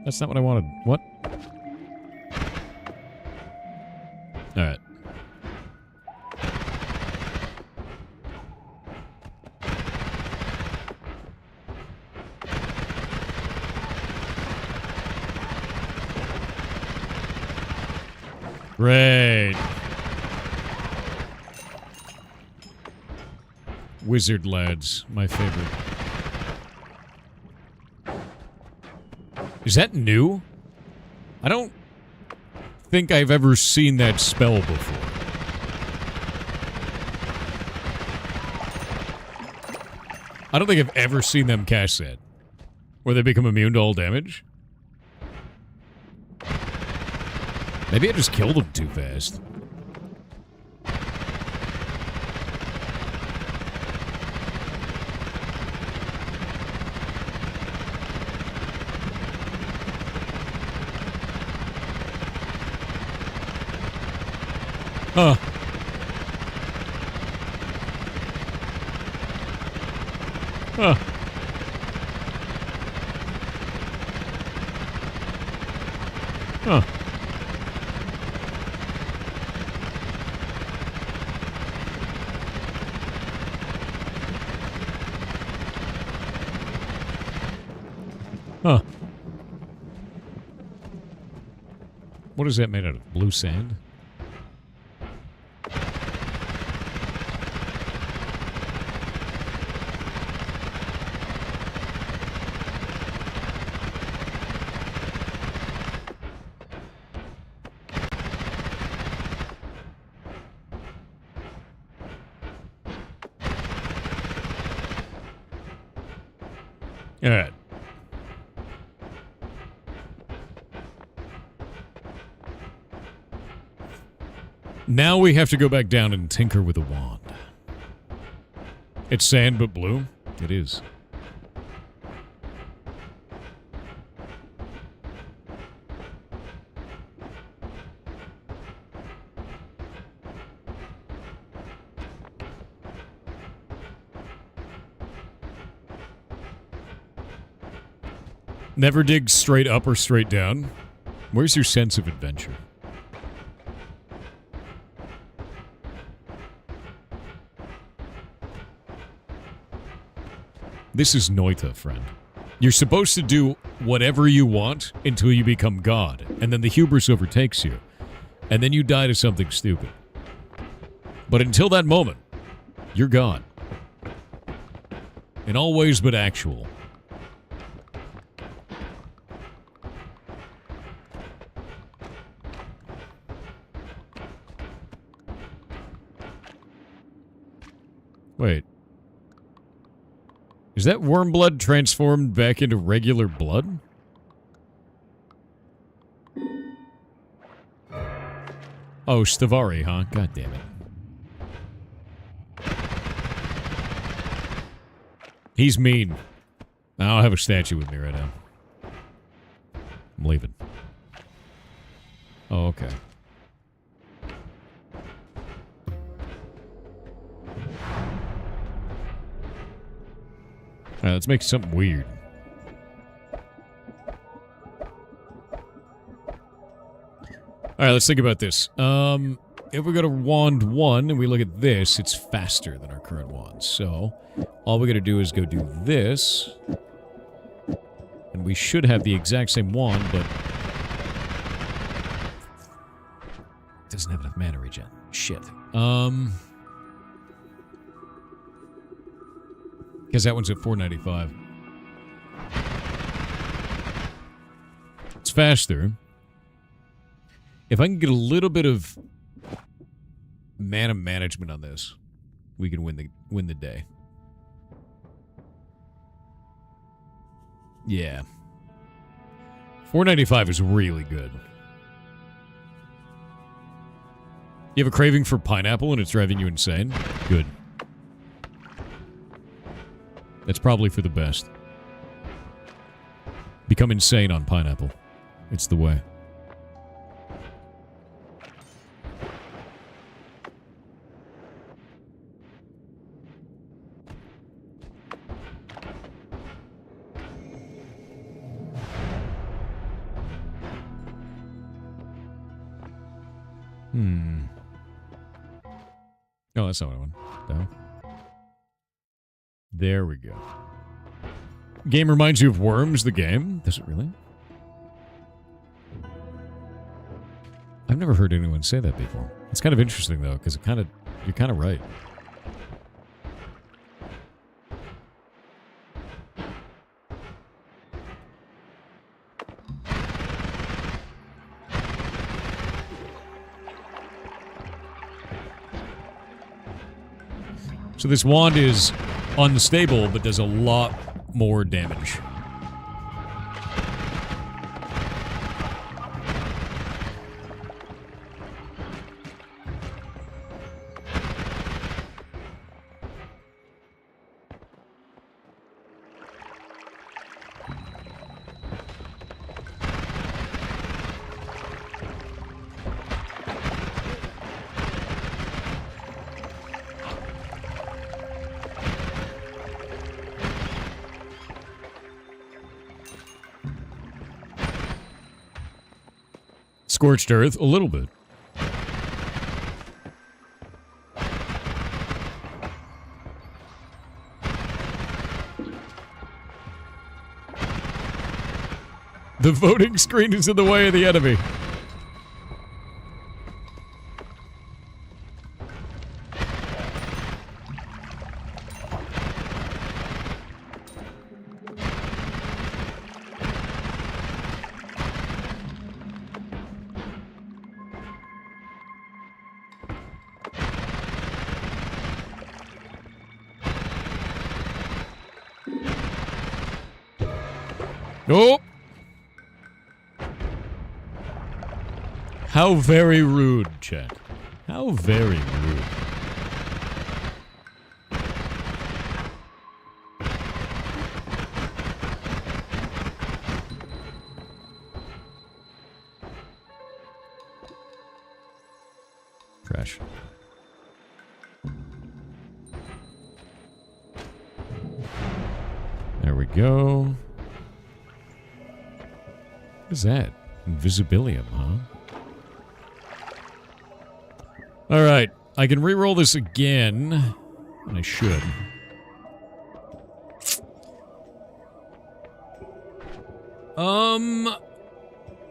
That's not what I wanted. What? Alright. Great. Wizard lads, my favorite. Is that new? I don't think I've ever seen that spell before. I don't think I've ever seen them cast that. Where they become immune to all damage. Maybe I just killed them too fast. Huh. Huh. Huh. Huh. What is that made out of? Blue sand? Alright. Now we have to go back down and tinker with a wand. It's sand but blue? It is. Never dig straight up or straight down. Where's your sense of adventure? This is Noita, friend. You're supposed to do whatever you want until you become God, and then the hubris overtakes you, and then you die to something stupid. But until that moment, you're God. In all ways but actual. Wait. Is that worm blood transformed back into regular blood? Oh, Stavari, huh? God damn it. He's mean. I don't have a statue with me right now. I'm leaving. Oh, okay. Alright, let's make something weird. Alright, let's think about this. If we go to wand 1 and we look at this, it's faster than our current wand. So, all we gotta do is go do this. And we should have the exact same wand, but... it doesn't have enough mana regen. Shit. Because that one's at 495. It's faster. If I can get a little bit of mana management on this, we can win the day. Yeah. 495 is really good. You have a craving for pineapple and it's driving you insane? Good. That's probably for the best. become insane on pineapple. It's the way. Oh, that's not what I want. Down. There we go. Game reminds you of Worms, the game. Does it really? I've never heard anyone say that before. It's kind of interesting, though, because you're kind of right. So this wand is unstable, but does a lot more damage. Scorched earth, a little bit. The voting screen is in the way of the enemy. Nope. How very rude, chat. How very rude. Trash. There we go. What is that? Invisibilium, huh? Alright, I can re-roll this again. And I should.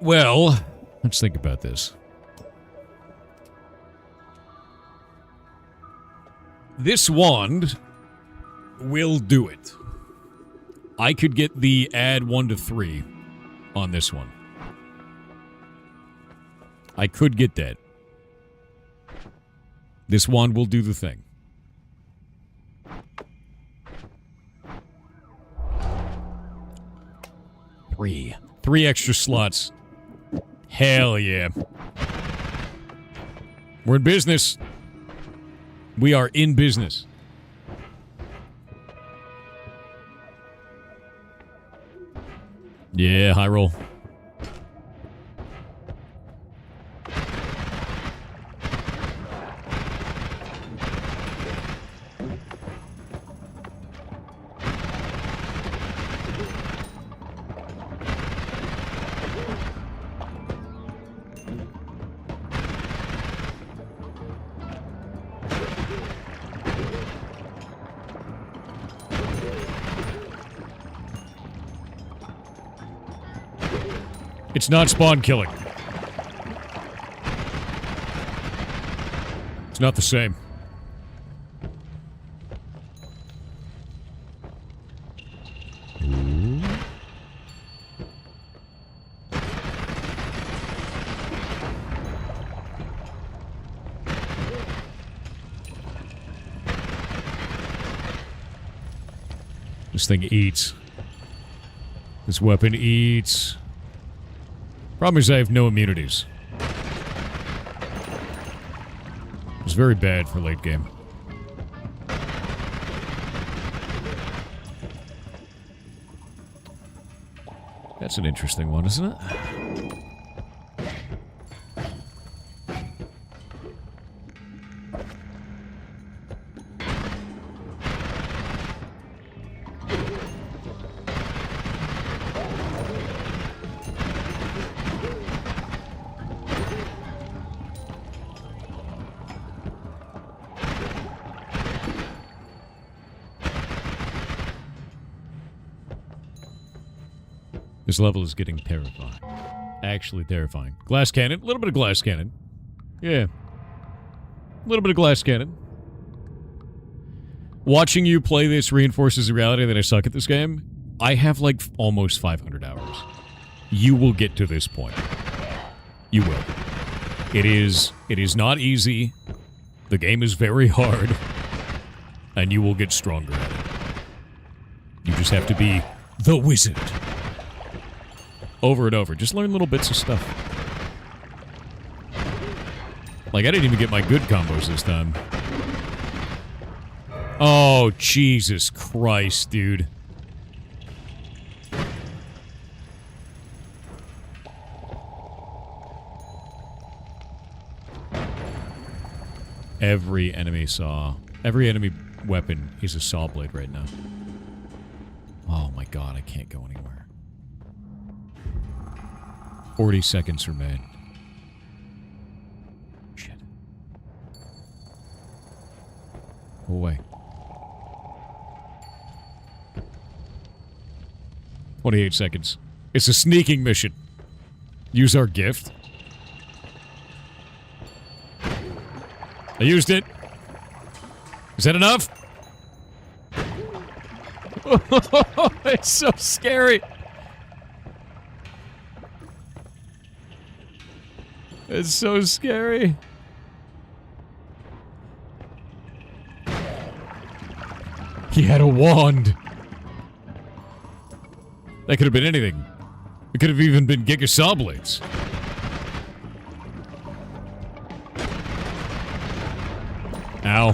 Well, let's think about this. This wand will do it. I could get the add 1 to 3 on this one. I could get that. This wand will do the thing. 3. 3 extra slots. Hell yeah. We're in business. We are in business. Yeah, high roll. It's not spawn killing. It's not the same. Ooh. This thing eats. This weapon eats. Problem is I have no immunities. It's very bad for late game. That's an interesting one, isn't it? This level is getting terrifying. Actually terrifying. Glass cannon. A little bit of glass cannon. Yeah. A little bit of glass cannon. Watching you play this reinforces the reality that I suck at this game. I have like almost 500 hours. You will get to this point. You will. It is not easy. The game is very hard. And you will get stronger at it. You just have to be the wizard. Over and over. Just learn little bits of stuff. Like, I didn't even get my good combos this time. Oh, Jesus Christ, dude. Every enemy weapon is a saw blade right now. Oh my god, I can't go anywhere. 40 seconds remain. Shit. Go away. 28 seconds. It's a sneaking mission. Use our gift. I used it. Is that enough? It's so scary. It's so scary. He had a wand. That could have been anything. It could have even been Giga Saw Blades. Ow.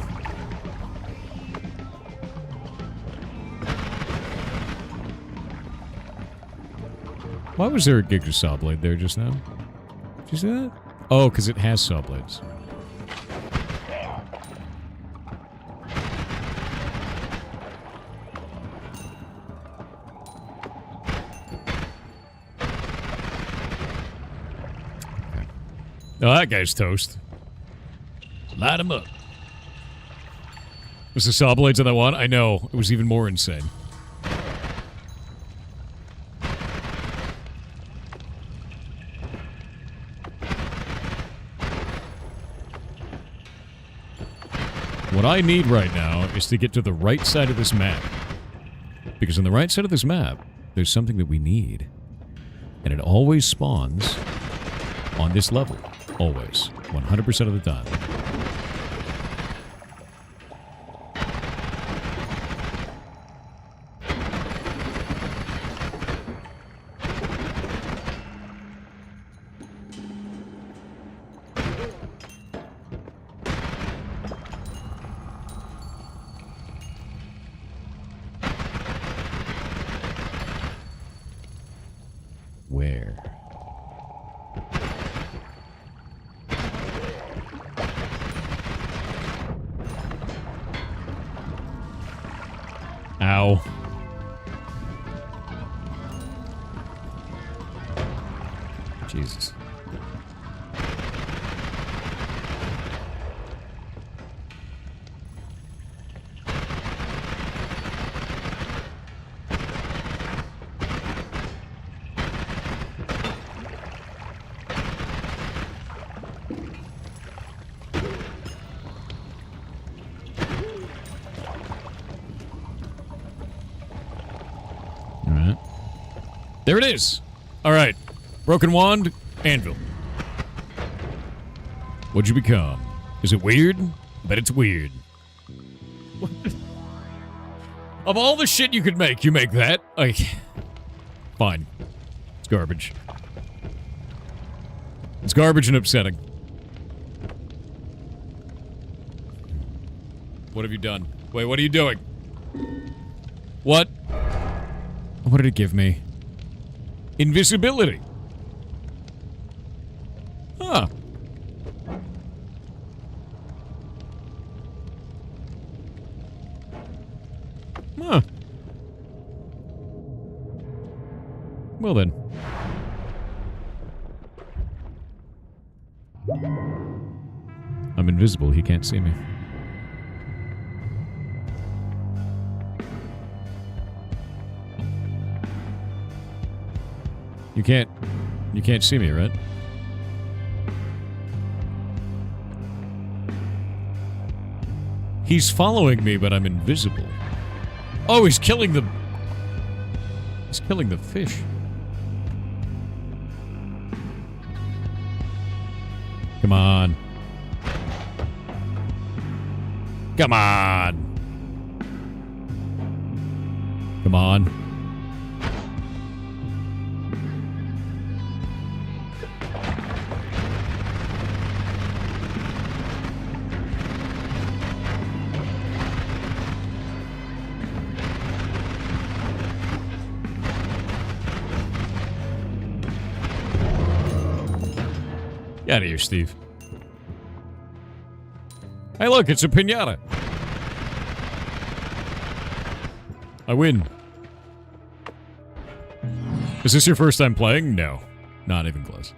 Why was there a Giga Saw Blade there just now? Did you see that? Oh, because it has saw blades. Okay. Oh, that guy's toast. Light him up. Was the saw blades on that one? I know. It was even more insane. What I need right now is to get to the right side of this map. Because on the right side of this map, there's something that we need. And it always spawns on this level. Always. 100% of the time. Where? Ow. Jesus. There it is. All right. Broken wand, anvil. What'd you become? Is it weird? I bet it's weird. Of all the shit you could make, you make that? Like, fine. It's garbage. It's garbage and upsetting. What have you done? Wait, what are you doing? What? What did it give me? Invisibility. Huh. Huh. Well then. I'm invisible. He can't see me. You can't see me, right? He's following me, but I'm invisible. Oh, he's killing the fish. Come on. Come on. Come on. Get out of here, Steve. Hey, look, it's a piñata. I win. Is this your first time playing? No. Not even close.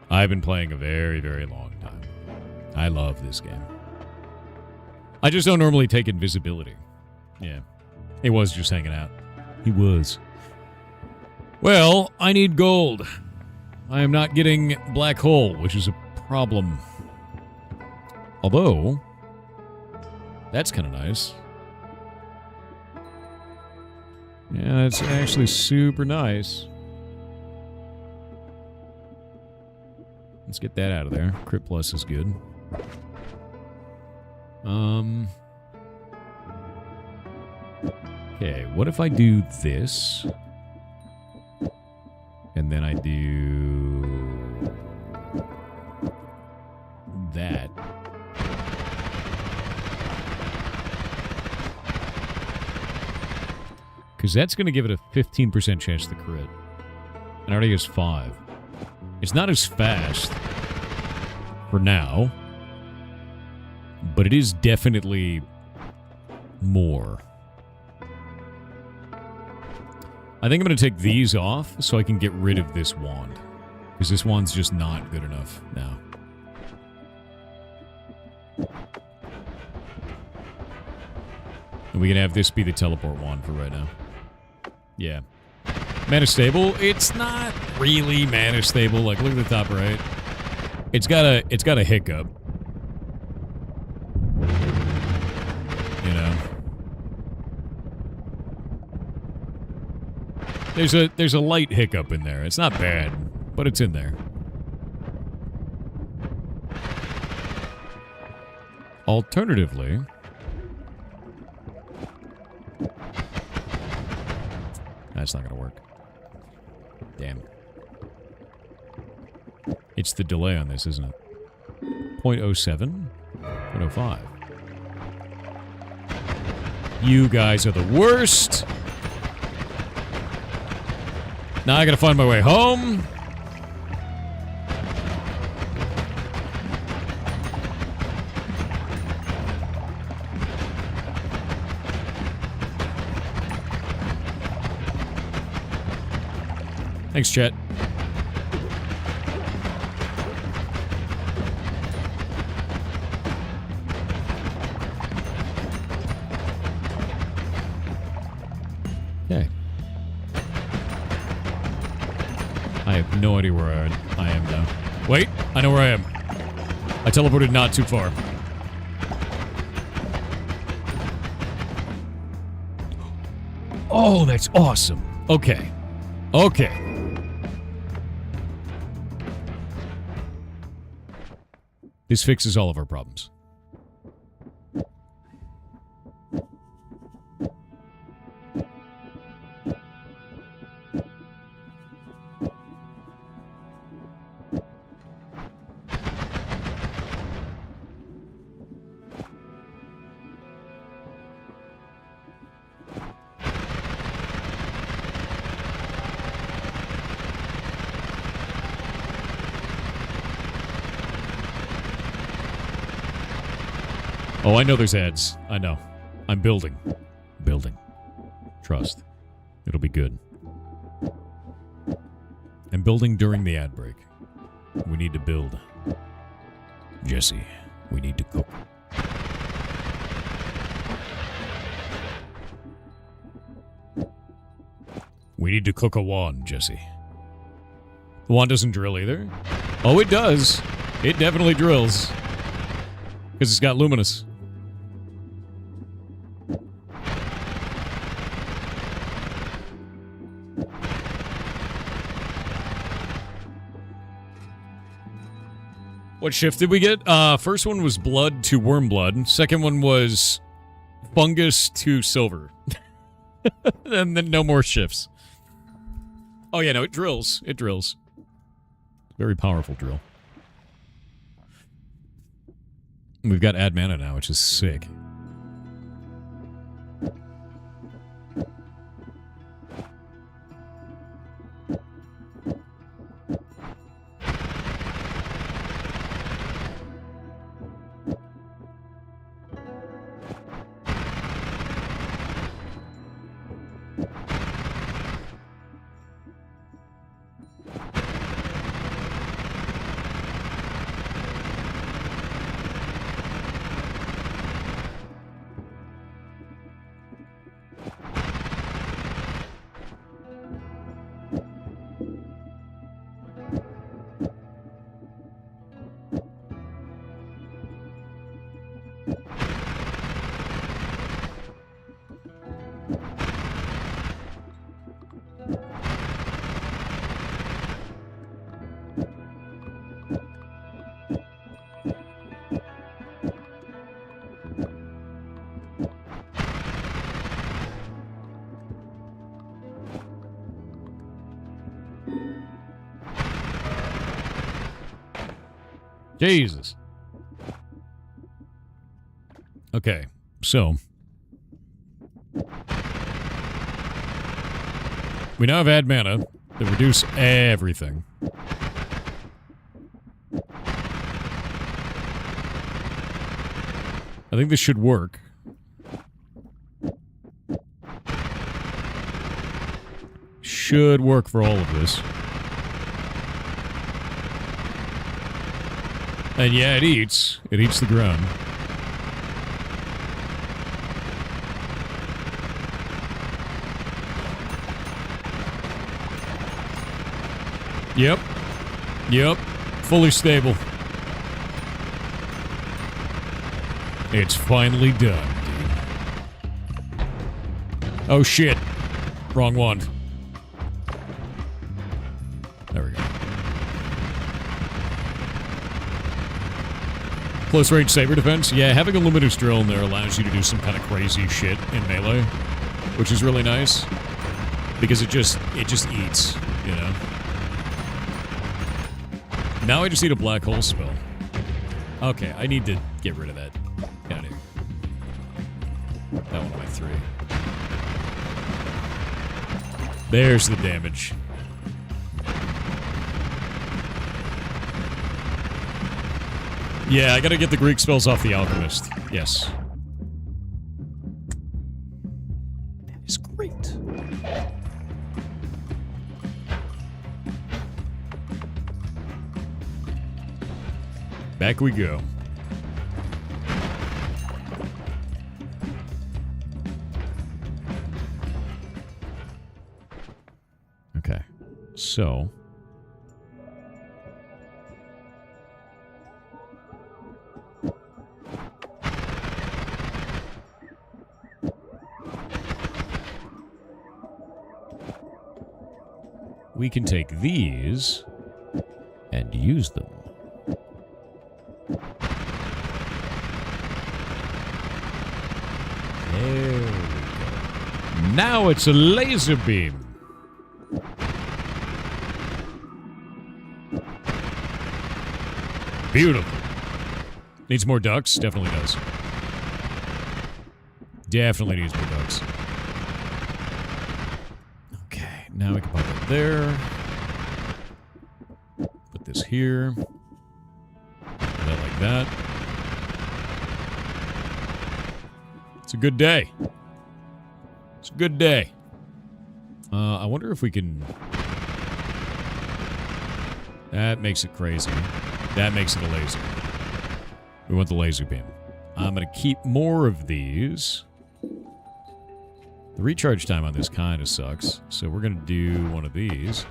I've been playing a very, very long time. I love this game. I just don't normally take invisibility. Yeah. He was just hanging out. He was. Well, I need gold. I am not getting black hole, which is a problem. Although, that's kind of nice. Yeah, it's actually super nice. Let's get that out of there. Crit plus is good. Okay, what if I do this? And then I do that. Because that's going to give it a 15% chance to crit. And already has 5. It's not as fast for now, but it is definitely more. I think I'm going to take these off so I can get rid of this wand. Because this wand's just not good enough now. And we can have this be the teleport wand for right now. Yeah. Mana stable? It's not really mana stable. Like, look at the top right. It's got a hiccup. You know. There's a light hiccup in there. It's not bad, but it's in there. Alternatively, that's not gonna work. Damn. It's the delay on this, isn't it? 0.07? 0.05. You guys are the worst. Now I gotta find my way home. Thanks, chat. Okay. I have no idea where I am now. Wait, I know where I am. I teleported not too far. Oh, that's awesome. Okay. Okay. This fixes all of our problems. Oh, I know there's ads. I know. I'm building. Building. Trust. It'll be good. I'm building during the ad break. We need to build. Jesse, we need to cook. We need to cook a wand, Jesse. The wand doesn't drill either. Oh, it does. It definitely drills. Because it's got luminous. What shift did we get? First one was blood to worm blood. Second one was fungus to silver. And then no more shifts. Oh yeah, no, it drills. It drills. Very powerful drill. We've got add mana now, which is sick. Jesus. Okay, so we now have add mana that reduce everything. I think this should work. Should work for all of this. And yeah, it eats. It eats the ground. Yep. Yep. Fully stable. It's finally done, dude. Oh shit. Wrong one. There we go. Close range saber defense. Yeah, having a luminous drill in there allows you to do some kind of crazy shit in melee, which is really nice because it just eats, you know. Now I just need a black hole spell. Okay, I need to get rid of that. Get out of here. That one of my three. There's the damage. Yeah, I gotta get the Greek spells off the alchemist. Yes. That is great. Back we go. Okay. So... we can take these and use them. There we go. Now it's a laser beam. Beautiful. Needs more ducks? Definitely does. Definitely needs more ducks. Okay, now we can put it there. Put this here. Put that like that. It's a good day. It's a good day. I wonder if we can... That makes it crazy. That makes it a laser. We want the laser beam. I'm going to keep more of these. The recharge time on this kind of sucks, so we're going to do one of these.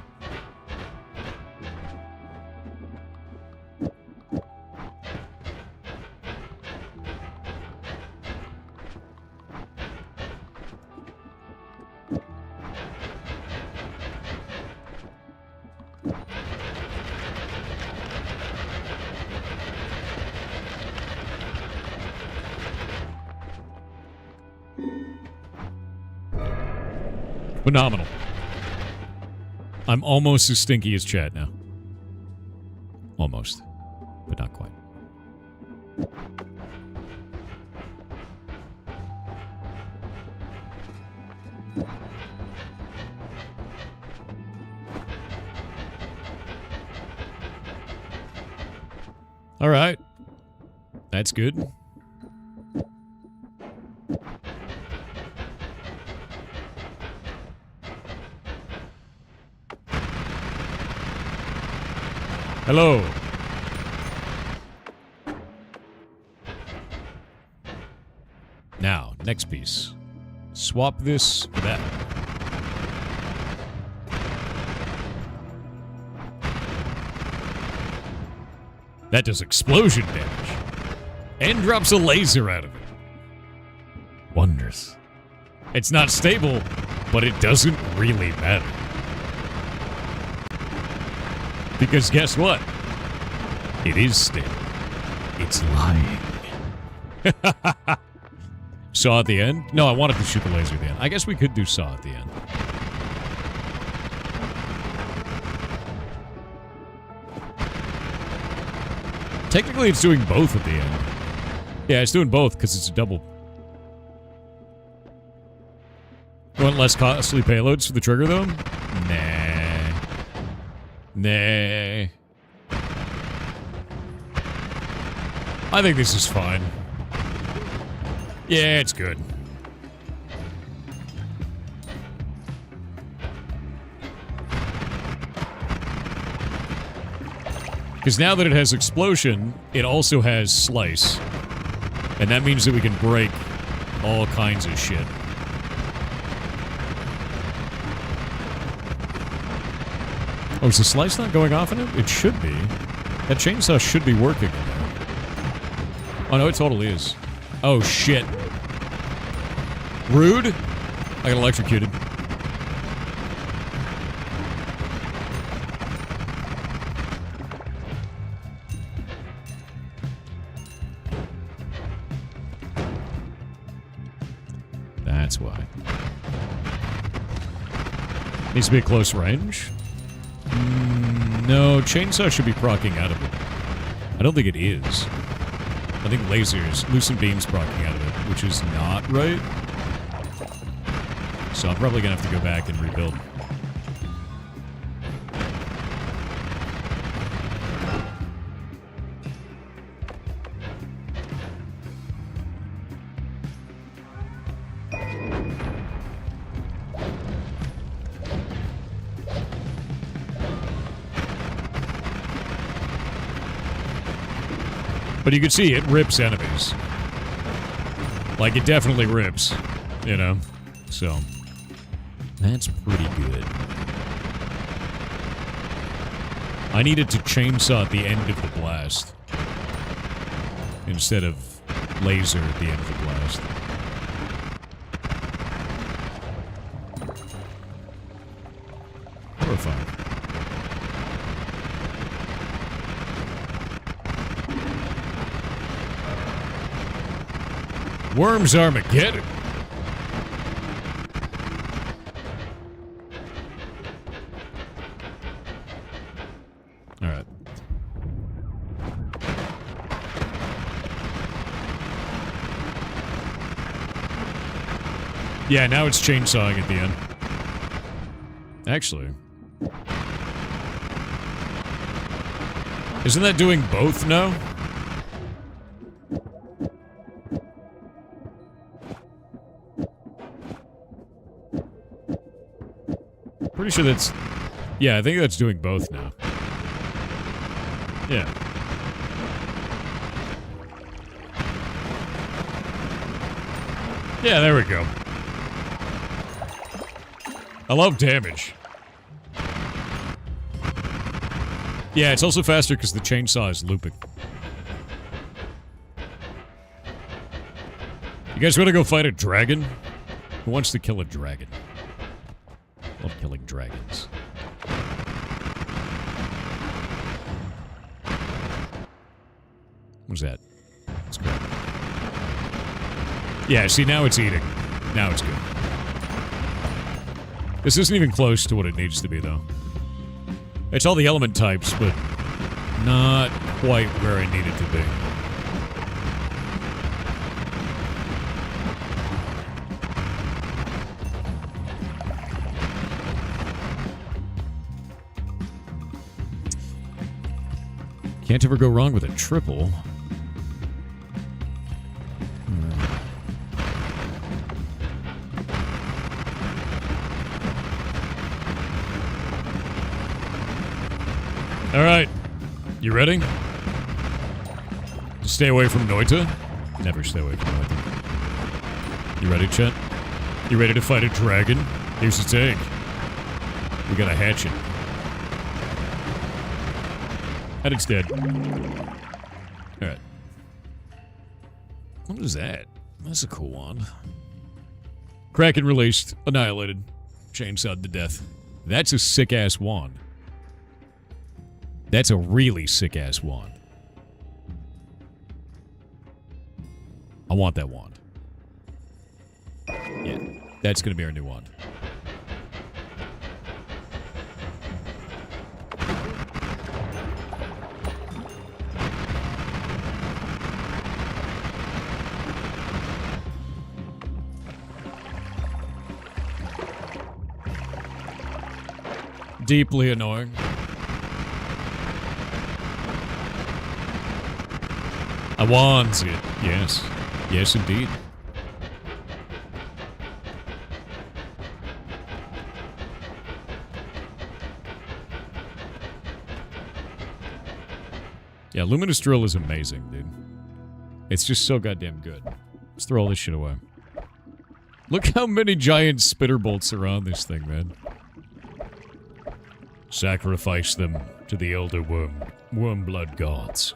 Phenomenal. I'm almost as stinky as chat now. Almost. But not quite. All right. That's good. Hello. Now, next piece. Swap this for that. That does explosion damage. And drops a laser out of it. Wondrous. It's not stable, but it doesn't really matter. Because guess what? It is stable. It's lying. Saw at the end? No, I wanted to shoot the laser at the end. I guess we could do saw at the end. Technically, it's doing both at the end. Yeah, it's doing both because it's a double. You want less costly payloads for the trigger, though? Nah. Nah. I think this is fine. Yeah, it's good. Because now that it has explosion, it also has slice. And that means that we can break all kinds of shit. Oh, is the slice not going off in it? It should be. That chainsaw should be working. Oh, no, it totally is. Oh, shit. Rude? I got electrocuted. That's why. Needs to be at close range? No, chainsaw should be proccing out of it. I don't think it is. I think lasers, lucent beams proccing out of it, which is not right. So I'm probably gonna have to go back and rebuild. But you can see it rips enemies. Like, it definitely rips, you know? So, that's pretty good. I needed to chainsaw at the end of the blast. Instead of laser at the end of the blast. Horrifying. Worms Armageddon. All right. Yeah, now it's chainsawing at the end. Actually. Isn't that doing both now? Pretty sure that's... Yeah, I think that's doing both now. Yeah. Yeah, there we go. I love damage. Yeah, it's also faster because the chainsaw is looping. You guys want to go fight a dragon? Who wants to kill a dragon? Love killing dragons. What's that? Let's go. Yeah, see, now it's eating. Now it's good. This isn't even close to what it needs to be, though. It's all the element types, but not quite where I need it to be. Can't ever go wrong with a triple. All right, you ready? Stay away from Noita. Never stay away from Noita. You ready, Chet? You ready to fight a dragon? Here's the tank. We got a hatchet. And it's dead. Alright. What is that? That's a cool one. Kraken released. Annihilated. Chainsawed to death. That's a sick-ass wand. That's a really sick-ass wand. I want that wand. Yeah, that's gonna be our new wand. Deeply annoying. I want it. Yes. Yes, indeed. Yeah, Luminous Drill is amazing, dude. It's just so goddamn good. Let's throw all this shit away. Look how many giant spitter bolts are on this thing, man. Sacrifice them to the Elder Worm Blood Gods.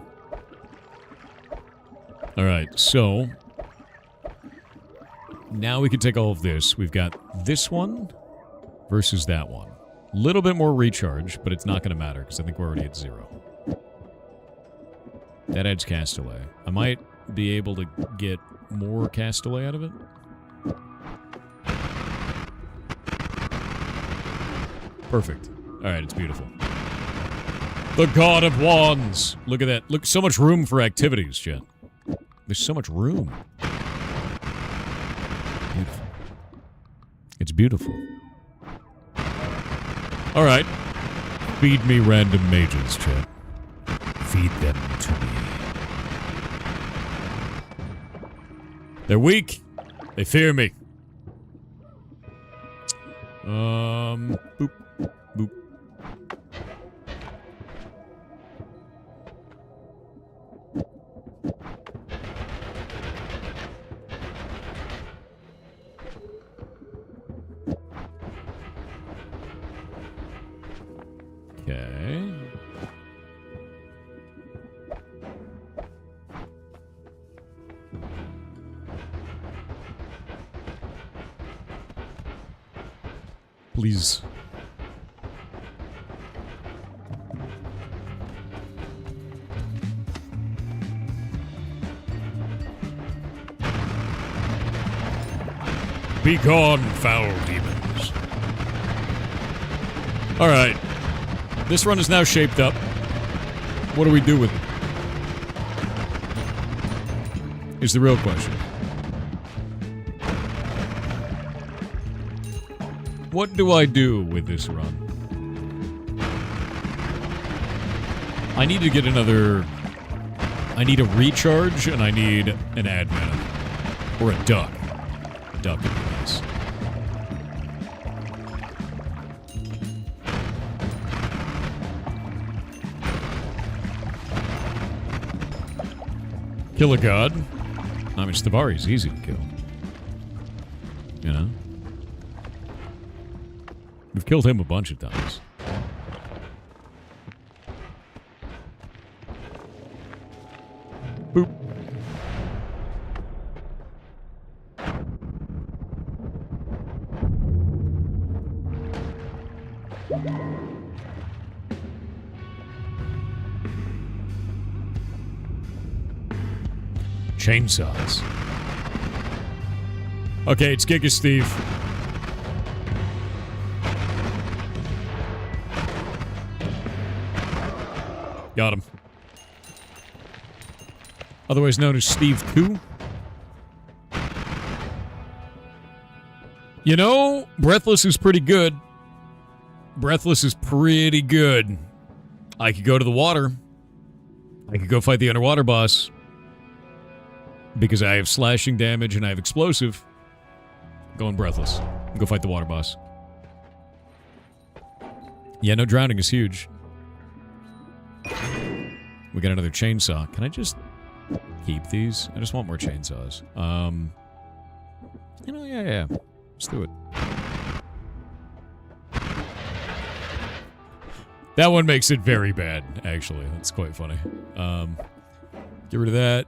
Alright, so... now we can take all of this. We've got this one versus that one. Little bit more recharge, but it's not going to matter, because I think we're already at 0. That adds Castaway. I might be able to get more Castaway out of it. Perfect. Alright, it's beautiful. The God of Wands! Look at that. Look, so much room for activities, Jen. There's so much room. Beautiful. It's beautiful. Alright. Feed me random mages, Chet. Feed them to me. They're weak. They fear me. Boop. Boop. Okay. Please. Be gone, foul demons. Alright. This run is now shaped up. What do we do with it? Is the real question. What do I do with this run? I need to get another... I need a recharge, and I need an admin. Or a duck. A duck would be nice. Kill a god. I mean, Stavari's easy to kill. You know? We've killed him a bunch of times. Boop. Chainsaws. Okay, it's Giga Steve. Got him. Otherwise known as Steve 2. You know, Breathless is pretty good. Breathless is pretty good. I could go to the water. I could go fight the underwater boss. Because I have slashing damage and I have explosive. Going Breathless. Go fight the water boss. Yeah, no drowning is huge. We got another chainsaw. Can I just keep these? I just want more chainsaws. You know, yeah. Let's do it. That one makes it very bad, actually. That's quite funny. Get rid of that.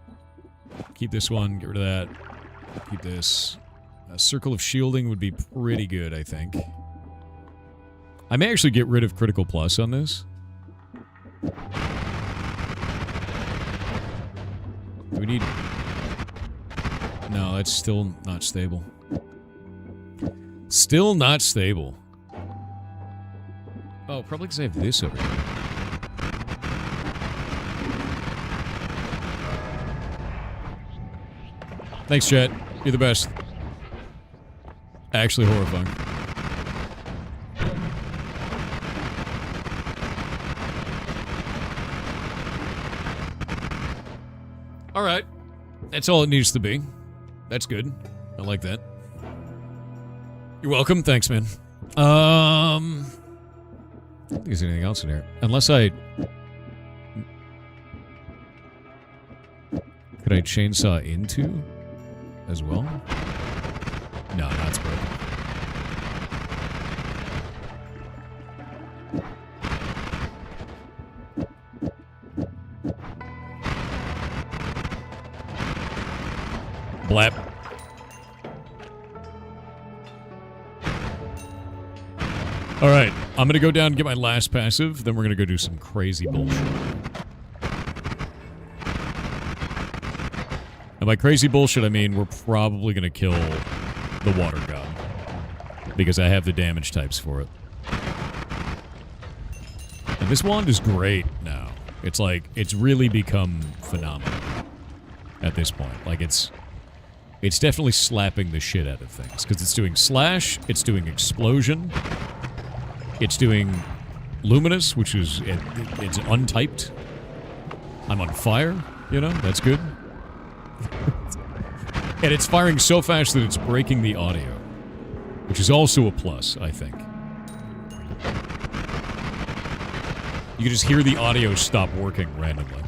Keep this one. Get rid of that. Keep this. A circle of shielding would be pretty good, I think. I may actually get rid of Critical Plus on this. Do we need... No, that's still not stable. Still not stable. Oh, probably because I have this over here. Thanks, chat. You're the best. Actually horrifying. Alright. That's all it needs to be. That's good. I like that. You're welcome. Thanks, man. I don't think there's anything else in here. Unless I... Could I chainsaw into as well? No, that's broken. Blap. Alright, I'm gonna go down and get my last passive, then we're gonna go do some crazy bullshit. And by crazy bullshit, I mean we're probably gonna kill the water god. Because I have the damage types for it. And this wand is great now. It's like, it's really become phenomenal at this point. Like, it's definitely slapping the shit out of things. Because it's doing slash, it's doing explosion, it's doing luminous, which is, it's untyped. I'm on fire, you know, that's good. And it's firing so fast that it's breaking the audio. Which is also a plus, I think. You can just hear the audio stop working randomly.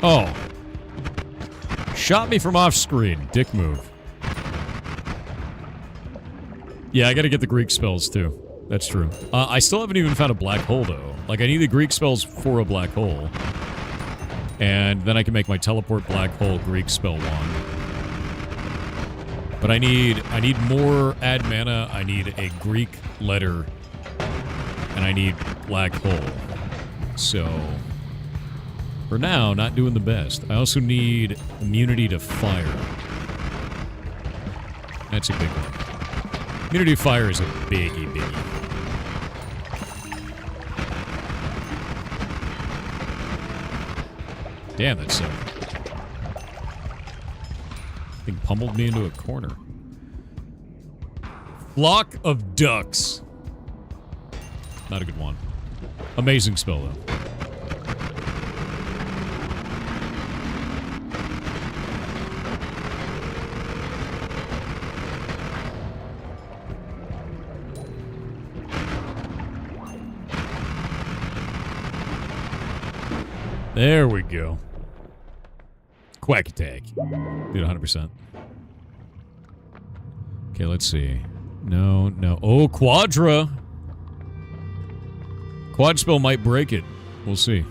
Oh. Shot me from off screen. Dick move. Yeah, I gotta get the Greek spells too. That's true. I still haven't even found a black hole though. Like, I need the Greek spells for a black hole. And then I can make my teleport black hole Greek spell wand. But I need more add mana, I need a Greek letter, and I need black hole. So, for now, not doing the best. I also need immunity to fire. That's a big one. Immunity to fire is a biggie. Damn, that sucked. I think pummeled me into a corner. Flock of ducks. Not a good one. Amazing spell, though. There we go. Quack attack. Did 100%. Okay, let's see. No, no. Oh, Quadra. Quad spell might break it. We'll see.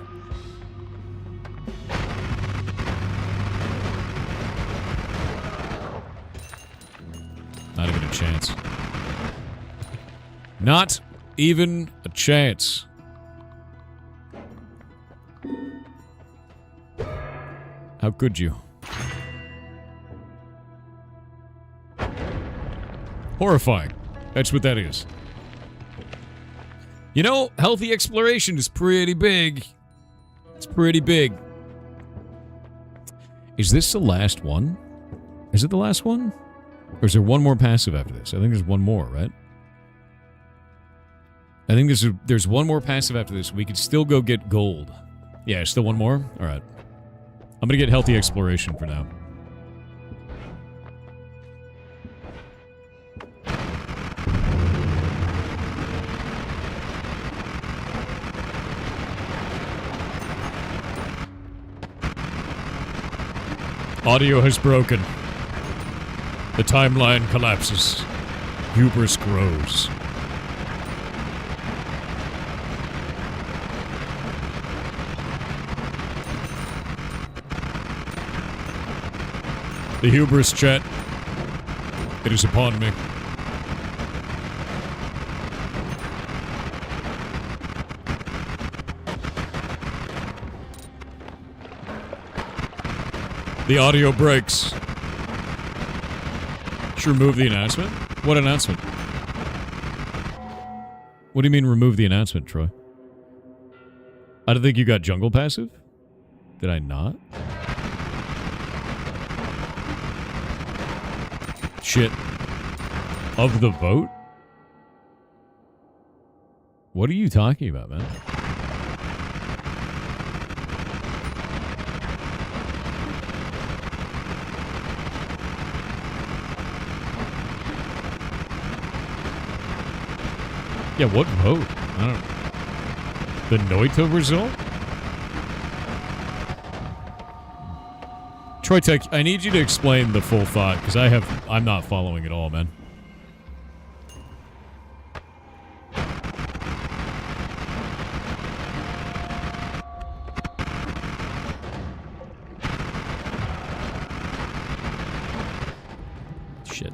Not even a chance. Not even a chance. How could you? Horrifying. That's what that is. You know, healthy exploration is pretty big. It's pretty big. Is this the last one? Is it the last one? Or is there one more passive after this? I think there's one more, right? I think there's one more passive after this. We could still go get gold. Yeah, still one more? Alright. I'm gonna get healthy exploration for now. Audio has broken. The timeline collapses. Hubris grows. The hubris, chat. It is upon me. The audio breaks. Should remove the announcement? What announcement? What do you mean remove the announcement, Troy? I don't think you got jungle passive? Did I not? Shit. Of the vote? What are you talking about, man? Yeah, what vote? I don't... The Noita result? Troy Tech, I need you to explain the full thought, because I'm not following it all, man. Shit.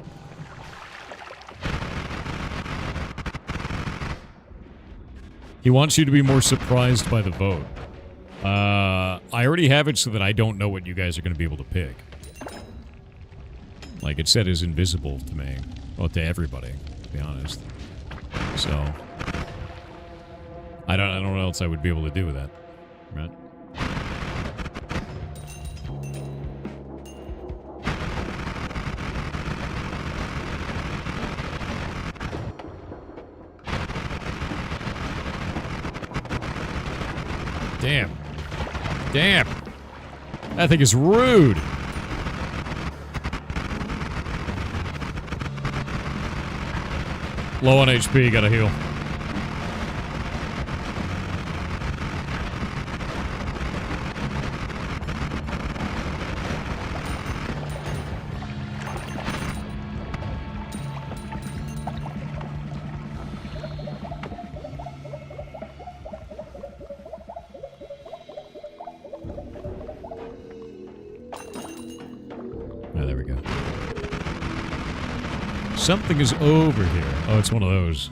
He wants you to be more surprised by the vote. I already have it so that I don't know what you guys are going to be able to pick. Like it said, is invisible to me. Well, to everybody, to be honest. So, I don't know what else I would be able to do with that. Right? Damn. Damn. That thing is rude. Low on HP, gotta heal. Something is over here. Oh, it's one of those.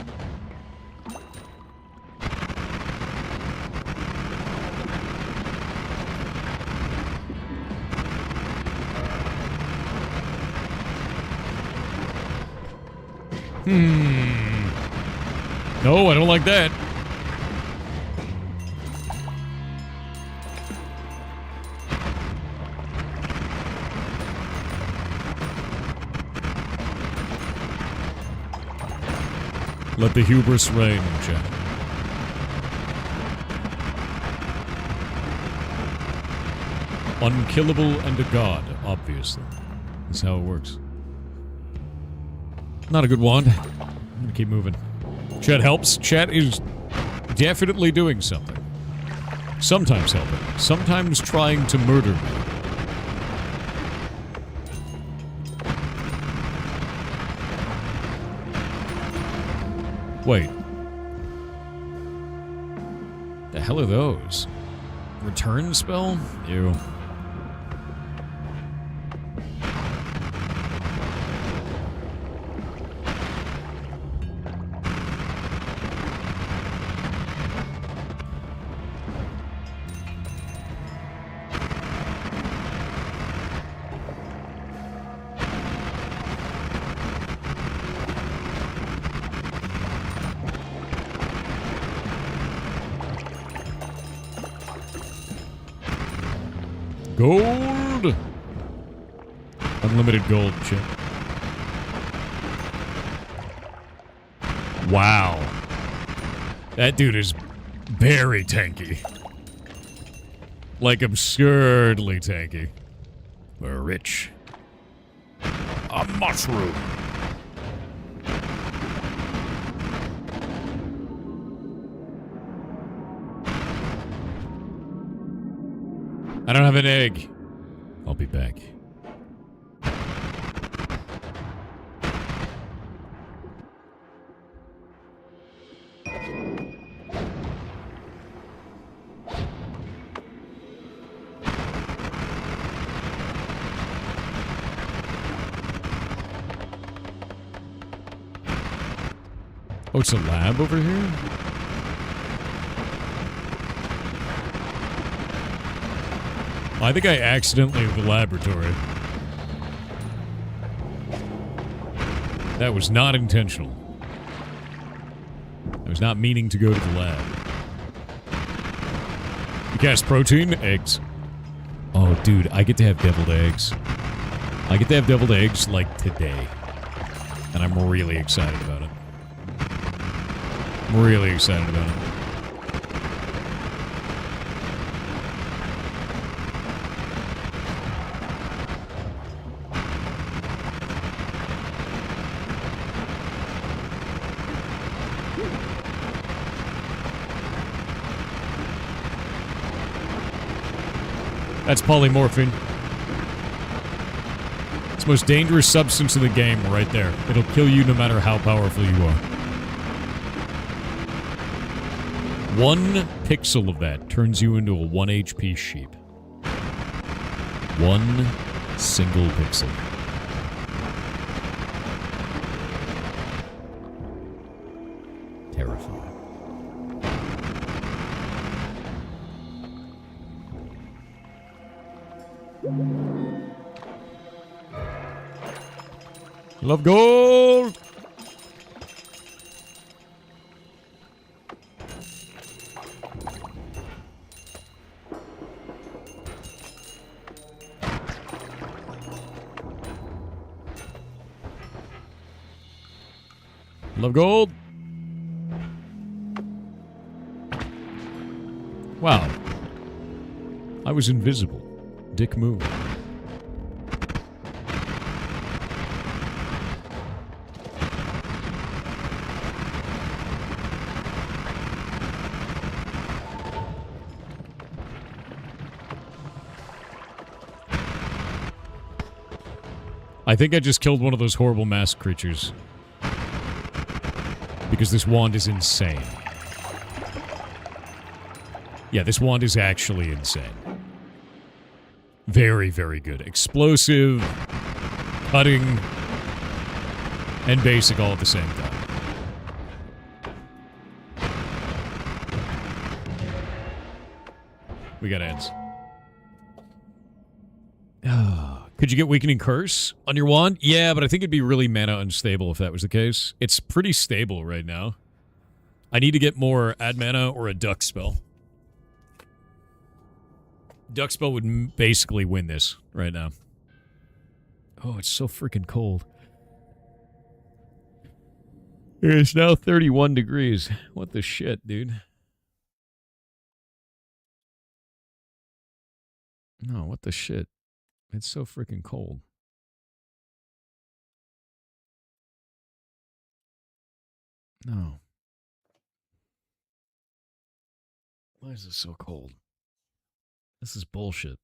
No, I don't like that. Let the hubris reign, chat. Unkillable and a god, obviously. That's how it works. Not a good wand. I'm gonna keep moving. Chat helps. Chat is definitely doing something. Sometimes helping. Sometimes trying to murder me. Wait. The hell are those? Return spell? Ew. Gold! Unlimited gold, shit. Wow. That dude is very tanky. Like, absurdly tanky. We're rich. A mushroom. I don't have an egg. I'll be back. Oh, it's a lab over here? I think I accidentally hit the laboratory. That was not intentional. I was not meaning to go to the lab. You cast protein? Eggs. Oh, dude, I get to have deviled eggs. I get to have deviled eggs, like, today. And I'm really excited about it. I'm really excited about it. That's polymorphine. It's the most dangerous substance in the game right there. It'll kill you no matter how powerful you are. 1 pixel of that turns you into a 1 HP sheep. 1 single pixel. Terrifying. Love gold! Love gold. Wow. I was invisible. Dick move. I think I just killed one of those horrible mask creatures. Because this wand is insane. Yeah, this wand is actually insane. Very, very good. Explosive, cutting, and basic all at the same time. We got ants. Could you get Weakening Curse on your wand? Yeah, but I think it'd be really mana unstable if that was the case. It's pretty stable right now. I need to get more add mana or a duck spell. Duck spell would basically win this right now. Oh, it's so freaking cold. It's now 31 degrees. What the shit, dude? No, what the shit? It's so freaking cold. No. Why is it so cold? This is bullshit.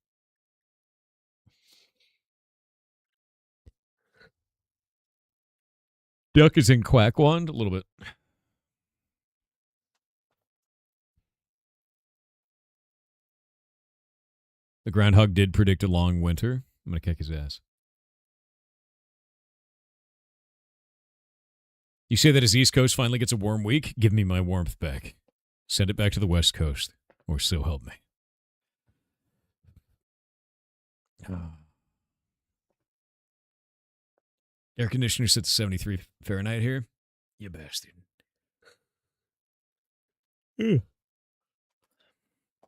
Duck is in Quackwand a little bit. The groundhog did predict a long winter. I'm going to kick his ass. You say that as East Coast finally gets a warm week? Give me my warmth back. Send it back to the West Coast, or so help me. Air conditioner sits at 73 Fahrenheit here. You bastard.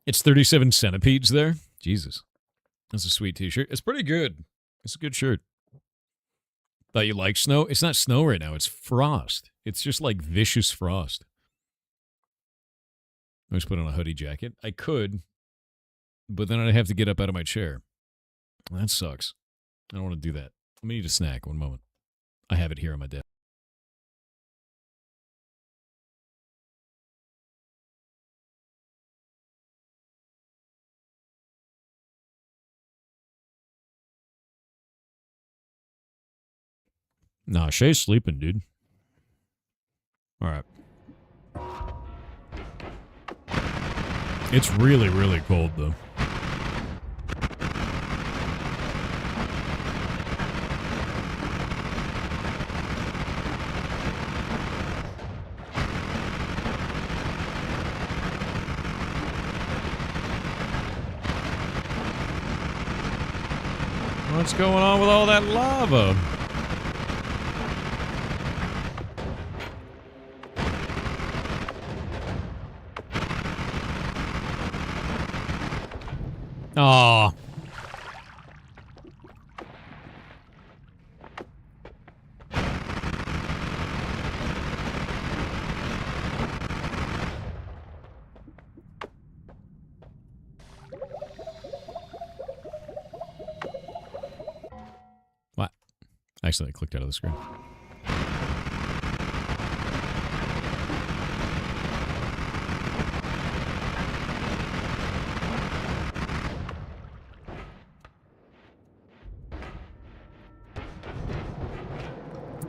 It's 37 centipedes there. Jesus. That's a sweet t-shirt. It's pretty good. It's a good shirt. Thought you liked snow? It's not snow right now. It's frost. It's just like vicious frost. I just put on a hoodie jacket. I could, but then I'd have to get up out of my chair. That sucks. I don't want to do that. Let me need a snack. One moment. I have it here on my desk. Nah, Shay's sleeping, dude. All right. It's really, really cold, though. What's going on with all that lava? Aw. What? Actually, I clicked out of the screen.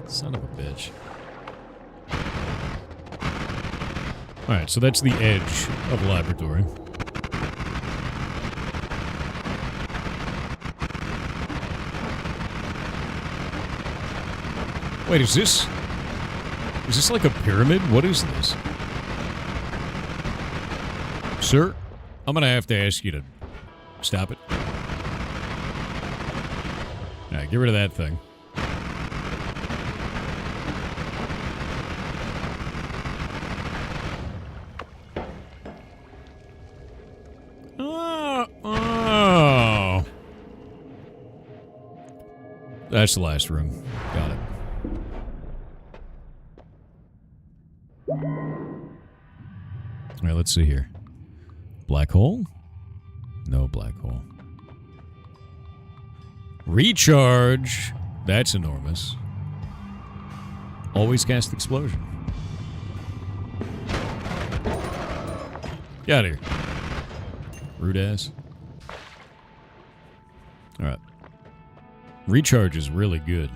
Son of a bitch. Alright, so that's the edge of laboratory. Wait, is this like a pyramid? What is this? Sir, I'm gonna have to ask you to stop it. Alright, get rid of that thing. Oh. That's the last room. Got it. All right, let's see here. Black hole? No black hole. Recharge. That's enormous. Always cast explosion. Get out of here. Rude ass. Alright. Recharge is really good.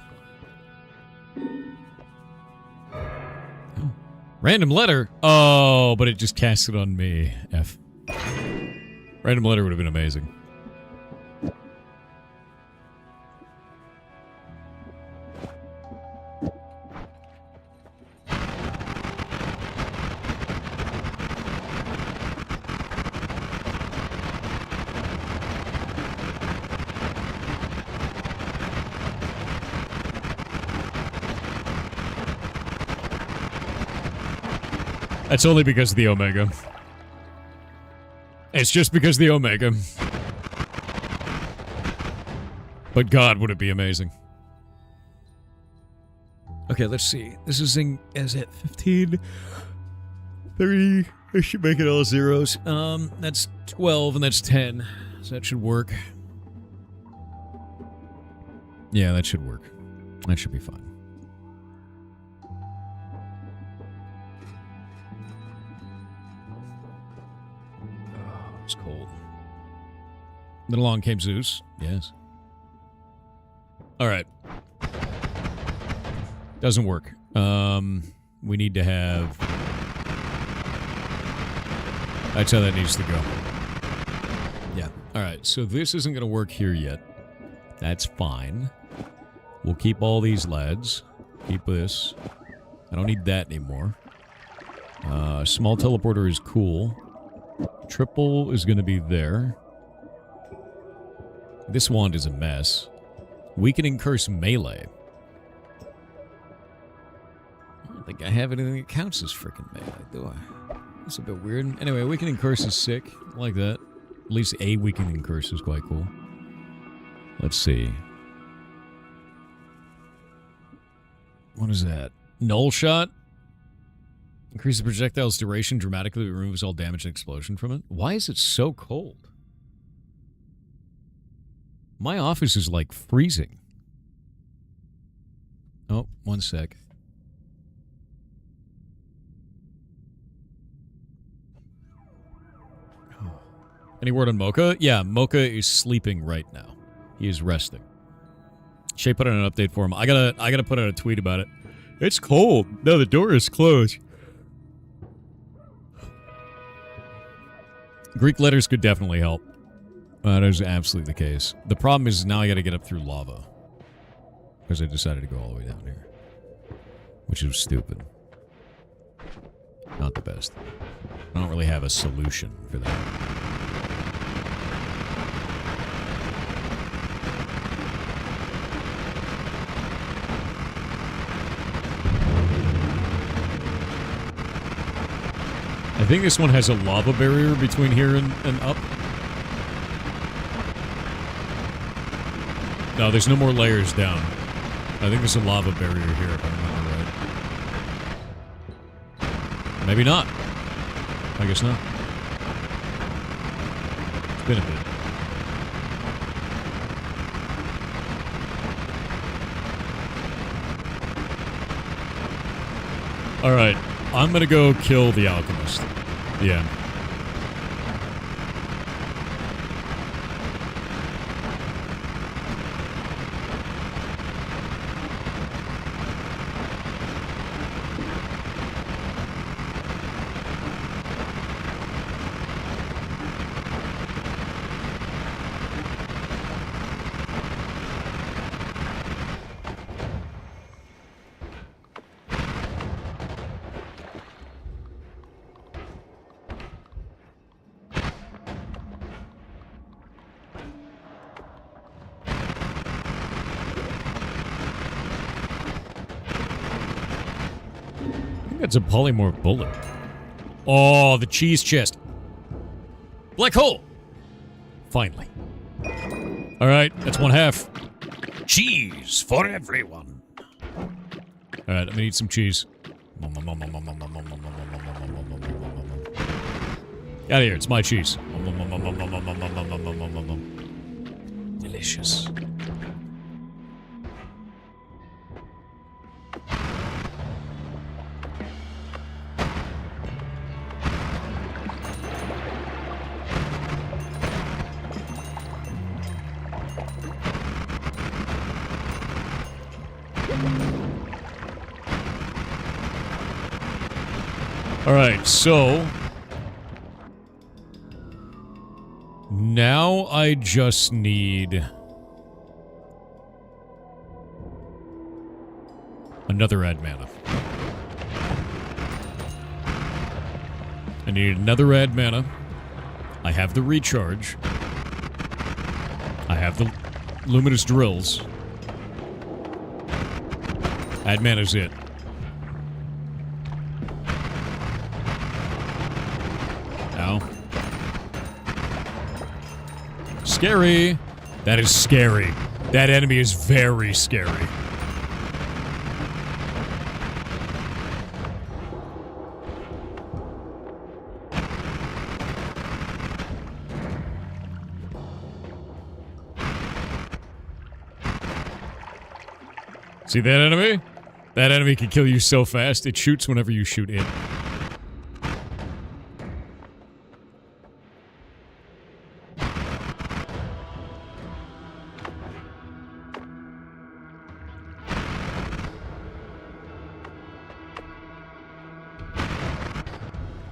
Oh. Random letter? Oh, but it just cast it on me. F. Random letter would have been amazing. That's only because of the Omega. It's just because of the Omega. But God, would it be amazing. Okay, let's see. This is at 15. 30. I should make it all zeros. That's 12 and that's 10. So that should work. Yeah, that should work. That should be fine. It's cold. Then along came Zeus. Yes. All right. Doesn't work. We need to have... That's how that needs to go. Yeah. All right. So this isn't going to work here yet. That's fine. We'll keep all these lads. Keep this. I don't need that anymore. Small teleporter is cool. Triple is going to be there. This wand is a mess. Weakening curse melee. I don't think I have anything that counts as freaking melee, do I? That's a bit weird. Anyway, weakening curse is sick. I like that. At least a weakening curse is quite cool. Let's see. What is that? Null shot? Increase the projectile's duration dramatically, removes all damage and explosion from it. Why is it so cold? My office is like freezing. Oh, one sec. Any word on Mocha? Yeah, Mocha is sleeping right now. He is resting. Shay put out an update for him. I gotta put out a tweet about it. It's cold. No, the door is closed. Greek letters could definitely help. That is absolutely the case. The problem is now I gotta get up through lava. Because I decided to go all the way down here. Which is stupid. Not the best. I don't really have a solution for that. I think this one has a lava barrier between here and up. No, there's no more layers down. I think there's a lava barrier here, if I remember right. Maybe not. I guess not. It's been a bit. Alright, I'm gonna go kill the alchemist. Yeah. It's a polymorph bullet. Oh, the cheese chest. Black hole. Finally. All right, that's one half. Cheese for everyone. All right, I'm gonna eat some cheese. Out of here, it's my cheese. Delicious. Alright, so now I just need another add mana. I need another add mana. I have the recharge. I have the luminous drills. Add mana's it. Ow. Scary. That is scary. That enemy is very scary. See that enemy? That enemy can kill you so fast, it shoots whenever you shoot it.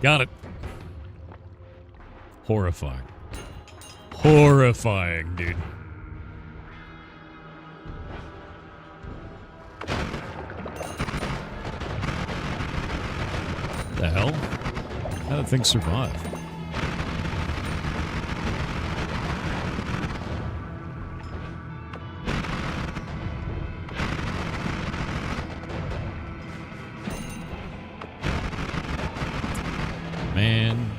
Got it. Horrifying. Horrifying, dude. The hell? How did things survive? Man.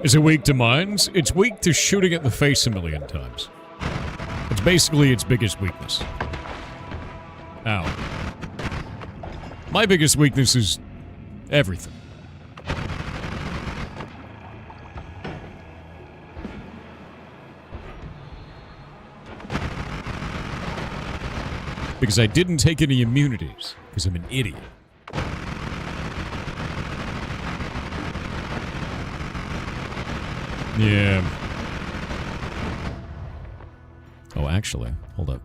Is it weak to mines? It's weak to shooting it in the face a million times. It's basically its biggest weakness. Ow. My biggest weakness is everything. Because I didn't take any immunities, because I'm an idiot. Yeah. Oh, actually, hold up.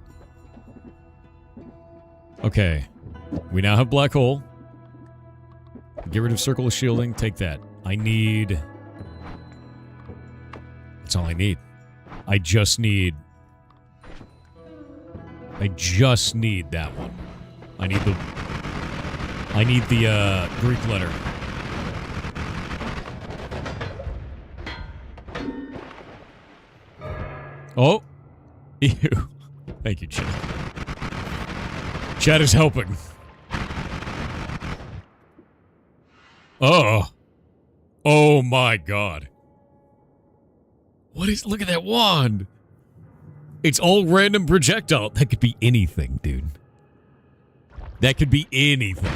Okay. We now have black hole. Get rid of circle of shielding. Take that. I need... That's all I need. I just need that one. I need the Greek letter. Oh. Ew. Thank you, Chad. Chad is helping. Oh. Oh my god. What is... Look at that wand. It's all random projectile. That could be anything, dude. That could be anything.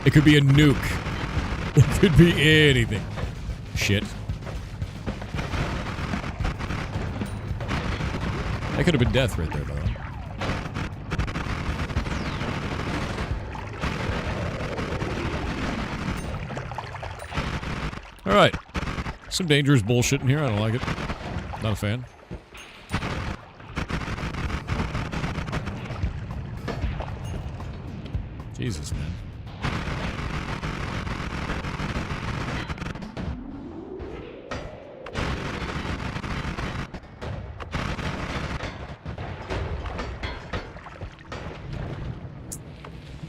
It could be a nuke. It could be anything. Shit. That could have been death right there, by the way. Alright. Some dangerous bullshit in here. I don't like it. Not a fan. Jesus, man.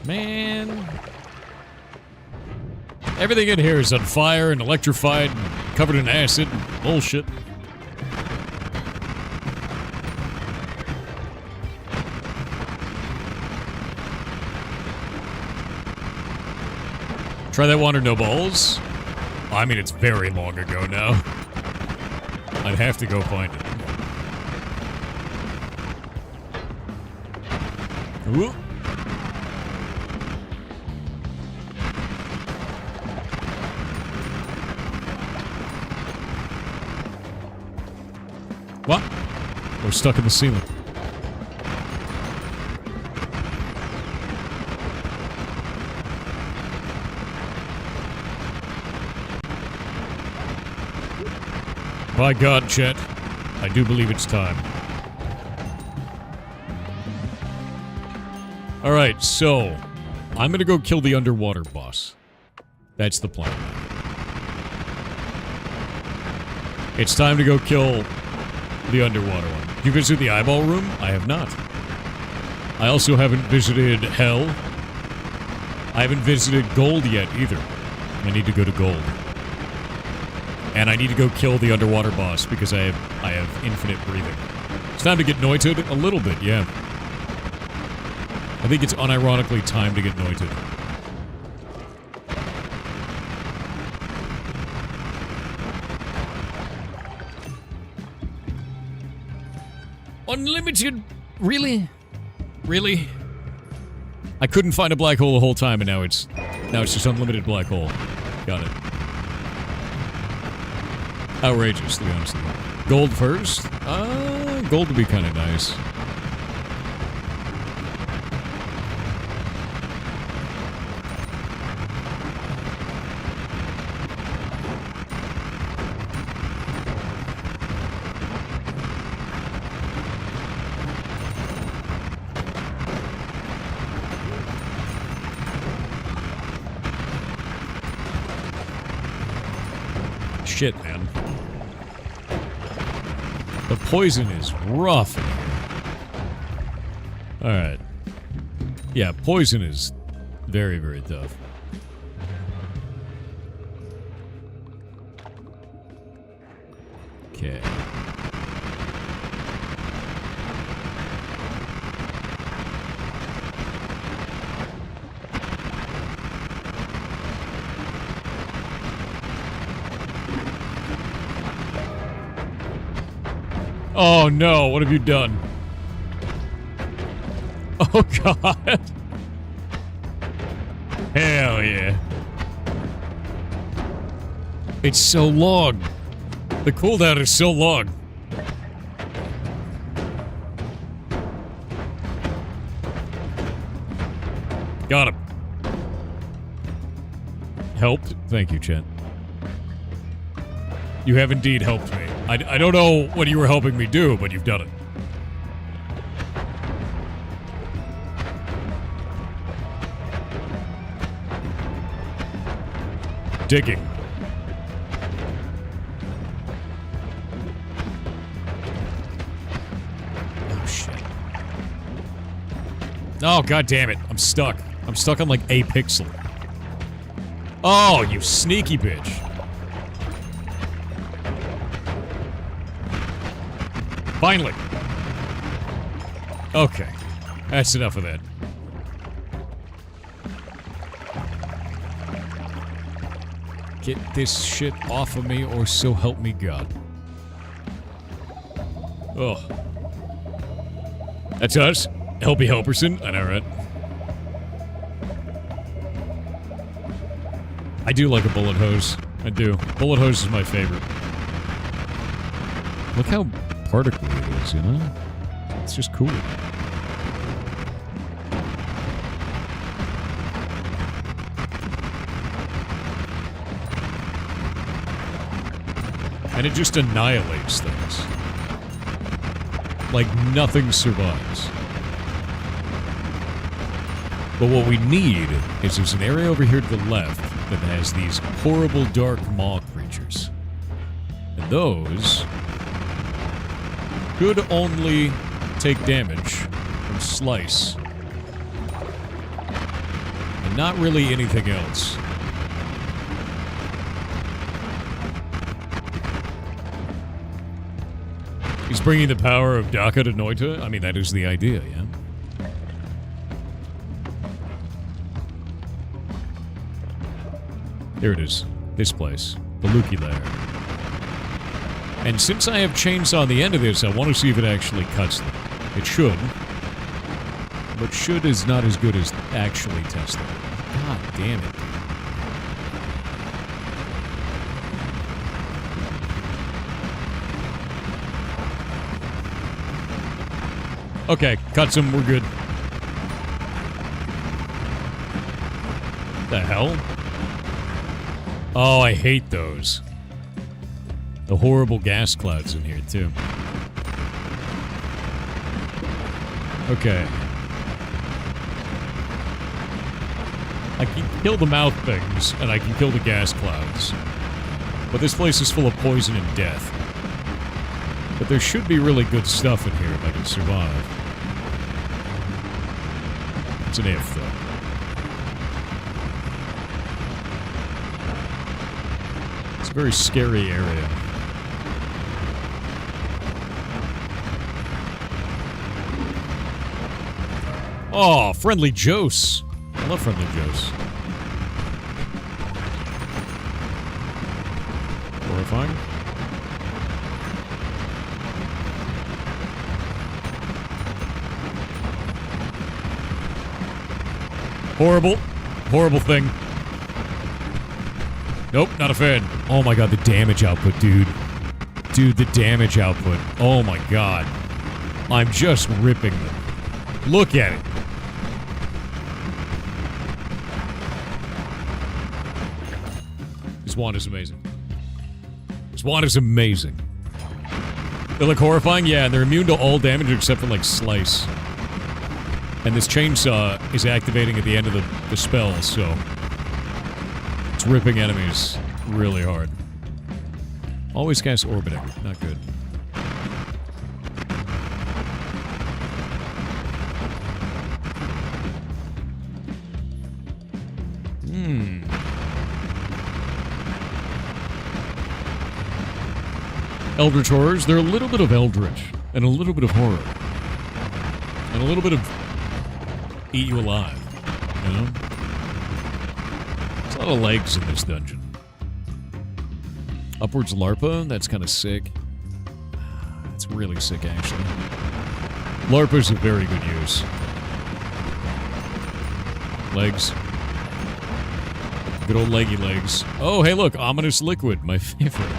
Man. Everything in here is on fire and electrified and covered in acid and bullshit. Try that water, no balls. I mean, it's very long ago now. I'd have to go find it. Ooh. What? We're stuck in the ceiling. By God, Chet, I do believe it's time. Alright, so I'm gonna go kill the underwater boss. That's the plan. It's time to go kill the underwater one. Did you visit the eyeball room? I have not. I also haven't visited hell. I haven't visited gold yet either. I need to go to gold. And I need to go kill the underwater boss because I have infinite breathing. It's time to get Noited a little bit, yeah. I think it's unironically time to get Noited. Unlimited? Really? Really? I couldn't find a black hole the whole time, and now it's just unlimited black hole. Got it. Outrageous, to be honest with you. Gold first? Gold would be kind of nice. shit, man. The poison is rough. Alright. Yeah, poison is very, very tough. Okay. Oh no, what have you done? Oh god. Hell yeah. It's so long. The cooldown is so long. Got him. Helped? Thank you, Chet. You have indeed helped me. I don't know what you were helping me do, but you've done it. Digging. Oh, shit. Oh, god damn it. I'm stuck. I'm stuck on like a pixel. Oh, you sneaky bitch. Finally. Okay. That's enough of that. Get this shit off of me, or so help me God. Oh. That's us. Helpy Helperson. I know, right? I do like a bullet hose. I do. Bullet hose is my favorite. Look how particly it is, you know? It's just cool. And it just annihilates things. Like nothing survives. But what we need is there's an area over here to the left that has these horrible dark maw creatures. And those could only take damage from slice. And not really anything else. He's bringing the power of Daka to Noita? I mean, that is the idea, yeah? Here it is. This place. The Lukey Lair. And since I have chainsaw on the end of this, I want to see if it actually cuts them. It should. But should is not as good as actually testing. God damn it. Okay, cuts him, we're good. The hell? Oh, I hate those. The horrible gas clouds in here, too. Okay. I can kill the mouth things, and I can kill the gas clouds. But this place is full of poison and death. But there should be really good stuff in here if I can survive. It's an if, though. It's a very scary area. Oh, Friendly Jose. I love Friendly Jose. Horrifying. Horrible. Horrible thing. Nope, not a fan. Oh my god, the damage output, dude. Dude, the damage output. Oh my god. I'm just ripping them. Look at it. This wand is amazing. This wand is amazing. They look horrifying? Yeah, and they're immune to all damage except for, like, slice. And this chainsaw is activating at the end of the spell, so it's ripping enemies really hard. Always cast orbiting. Not good. Eldritch horrors, they're a little bit of eldritch, and a little bit of horror, and a little bit of eat you alive, you know? There's a lot of legs in this dungeon. Upwards Larpa, that's kind of sick. It's really sick, actually. Larpa's a very good use. Legs. Good old leggy legs. Oh, hey, look, ominous liquid, my favorite.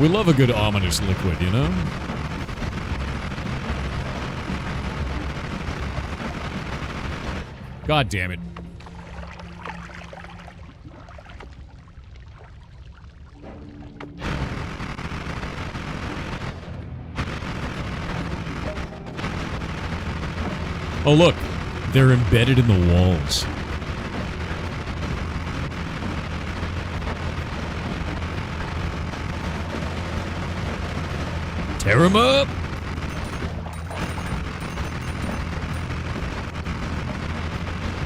We love a good ominous liquid, you know? God damn it. Oh, look. They're embedded in the walls. Tear him up!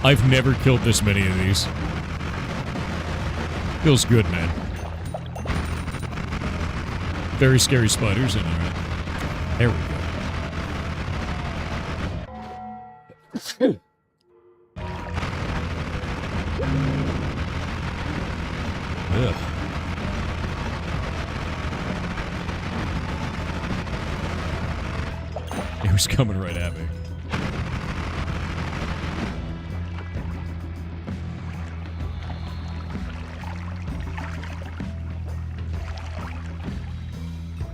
I've never killed this many of these. Feels good, man. Very scary spiders in there. There we go. Ugh. He was coming right at me.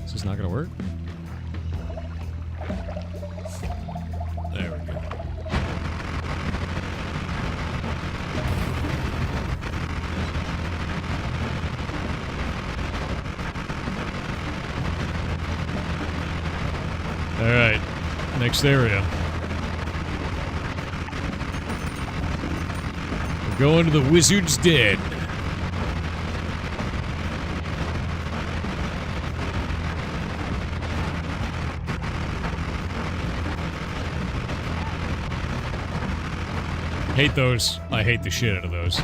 Is this not gonna work? There we go. All right. Next area. We're going to the Wizard's Den. Hate those. I hate the shit out of those.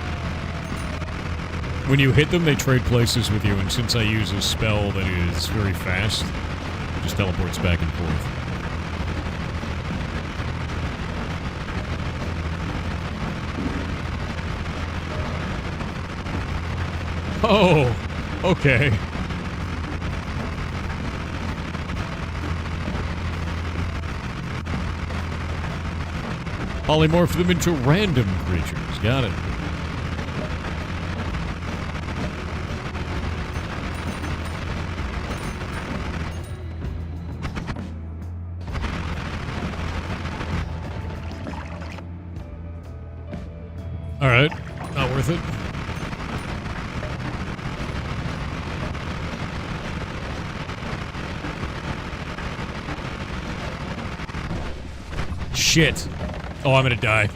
When you hit them, they trade places with you, and since I use a spell that is very fast, it just teleports back and forth. Oh, okay. Polymorph them into random creatures. Got it. All right. Not worth it. Shit. Oh, I'm gonna die.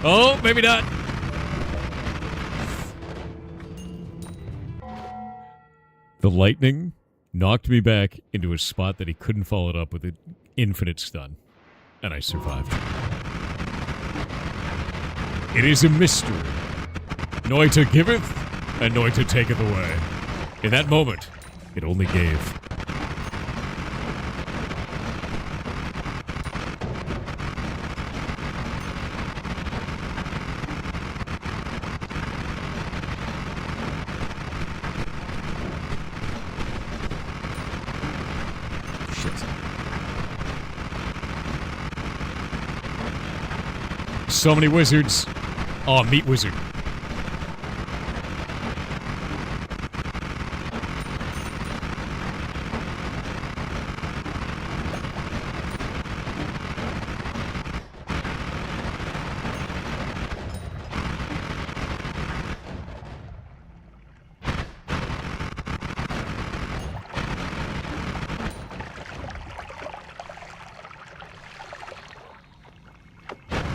Oh, maybe not. The lightning knocked me back into a spot that he couldn't follow it up with an infinite stun. And I survived. It is a mystery. Noita giveth, and Noita taketh away. In that moment, it only gave. So many wizards. Oh, meat wizard.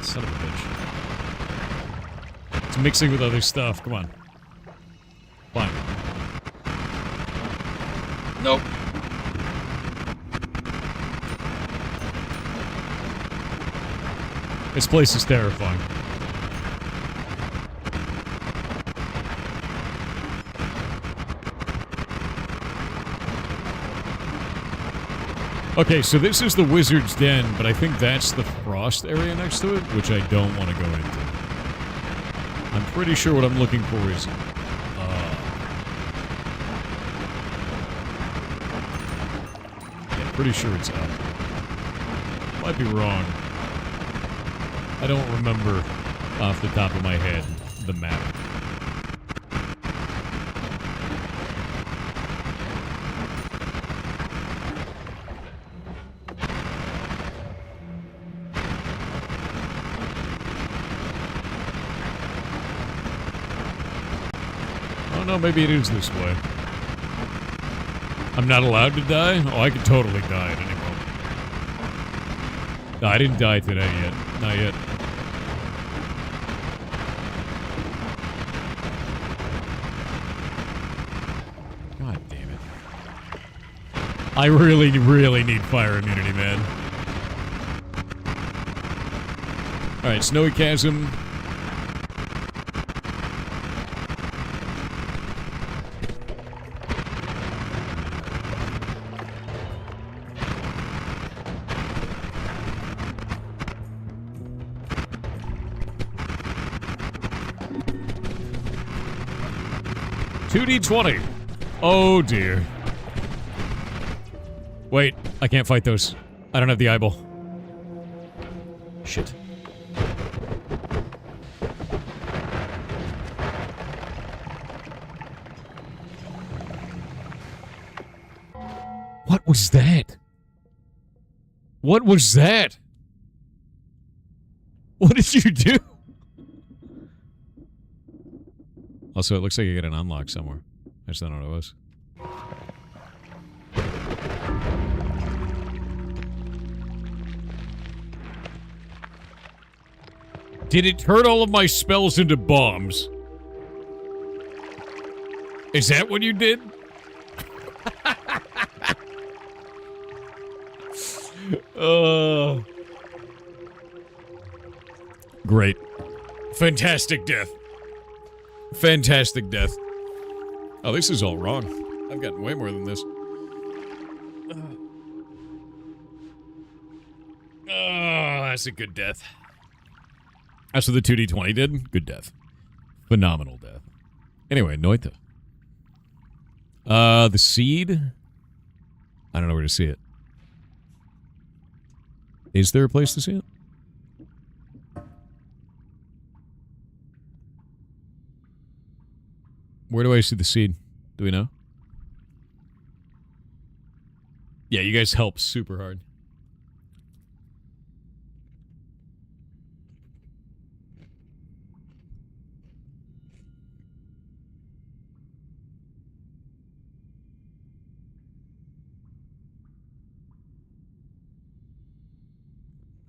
Son of a bitch. It's mixing with other stuff. Come on. Fine. Nope. This place is terrifying. Okay, so this is the Wizard's Den, but I think that's the frost area next to it, which I don't want to go into. I'm pretty sure what I'm looking for is... yeah, pretty sure it's up. Might be wrong. I don't remember off the top of my head the map. Oh no, maybe it is this way. I'm not allowed to die? Oh, I could totally die at any moment. No, I didn't die today yet. Not yet. God damn it. I really, really need fire immunity, man. Alright, Snowy Chasm. $2d20. Oh dear. Wait, I can't fight those. I don't have the eyeball. Shit. What was that? What was that? What did you do? Also, it looks like you get an unlock somewhere. I just don't know what it was. Did it turn all of my spells into bombs? Is that what you did? Great. Fantastic death. Fantastic death. Oh, this is all wrong. I've gotten way more than this. Oh, that's a good death. That's what the 2d20 did. Good death. Phenomenal death. Anyway, Noita. The seed? I don't know where to see it. Is there a place to see it? Where do I see the seed? Do we know? Yeah, you guys help super hard.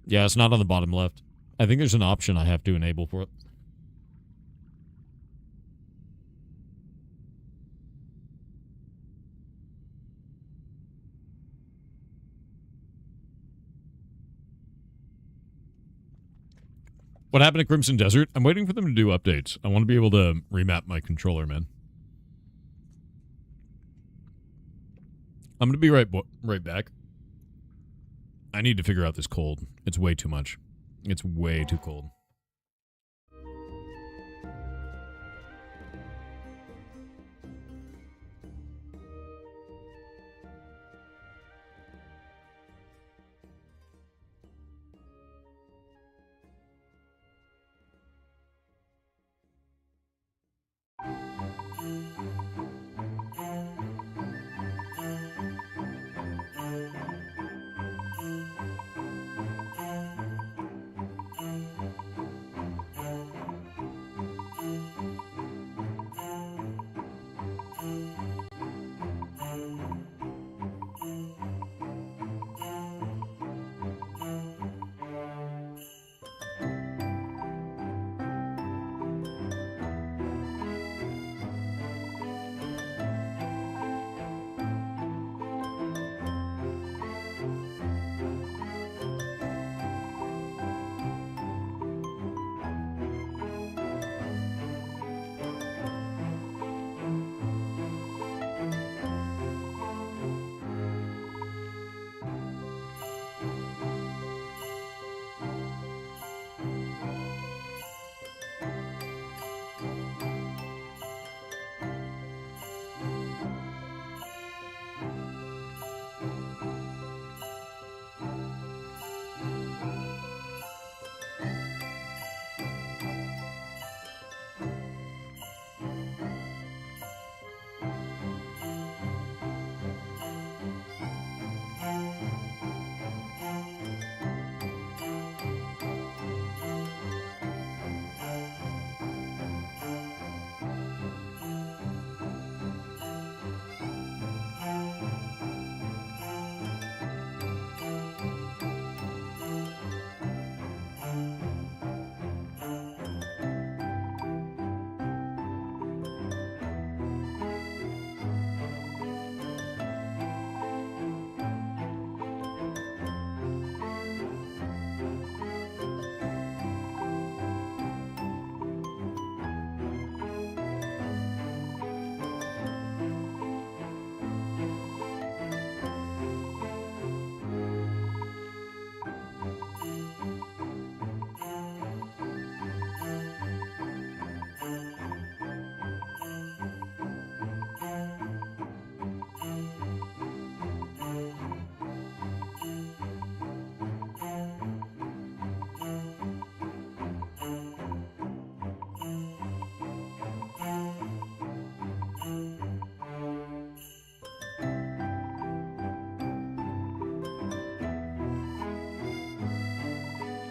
Yeah, it's not on the bottom left. I think there's an option I have to enable for it. What happened at Crimson Desert? I'm waiting for them to do updates. I want to be able to remap my controller, man. I'm going to be right back. I need to figure out this cold. It's way too much. It's way too cold.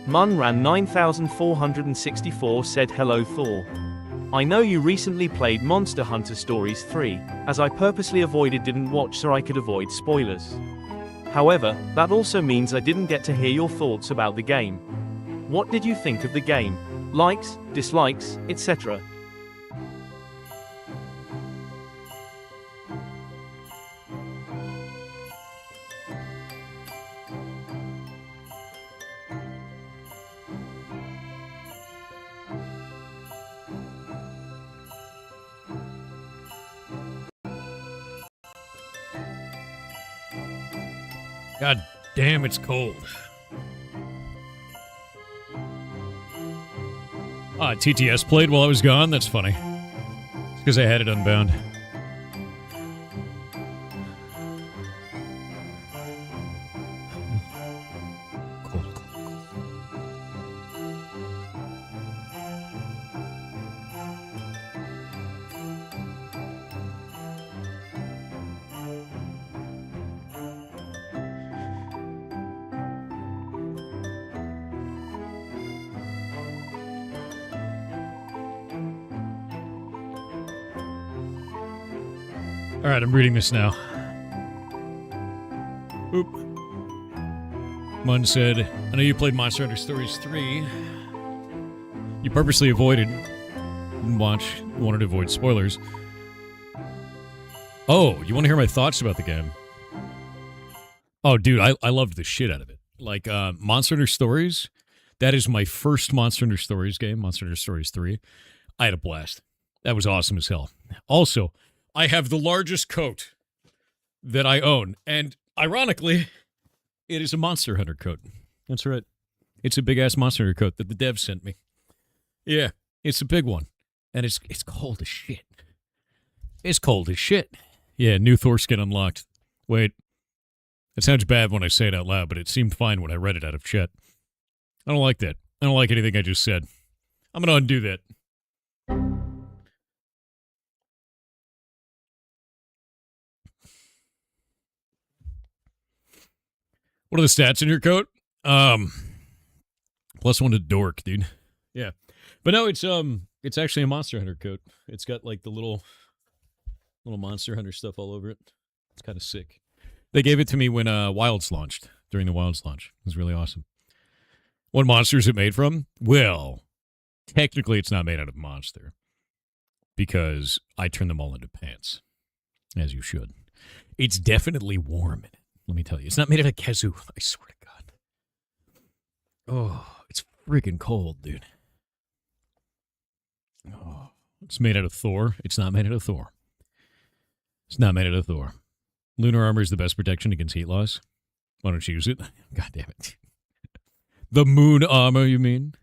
Mun ran 9464 said hello Thor. I know you recently played Monster Hunter Stories 3, as I purposely avoided didn't watch so I could avoid spoilers. However, that also means I didn't get to hear your thoughts about the game. What did you think of the game? Likes, dislikes, etc. God damn, it's cold. TTS played while I was gone? That's funny. It's because I had it unbound. Cold. All right, I'm reading this now. Oop. Mun said, I know you played Monster Hunter Stories 3. You purposely avoided, didn't watch, you wanted to avoid spoilers. Oh, you want to hear my thoughts about the game? Oh, dude, I loved the shit out of it. Like, Monster Hunter Stories, that is my first Monster Hunter Stories game, Monster Hunter Stories 3. I had a blast. That was awesome as hell. Also, I have the largest coat that I own, and ironically, it is a Monster Hunter coat. That's right. It's a big-ass Monster Hunter coat that the devs sent me. Yeah, it's a big one, and it's cold as shit. It's cold as shit. Yeah, new Thor skin unlocked. Wait, it sounds bad when I say it out loud, but it seemed fine when I read it out of chat. I don't like that. I don't like anything I just said. I'm going to undo that. What are the stats in your coat? +1 to dork, dude. Yeah. But no, it's actually a Monster Hunter coat. It's got like the little Monster Hunter stuff all over it. It's kind of sick. They gave it to me when Wilds launched, during the Wilds launch. It was really awesome. What monster is it made from? Well, technically it's not made out of monster because I turn them all into pants, as you should. It's definitely warm in it. Let me tell you, it's not made out of kazoo. I swear to God. Oh, it's freaking cold, dude. Oh, it's made out of Thor. It's not made out of Thor. It's not made out of Thor. Lunar armor is the best protection against heat loss. Why don't you use it? God damn it. The moon armor, you mean?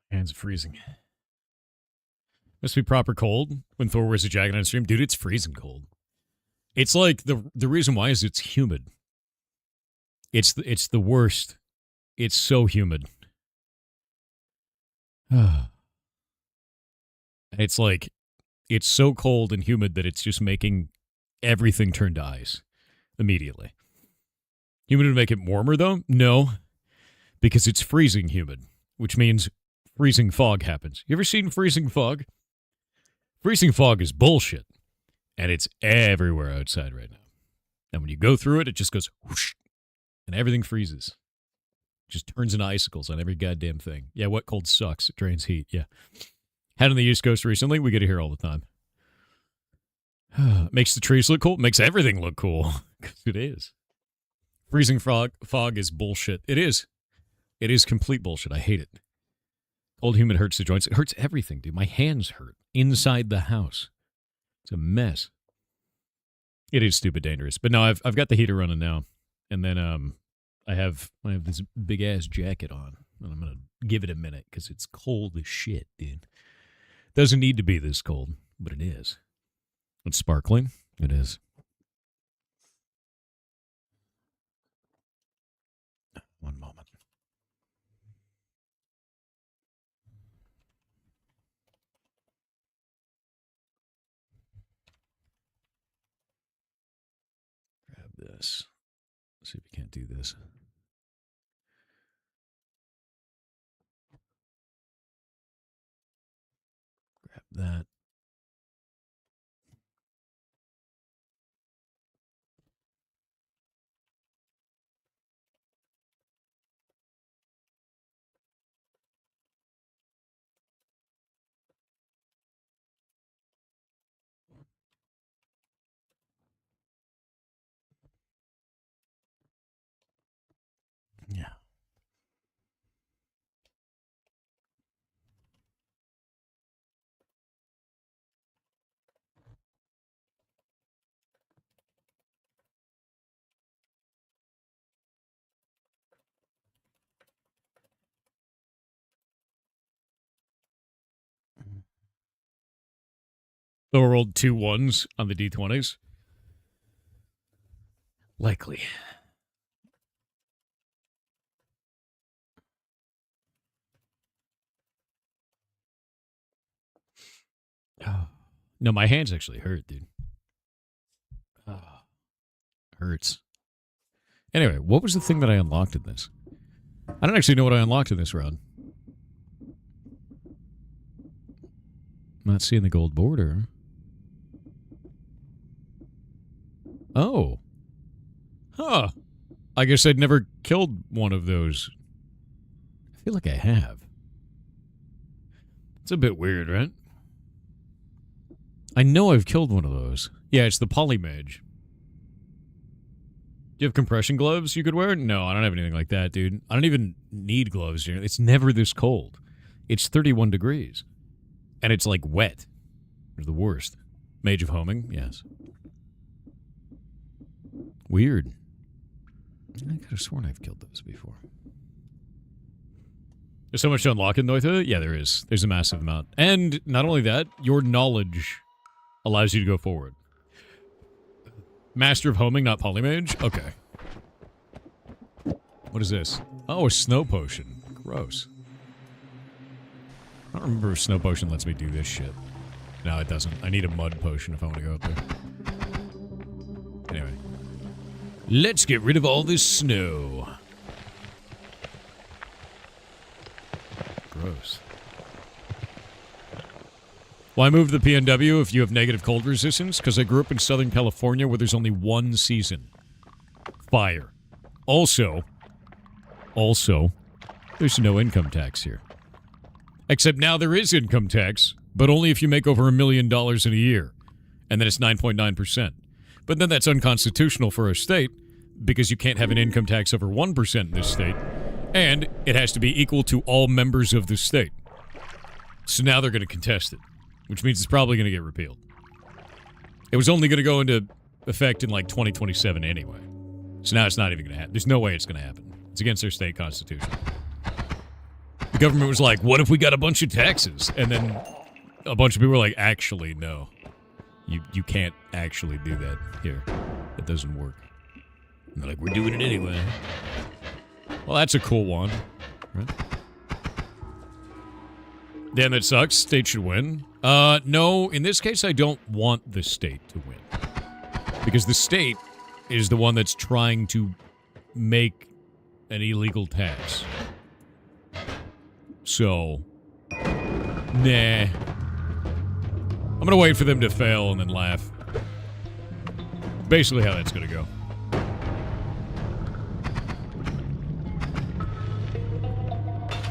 Hands freezing. Must be proper cold when Thor wears a jacket on stream. Dude, it's freezing cold. It's like the reason why is it's humid. It's the worst. It's so humid. It's like it's so cold and humid that it's just making everything turn to ice immediately. Humid would make it warmer though? No, because it's freezing humid, which means freezing fog happens. You ever seen freezing fog? Freezing fog is bullshit, and it's everywhere outside right now. And when you go through it, it just goes whoosh, and everything freezes. Just turns into icicles on every goddamn thing. Yeah, wet cold sucks. It drains heat, yeah. Had on the East Coast recently. We get it here all the time. Makes the trees look cool. Makes everything look cool. Because it is. Freezing fog is bullshit. It is. It is complete bullshit. I hate it. Cold humid hurts the joints. It hurts everything, dude. My hands hurt inside the house. It's a mess. It is stupid dangerous. But no, I've got the heater running now. and then I have this big ass jacket on, and I'm gonna give it a minute because it's cold as shit, dude. Doesn't need to be this cold, but it is. It's sparkling. It is. One moment. Grab this. Let's see if we can't do this. Grab that. Yeah. So we rolled 2 1s on the D20s. Likely. Oh. No, my hands actually hurt, dude. Oh. Hurts. Anyway, what was the thing that I unlocked in this? I don't actually know what I unlocked in this round. I'm not seeing the gold border. Oh. Huh. I guess I'd never killed one of those. I feel like I have. It's a bit weird, right? I know I've killed one of those. Yeah, it's the polymage. Do you have compression gloves you could wear? No, I don't have anything like that, dude. I don't even need gloves. It's never this cold. It's 31 degrees. And it's like wet. It's the worst. Mage of Homing, yes. Weird. I could have sworn I've killed those before. There's so much to unlock in Noita? Yeah, there is. There's a massive amount. And not only that, your knowledge allows you to go forward. Master of Homing, not Polymage? Okay. What is this? Oh, a snow potion. Gross. I don't remember if snow potion lets me do this shit. No, it doesn't. I need a mud potion if I want to go up there. Anyway. Let's get rid of all this snow. Gross. Why move to the PNW if you have negative cold resistance? Because I grew up in Southern California where there's only one season. Fire. Also, there's no income tax here. Except now there is income tax, but only if you make over $1 million in a year. And then it's 9.9%. But then that's unconstitutional for a state because you can't have an income tax over 1% in this state. And it has to be equal to all members of the state. So now they're going to contest it, which means it's probably going to get repealed. It was only going to go into effect in like 2027 anyway. So now it's not even going to happen. There's no way it's going to happen. It's against their state constitution. The government was like, what if we got a bunch of taxes? And then a bunch of people were like, actually, no. You can't actually do that here. It doesn't work. And they're like, we're doing it anyway. Well, that's a cool one. Right? Damn, that sucks. State should win. No, in this case, I don't want the state to win. Because the state is the one that's trying to make an illegal tax. So, nah. I'm gonna wait for them to fail and then laugh. Basically how that's gonna go.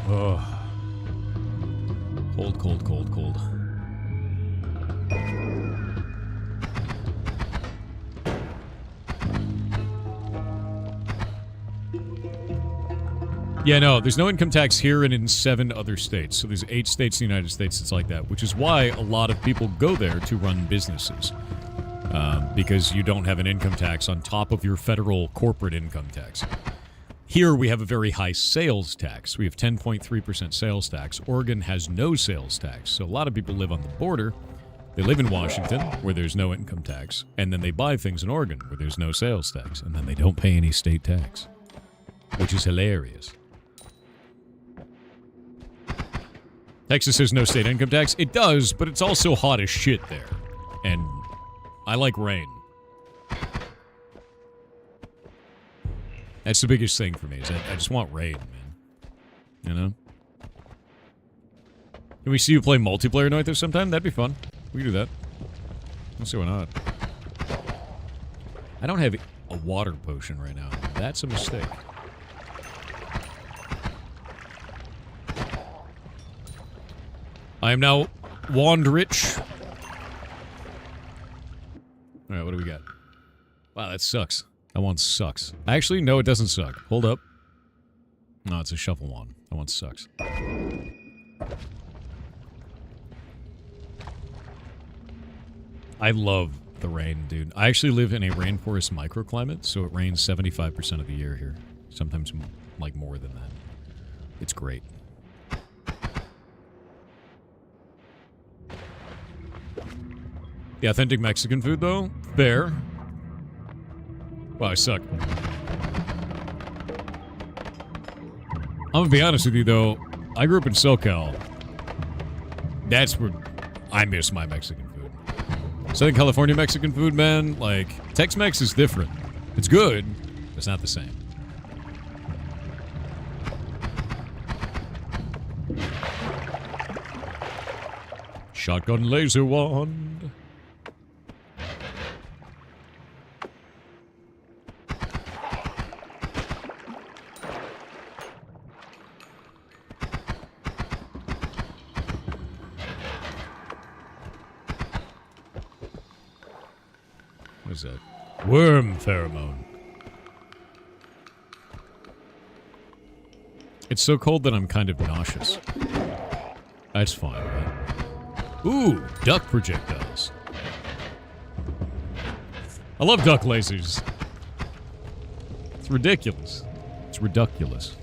Oh. Cold, cold, cold, cold. Yeah, no, there's no income tax here and in 7 other states. So there's 8 states in the United States that's like that, which is why a lot of people go there to run businesses. because you don't have an income tax on top of your federal corporate income tax. Here we have a very high sales tax. We have 10.3% sales tax. Oregon has no sales tax. So a lot of people live on the border. They live in Washington, where there's no income tax, and then they buy things in Oregon, where there's no sales tax, and then they don't pay any state tax, which is hilarious. Texas has no state income tax. It does, but it's also hot as shit there. And I like rain. That's the biggest thing for me, is I just want rain, man. You know? Can we see you play multiplayer Noita sometime? That'd be fun. We can do that. Let's see why not. I don't have a water potion right now. That's a mistake. I am now wand rich. Alright, what do we got? Wow, that sucks. That one sucks. Actually, no, it doesn't suck. Hold up. No, it's a shuffle wand. That one sucks. I love the rain, dude. I actually live in a rainforest microclimate, so it rains 75% of the year here. Sometimes, like, more than that. It's great. The authentic Mexican food, though? Fair. Wow, I suck. I'm gonna be honest with you, though. I grew up in SoCal. That's where I miss my Mexican food. Southern California Mexican food, man, like, Tex-Mex is different. It's good, but it's not the same. Shotgun laser wand. What is that? Worm pheromone. It's so cold that I'm kind of nauseous. That's fine, right? Ooh, duck projectiles. I love duck lasers. It's ridiculous. It's ridiculous.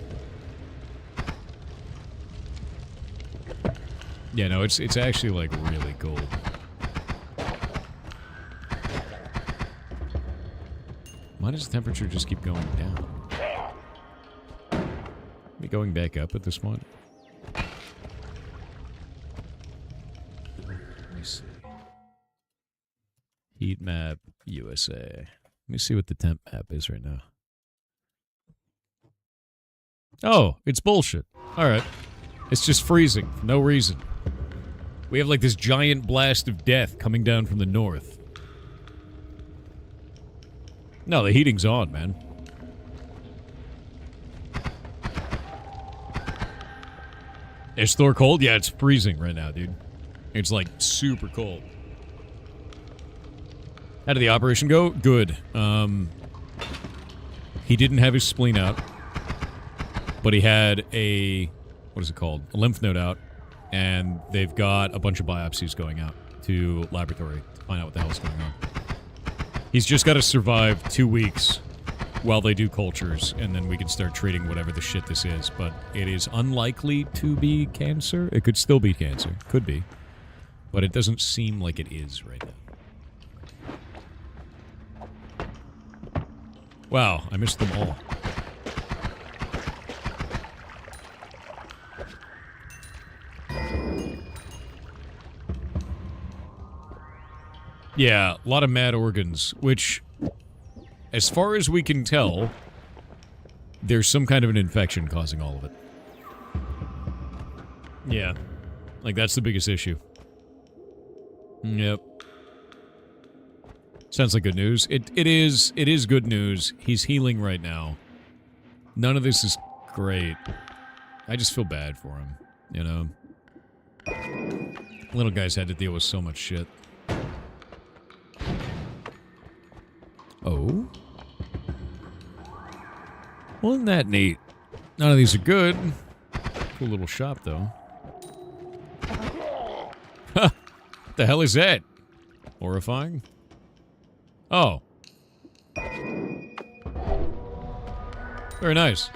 Yeah, no, it's actually, like, really cool. Why does the temperature just keep going down? Be going back up at this point? Let me see. Heat map, USA. Let me see what the temp map is right now. Oh, it's bullshit. Alright. It's just freezing for no reason. We have like this giant blast of death coming down from the north. No, the heating's on, man. Is Thor cold? Yeah, it's freezing right now, dude. It's like super cold. How did the operation go? Good. He didn't have his spleen out, but he had a, what is it called? A lymph node out, and they've got a bunch of biopsies going out to laboratory to find out what the hell's going on. He's just got to survive 2 weeks while they do cultures, and then we can start treating whatever the shit this is. But it is unlikely to be cancer. It could still be cancer. Could be. But it doesn't seem like it is right now. Wow, I missed them all. Yeah, a lot of mad organs, which, as far as we can tell, there's some kind of an infection causing all of it. Yeah. Like, that's the biggest issue. Yep. Sounds like good news. It is good news. He's healing right now. None of this is great. I just feel bad for him, you know? Little guy's had to deal with so much shit. Oh? Well, isn't that neat? None of these are good. Cool little shop, though. Huh! What the hell is that? Horrifying? Oh. Very nice.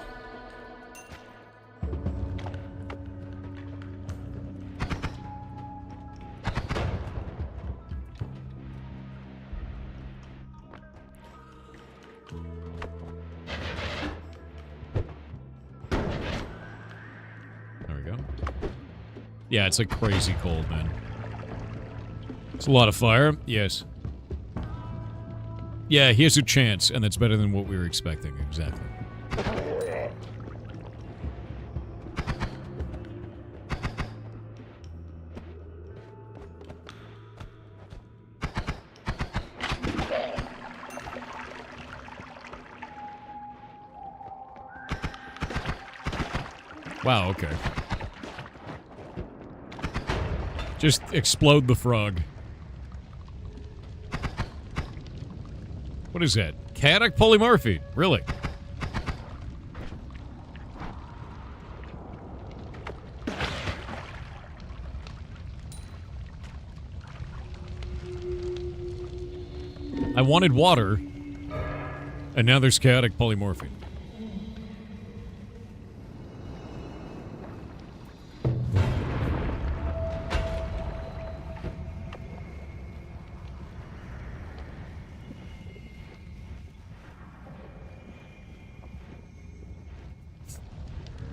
There we go. Yeah, it's like crazy cold, man. It's a lot of fire. Yes. Yeah, here's a chance, and that's better than what we were expecting. Exactly. Wow, okay. Just explode the frog. What is that? Chaotic polymorphy. Really? I wanted water, and now there's chaotic polymorphy.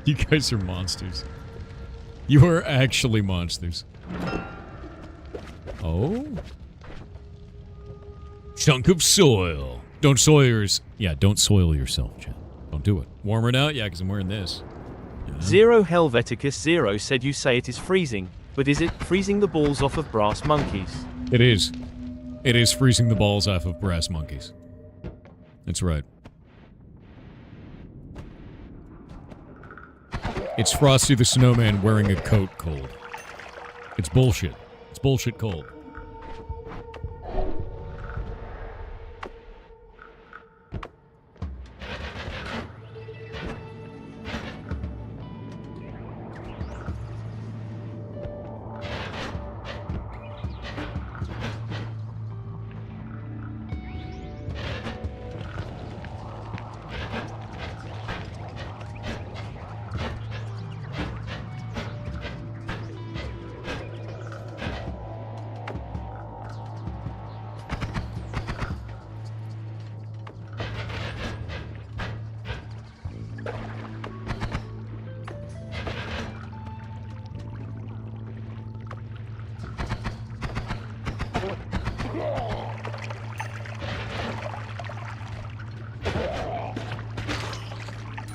You guys are monsters. You are actually monsters. Oh? Chunk of soil. Don't soil yours. Yeah, don't soil yourself, Jen. Don't do it. Warmer now? Yeah, because I'm wearing this. Yeah. Zero Helveticus Zero said you say it is freezing, but is it freezing the balls off of brass monkeys? It is. It is freezing the balls off of brass monkeys. That's right. It's Frosty the Snowman wearing a coat cold. It's bullshit. It's bullshit cold.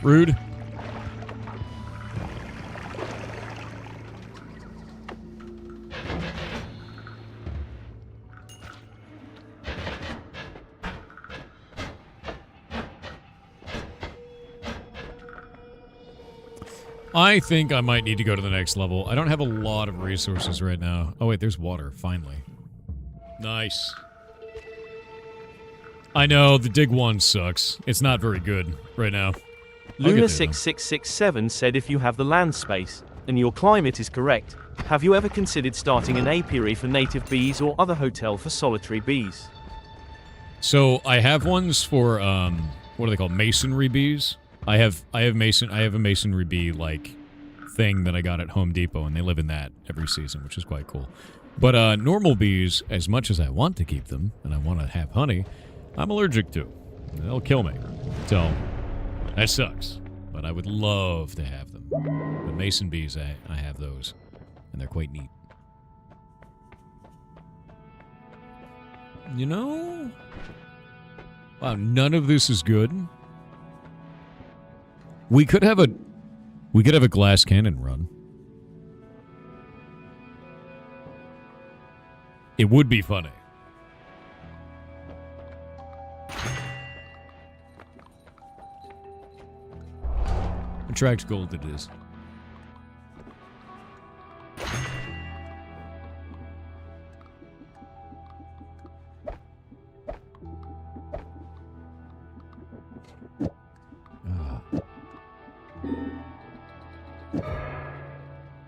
Rude. I think I might need to go to the next level. I don't have a lot of resources right now. Oh wait, there's water, finally. Nice. I know, the dig one sucks. It's not very good right now. Luna6667 said if you have the land space, and your climate is correct, have you ever considered starting an apiary for native bees or other hotel for solitary bees? So, I have ones for, what are they called? Masonry bees? I have a masonry bee, like, thing that I got at Home Depot, and they live in that every season, which is quite cool. But, normal bees, as much as I want to keep them, and I want to have honey, I'm allergic to. They'll kill me. So, that sucks. But I would love to have them. The mason bees, I have those. And they're quite neat. You know? Wow, none of this is good. We could have a glass cannon run. It would be funny. Attract gold it is.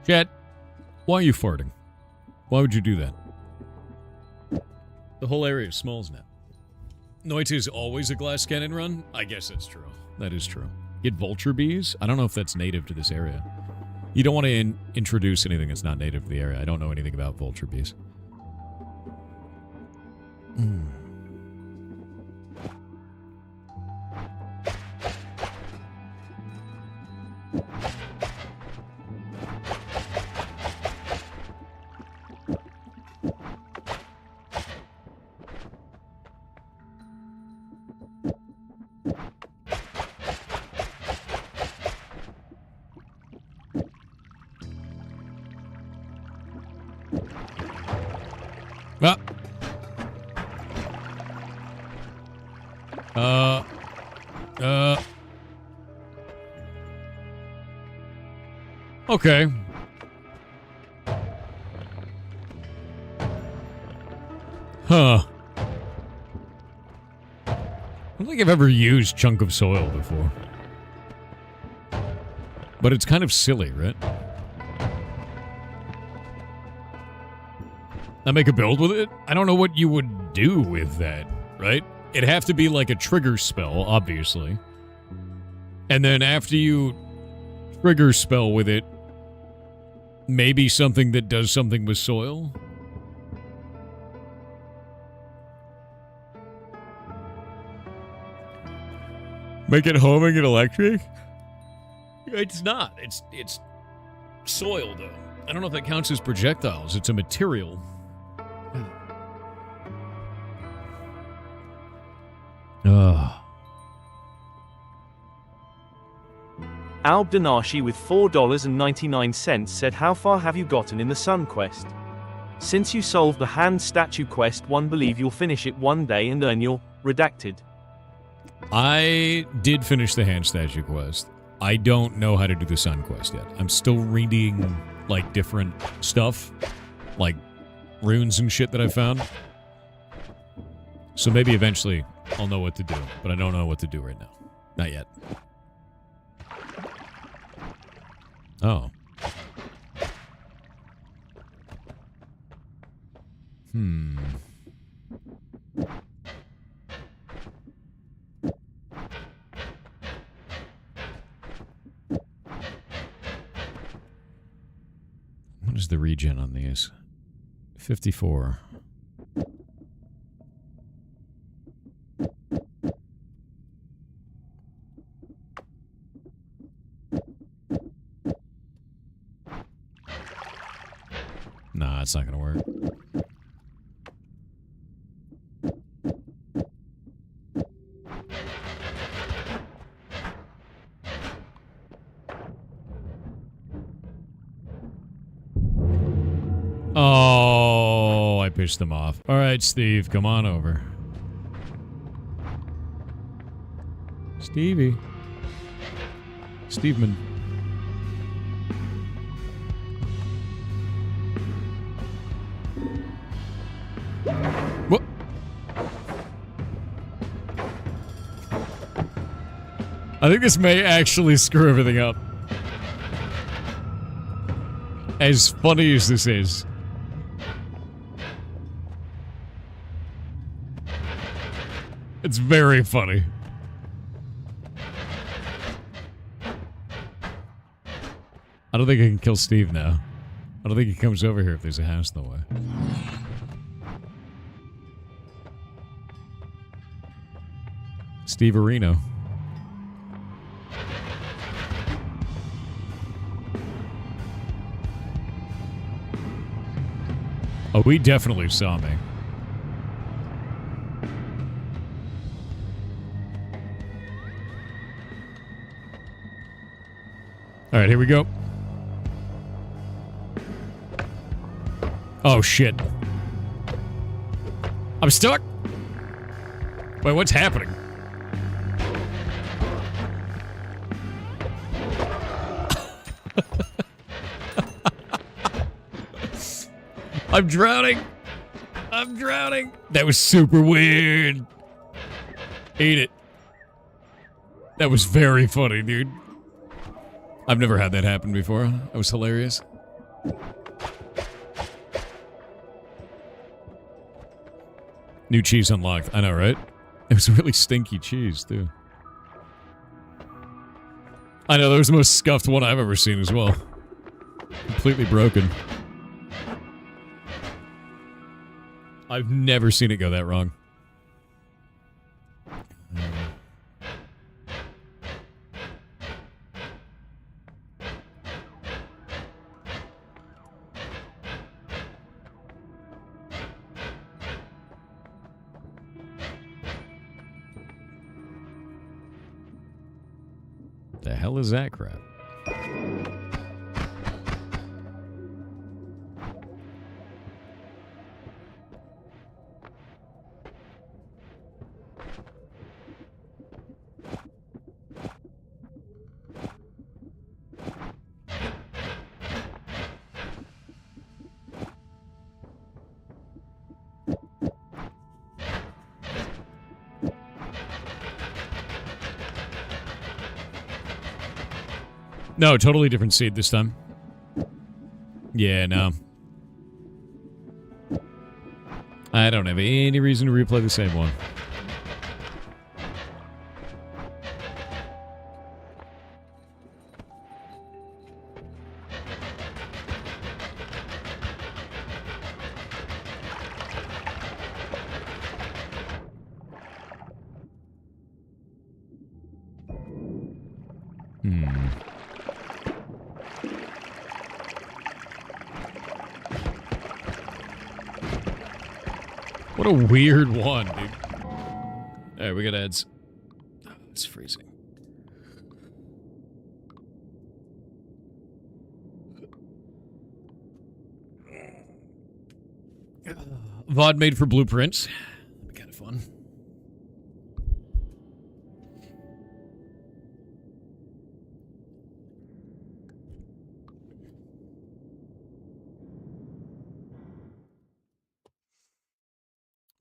Chat, why are you farting? Why would you do that? The whole area smells now. Noita is always a glass cannon run? I guess that's true. That is true. Get vulture bees? I don't know if that's native to this area. You don't want to introduce anything that's not native to the area. I don't know anything about vulture bees. Okay. Huh. I don't think I've ever used chunk of soil before. But it's kind of silly, right? I make a build with it? I don't know what you would do with that, right? It'd have to be like a trigger spell, obviously. And then after you trigger spell with it, maybe something that does something with soil? Make it homing and electric? It's not. It's soil, though. I don't know if that counts as projectiles. It's a material. Ugh. Alb Danashi with $4.99 said, how far have you gotten in the Sun Quest? Since you solved the hand statue quest, one believe you'll finish it one day and earn your redacted. I did finish the hand statue quest. I don't know how to do the Sun Quest yet. I'm still reading, like, different stuff. Like, runes and shit that I found. So maybe eventually I'll know what to do. But I don't know what to do right now. Not yet. Oh. What is the regen on these? 54. Nah, it's not gonna work. Oh, I pissed them off. All right, Steve, come on over. Stevie. Steveman. What? I think this may actually screw everything up. As funny as this is. It's very funny. I don't think I can kill Steve now. I don't think he comes over here if there's a house in the way. Steve Areno. Oh, he definitely saw me. All right, here we go. Oh, shit. I'm stuck. Wait, what's happening? I'm drowning. I'm drowning. That was super weird. Eat it. That was very funny, dude. I've never had that happen before. That was hilarious. New cheese unlocked. I know, right? It was really stinky cheese, too. I know, that was the most scuffed one I've ever seen as well. Completely broken. I've never seen it go that wrong. The hell is that crap? No, totally different seed this time. Yeah, no. I don't have any reason to replay the same one. What a weird one, dude. Alright, we got ads. Oh, it's freezing. VOD made for blueprints. That'd be kind of fun.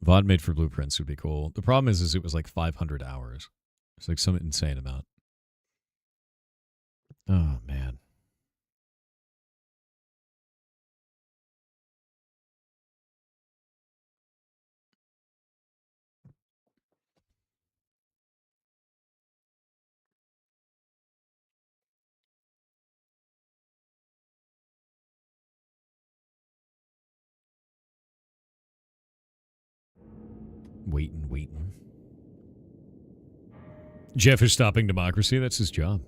VOD made for blueprints would be cool. The problem is it was like 500 hours. It's like some insane amount. Oh, man. Waiting. Jeff is stopping democracy. That's his job.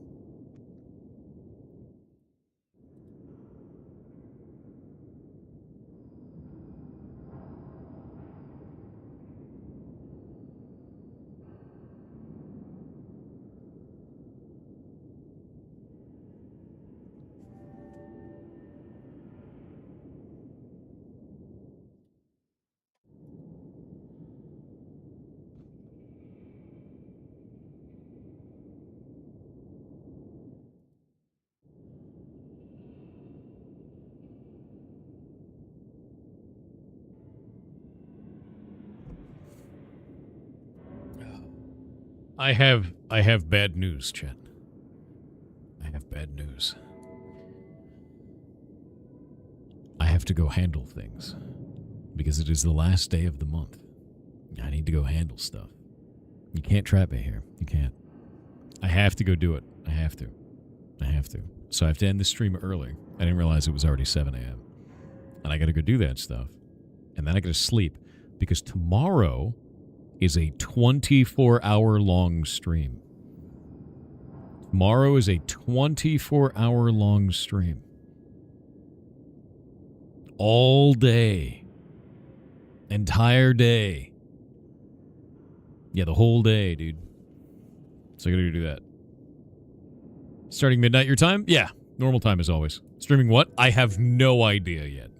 I have bad news, Chet. I have bad news. I have to go handle things. Because it is the last day of the month. I need to go handle stuff. You can't trap me here. You can't. I have to go do it. I have to. So I have to end the stream early. I didn't realize it was already 7 a.m. And I gotta go do that stuff. And then I gotta sleep. Because tomorrow is a 24-hour-long stream. Tomorrow is a 24-hour-long stream. All day. Entire day. Yeah, the whole day, dude. So I gotta go do that. Starting midnight your time? Yeah, normal time as always. Streaming what? I have no idea yet.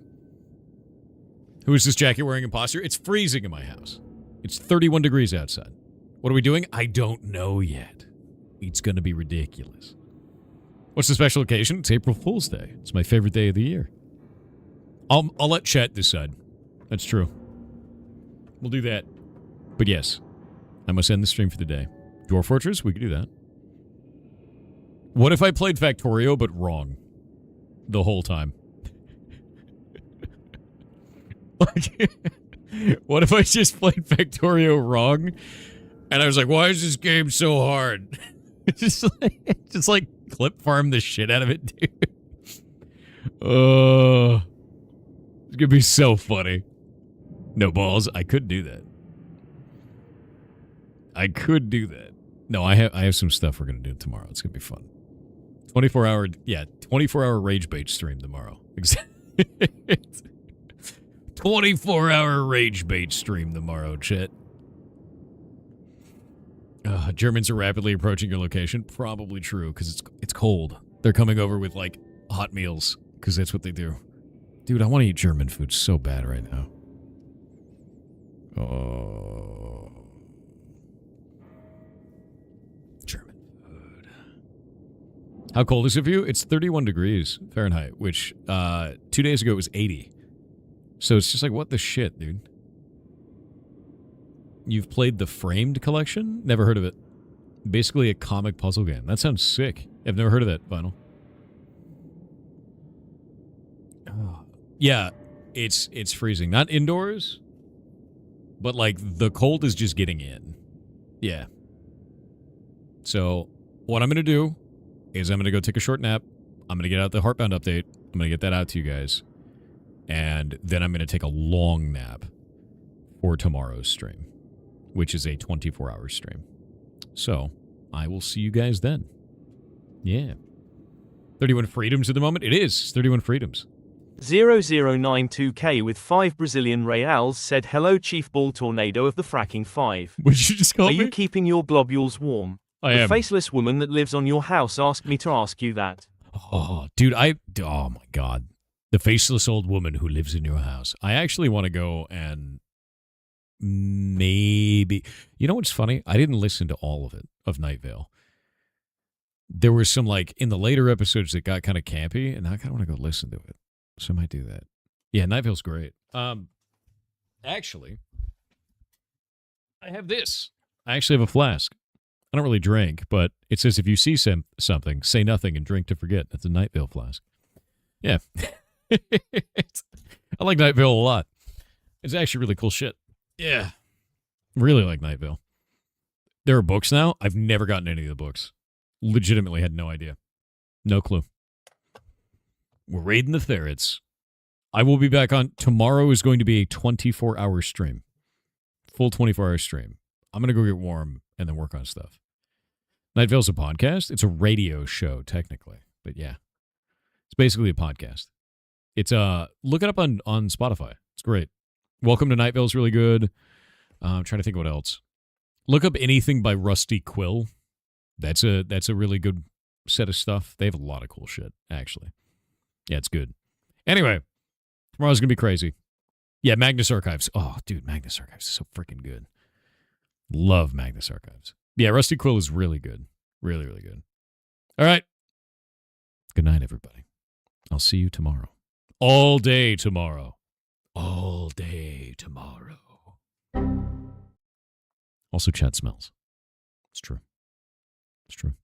Who is this jacket wearing imposter? It's freezing in my house. It's 31 degrees outside. What are we doing? I don't know yet. It's going to be ridiculous. What's the special occasion? It's April Fool's Day. It's my favorite day of the year. I'll let chat decide. That's true. We'll do that. But yes, I must end the stream for the day. Dwarf Fortress? We could do that. What if I played Factorio but wrong? The whole time. What if I just played Factorio wrong And I was like, why is this game so hard? just like clip farm the shit out of it, dude. It's gonna be so funny. No balls. I could do that. No, I have some stuff we're gonna do tomorrow. It's gonna be fun. 24-hour rage bait stream tomorrow. 24-hour rage bait stream tomorrow, chat. Germans are rapidly approaching your location. Probably true, because it's cold. They're coming over with, like, hot meals, because that's what they do. Dude, I want to eat German food so bad right now. Oh. German food. How cold is it for you? It's 31 degrees Fahrenheit, which 2 days ago it was 80. So it's just like, what the shit, dude? You've played the Framed collection? Never heard of it. Basically a comic puzzle game. That sounds sick. I've never heard of that, Final. Oh. Yeah, it's freezing. Not indoors, but like the cold is just getting in. Yeah. So what I'm going to do is I'm going to go take a short nap. I'm going to get out the Heartbound update. I'm going to get that out to you guys. And then I'm going to take a long nap for tomorrow's stream, which is a 24-hour stream. So I will see you guys then. Yeah. 31 freedoms at the moment? It is 31 freedoms. 0092K with 5 Brazilian reals said, hello Chief Ball Tornado of the Fracking 5. What did you just call me? Are you keeping your globules warm? I am. The faceless woman that lives on your house asked me to ask you that. Oh, dude, oh my God. The faceless old woman who lives in your house. I actually want to go and maybe... You know what's funny? I didn't listen to all of it, of Night Vale. There were some, like, in the later episodes that got kind of campy, and I kind of want to go listen to it. So I might do that. Yeah, Night Vale's great. Actually, I have this. I actually have a flask. I don't really drink, but it says if you see something, say nothing and drink to forget. That's a Night Vale flask. Yeah. I like Night Vale a lot. It's actually really cool shit. Yeah. Really like Night Vale. There are books now. I've never gotten any of the books. Legitimately had no idea. No clue. We're raiding the Ferrets. I will be back on. Tomorrow is going to be a 24-hour stream. Full 24-hour stream. I'm going to go get warm and then work on stuff. Night Vale's a podcast. It's a radio show, technically. But yeah. It's basically a podcast. It's look it up on Spotify. It's great. Welcome to Night Vale's really good. I'm trying to think what else. Look up anything by Rusty Quill. That's a really good set of stuff. They have a lot of cool shit, actually. Yeah, it's good. Anyway, tomorrow's going to be crazy. Yeah, Magnus Archives. Oh, dude, Magnus Archives is so freaking good. Love Magnus Archives. Yeah, Rusty Quill is really good. Really, really good. All right. Good night, everybody. I'll see you tomorrow. All day tomorrow. All day tomorrow. Also, chat smells. It's true. It's true.